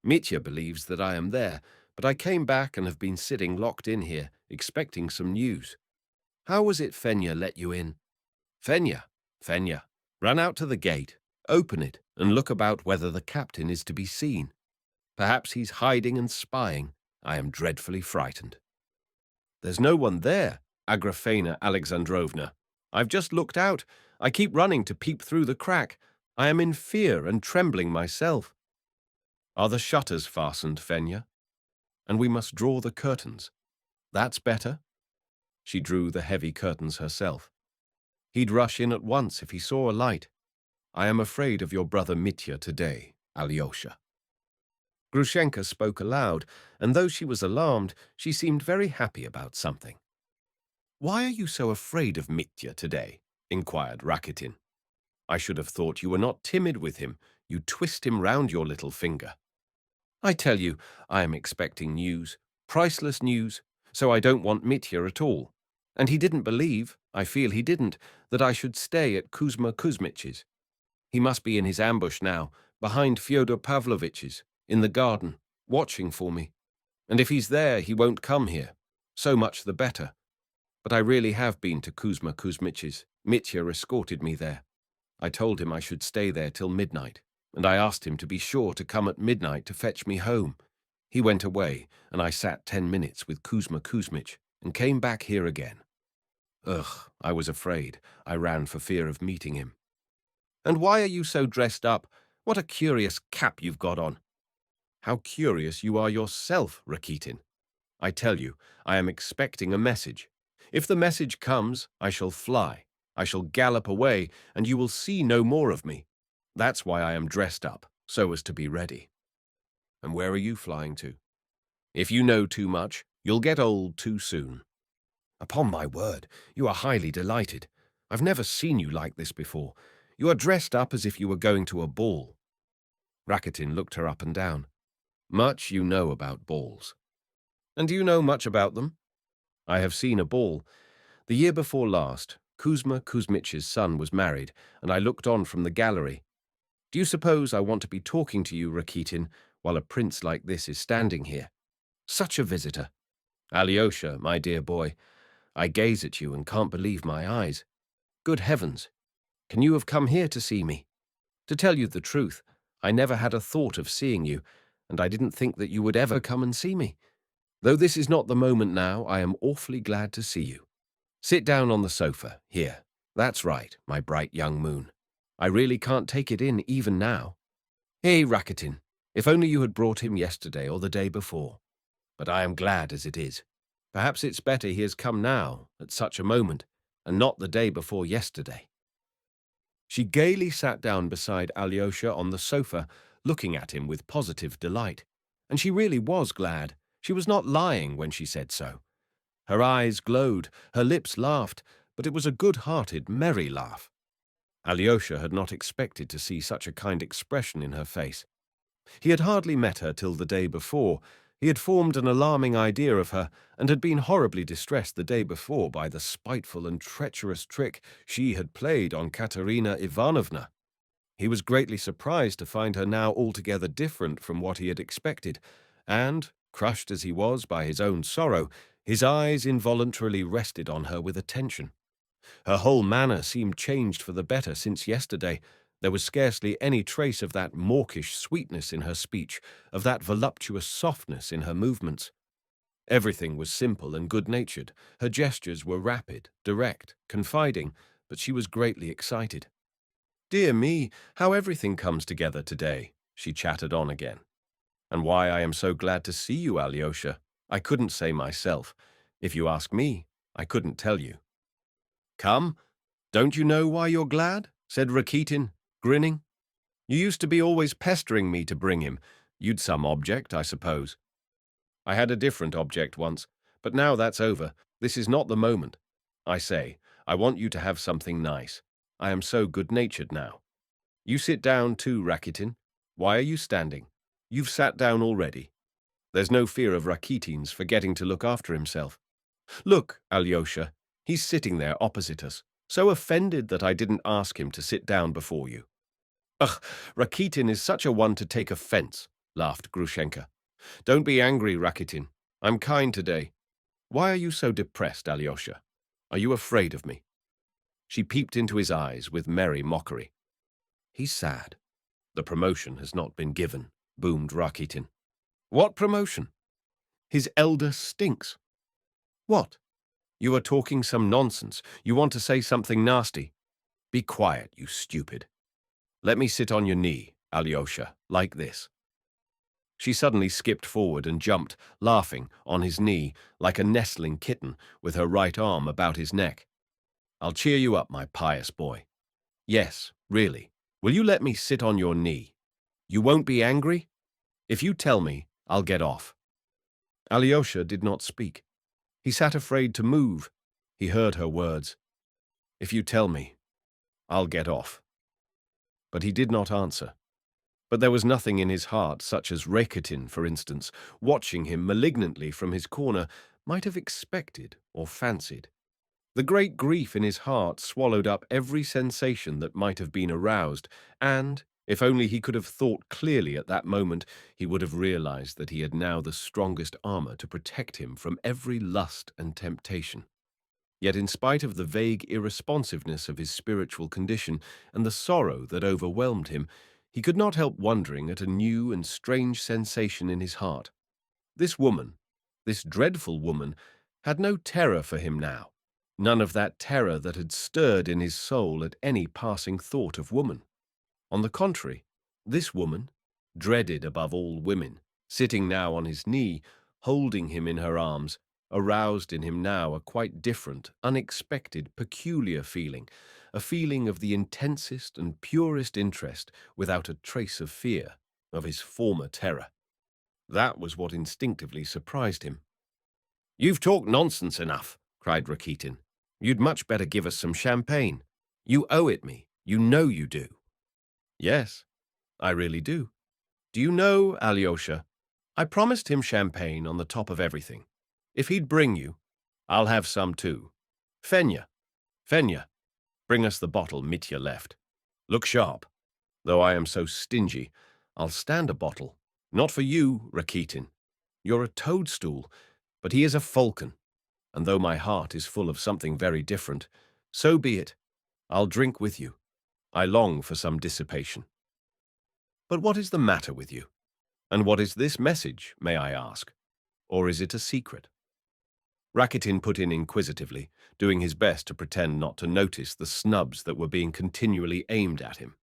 Mitya believes that I am there, but I came back and have been sitting locked in here, expecting some news. How was it Fenya let you in? Fenya, run out to the gate, open it, and look about whether the captain is to be seen. Perhaps he's hiding and spying. I am dreadfully frightened. There's no one there, Agrafena Alexandrovna. I've just looked out. I keep running to peep through the crack. I am in fear and trembling myself. Are the shutters fastened, Fenya? And we must draw the curtains. That's better. She drew the heavy curtains herself. He'd rush in at once if he saw a light. I am afraid of your brother Mitya today, Alyosha. Grushenka spoke aloud, and though she was alarmed, she seemed very happy about something. Why are you so afraid of Mitya today? Inquired Rakitin. I should have thought you were not timid with him. You twist him round your little finger. I tell you, I am expecting news, priceless news, so I don't want Mitya at all. And he didn't believe, I feel he didn't, that I should stay at Kuzma Kuzmich's. He must be in his ambush now, behind Fyodor Pavlovitch's, in the garden, watching for me. And if he's there, he won't come here. So much the better. But I really have been to Kuzma Kuzmich's. Mitya escorted me there. I told him I should stay there till midnight, and I asked him to be sure to come at midnight to fetch me home. He went away, and I sat 10 minutes with Kuzma Kuzmich, and came back here again. Ugh, I was afraid. I ran for fear of meeting him. And why are you so dressed up? What a curious cap you've got on. How curious you are yourself, Rakitin. I tell you, I am expecting a message. If the message comes, I shall fly. I shall gallop away, and you will see no more of me. That's why I am dressed up, so as to be ready. And where are you flying to? If you know too much, you'll get old too soon. Upon my word, you are highly delighted. I've never seen you like this before. You are dressed up as if you were going to a ball. Rakitin looked her up and down. Much you know about balls. And do you know much about them? I have seen a ball. The year before last, Kuzma Kuzmich's son was married, and I looked on from the gallery. Do you suppose I want to be talking to you, Rakitin, while a prince like this is standing here? Such a visitor. Alyosha, my dear boy, I gaze at you and can't believe my eyes. Good heavens! Can you have come here to see me? To tell you the truth, I never had a thought of seeing you, and I didn't think that you would ever come and see me. Though this is not the moment now, I am awfully glad to see you. Sit down on the sofa, here. That's right, my bright young moon. I really can't take it in even now. Hey, Rakitin, if only you had brought him yesterday or the day before. But I am glad as it is. Perhaps it's better he has come now, at such a moment, and not the day before yesterday. She gaily sat down beside Alyosha on the sofa, looking at him with positive delight. And she really was glad. She was not lying when she said so. Her eyes glowed, her lips laughed, but it was a good-hearted, merry laugh. Alyosha had not expected to see such a kind expression in her face. He had hardly met her till the day before. He had formed an alarming idea of her, and had been horribly distressed the day before by the spiteful and treacherous trick she had played on Katerina Ivanovna. He was greatly surprised to find her now altogether different from what he had expected, and, crushed as he was by his own sorrow, his eyes involuntarily rested on her with attention. Her whole manner seemed changed for the better since yesterday. There was scarcely any trace of that mawkish sweetness in her speech, of that voluptuous softness in her movements. Everything was simple and good-natured. Her gestures were rapid, direct, confiding, but she was greatly excited. Dear me, how everything comes together today, she chattered on again. And why I am so glad to see you, Alyosha, I couldn't say myself. If you ask me, I couldn't tell you. Come, don't you know why you're glad? said Rakitin, grinning. You used to be always pestering me to bring him. You'd some object, I suppose. I had a different object once, but now that's over. This is not the moment. I say, I want you to have something nice. I am so good-natured now. You sit down too, Rakitin. Why are you standing? You've sat down already. There's no fear of Rakitin's forgetting to look after himself. Look, Alyosha, he's sitting there opposite us, so offended that I didn't ask him to sit down before you. Ugh, Rakitin is such a one to take offense, laughed Grushenka. Don't be angry, Rakitin. I'm kind today. Why are you so depressed, Alyosha? Are you afraid of me? She peeped into his eyes with merry mockery. He's sad. The promotion has not been given, boomed Rakitin. What promotion? His elder stinks. What? You are talking some nonsense. You want to say something nasty. Be quiet, you stupid. Let me sit on your knee, Alyosha, like this. She suddenly skipped forward and jumped, laughing, on his knee, like a nestling kitten, with her right arm about his neck. I'll cheer you up, my pious boy. Yes, really. Will you let me sit on your knee? You won't be angry? If you tell me, I'll get off. Alyosha did not speak. He sat afraid to move. He heard her words. If you tell me, I'll get off. But he did not answer. But there was nothing in his heart, such as Rakitin, for instance, watching him malignantly from his corner, might have expected or fancied. The great grief in his heart swallowed up every sensation that might have been aroused, and, if only he could have thought clearly at that moment, he would have realized that he had now the strongest armor to protect him from every lust and temptation. Yet in spite of the vague irresponsiveness of his spiritual condition and the sorrow that overwhelmed him, he could not help wondering at a new and strange sensation in his heart. This woman, this dreadful woman, had no terror for him now, none of that terror that had stirred in his soul at any passing thought of woman. On the contrary, this woman, dreaded above all women, sitting now on his knee, holding him in her arms, aroused in him now a quite different, unexpected, peculiar feeling, a feeling of the intensest and purest interest without a trace of fear, of his former terror. That was what instinctively surprised him. "You've talked nonsense enough," cried Rakitin. "You'd much better give us some champagne. You owe it me. You know you do." "Yes, I really do. Do you know, Alyosha, I promised him champagne on the top of everything. If he'd bring you, I'll have some too. Fenya, bring us the bottle Mitya left. Look sharp. Though I am so stingy, I'll stand a bottle. Not for you, Rakitin. You're a toadstool, but he is a falcon. And though my heart is full of something very different, so be it. I'll drink with you. I long for some dissipation." "But what is the matter with you? And what is this message, may I ask? Or is it a secret?" Rakitin put in inquisitively, doing his best to pretend not to notice the snubs that were being continually aimed at him.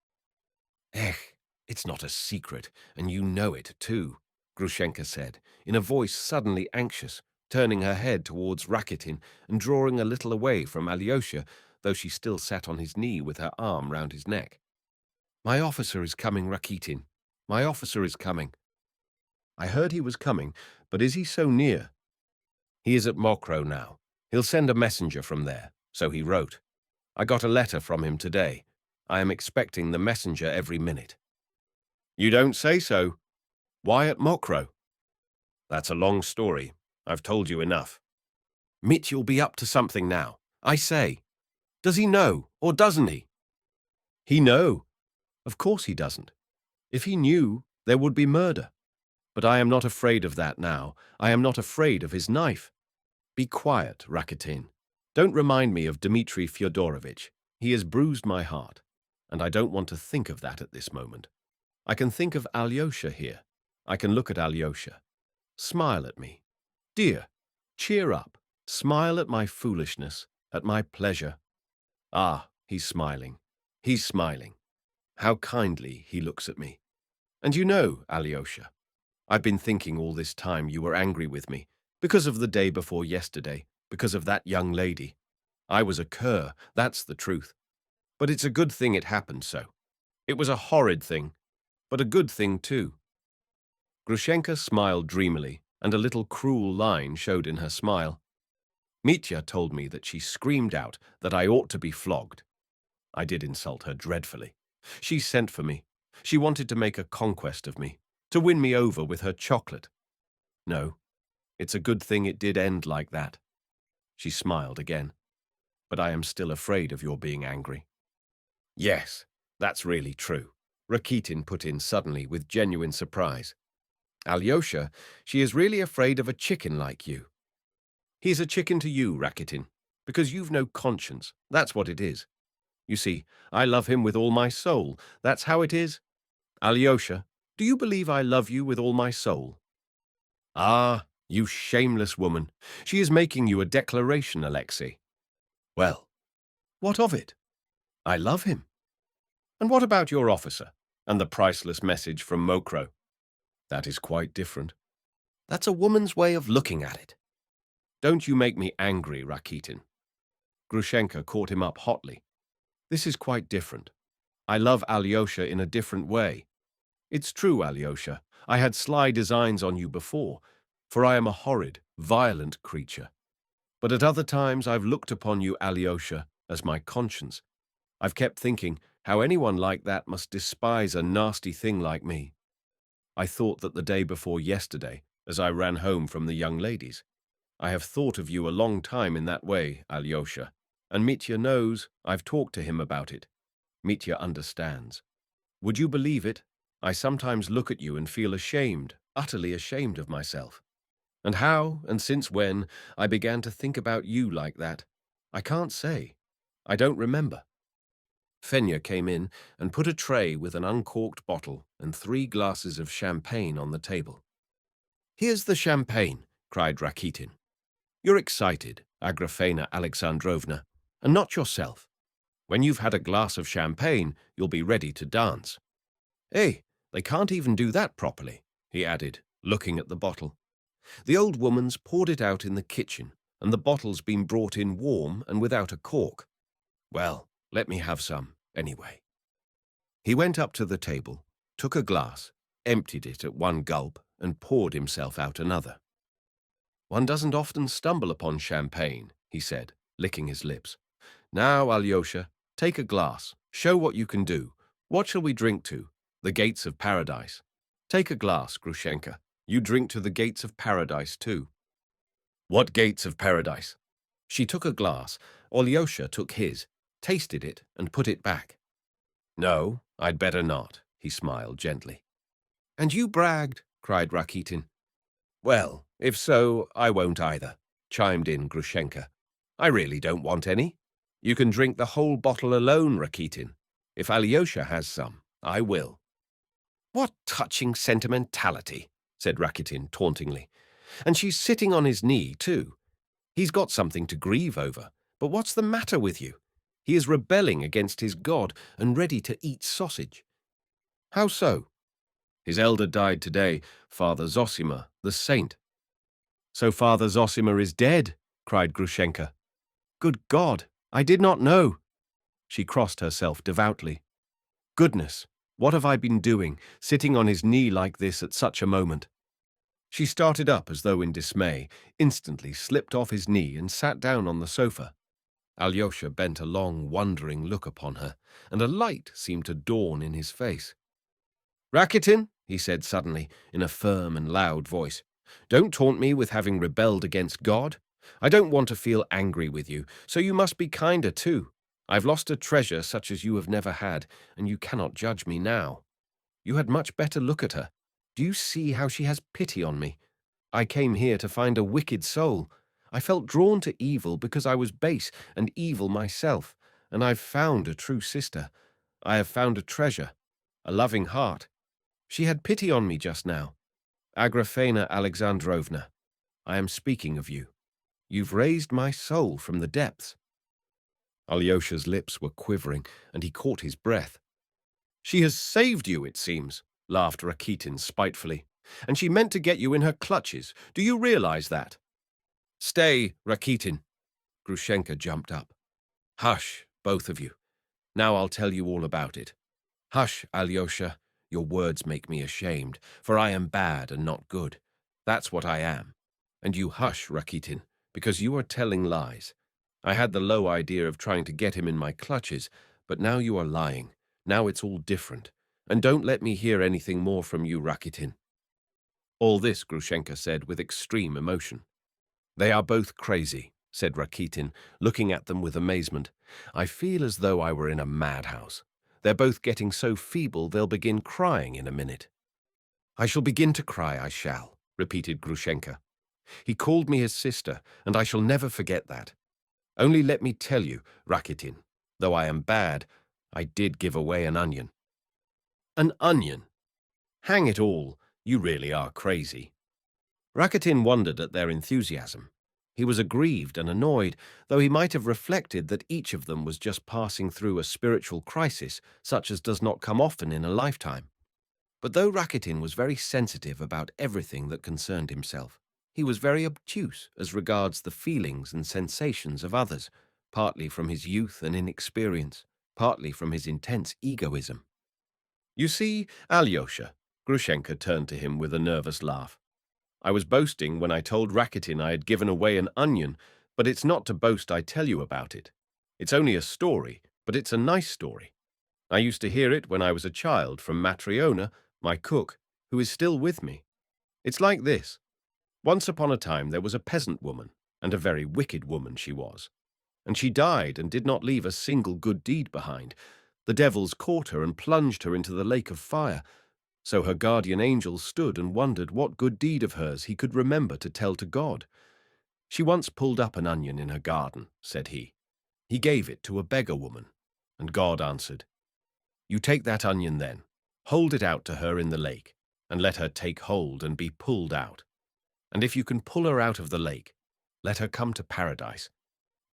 It's not a secret, and you know it too," Grushenka said, in a voice suddenly anxious, turning her head towards Rakitin and drawing a little away from Alyosha, though she still sat on his knee with her arm round his neck. "My officer is coming, Rakitin. My officer is coming." "I heard he was coming, but is he so near?" "He is at Mokroe now. He'll send a messenger from there, so he wrote. I got a letter from him today. I am expecting the messenger every minute." "You don't say so. Why at Mokroe?" "That's a long story. I've told you enough." "Mity'll be up to something now. I say, does he know, or doesn't he?" "He know? Of course he doesn't. If he knew, there would be murder. But I am not afraid of that now. I am not afraid of his knife. Be quiet, Rakitin. Don't remind me of Dmitri Fyodorovitch. He has bruised my heart, and I don't want to think of that at this moment. I can think of Alyosha here. I can look at Alyosha. Smile at me. Dear, cheer up. Smile at my foolishness, at my pleasure. Ah, he's smiling. He's smiling. How kindly he looks at me. And you know, Alyosha, I've been thinking all this time you were angry with me, because of the day before yesterday, because of that young lady. I was a cur, that's the truth. But it's a good thing it happened so. It was a horrid thing, but a good thing too. Grushenka smiled dreamily, and a little cruel line showed in her smile. Mitya told me that she screamed out that I ought to be flogged. I did insult her dreadfully. She sent for me. She wanted to make a conquest of me, to win me over with her chocolate. No, it's a good thing it did end like that. She smiled again. But I am still afraid of your being angry. Yes, that's really true, Rakitin put in suddenly with genuine surprise. Alyosha, she is really afraid of a chicken like you. He's a chicken to you, Rakitin, because you've no conscience. That's what it is. You see, I love him with all my soul. That's how it is. Alyosha, do you believe I love you with all my soul? Ah, you shameless woman. She is making you a declaration, Alexei. Well, what of it? I love him. And what about your officer and the priceless message from Mokro? That is quite different. That's a woman's way of looking at it. Don't you make me angry, Rakitin. Grushenka caught him up hotly. This is quite different. I love Alyosha in a different way. It's true, Alyosha. I had sly designs on you before, for I am a horrid, violent creature. But at other times I've looked upon you, Alyosha, as my conscience. I've kept thinking how anyone like that must despise a nasty thing like me. I thought that the day before yesterday, as I ran home from the young ladies. I have thought of you a long time in that way, Alyosha, and Mitya knows. I've talked to him about it. Mitya understands. Would you believe it? I sometimes look at you and feel ashamed, utterly ashamed of myself. And how, and since when, I began to think about you like that, I can't say. I don't remember. Fenya came in and put a tray with an uncorked bottle and 3 glasses of champagne on the table. Here's the champagne, cried Rakitin. You're excited, Agrafena Alexandrovna, and not yourself. When you've had a glass of champagne, you'll be ready to dance. Hey, they can't even do that properly, he added, looking at the bottle. The old woman's poured it out in the kitchen, and the bottle's been brought in warm and without a cork. Well, let me have some, anyway. He went up to the table, took a glass, emptied it at one gulp, and poured himself out another. One doesn't often stumble upon champagne, he said, licking his lips. Now, Alyosha, take a glass. Show what you can do. What shall we drink to? The gates of paradise. Take a glass, Grushenka. You drink to the gates of paradise, too. What gates of paradise? She took a glass. Alyosha took his, tasted it, and put it back. No, I'd better not, he smiled gently. And you bragged, cried Rakitin. Well, if so, I won't either, chimed in Grushenka. I really don't want any. You can drink the whole bottle alone, Rakitin. If Alyosha has some, I will. What touching sentimentality, said Rakitin tauntingly. And she's sitting on his knee, too. He's got something to grieve over. But what's the matter with you? He is rebelling against his God and ready to eat sausage. How so? His elder died today, Father Zosima, the saint. So Father Zosima is dead, cried Grushenka. Good God, I did not know. She crossed herself devoutly. Goodness, what have I been doing, sitting on his knee like this at such a moment? She started up as though in dismay, instantly slipped off his knee and sat down on the sofa. Alyosha bent a long, wondering look upon her, and a light seemed to dawn in his face. Rakitin, he said suddenly, in a firm and loud voice, don't taunt me with having rebelled against God. I don't want to feel angry with you, so you must be kinder too. I've lost a treasure such as you have never had, and you cannot judge me now. You had much better look at her. Do you see how she has pity on me? I came here to find a wicked soul. I felt drawn to evil because I was base and evil myself, and I've found a true sister. I have found a treasure, a loving heart. She had pity on me just now. Agrafena Alexandrovna, I am speaking of you. You've raised my soul from the depths. Alyosha's lips were quivering, and he caught his breath. She has saved you, it seems, laughed Rakitin spitefully. And she meant to get you in her clutches. Do you realize that? Stay, Rakitin. Grushenka jumped up. Hush, both of you. Now I'll tell you all about it. Hush, Alyosha, your words make me ashamed, for I am bad and not good. That's what I am. And you hush, Rakitin, because you are telling lies. I had the low idea of trying to get him in my clutches, but now you are lying. Now it's all different. And don't let me hear anything more from you, Rakitin. All this Grushenka said with extreme emotion. They are both crazy, said Rakitin, looking at them with amazement. I feel as though I were in a madhouse. They're both getting so feeble they'll begin crying in a minute. I shall begin to cry, I shall, repeated Grushenka. He called me his sister, and I shall never forget that. Only let me tell you, Rakitin, though I am bad, I did give away an onion. An onion? Hang it all, you really are crazy. Rakitin wondered at their enthusiasm. He was aggrieved and annoyed, though he might have reflected that each of them was just passing through a spiritual crisis such as does not come often in a lifetime. But though Rakitin was very sensitive about everything that concerned himself, he was very obtuse as regards the feelings and sensations of others, partly from his youth and inexperience, partly from his intense egoism. You see, Alyosha, Grushenka turned to him with a nervous laugh. I was boasting when I told Rakitin I had given away an onion, but it's not to boast I tell you about it. It's only a story, but it's a nice story. I used to hear it when I was a child from Matryona, my cook, who is still with me. It's like this. Once upon a time there was a peasant woman, and a very wicked woman she was. And she died and did not leave a single good deed behind. The devils caught her and plunged her into the lake of fire. So her guardian angel stood and wondered what good deed of hers he could remember to tell to God. She once pulled up an onion in her garden, said he. He gave it to a beggar woman, and God answered, You take that onion then, hold it out to her in the lake, and let her take hold and be pulled out. And if you can pull her out of the lake, let her come to paradise.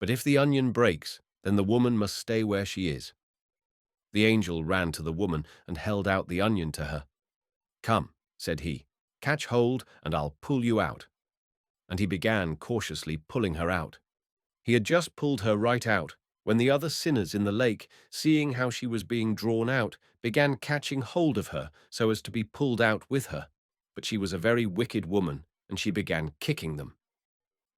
But if the onion breaks, then the woman must stay where she is. The angel ran to the woman and held out the onion to her. Come, said he, catch hold and I'll pull you out. And he began cautiously pulling her out. He had just pulled her right out when the other sinners in the lake, seeing how she was being drawn out, began catching hold of her so as to be pulled out with her. But she was a very wicked woman, and she began kicking them.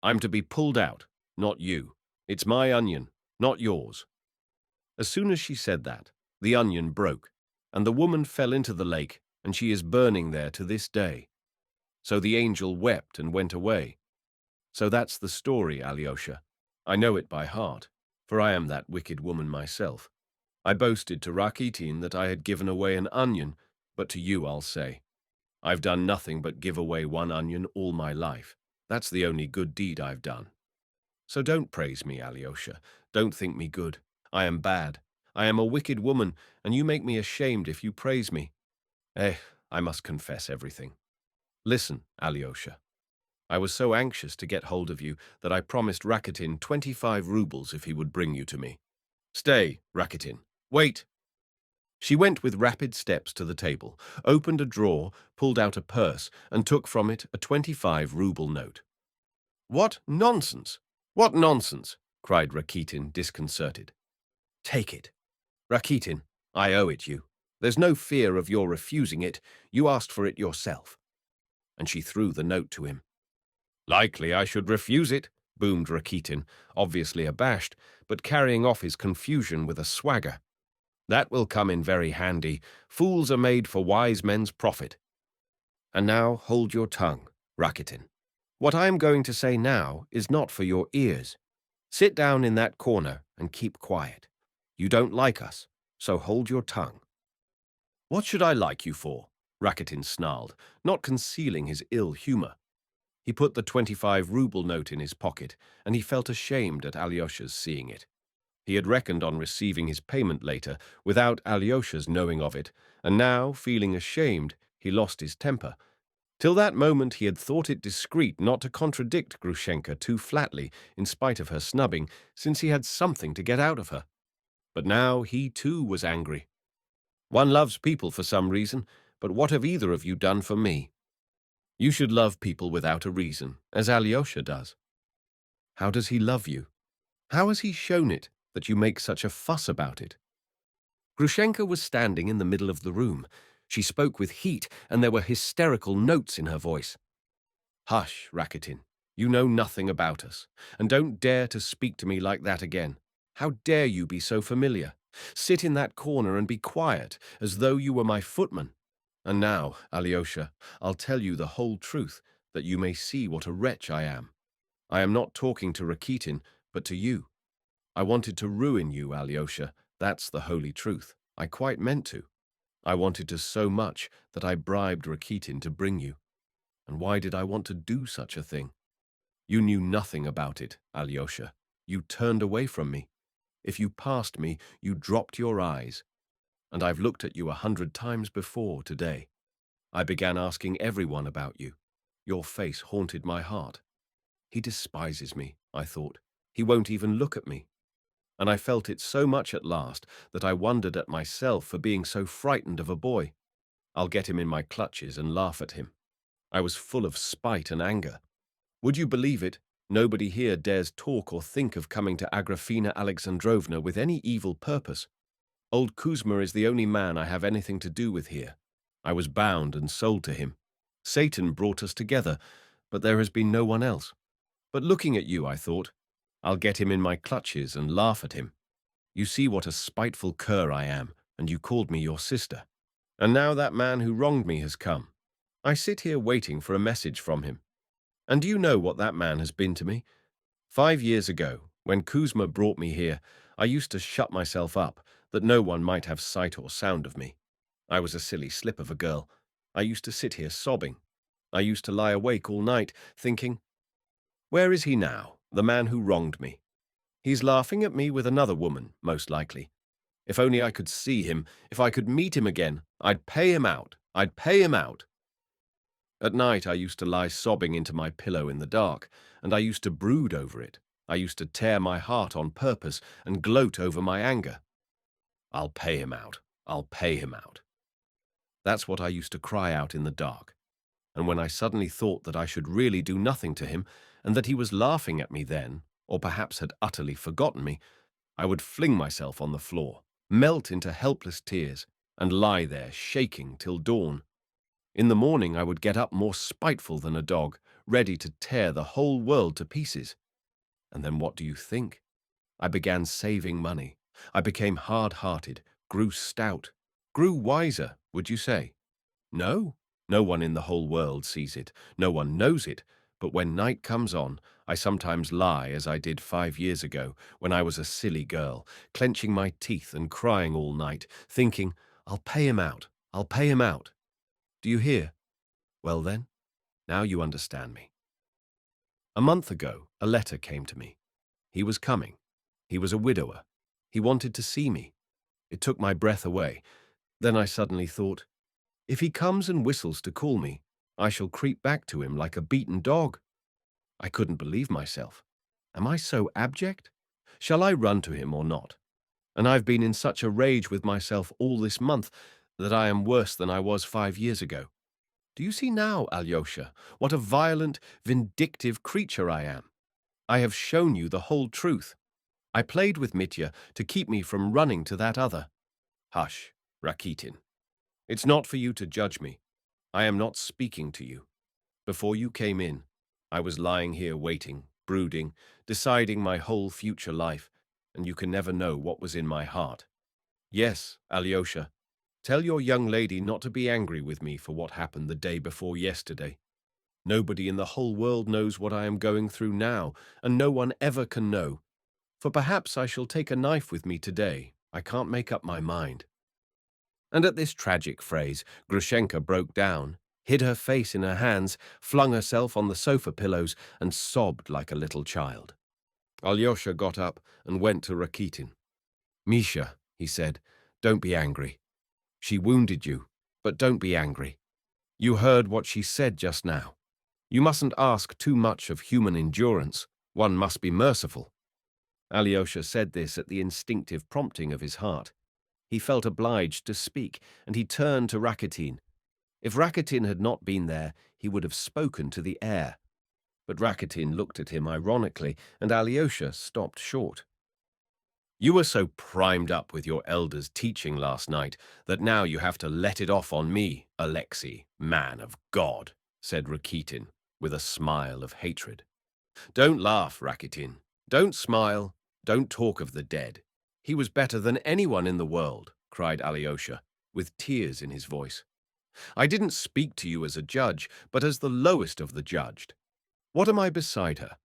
I'm to be pulled out, not you. It's my onion, not yours. As soon as she said that, the onion broke, and the woman fell into the lake, and she is burning there to this day. So the angel wept and went away. So that's the story, Alyosha. I know it by heart, for I am that wicked woman myself. I boasted to Rakitin that I had given away an onion, but to you I'll say, I've done nothing but give away one onion all my life. That's the only good deed I've done. So don't praise me, Alyosha. Don't think me good. I am bad. I am a wicked woman, and you make me ashamed if you praise me. I must confess everything. Listen, Alyosha. I was so anxious to get hold of you that I promised Rakitin 25 rubles if he would bring you to me. Stay, Rakitin. Wait. She went with rapid steps to the table, opened a drawer, pulled out a purse, and took from it a 25-ruble note. What nonsense! What nonsense! Cried Rakitin, disconcerted. Take it. Rakitin, I owe it you. There's no fear of your refusing it. You asked for it yourself. And she threw the note to him. Likely I should refuse it, boomed Rakitin, obviously abashed, but carrying off his confusion with a swagger. That will come in very handy. Fools are made for wise men's profit. And now hold your tongue, Rakitin. What I am going to say now is not for your ears. Sit down in that corner and keep quiet. You don't like us, so hold your tongue. What should I like you for? Rakitin snarled, not concealing his ill humor. He put the 25-ruble note in his pocket, and he felt ashamed at Alyosha's seeing it. He had reckoned on receiving his payment later, without Alyosha's knowing of it, and now, feeling ashamed, he lost his temper. Till that moment he had thought it discreet not to contradict Grushenka too flatly, in spite of her snubbing, since he had something to get out of her. But now he too was angry. One loves people for some reason, but what have either of you done for me? You should love people without a reason, as Alyosha does. How does he love you? How has he shown it that you make such a fuss about it? Grushenka was standing in the middle of the room. She spoke with heat, and there were hysterical notes in her voice. "Hush, Rakitin. You know nothing about us, and don't dare to speak to me like that again. How dare you be so familiar? Sit in that corner and be quiet, as though you were my footman. And now, Alyosha, I'll tell you the whole truth, that you may see what a wretch I am. I am not talking to Rakitin, but to you. I wanted to ruin you, Alyosha. That's the holy truth. I quite meant to. I wanted to so much that I bribed Rakitin to bring you. And why did I want to do such a thing? You knew nothing about it, Alyosha. You turned away from me. If you passed me, you dropped your eyes. And I've looked at you 100 times before today. I began asking everyone about you. Your face haunted my heart. He despises me, I thought. He won't even look at me. And I felt it so much at last that I wondered at myself for being so frightened of a boy. I'll get him in my clutches and laugh at him. I was full of spite and anger. Would you believe it? Nobody here dares talk or think of coming to Agrafena Alexandrovna with any evil purpose. Old Kuzma is the only man I have anything to do with here. I was bound and sold to him. Satan brought us together, but there has been no one else. But looking at you, I thought, I'll get him in my clutches and laugh at him. You see what a spiteful cur I am, and you called me your sister. And now that man who wronged me has come. I sit here waiting for a message from him. And do you know what that man has been to me? 5 years ago, when Kuzma brought me here, I used to shut myself up, that no one might have sight or sound of me. I was a silly slip of a girl. I used to sit here sobbing. I used to lie awake all night, thinking, where is he now, the man who wronged me? He's laughing at me with another woman, most likely. If only I could see him, if I could meet him again, I'd pay him out. I'd pay him out. At night, I used to lie sobbing into my pillow in the dark, and I used to brood over it. I used to tear my heart on purpose and gloat over my anger. I'll pay him out. I'll pay him out. That's what I used to cry out in the dark. And when I suddenly thought that I should really do nothing to him, and that he was laughing at me then, or perhaps had utterly forgotten me, I would fling myself on the floor, melt into helpless tears, and lie there shaking till dawn. In the morning I would get up more spiteful than a dog, ready to tear the whole world to pieces. And then what do you think? I began saving money. I became hard-hearted, grew stout, grew wiser, would you say? No, no one in the whole world sees it, no one knows it, but when night comes on, I sometimes lie as I did 5 years ago, when I was a silly girl, clenching my teeth and crying all night, thinking, I'll pay him out, I'll pay him out. Do you hear? Well then, now you understand me. A month ago, a letter came to me. He was coming. He was a widower. He wanted to see me. It took my breath away. Then I suddenly thought, if he comes and whistles to call me, I shall creep back to him like a beaten dog. I couldn't believe myself. Am I so abject? Shall I run to him or not? And I've been in such a rage with myself all this month that I am worse than I was 5 years ago. Do you see now, Alyosha, what a violent, vindictive creature I am? I have shown you the whole truth. I played with Mitya to keep me from running to that other. Hush, Rakitin. It's not for you to judge me. I am not speaking to you. Before you came in, I was lying here waiting, brooding, deciding my whole future life, and you can never know what was in my heart. Yes, Alyosha, tell your young lady not to be angry with me for what happened the day before yesterday. Nobody in the whole world knows what I am going through now, and no one ever can know. For perhaps I shall take a knife with me today. I can't make up my mind. And at this tragic phrase, Grushenka broke down, hid her face in her hands, flung herself on the sofa pillows, and sobbed like a little child. Alyosha got up and went to Rakitin. Misha, he said, don't be angry. She wounded you, but don't be angry. You heard what she said just now. You mustn't ask too much of human endurance. One must be merciful. Alyosha said this at the instinctive prompting of his heart. He felt obliged to speak, and he turned to Rakitin. If Rakitin had not been there, he would have spoken to the air. But Rakitin looked at him ironically, and Alyosha stopped short. You were so primed up with your elders' teaching last night that now you have to let it off on me, Alexei, man of God, said Rakitin, with a smile of hatred. Don't laugh, Rakitin. Don't smile. Don't talk of the dead. He was better than anyone in the world, cried Alyosha, with tears in his voice. I didn't speak to you as a judge, but as the lowest of the judged. What am I beside her?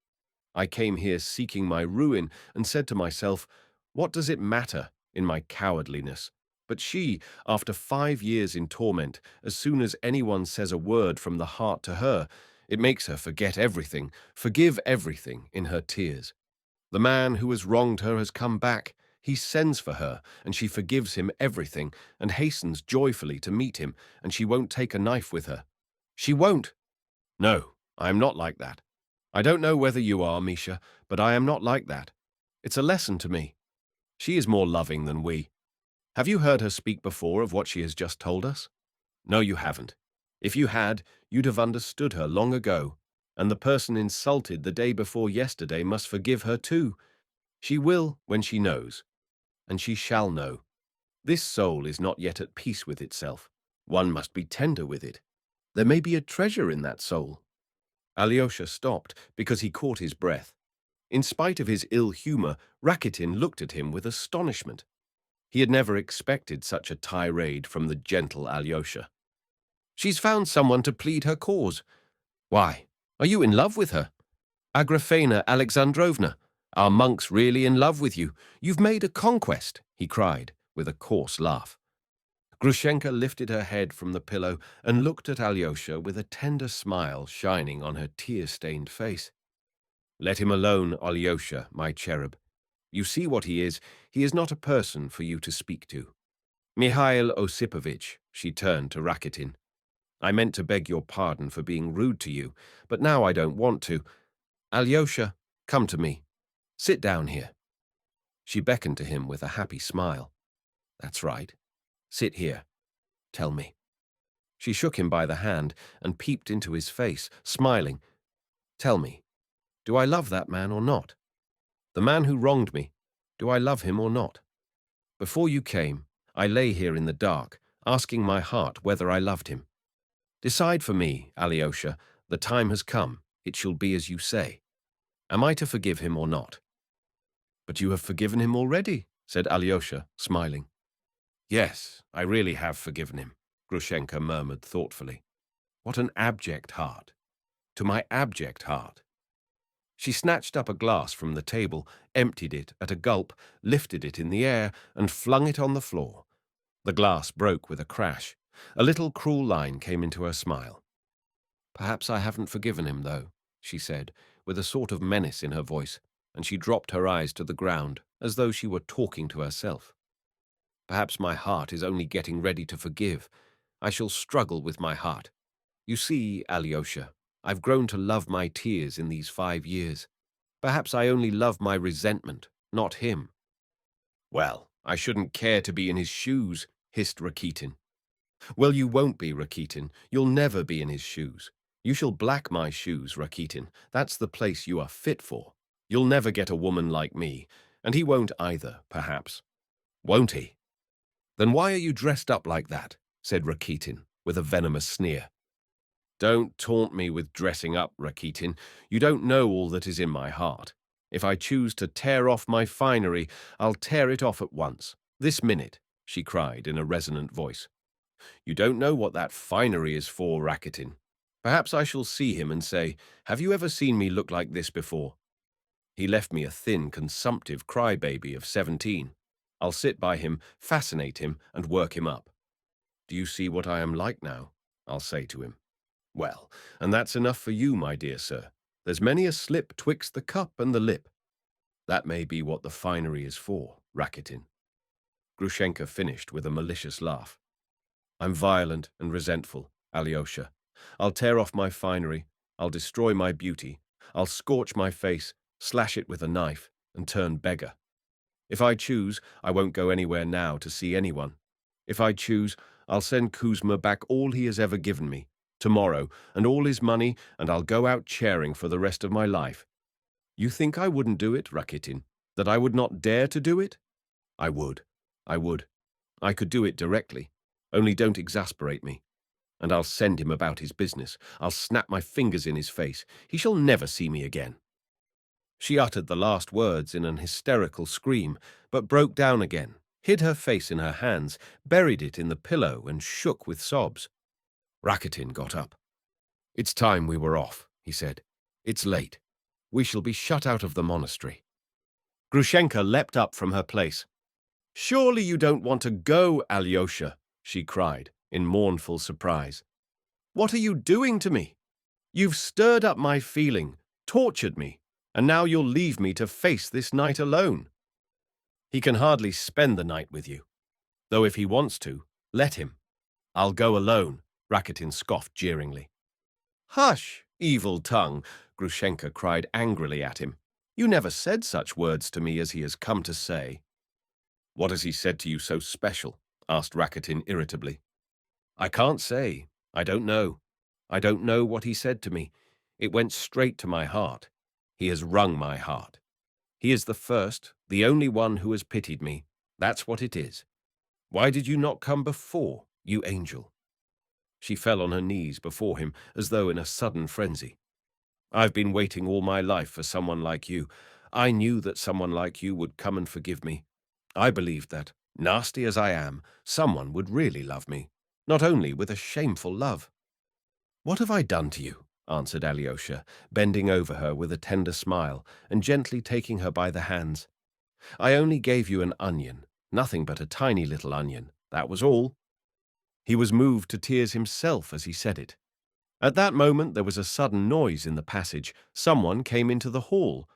I came here seeking my ruin and said to myself, what does it matter in my cowardliness? But she, after 5 years in torment, as soon as anyone says a word from the heart to her, it makes her forget everything, forgive everything in her tears. The man who has wronged her has come back. He sends for her, and she forgives him everything, and hastens joyfully to meet him, and she won't take a knife with her. She won't. No, I am not like that. I don't know whether you are, Misha, but I am not like that. It's a lesson to me. She is more loving than we. Have you heard her speak before of what she has just told us? No, you haven't. If you had, you'd have understood her long ago, and the person insulted the day before yesterday must forgive her too. She will when she knows, and she shall know. This soul is not yet at peace with itself. One must be tender with it. There may be a treasure in that soul. Alyosha stopped because he caught his breath. In spite of his ill humor, Rakitin looked at him with astonishment. He had never expected such a tirade from the gentle Alyosha. She's found someone to plead her cause. Why, are you in love with her? Agrafena Alexandrovna, are monks really in love with you? You've made a conquest, he cried, with a coarse laugh. Grushenka lifted her head from the pillow and looked at Alyosha with a tender smile shining on her tear-stained face. Let him alone, Alyosha, my cherub. You see what he is not a person for you to speak to. Mihail Osipovich, she turned to Rakitin. I meant to beg your pardon for being rude to you, but now I don't want to. Alyosha, come to me. Sit down here. She beckoned to him with a happy smile. That's right. Sit here. Tell me. She shook him by the hand and peeped into his face, smiling. Tell me, do I love that man or not? The man who wronged me, do I love him or not? Before you came, I lay here in the dark, asking my heart whether I loved him. Decide for me, Alyosha, the time has come, it shall be as you say. Am I to forgive him or not? But you have forgiven him already, said Alyosha, smiling. Yes, I really have forgiven him, Grushenka murmured thoughtfully. What an abject heart. To my abject heart. She snatched up a glass from the table, emptied it at a gulp, lifted it in the air, and flung it on the floor. The glass broke with a crash. A little cruel line came into her smile. Perhaps I haven't forgiven him, though, she said, with a sort of menace in her voice, and she dropped her eyes to the ground, as though she were talking to herself. Perhaps my heart is only getting ready to forgive. I shall struggle with my heart. You see, Alyosha, I've grown to love my tears in these 5 years. Perhaps I only love my resentment, not him. Well, I shouldn't care to be in his shoes, hissed Rakitin. Well, you won't be, Rakitin. You'll never be in his shoes. You shall black my shoes, Rakitin. That's the place you are fit for. You'll never get a woman like me, and he won't either, perhaps. Won't he? Then why are you dressed up like that? Said Rakitin, with a venomous sneer. Don't taunt me with dressing up, Rakitin. You don't know all that is in my heart. If I choose to tear off my finery, I'll tear it off at once. This minute, she cried in a resonant voice. You don't know what that finery is for, Rakitin. Perhaps I shall see him and say, have you ever seen me look like this before? He left me a thin, consumptive crybaby of 17. I'll sit by him, fascinate him, and work him up. Do you see what I am like now? I'll say to him. Well, and that's enough for you, my dear sir. There's many a slip twixt the cup and the lip. That may be what the finery is for, Rakitin. Grushenka finished with a malicious laugh. I'm violent and resentful, Alyosha. I'll tear off my finery, I'll destroy my beauty, I'll scorch my face, slash it with a knife, and turn beggar. If I choose, I won't go anywhere now to see anyone. If I choose, I'll send Kuzma back all he has ever given me, tomorrow, and all his money, and I'll go out chairing for the rest of my life. You think I wouldn't do it, Rakitin? That I would not dare to do it? I would. I would. I could do it directly. Only don't exasperate me. And I'll send him about his business. I'll snap my fingers in his face. He shall never see me again." She uttered the last words in an hysterical scream, but broke down again, hid her face in her hands, buried it in the pillow, and shook with sobs. Rakitin got up. "It's time we were off," he said. "It's late. We shall be shut out of the monastery." Grushenka leapt up from her place. "Surely you don't want to go, Alyosha," she cried, in mournful surprise. "What are you doing to me? You've stirred up my feeling, tortured me, and now you'll leave me to face this night alone." "He can hardly spend the night with you. Though if he wants to, let him. I'll go alone," Rakitin scoffed jeeringly. "Hush, evil tongue," Grushenka cried angrily at him. "You never said such words to me as he has come to say." "What has he said to you so special?" asked Rakitin irritably. "I can't say. I don't know. I don't know what he said to me. It went straight to my heart. He has wrung my heart. He is the first, the only one who has pitied me. That's what it is. Why did you not come before, you angel?" She fell on her knees before him as though in a sudden frenzy. "I've been waiting all my life for someone like you. I knew that someone like you would come and forgive me. I believed that, nasty as I am, someone would really love me, not only with a shameful love." "What have I done to you?" answered Alyosha, bending over her with a tender smile and gently taking her by the hands. "I only gave you an onion, nothing but a tiny little onion. That was all." He was moved to tears himself as he said it. At that moment there was a sudden noise in the passage. Someone came into the hall.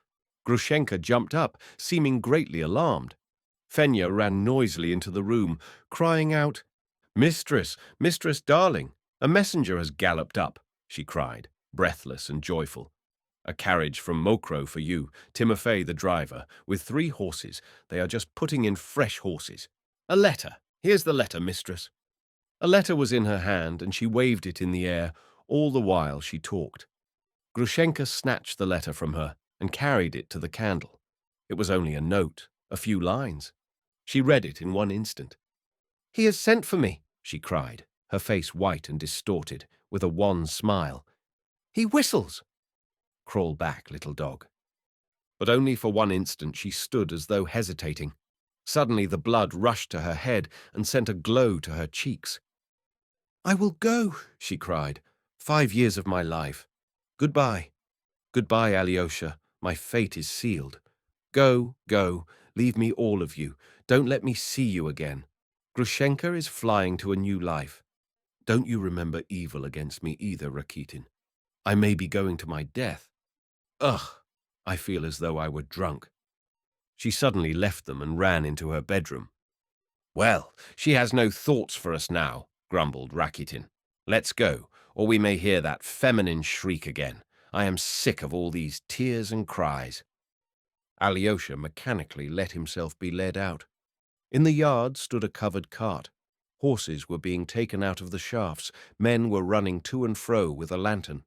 Grushenka jumped up, seeming greatly alarmed. Fenya ran noisily into the room, crying out, "Mistress, mistress darling, a messenger has galloped up," she cried, breathless and joyful. "A carriage from Mokroe for you, Timofey the driver, with 3 horses. They are just putting in fresh horses. A letter. Here's the letter, mistress." A letter was in her hand, and she waved it in the air, all the while she talked. Grushenka snatched the letter from her and carried it to the candle. It was only a note, a few lines. She read it in one instant. "He has sent for me," she cried, her face white and distorted, with a wan smile. "He whistles." "Crawl back, little dog." But only for one instant she stood as though hesitating. Suddenly the blood rushed to her head and sent a glow to her cheeks. "I will go," she cried. "5 years of my life. Goodbye. Goodbye, Alyosha. My fate is sealed. Go, go. Leave me, all of you. Don't let me see you again. Grushenka is flying to a new life. Don't you remember evil against me either, Rakitin. I may be going to my death. Ugh, I feel as though I were drunk." She suddenly left them and ran into her bedroom. "Well, she has no thoughts for us now," grumbled Rakitin. "Let's go, or we may hear that feminine shriek again. I am sick of all these tears and cries." Alyosha mechanically let himself be led out. In the yard stood a covered cart. Horses were being taken out of the shafts. Men were running to and fro with a lantern.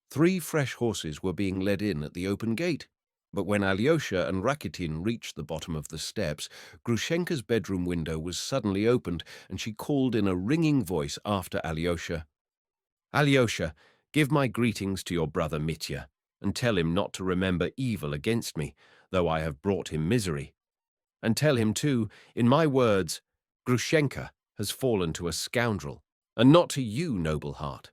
3 fresh horses were being led in at the open gate. But when Alyosha and Rakitin reached the bottom of the steps, Grushenka's bedroom window was suddenly opened, and she called in a ringing voice after Alyosha, "Alyosha, give my greetings to your brother Mitya, and tell him not to remember evil against me, though I have brought him misery. And tell him, too, in my words, Grushenka has fallen to a scoundrel, and not to you, noble heart.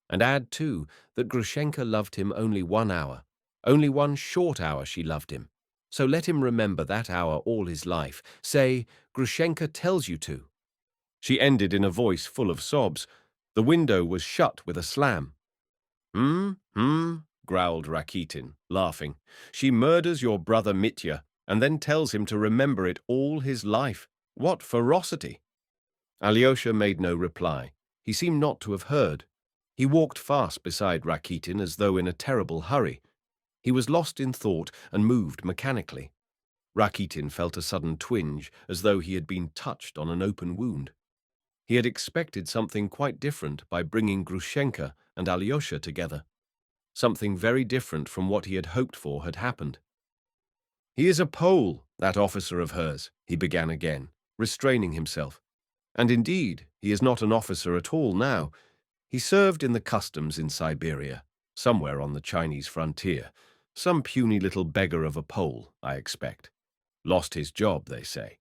And add, too, that Grushenka loved him only 1 hour. Only 1 short hour she loved him. So let him remember that hour all his life. Say, Grushenka tells you to." She ended in a voice full of sobs. The window was shut with a slam. Growled Rakitin, laughing. "She murders your brother Mitya, and then tells him to remember it all his life. What ferocity!" Alyosha made no reply. He seemed not to have heard. He walked fast beside Rakitin as though in a terrible hurry. He was lost in thought and moved mechanically. Rakitin felt a sudden twinge, as though he had been touched on an open wound. He had expected something quite different by bringing Grushenka and Alyosha together. Something very different from what he had hoped for had happened. "He is a Pole," That officer of hers, he began again, restraining himself. And indeed, he is not an officer at all now. He served in the customs in Siberia, somewhere on the Chinese frontier. Some puny little beggar of a Pole, I expect. Lost his job, they say.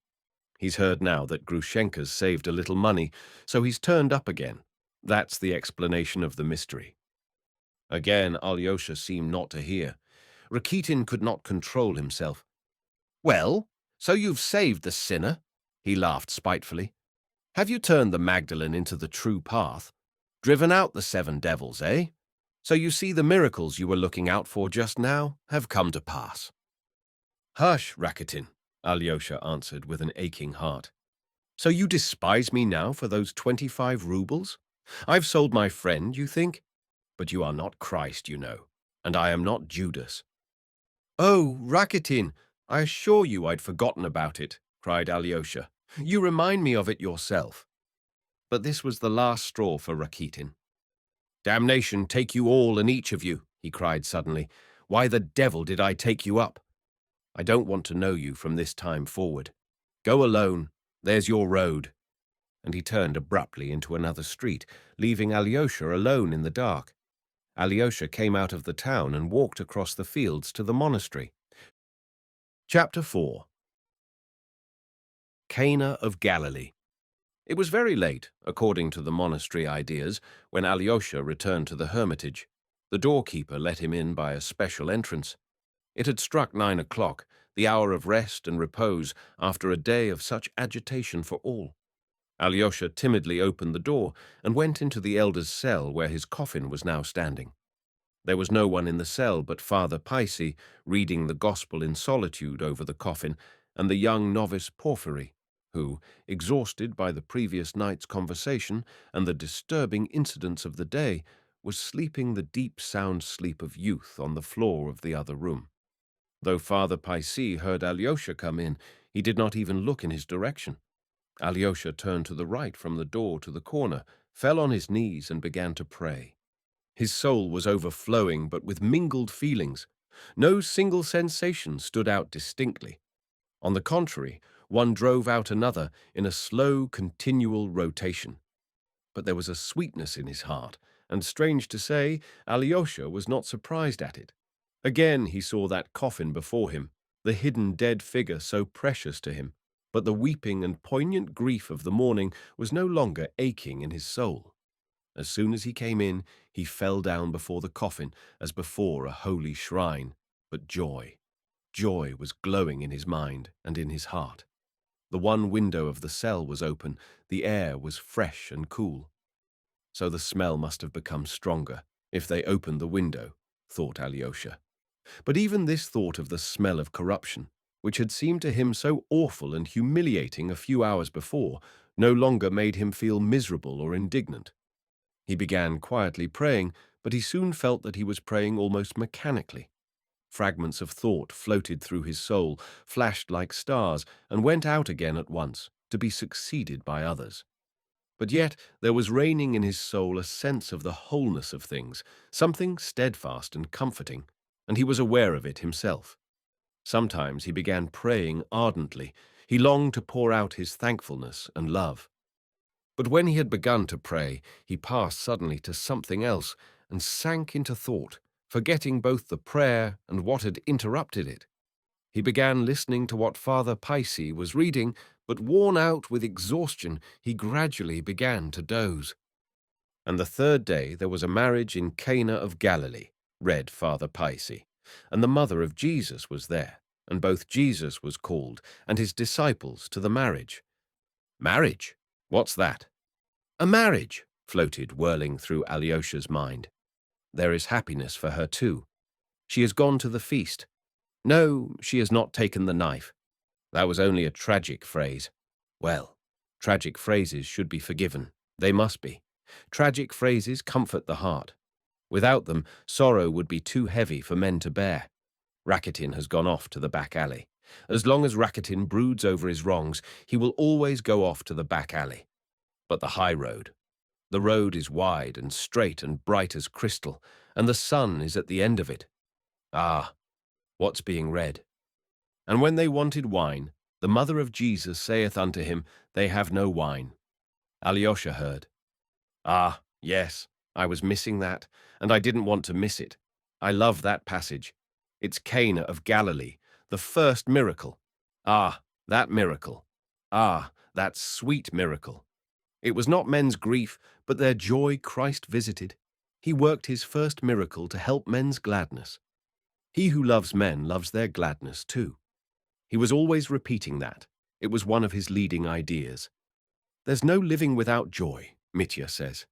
He's heard now that Grushenka's saved a little money, so he's turned up again. That's the explanation of the mystery. Again, Alyosha seemed not to hear. Rakitin could not control himself. "Well, so you've saved the sinner?" He laughed spitefully. "Have you turned the Magdalene into the true path? Driven out the 7 devils, eh? So you see the miracles you were looking out for just now have come to pass." "Hush, Rakitin," Alyosha answered with an aching heart. "So you despise me now for those 25 rubles? I've sold my friend, you think? But you are not Christ, you know, and I am not Judas." "Oh, Rakitin, I assure you I'd forgotten about it," cried Alyosha. "You remind me of it yourself." But this was the last straw for Rakitin. "Damnation take you all and each of you," he cried suddenly. "Why the devil did I take you up? I don't want to know you from this time forward. Go alone, there's your road." And he turned abruptly into another street, leaving Alyosha alone in the dark. Alyosha came out of the town and walked across the fields to the monastery. Chapter 4. Cana of Galilee. It was very late, according to the monastery ideas, when Alyosha returned to the hermitage. The doorkeeper let him in by a special entrance. It had struck 9 o'clock, the hour of rest and repose after a day of such agitation for all. Alyosha timidly opened the door and went into the elder's cell where his coffin was now standing. There was no one in the cell but Father Paisi, reading the gospel in solitude over the coffin, and the young novice Porphyry, who, exhausted by the previous night's conversation and the disturbing incidents of the day, was sleeping the deep sound sleep of youth on the floor of the other room. Though Father Paisi heard Alyosha come in, he did not even look in his direction. Alyosha turned to the right from the door to the corner, fell on his knees and began to pray. His soul was overflowing, but with mingled feelings. No single sensation stood out distinctly. On the contrary, one drove out another in a slow, continual rotation. But there was a sweetness in his heart, and strange to say, Alyosha was not surprised at it. Again he saw that coffin before him, the hidden dead figure so precious to him, but the weeping and poignant grief of the morning was no longer aching in his soul. As soon as he came in, he fell down before the coffin as before a holy shrine, but joy was glowing in his mind and in his heart. The one window of the cell was open, the air was fresh and cool. So the smell must have become stronger if they opened the window, thought Alyosha. But even this thought of the smell of corruption, which had seemed to him so awful and humiliating a few hours before, no longer made him feel miserable or indignant. He began quietly praying, but he soon felt that he was praying almost mechanically. Fragments of thought floated through his soul, flashed like stars, and went out again at once, to be succeeded by others. But yet there was reigning in his soul a sense of the wholeness of things, something steadfast and comforting, and he was aware of it himself. Sometimes he began praying ardently. He longed to pour out his thankfulness and love. But when he had begun to pray, he passed suddenly to something else and sank into thought, forgetting both the prayer and what had interrupted it. He began listening to what Father Paisi was reading, but worn out with exhaustion, he gradually began to doze. And the 3rd day there was a marriage in Cana of Galilee, read Father Paisi, and the mother of Jesus was there, and both Jesus was called, and his disciples to the marriage. Marriage? What's that? A marriage, floated whirling through Alyosha's mind. There is happiness for her too. She has gone to the feast. No, she has not taken the knife. That was only a tragic phrase. Well, tragic phrases should be forgiven. They must be. Tragic phrases comfort the heart. Without them, sorrow would be too heavy for men to bear. Rakitin has gone off to the back alley. As long as Rakitin broods over his wrongs, he will always go off to the back alley. But the high road. The road is wide and straight and bright as crystal, and the sun is at the end of it. Ah, what's being read? And when they wanted wine, the mother of Jesus saith unto him, They have no wine. Alyosha heard. Ah, yes, I was missing that, and I didn't want to miss it. I love that passage. It's Cana of Galilee, the first miracle. Ah, that miracle. Ah, that sweet miracle. It was not men's grief, but their joy Christ visited. He worked his first miracle to help men's gladness. He who loves men loves their gladness too. He was always repeating that. It was one of his leading ideas. There's no living without joy, Mitya says.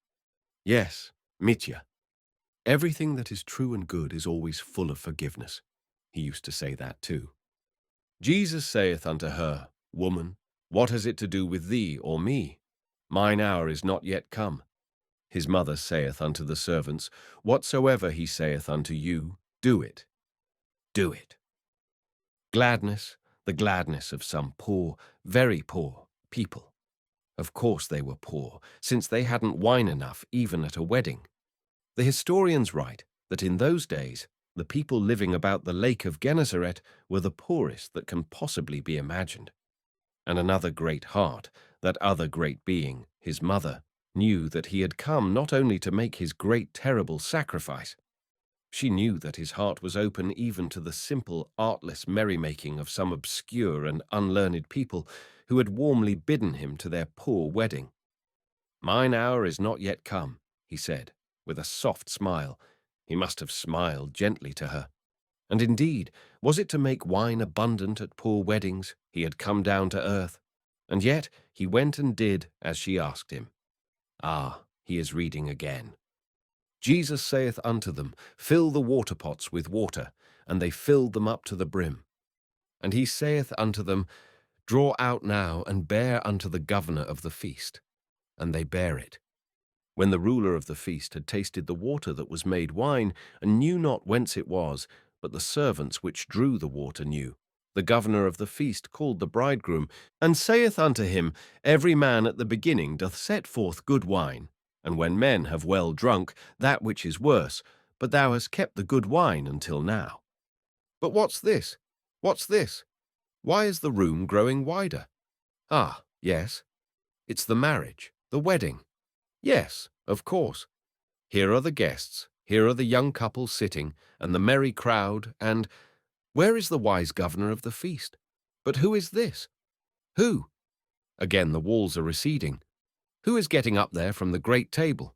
Yes, Mitya. Everything that is true and good is always full of forgiveness. He used to say that too. Jesus saith unto her, Woman, what has it to do with thee or me? Mine hour is not yet come. His mother saith unto the servants, Whatsoever he saith unto you, do it. Do it. Gladness, the gladness of some poor, very poor people. Of course they were poor, since they hadn't wine enough even at a wedding. The historians write that in those days, the people living about the lake of Gennesaret were the poorest that can possibly be imagined. And another great heart, that other great being, his mother, knew that he had come not only to make his great terrible sacrifice. She knew that his heart was open even to the simple, artless merrymaking of some obscure and unlearned people who had warmly bidden him to their poor wedding. Mine hour is not yet come, he said, with a soft smile. He must have smiled gently to her. And indeed, was it to make wine abundant at poor weddings he had come down to earth? And yet he went and did as she asked him. Ah, he is reading again. Jesus saith unto them, Fill the water pots with water, and they filled them up to the brim. And he saith unto them, Draw out now, and bear unto the governor of the feast. And they bare it. When the ruler of the feast had tasted the water that was made wine, and knew not whence it was, but the servants which drew the water knew, the governor of the feast called the bridegroom, and saith unto him, Every man at the beginning doth set forth good wine, and when men have well drunk, that which is worse, but thou hast kept the good wine until now. But what's this? What's this? Why is the room growing wider? Ah, yes, it's the marriage, the wedding. Yes, of course. Here are the guests, here are the young couple sitting, and the merry crowd, and where is the wise governor of the feast? But who is this? Who? Again the walls are receding. Who is getting up there from the great table?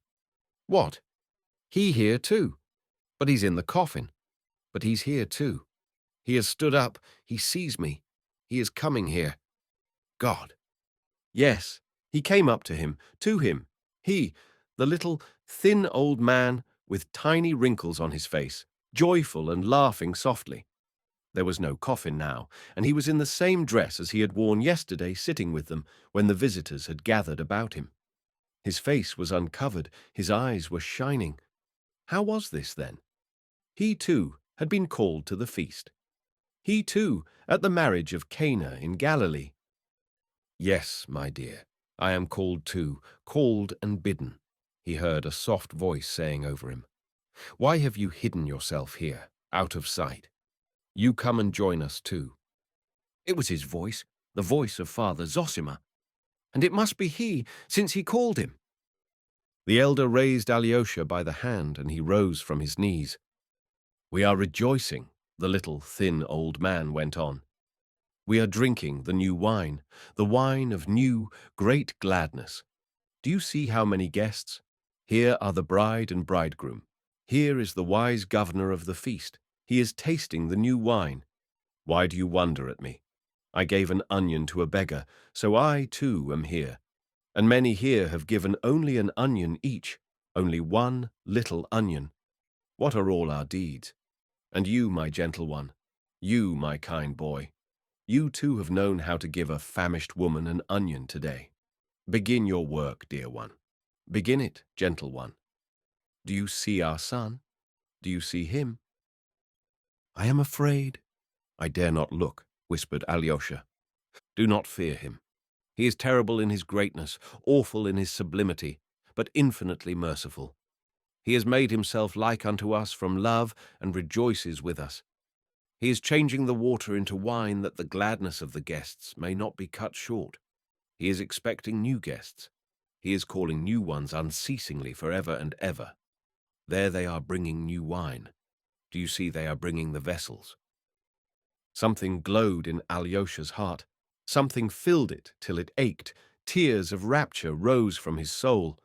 What? He here too. But he's in the coffin. But he's here too. He has stood up. He sees me. He is coming here. God. Yes, he came up to him, He, the little, thin old man with tiny wrinkles on his face, joyful and laughing softly. There was no coffin now, and he was in the same dress as he had worn yesterday sitting with them when the visitors had gathered about him. His face was uncovered, his eyes were shining. How was this, then? He, too, had been called to the feast. He, too, at the marriage of Cana in Galilee. Yes, my dear, I am called too, called and bidden, he heard a soft voice saying over him. Why have you hidden yourself here, out of sight? You come and join us too. It was his voice, the voice of Father Zosima. And it must be he, since he called him. The elder raised Alyosha by the hand, and he rose from his knees. We are rejoicing, the little, thin old man went on. We are drinking the new wine, the wine of new, great gladness. Do you see how many guests? Here are the bride and bridegroom. Here is the wise governor of the feast. He is tasting the new wine. Why do you wonder at me? I gave an onion to a beggar, so I, too, am here. And many here have given only an onion each, only one little onion. What are all our deeds? And you, my gentle one, you, my kind boy, you too have known how to give a famished woman an onion today. Begin your work, dear one. Begin it, gentle one. Do you see our son? Do you see him? I am afraid. I dare not look, whispered Alyosha. Do not fear him. He is terrible in his greatness, awful in his sublimity, but infinitely merciful. He has made himself like unto us from love and rejoices with us. He is changing the water into wine that the gladness of the guests may not be cut short. He is expecting new guests. He is calling new ones unceasingly forever and ever. There they are bringing new wine. Do you see they are bringing the vessels? Something glowed in Alyosha's heart. Something filled it till it ached. Tears of rapture rose from his soul.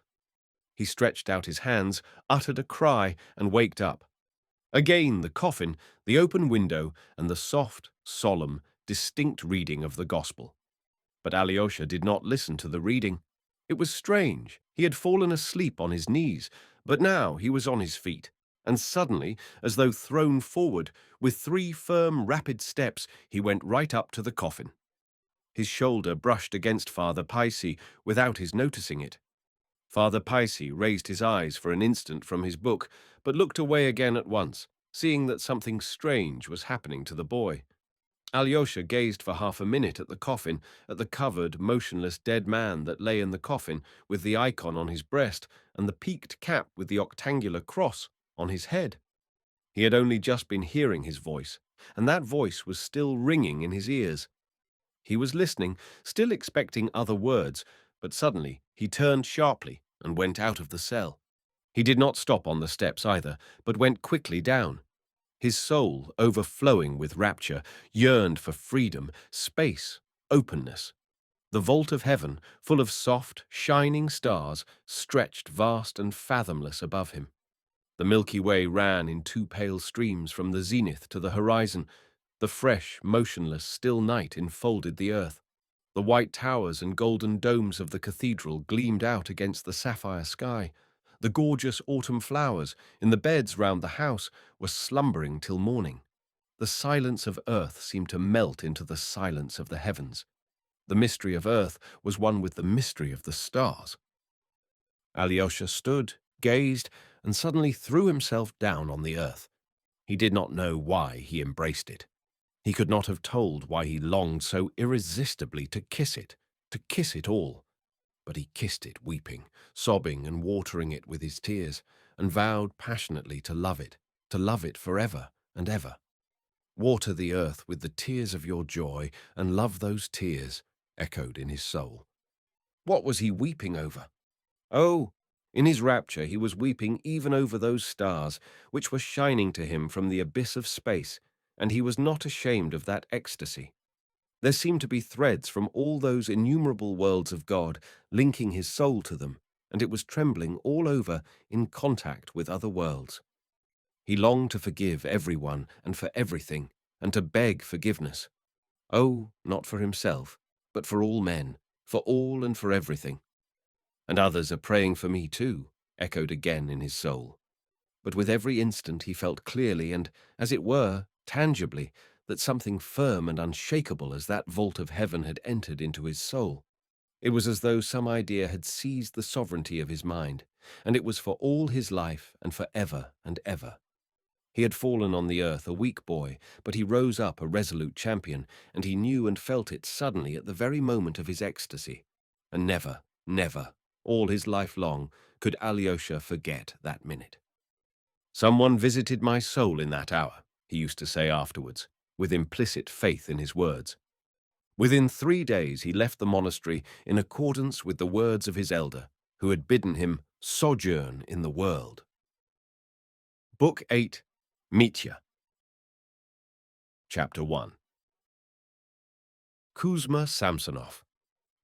He stretched out his hands, uttered a cry, and waked up. Again the coffin, the open window, and the soft, solemn, distinct reading of the gospel. But Alyosha did not listen to the reading. It was strange. He had fallen asleep on his knees, but now he was on his feet, and suddenly, as though thrown forward, with 3 firm, rapid steps, he went right up to the coffin. His shoulder brushed against Father Paisi without his noticing it. Father Paisi raised his eyes for an instant from his book, but looked away again at once, seeing that something strange was happening to the boy. Alyosha gazed for half a minute at the coffin, at the covered, motionless dead man that lay in the coffin, with the icon on his breast and the peaked cap with the octangular cross on his head. He had only just been hearing his voice, and that voice was still ringing in his ears. He was listening, still expecting other words, but suddenly he turned sharply and went out of the cell. He did not stop on the steps either, but went quickly down. His soul, overflowing with rapture, yearned for freedom, space, openness. The vault of heaven, full of soft, shining stars, stretched vast and fathomless above him. The Milky Way ran in 2 pale streams from the zenith to the horizon. The fresh, motionless, still night enfolded the earth. The white towers and golden domes of the cathedral gleamed out against the sapphire sky. The gorgeous autumn flowers in the beds round the house were slumbering till morning. The silence of earth seemed to melt into the silence of the heavens. The mystery of earth was one with the mystery of the stars. Alyosha stood, gazed, and suddenly threw himself down on the earth. He did not know why he embraced it. He could not have told why he longed so irresistibly to kiss it all. But he kissed it, weeping, sobbing and watering it with his tears, and vowed passionately to love it forever and ever. Water the earth with the tears of your joy, and love those tears, echoed in his soul. What was he weeping over? Oh, in his rapture he was weeping even over those stars, which were shining to him from the abyss of space, and he was not ashamed of that ecstasy. There seemed to be threads from all those innumerable worlds of God linking his soul to them, and it was trembling all over in contact with other worlds. He longed to forgive everyone and for everything, and to beg forgiveness. Oh, not for himself, but for all men, for all and for everything. And others are praying for me too, echoed again in his soul. But with every instant he felt clearly and, as it were, tangibly, that something firm and unshakable as that vault of heaven had entered into his soul. It was as though some idea had seized the sovereignty of his mind, and it was for all his life and for ever and ever. He had fallen on the earth a weak boy, but he rose up a resolute champion, and he knew and felt it suddenly at the very moment of his ecstasy. And never, never, all his life long, could Alyosha forget that minute. Someone visited my soul in that hour, he used to say afterwards, with implicit faith in his words. Within 3 days he left the monastery in accordance with the words of his elder, who had bidden him sojourn in the world. Book 8, Mitya. Chapter 1. Kuzma Samsonov.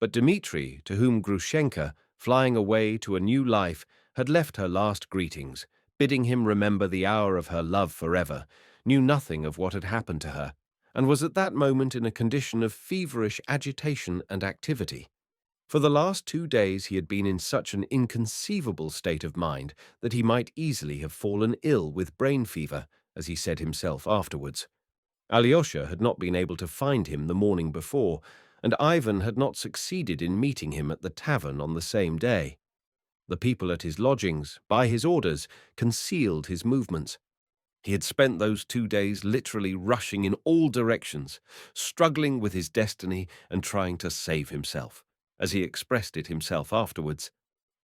But Dmitri, to whom Grushenka, flying away to a new life, had left her last greetings, bidding him remember the hour of her love forever, knew nothing of what had happened to her, and was at that moment in a condition of feverish agitation and activity. For the last 2 days he had been in such an inconceivable state of mind that he might easily have fallen ill with brain fever, as he said himself afterwards. Alyosha had not been able to find him the morning before, and Ivan had not succeeded in meeting him at the tavern on the same day. The people at his lodgings, by his orders, concealed his movements. He had spent those 2 days literally rushing in all directions, struggling with his destiny and trying to save himself, as he expressed it himself afterwards.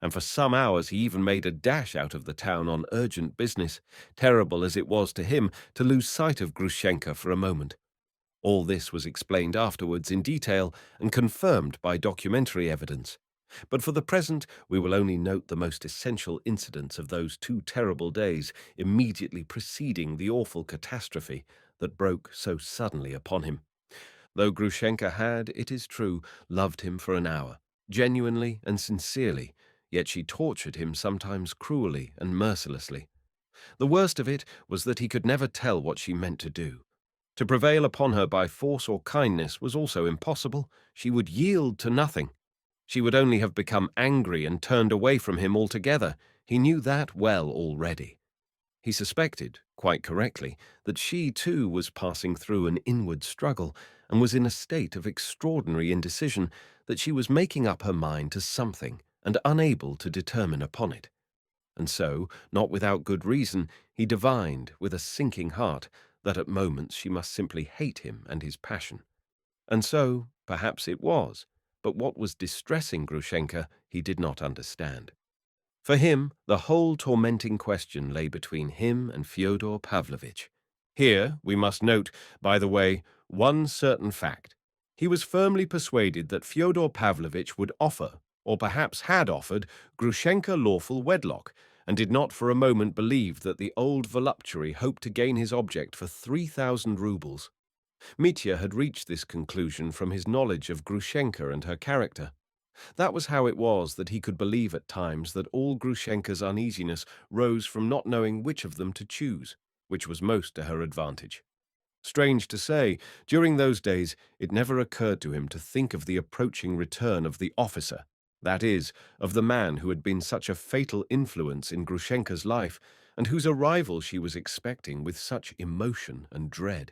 and for some hours he even made a dash out of the town on urgent business, terrible as it was to him to lose sight of Grushenka for a moment. All this was explained afterwards in detail and confirmed by documentary evidence. But for the present, we will only note the most essential incidents of those 2 terrible days immediately preceding the awful catastrophe that broke so suddenly upon him. Though Grushenka had, it is true, loved him for an hour, genuinely and sincerely, yet she tortured him sometimes cruelly and mercilessly. The worst of it was that he could never tell what she meant to do. To prevail upon her by force or kindness was also impossible. She would yield to nothing. She would only have become angry and turned away from him altogether. He knew that well already. He suspected, quite correctly, that she too was passing through an inward struggle and was in a state of extraordinary indecision, that she was making up her mind to something and unable to determine upon it. And so, not without good reason, he divined, with a sinking heart, that at moments she must simply hate him and his passion. And so, perhaps it was, but what was distressing Grushenka he did not understand. For him, the whole tormenting question lay between him and Fyodor Pavlovitch. Here we must note, by the way, one certain fact. He was firmly persuaded that Fyodor Pavlovitch would offer, or perhaps had offered, Grushenka lawful wedlock, and did not for a moment believe that the old voluptuary hoped to gain his object for 3,000 roubles. Mitya had reached this conclusion from his knowledge of Grushenka and her character. That was how it was that he could believe at times that all Grushenka's uneasiness rose from not knowing which of them to choose, which was most to her advantage. Strange to say, during those days it never occurred to him to think of the approaching return of the officer, that is, of the man who had been such a fatal influence in Grushenka's life, and whose arrival she was expecting with such emotion and dread.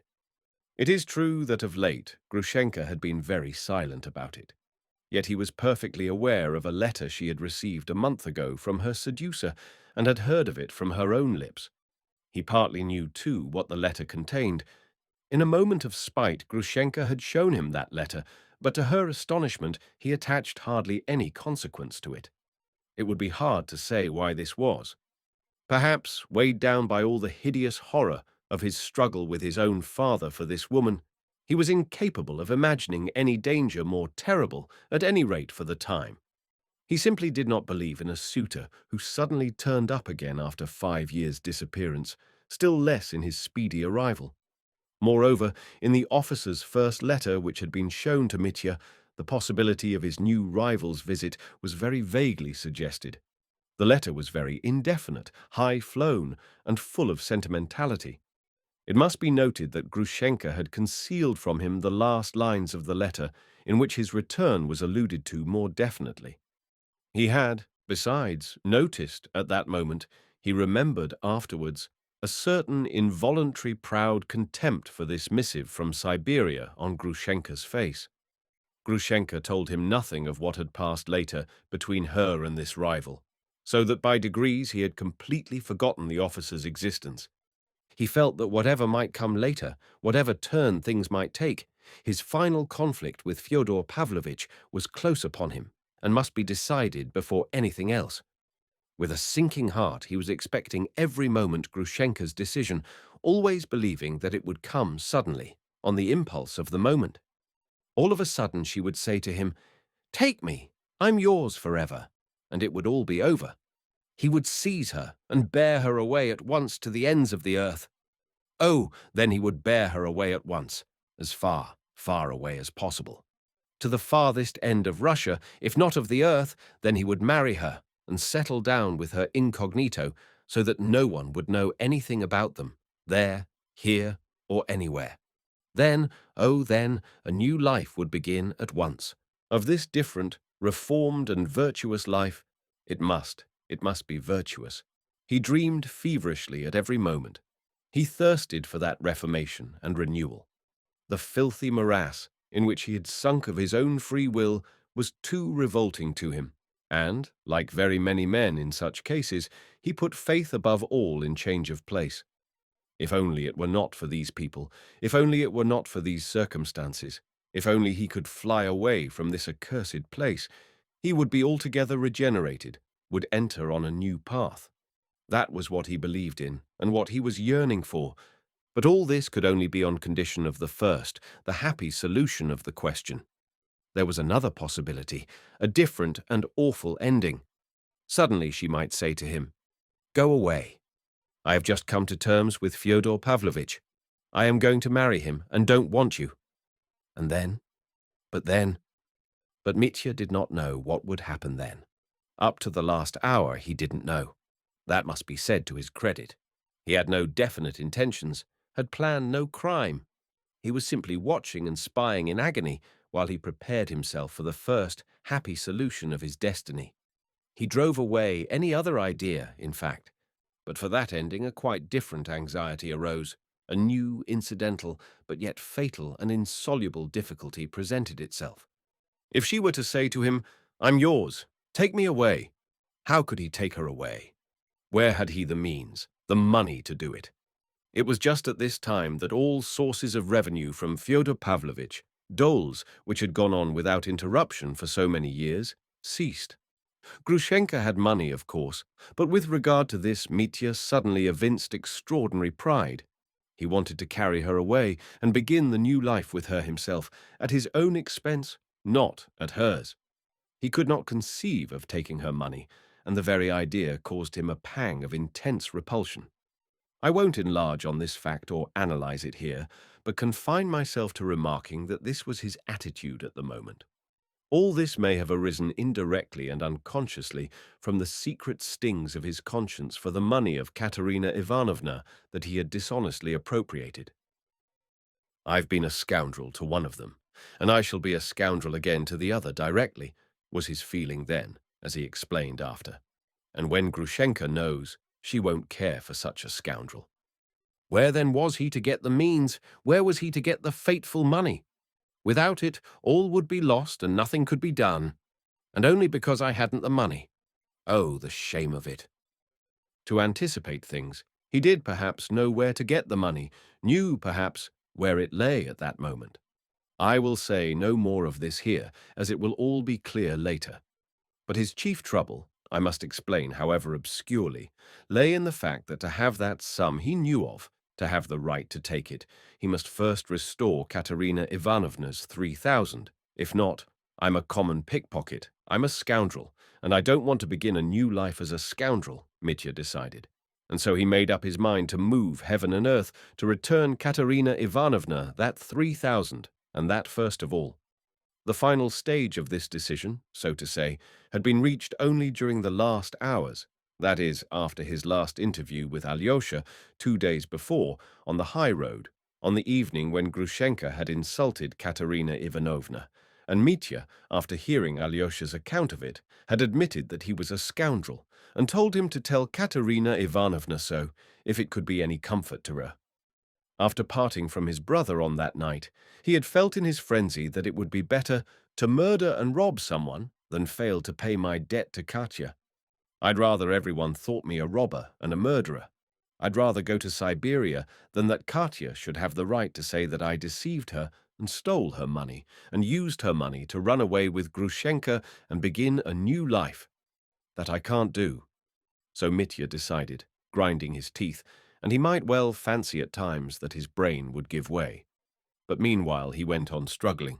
It is true that of late Grushenka had been very silent about it. Yet he was perfectly aware of a letter she had received a month ago from her seducer, and had heard of it from her own lips. He partly knew, too, what the letter contained. In a moment of spite, Grushenka had shown him that letter, but to her astonishment he attached hardly any consequence to it. It would be hard to say why this was. Perhaps, weighed down by all the hideous horror of his struggle with his own father for this woman, he was incapable of imagining any danger more terrible, at any rate for the time. He simply did not believe in a suitor who suddenly turned up again after 5 years' disappearance, still less in his speedy arrival. Moreover, in the officer's first letter which had been shown to Mitya, the possibility of his new rival's visit was very vaguely suggested. The letter was very indefinite, high-flown, and full of sentimentality. It must be noted that Grushenka had concealed from him the last lines of the letter, in which his return was alluded to more definitely. He had, besides, noticed at that moment, he remembered afterwards, a certain involuntary proud contempt for this missive from Siberia on Grushenka's face. Grushenka told him nothing of what had passed later between her and this rival, so that by degrees he had completely forgotten the officer's existence. He felt that whatever might come later, whatever turn things might take, his final conflict with Fyodor Pavlovitch was close upon him and must be decided before anything else. With a sinking heart, he was expecting every moment Grushenka's decision, always believing that it would come suddenly, on the impulse of the moment. All of a sudden she would say to him, "Take me, I'm yours forever," and it would all be over. He would seize her and bear her away at once to the ends of the earth. Oh, then he would bear her away at once, as far, far away as possible. To the farthest end of Russia, if not of the earth, then he would marry her and settle down with her incognito so that no one would know anything about them, there, here, or anywhere. Then, oh then, a new life would begin at once. Of this different, reformed and virtuous life, it must be virtuous. He dreamed feverishly at every moment. He thirsted for that reformation and renewal. The filthy morass in which he had sunk of his own free will was too revolting to him, and, like very many men in such cases, he put faith above all in change of place. If only it were not for these people, if only it were not for these circumstances, if only he could fly away from this accursed place, he would be altogether regenerated, would enter on a new path. That was what he believed in and what he was yearning for. But all this could only be on condition of the first, the happy solution of the question. There was another possibility, a different and awful ending. Suddenly she might say to him, "Go away. I have just come to terms with Fyodor Pavlovitch. I am going to marry him and don't want you." And then, but Mitya did not know what would happen then. Up to the last hour he didn't know. That must be said to his credit. He had no definite intentions, had planned no crime. He was simply watching and spying in agony while he prepared himself for the first happy solution of his destiny. He drove away any other idea, in fact. But for that ending a quite different anxiety arose. A new, incidental, but yet fatal and insoluble difficulty presented itself. If she were to say to him, "I'm yours, take me away," how could he take her away? Where had he the means, the money to do it? It was just at this time that all sources of revenue from Fyodor Pavlovitch, doles which had gone on without interruption for so many years, ceased. Grushenka had money, of course, but with regard to this Mitya suddenly evinced extraordinary pride. He wanted to carry her away and begin the new life with her himself, at his own expense, not at hers. He could not conceive of taking her money, and the very idea caused him a pang of intense repulsion. I won't enlarge on this fact or analyze it here, but confine myself to remarking that this was his attitude at the moment. All this may have arisen indirectly and unconsciously from the secret stings of his conscience for the money of Katerina Ivanovna that he had dishonestly appropriated. "I've been a scoundrel to one of them, and I shall be a scoundrel again to the other directly," was his feeling then, as he explained after. "And when Grushenka knows, she won't care for such a scoundrel." Where then was he to get the means? Where was he to get the fateful money? Without it, all would be lost and nothing could be done. And only because I hadn't the money. Oh, the shame of it. To anticipate things, he did perhaps know where to get the money, knew perhaps where it lay at that moment. I will say no more of this here, as it will all be clear later. But his chief trouble, I must explain however obscurely, lay in the fact that to have that sum he knew of, to have the right to take it, he must first restore Katerina Ivanovna's 3,000. If not, I'm a common pickpocket, I'm a scoundrel, and I don't want to begin a new life as a scoundrel, Mitya decided. And so he made up his mind to move heaven and earth to return Katerina Ivanovna that 3,000, and that first of all. The final stage of this decision, so to say, had been reached only during the last hours, that is, after his last interview with Alyosha 2 days before, on the high road, on the evening when Grushenka had insulted Katerina Ivanovna, and Mitya, after hearing Alyosha's account of it, had admitted that he was a scoundrel, and told him to tell Katerina Ivanovna so, if it could be any comfort to her. After parting from his brother on that night, he had felt in his frenzy that it would be better to murder and rob someone than fail to pay my debt to Katya. I'd rather everyone thought me a robber and a murderer. I'd rather go to Siberia than that Katya should have the right to say that I deceived her and stole her money and used her money to run away with Grushenka and begin a new life. That I can't do. So Mitya decided, grinding his teeth, and he might well fancy at times that his brain would give way. But meanwhile he went on struggling.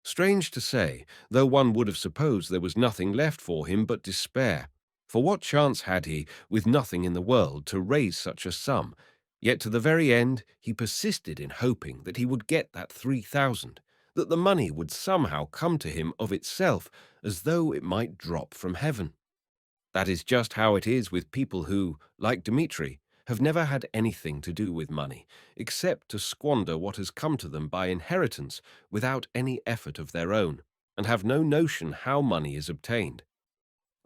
Strange to say, though one would have supposed there was nothing left for him but despair. For what chance had he, with nothing in the world, to raise such a sum? Yet to the very end he persisted in hoping that he would get that 3,000, that the money would somehow come to him of itself, as though it might drop from heaven. That is just how it is with people who, like Dmitri, have never had anything to do with money, except to squander what has come to them by inheritance without any effort of their own, and have no notion how money is obtained.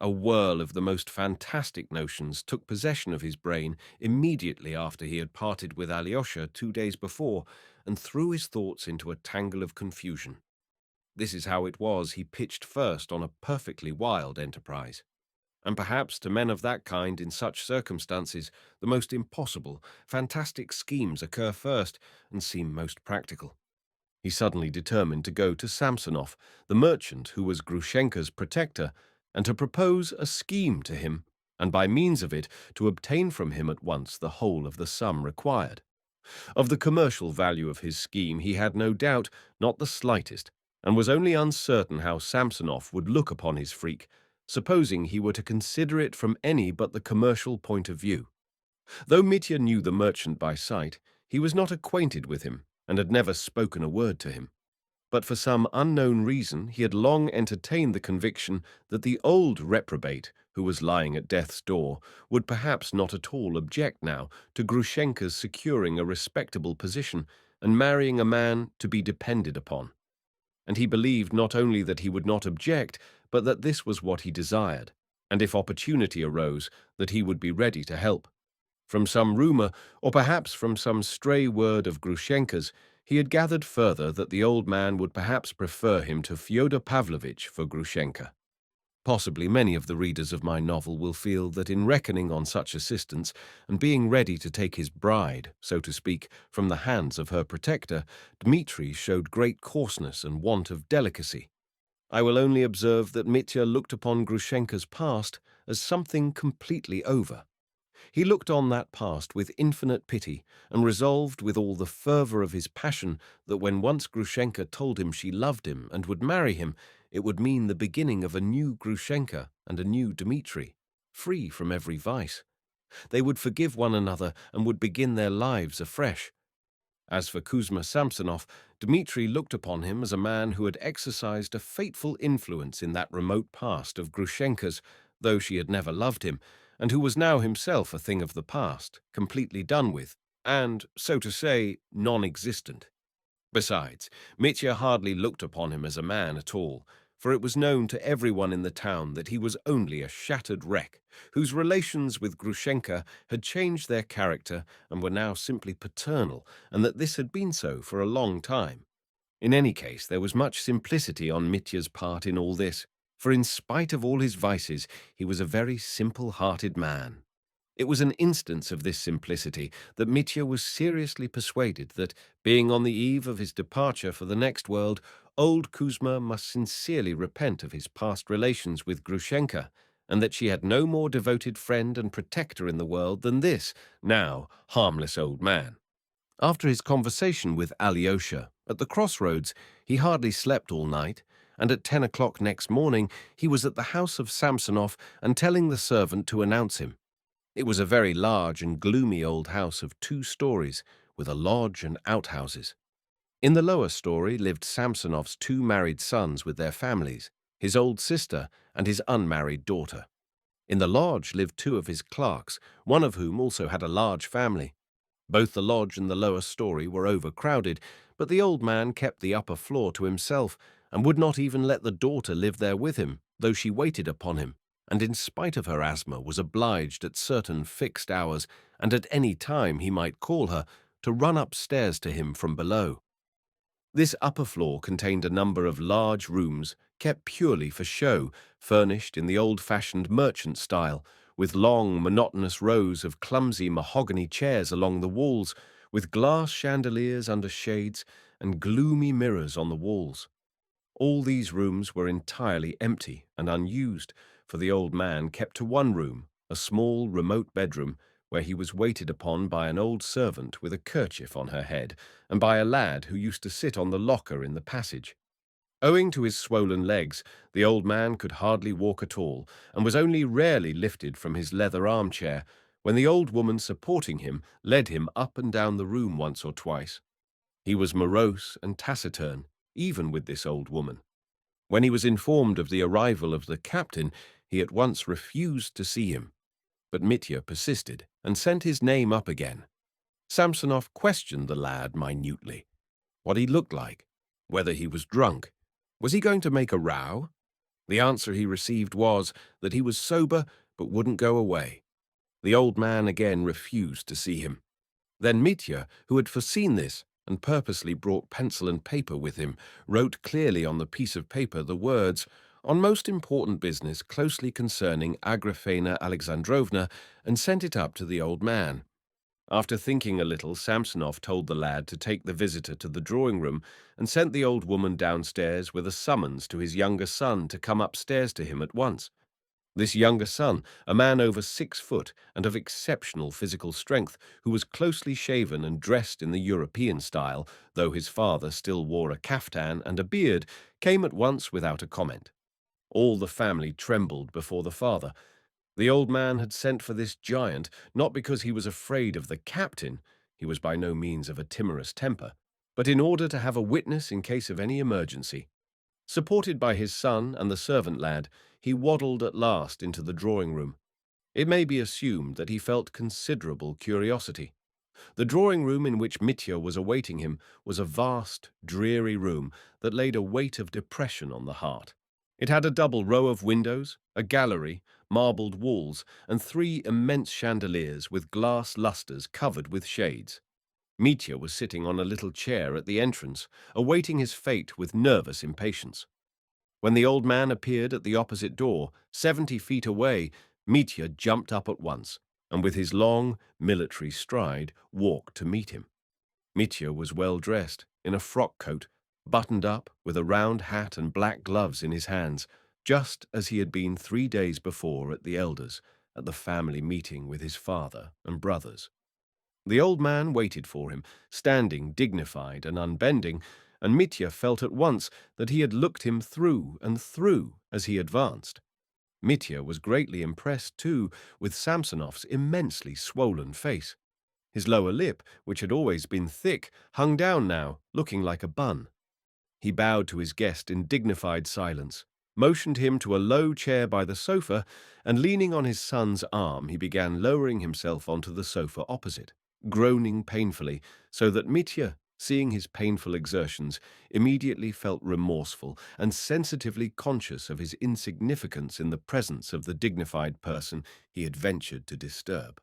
A whirl of the most fantastic notions took possession of his brain immediately after he had parted with Alyosha 2 days before, and threw his thoughts into a tangle of confusion. This is how it was he pitched first on a perfectly wild enterprise. And perhaps to men of that kind in such circumstances, the most impossible, fantastic schemes occur first and seem most practical. He suddenly determined to go to Samsonov, the merchant who was Grushenka's protector, and to propose a scheme to him, and by means of it to obtain from him at once the whole of the sum required. Of the commercial value of his scheme he had no doubt, not the slightest, and was only uncertain how Samsonov would look upon his freak, supposing he were to consider it from any but the commercial point of view. Though Mitya knew the merchant by sight, he was not acquainted with him, and had never spoken a word to him. But for some unknown reason he had long entertained the conviction that the old reprobate, who was lying at death's door, would perhaps not at all object now to Grushenka's securing a respectable position and marrying a man to be depended upon. And he believed not only that he would not object, but that this was what he desired, and if opportunity arose, that he would be ready to help. From some rumor, or perhaps from some stray word of Grushenka's, he had gathered further that the old man would perhaps prefer him to Fyodor Pavlovitch for Grushenka. Possibly many of the readers of my novel will feel that in reckoning on such assistance and being ready to take his bride, so to speak, from the hands of her protector, Dmitri showed great coarseness and want of delicacy. I will only observe that Mitya looked upon Grushenka's past as something completely over. He looked on that past with infinite pity, and resolved with all the fervour of his passion that when once Grushenka told him she loved him and would marry him, it would mean the beginning of a new Grushenka and a new Dmitri, free from every vice. They would forgive one another and would begin their lives afresh. As for Kuzma Samsonov, Dmitri looked upon him as a man who had exercised a fateful influence in that remote past of Grushenka's, though she had never loved him, and who was now himself a thing of the past, completely done with, and, so to say, non-existent. Besides, Mitya hardly looked upon him as a man at all, for it was known to everyone in the town that he was only a shattered wreck, whose relations with Grushenka had changed their character and were now simply paternal, and that this had been so for a long time. In any case, there was much simplicity on Mitya's part in all this, for in spite of all his vices, he was a very simple-hearted man. It was an instance of this simplicity that Mitya was seriously persuaded that, being on the eve of his departure for the next world, old Kuzma must sincerely repent of his past relations with Grushenka, and that she had no more devoted friend and protector in the world than this, now harmless old man. After his conversation with Alyosha at the crossroads, he hardly slept all night, and at 10 o'clock next morning he was at the house of Samsonov and telling the servant to announce him. It was a very large and gloomy old house of 2 stories, with a lodge and outhouses. In the lower story lived Samsonov's 2 married sons with their families, his old sister and his unmarried daughter. In the lodge lived 2 of his clerks, one of whom also had a large family. Both the lodge and the lower story were overcrowded, but the old man kept the upper floor to himself and would not even let the daughter live there with him, though she waited upon him, and in spite of her asthma was obliged at certain fixed hours, and at any time he might call her, to run upstairs to him from below. This upper floor contained a number of large rooms kept purely for show, furnished in the old-fashioned merchant style, with long, monotonous rows of clumsy mahogany chairs along the walls, with glass chandeliers under shades and gloomy mirrors on the walls. All these rooms were entirely empty and unused, for the old man kept to one room, a small, remote bedroom, where he was waited upon by an old servant with a kerchief on her head, and by a lad who used to sit on the locker in the passage. Owing to his swollen legs, the old man could hardly walk at all, and was only rarely lifted from his leather armchair, when the old woman supporting him led him up and down the room once or twice. He was morose and taciturn, even with this old woman. When he was informed of the arrival of the captain, he at once refused to see him. But Mitya persisted, and sent his name up again. Samsonov questioned the lad minutely. What he looked like, whether he was drunk, was he going to make a row? The answer he received was that he was sober but wouldn't go away. The old man again refused to see him. Then Mitya, who had foreseen this and purposely brought pencil and paper with him, wrote clearly on the piece of paper the words, "On most important business closely concerning Agrafena Alexandrovna," and sent it up to the old man. After thinking a little, Samsonov told the lad to take the visitor to the drawing-room and sent the old woman downstairs with a summons to his younger son to come upstairs to him at once. This younger son, a man over 6 foot and of exceptional physical strength, who was closely shaven and dressed in the European style, though his father still wore a kaftan and a beard, came at once without a comment. All the family trembled before the father. The old man had sent for this giant, not because he was afraid of the captain, he was by no means of a timorous temper, but in order to have a witness in case of any emergency. Supported by his son and the servant lad, he waddled at last into the drawing-room. It may be assumed that he felt considerable curiosity. The drawing-room in which Mitya was awaiting him was a vast, dreary room that laid a weight of depression on the heart. It had a double row of windows, a gallery, marbled walls, and 3 immense chandeliers with glass lustres covered with shades. Mitya was sitting on a little chair at the entrance, awaiting his fate with nervous impatience. When the old man appeared at the opposite door, 70 feet away, Mitya jumped up at once, and with his long, military stride, walked to meet him. Mitya was well dressed, in a frock coat, buttoned up, with a round hat and black gloves in his hands, just as he had been 3 days before at the elders, at the family meeting with his father and brothers. The old man waited for him, standing dignified and unbending, and Mitya felt at once that he had looked him through and through as he advanced. Mitya was greatly impressed, too, with Samsonov's immensely swollen face. His lower lip, which had always been thick, hung down now, looking like a bun. He bowed to his guest in dignified silence, motioned him to a low chair by the sofa, and leaning on his son's arm, he began lowering himself onto the sofa opposite, groaning painfully, so that Mitya, seeing his painful exertions, immediately felt remorseful and sensitively conscious of his insignificance in the presence of the dignified person he had ventured to disturb.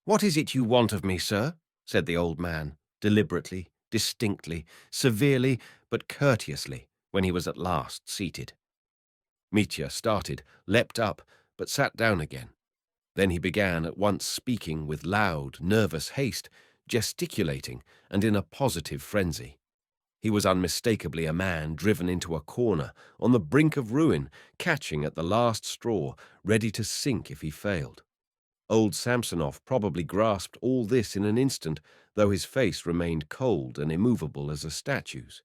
"What is it you want of me, sir?" said the old man, deliberately, distinctly, severely, but courteously, when he was at last seated. Mitya started, leapt up, but sat down again. Then he began at once speaking with loud, nervous haste, gesticulating, and in a positive frenzy. He was unmistakably a man driven into a corner, on the brink of ruin, catching at the last straw, ready to sink if he failed. Old Samsonov probably grasped all this in an instant, though his face remained cold and immovable as a statue's.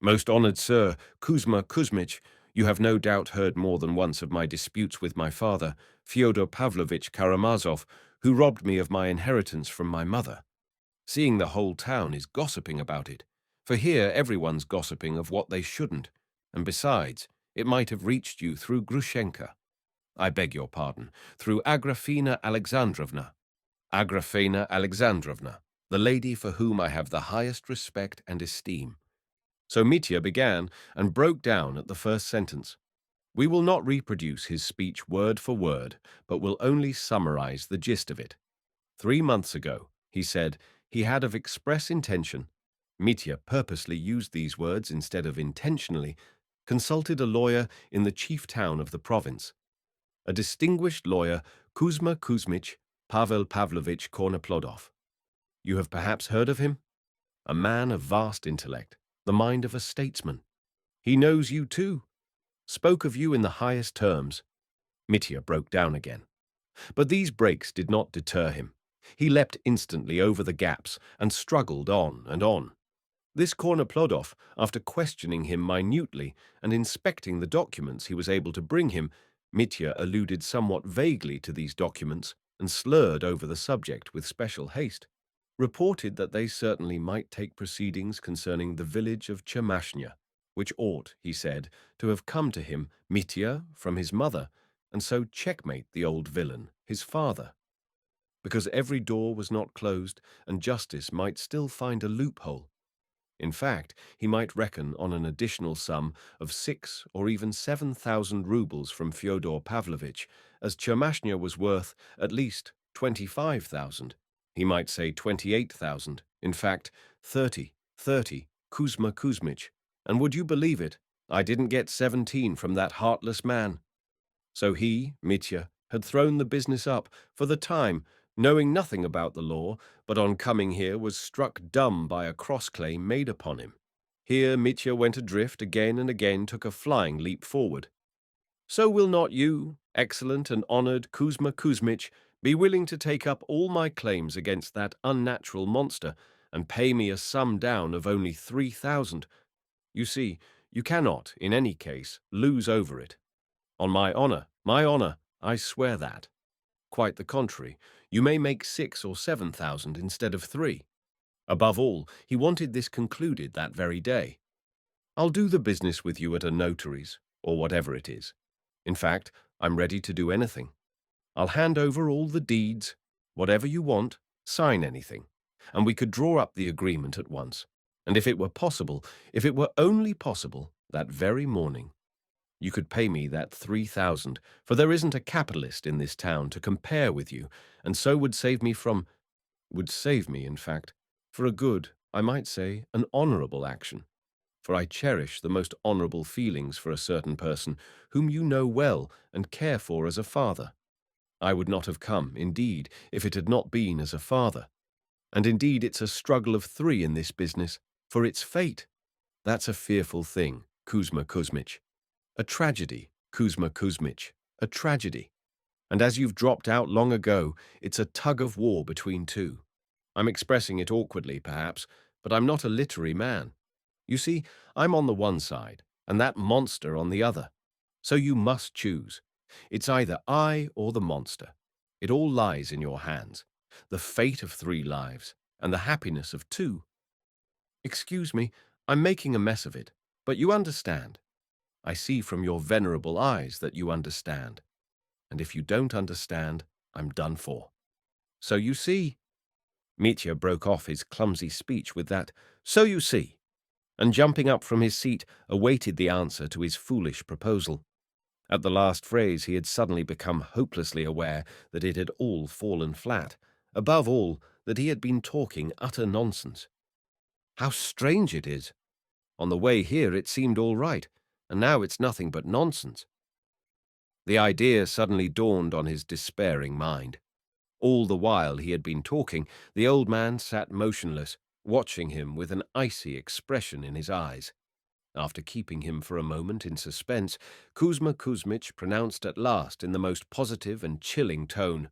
"Most honored sir, Kuzma Kuzmich, you have no doubt heard more than once of my disputes with my father, Fyodor Pavlovich Karamazov, who robbed me of my inheritance from my mother. Seeing the whole town is gossiping about it, for here everyone's gossiping of what they shouldn't, and besides, it might have reached you through Grushenka. I beg your pardon, through Agrafena Alexandrovna. Agrafena Alexandrovna, the lady for whom I have the highest respect and esteem." So Mitya began and broke down at the first sentence. We will not reproduce his speech word for word, but will only summarize the gist of it. 3 months ago, he said, he had of express intention, Mitya purposely used these words instead of intentionally, consulted a lawyer in the chief town of the province. A distinguished lawyer, Kuzma Kuzmich Pavel Pavlovich Kornoplodov. You have perhaps heard of him? A man of vast intellect, the mind of a statesman. He knows you too, spoke of you in the highest terms. Mitya broke down again. But these breaks did not deter him. He leapt instantly over the gaps and struggled on and on. This Kornoplodov, after questioning him minutely and inspecting the documents he was able to bring him, Mitya alluded somewhat vaguely to these documents and slurred over the subject with special haste, reported that they certainly might take proceedings concerning the village of Chermashnya, which ought, he said, to have come to him, Mitya, from his mother, and so checkmate the old villain, his father. Because every door was not closed, and justice might still find a loophole. In fact, he might reckon on an additional sum of 6 or even 7,000 rubles from Fyodor Pavlovich, as Chermashnya was worth at least 25,000. He might say 28,000, in fact, 30, Kuzma Kuzmich. And would you believe it, I didn't get 17 from that heartless man. So he, Mitya, had thrown the business up, for the time, knowing nothing about the law, but on coming here was struck dumb by a cross-claim made upon him. Here Mitya went adrift again and again, took a flying leap forward. So will not you, Excellent and honored Kuzma Kuzmich, be willing to take up all my claims against that unnatural monster and pay me a sum down of only 3,000. You see, you cannot, in any case, lose over it. On my honor, I swear that. Quite the contrary, you may make 6 or 7,000 instead of 3. Above all, he wanted this concluded that very day. I'll do the business with you at a notary's, or whatever it is. In fact, I'm ready to do anything. I'll hand over all the deeds, whatever you want, sign anything, and we could draw up the agreement at once. And if it were possible, if it were only possible, that very morning, you could pay me that 3,000, for there isn't a capitalist in this town to compare with you, and so would save me, in fact, for a good, I might say, an honorable action. For I cherish the most honorable feelings for a certain person whom you know well and care for as a father. I would not have come, indeed, if it had not been as a father. And indeed it's a struggle of 3 in this business, for it's fate. That's a fearful thing, Kuzma Kuzmich. A tragedy, Kuzma Kuzmich, a tragedy. And as you've dropped out long ago, it's a tug of war between 2. I'm expressing it awkwardly, perhaps, but I'm not a literary man. You see, I'm on the one side, and that monster on the other. So you must choose. It's either I or the monster. It all lies in your hands. The fate of 3 lives, and the happiness of 2. Excuse me, I'm making a mess of it, but you understand. I see from your venerable eyes that you understand. And if you don't understand, I'm done for. So you see. Mitya broke off his clumsy speech with that, so you see, and jumping up from his seat, awaited the answer to his foolish proposal. At the last phrase he had suddenly become hopelessly aware that it had all fallen flat, above all, that he had been talking utter nonsense. How strange it is! On the way here it seemed all right, and now it's nothing but nonsense. The idea suddenly dawned on his despairing mind. All the while he had been talking, the old man sat motionless, watching him with an icy expression in his eyes. After keeping him for a moment in suspense, Kuzma Kuzmich pronounced at last in the most positive and chilling tone,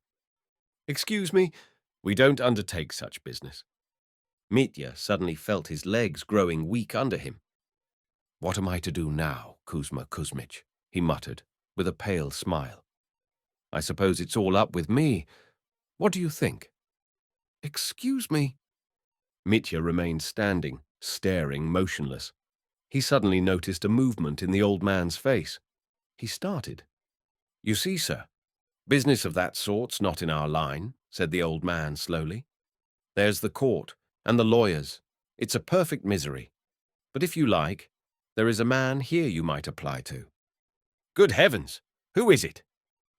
"Excuse me, we don't undertake such business." Mitya suddenly felt his legs growing weak under him. "What am I to do now, Kuzma Kuzmich?" he muttered, with a pale smile. "I suppose it's all up with me. What do you think?" "Excuse me." Mitya remained standing, staring motionless. He suddenly noticed a movement in the old man's face. He started. "You see, sir, business of that sort's not in our line," said the old man slowly. "There's the court, and the lawyers. It's a perfect misery. But if you like, there is a man here you might apply to." "Good heavens! Who is it?"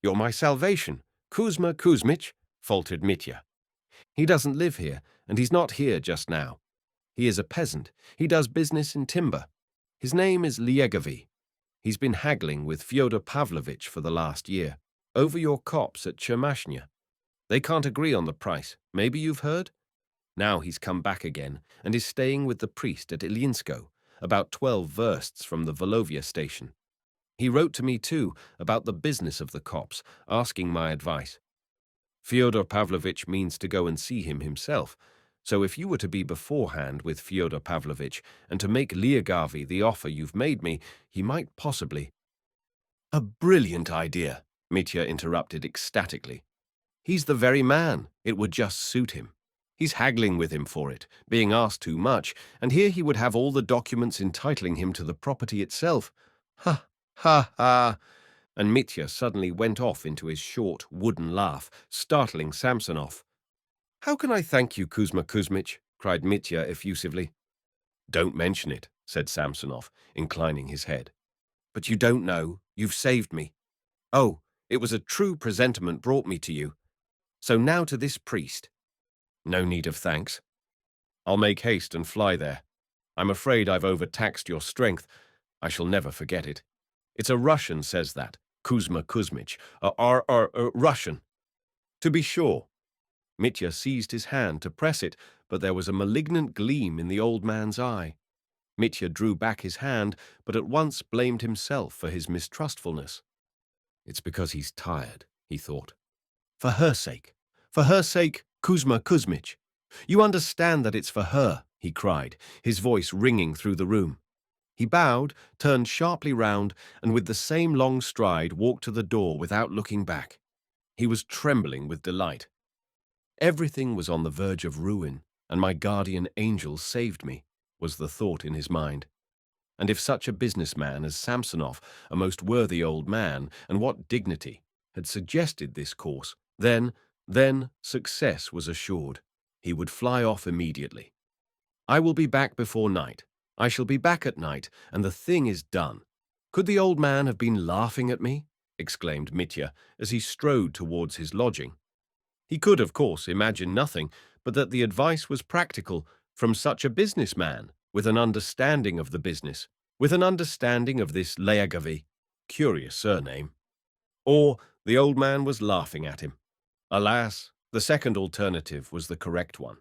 "You're my salvation, Kuzma Kuzmich," faltered Mitya. "He doesn't live here, and he's not here just now. He is a peasant. He does business in timber. His name is Liegovy. He's been haggling with Fyodor Pavlovitch for the last year, over your copse at Chermashnya. They can't agree on the price. Maybe you've heard? Now he's come back again and is staying with the priest at Ilyinsko, about 12 versts from the Volovya station. He wrote to me, too, about the business of the copse, asking my advice. Fyodor Pavlovitch means to go and see him himself, so if you were to be beforehand with Fyodor Pavlovitch and to make Liegovy the offer you've made me, he might possibly—" "A brilliant idea," Mitya interrupted ecstatically. "He's the very man. It would just suit him. He's haggling with him for it, being asked too much, and here he would have all the documents entitling him to the property itself. Ha, ha, ha!" And Mitya suddenly went off into his short, wooden laugh, startling Samsonov. "How can I thank you, Kuzma Kuzmich?" cried Mitya effusively. "Don't mention it," said Samsonov, inclining his head. "But you don't know. You've saved me. Oh, it was a true presentiment brought me to you. So now to this priest. No need of thanks. I'll make haste and fly there. I'm afraid I've overtaxed your strength. I shall never forget it. It's a Russian says that, Kuzma Kuzmich, a Russian. To be sure." Mitya seized his hand to press it, but there was a malignant gleam in the old man's eye. Mitya drew back his hand, but at once blamed himself for his mistrustfulness. It's because he's tired, he thought. For her sake, Kuzma Kuzmich. You understand that it's for her, he cried, his voice ringing through the room. He bowed, turned sharply round, and with the same long stride walked to the door without looking back. He was trembling with delight. Everything was on the verge of ruin, and my guardian angel saved me, was the thought in his mind. And if such a businessman as Samsonov, a most worthy old man, and what dignity, had suggested this course, then success was assured. He would fly off immediately. I will be back before night. I shall be back at night, and the thing is done. Could the old man have been laughing at me? Exclaimed Mitya as he strode towards his lodging. He could, of course, imagine nothing but that the advice was practical from such a businessman, with an understanding of the business, with an understanding of this Leagavi, curious surname. Or the old man was laughing at him. Alas, the second alternative was the correct one.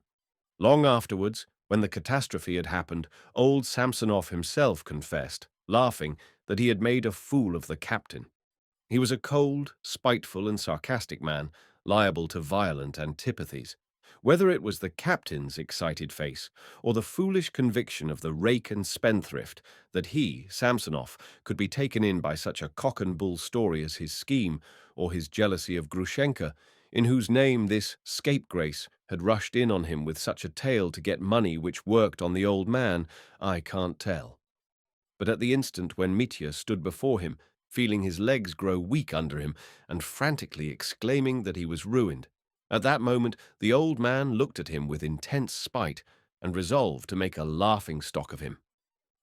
Long afterwards, when the catastrophe had happened, old Samsonov himself confessed, laughing, that he had made a fool of the captain. He was a cold, spiteful, and sarcastic man, liable to violent antipathies. Whether it was the captain's excited face or the foolish conviction of the rake and spendthrift that he, Samsonov, could be taken in by such a cock-and-bull story as his scheme, or his jealousy of Grushenka, in whose name this scapegrace had rushed in on him with such a tale to get money which worked on the old man, I can't tell. But at the instant when Mitya stood before him, feeling his legs grow weak under him, and frantically exclaiming that he was ruined, at that moment the old man looked at him with intense spite and resolved to make a laughing-stock of him.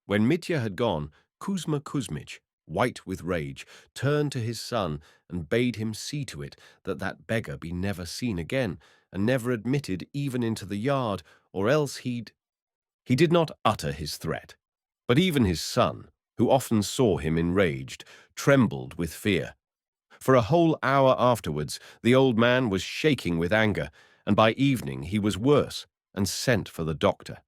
When Mitya had gone, Kuzma Kuzmich, white with rage, turned to his son and bade him see to it that that beggar be never seen again, and never admitted even into the yard, or else He did not utter his threat, but even his son, who often saw him enraged, trembled with fear. For a whole hour afterwards, the old man was shaking with anger, and by evening he was worse and sent for the doctor.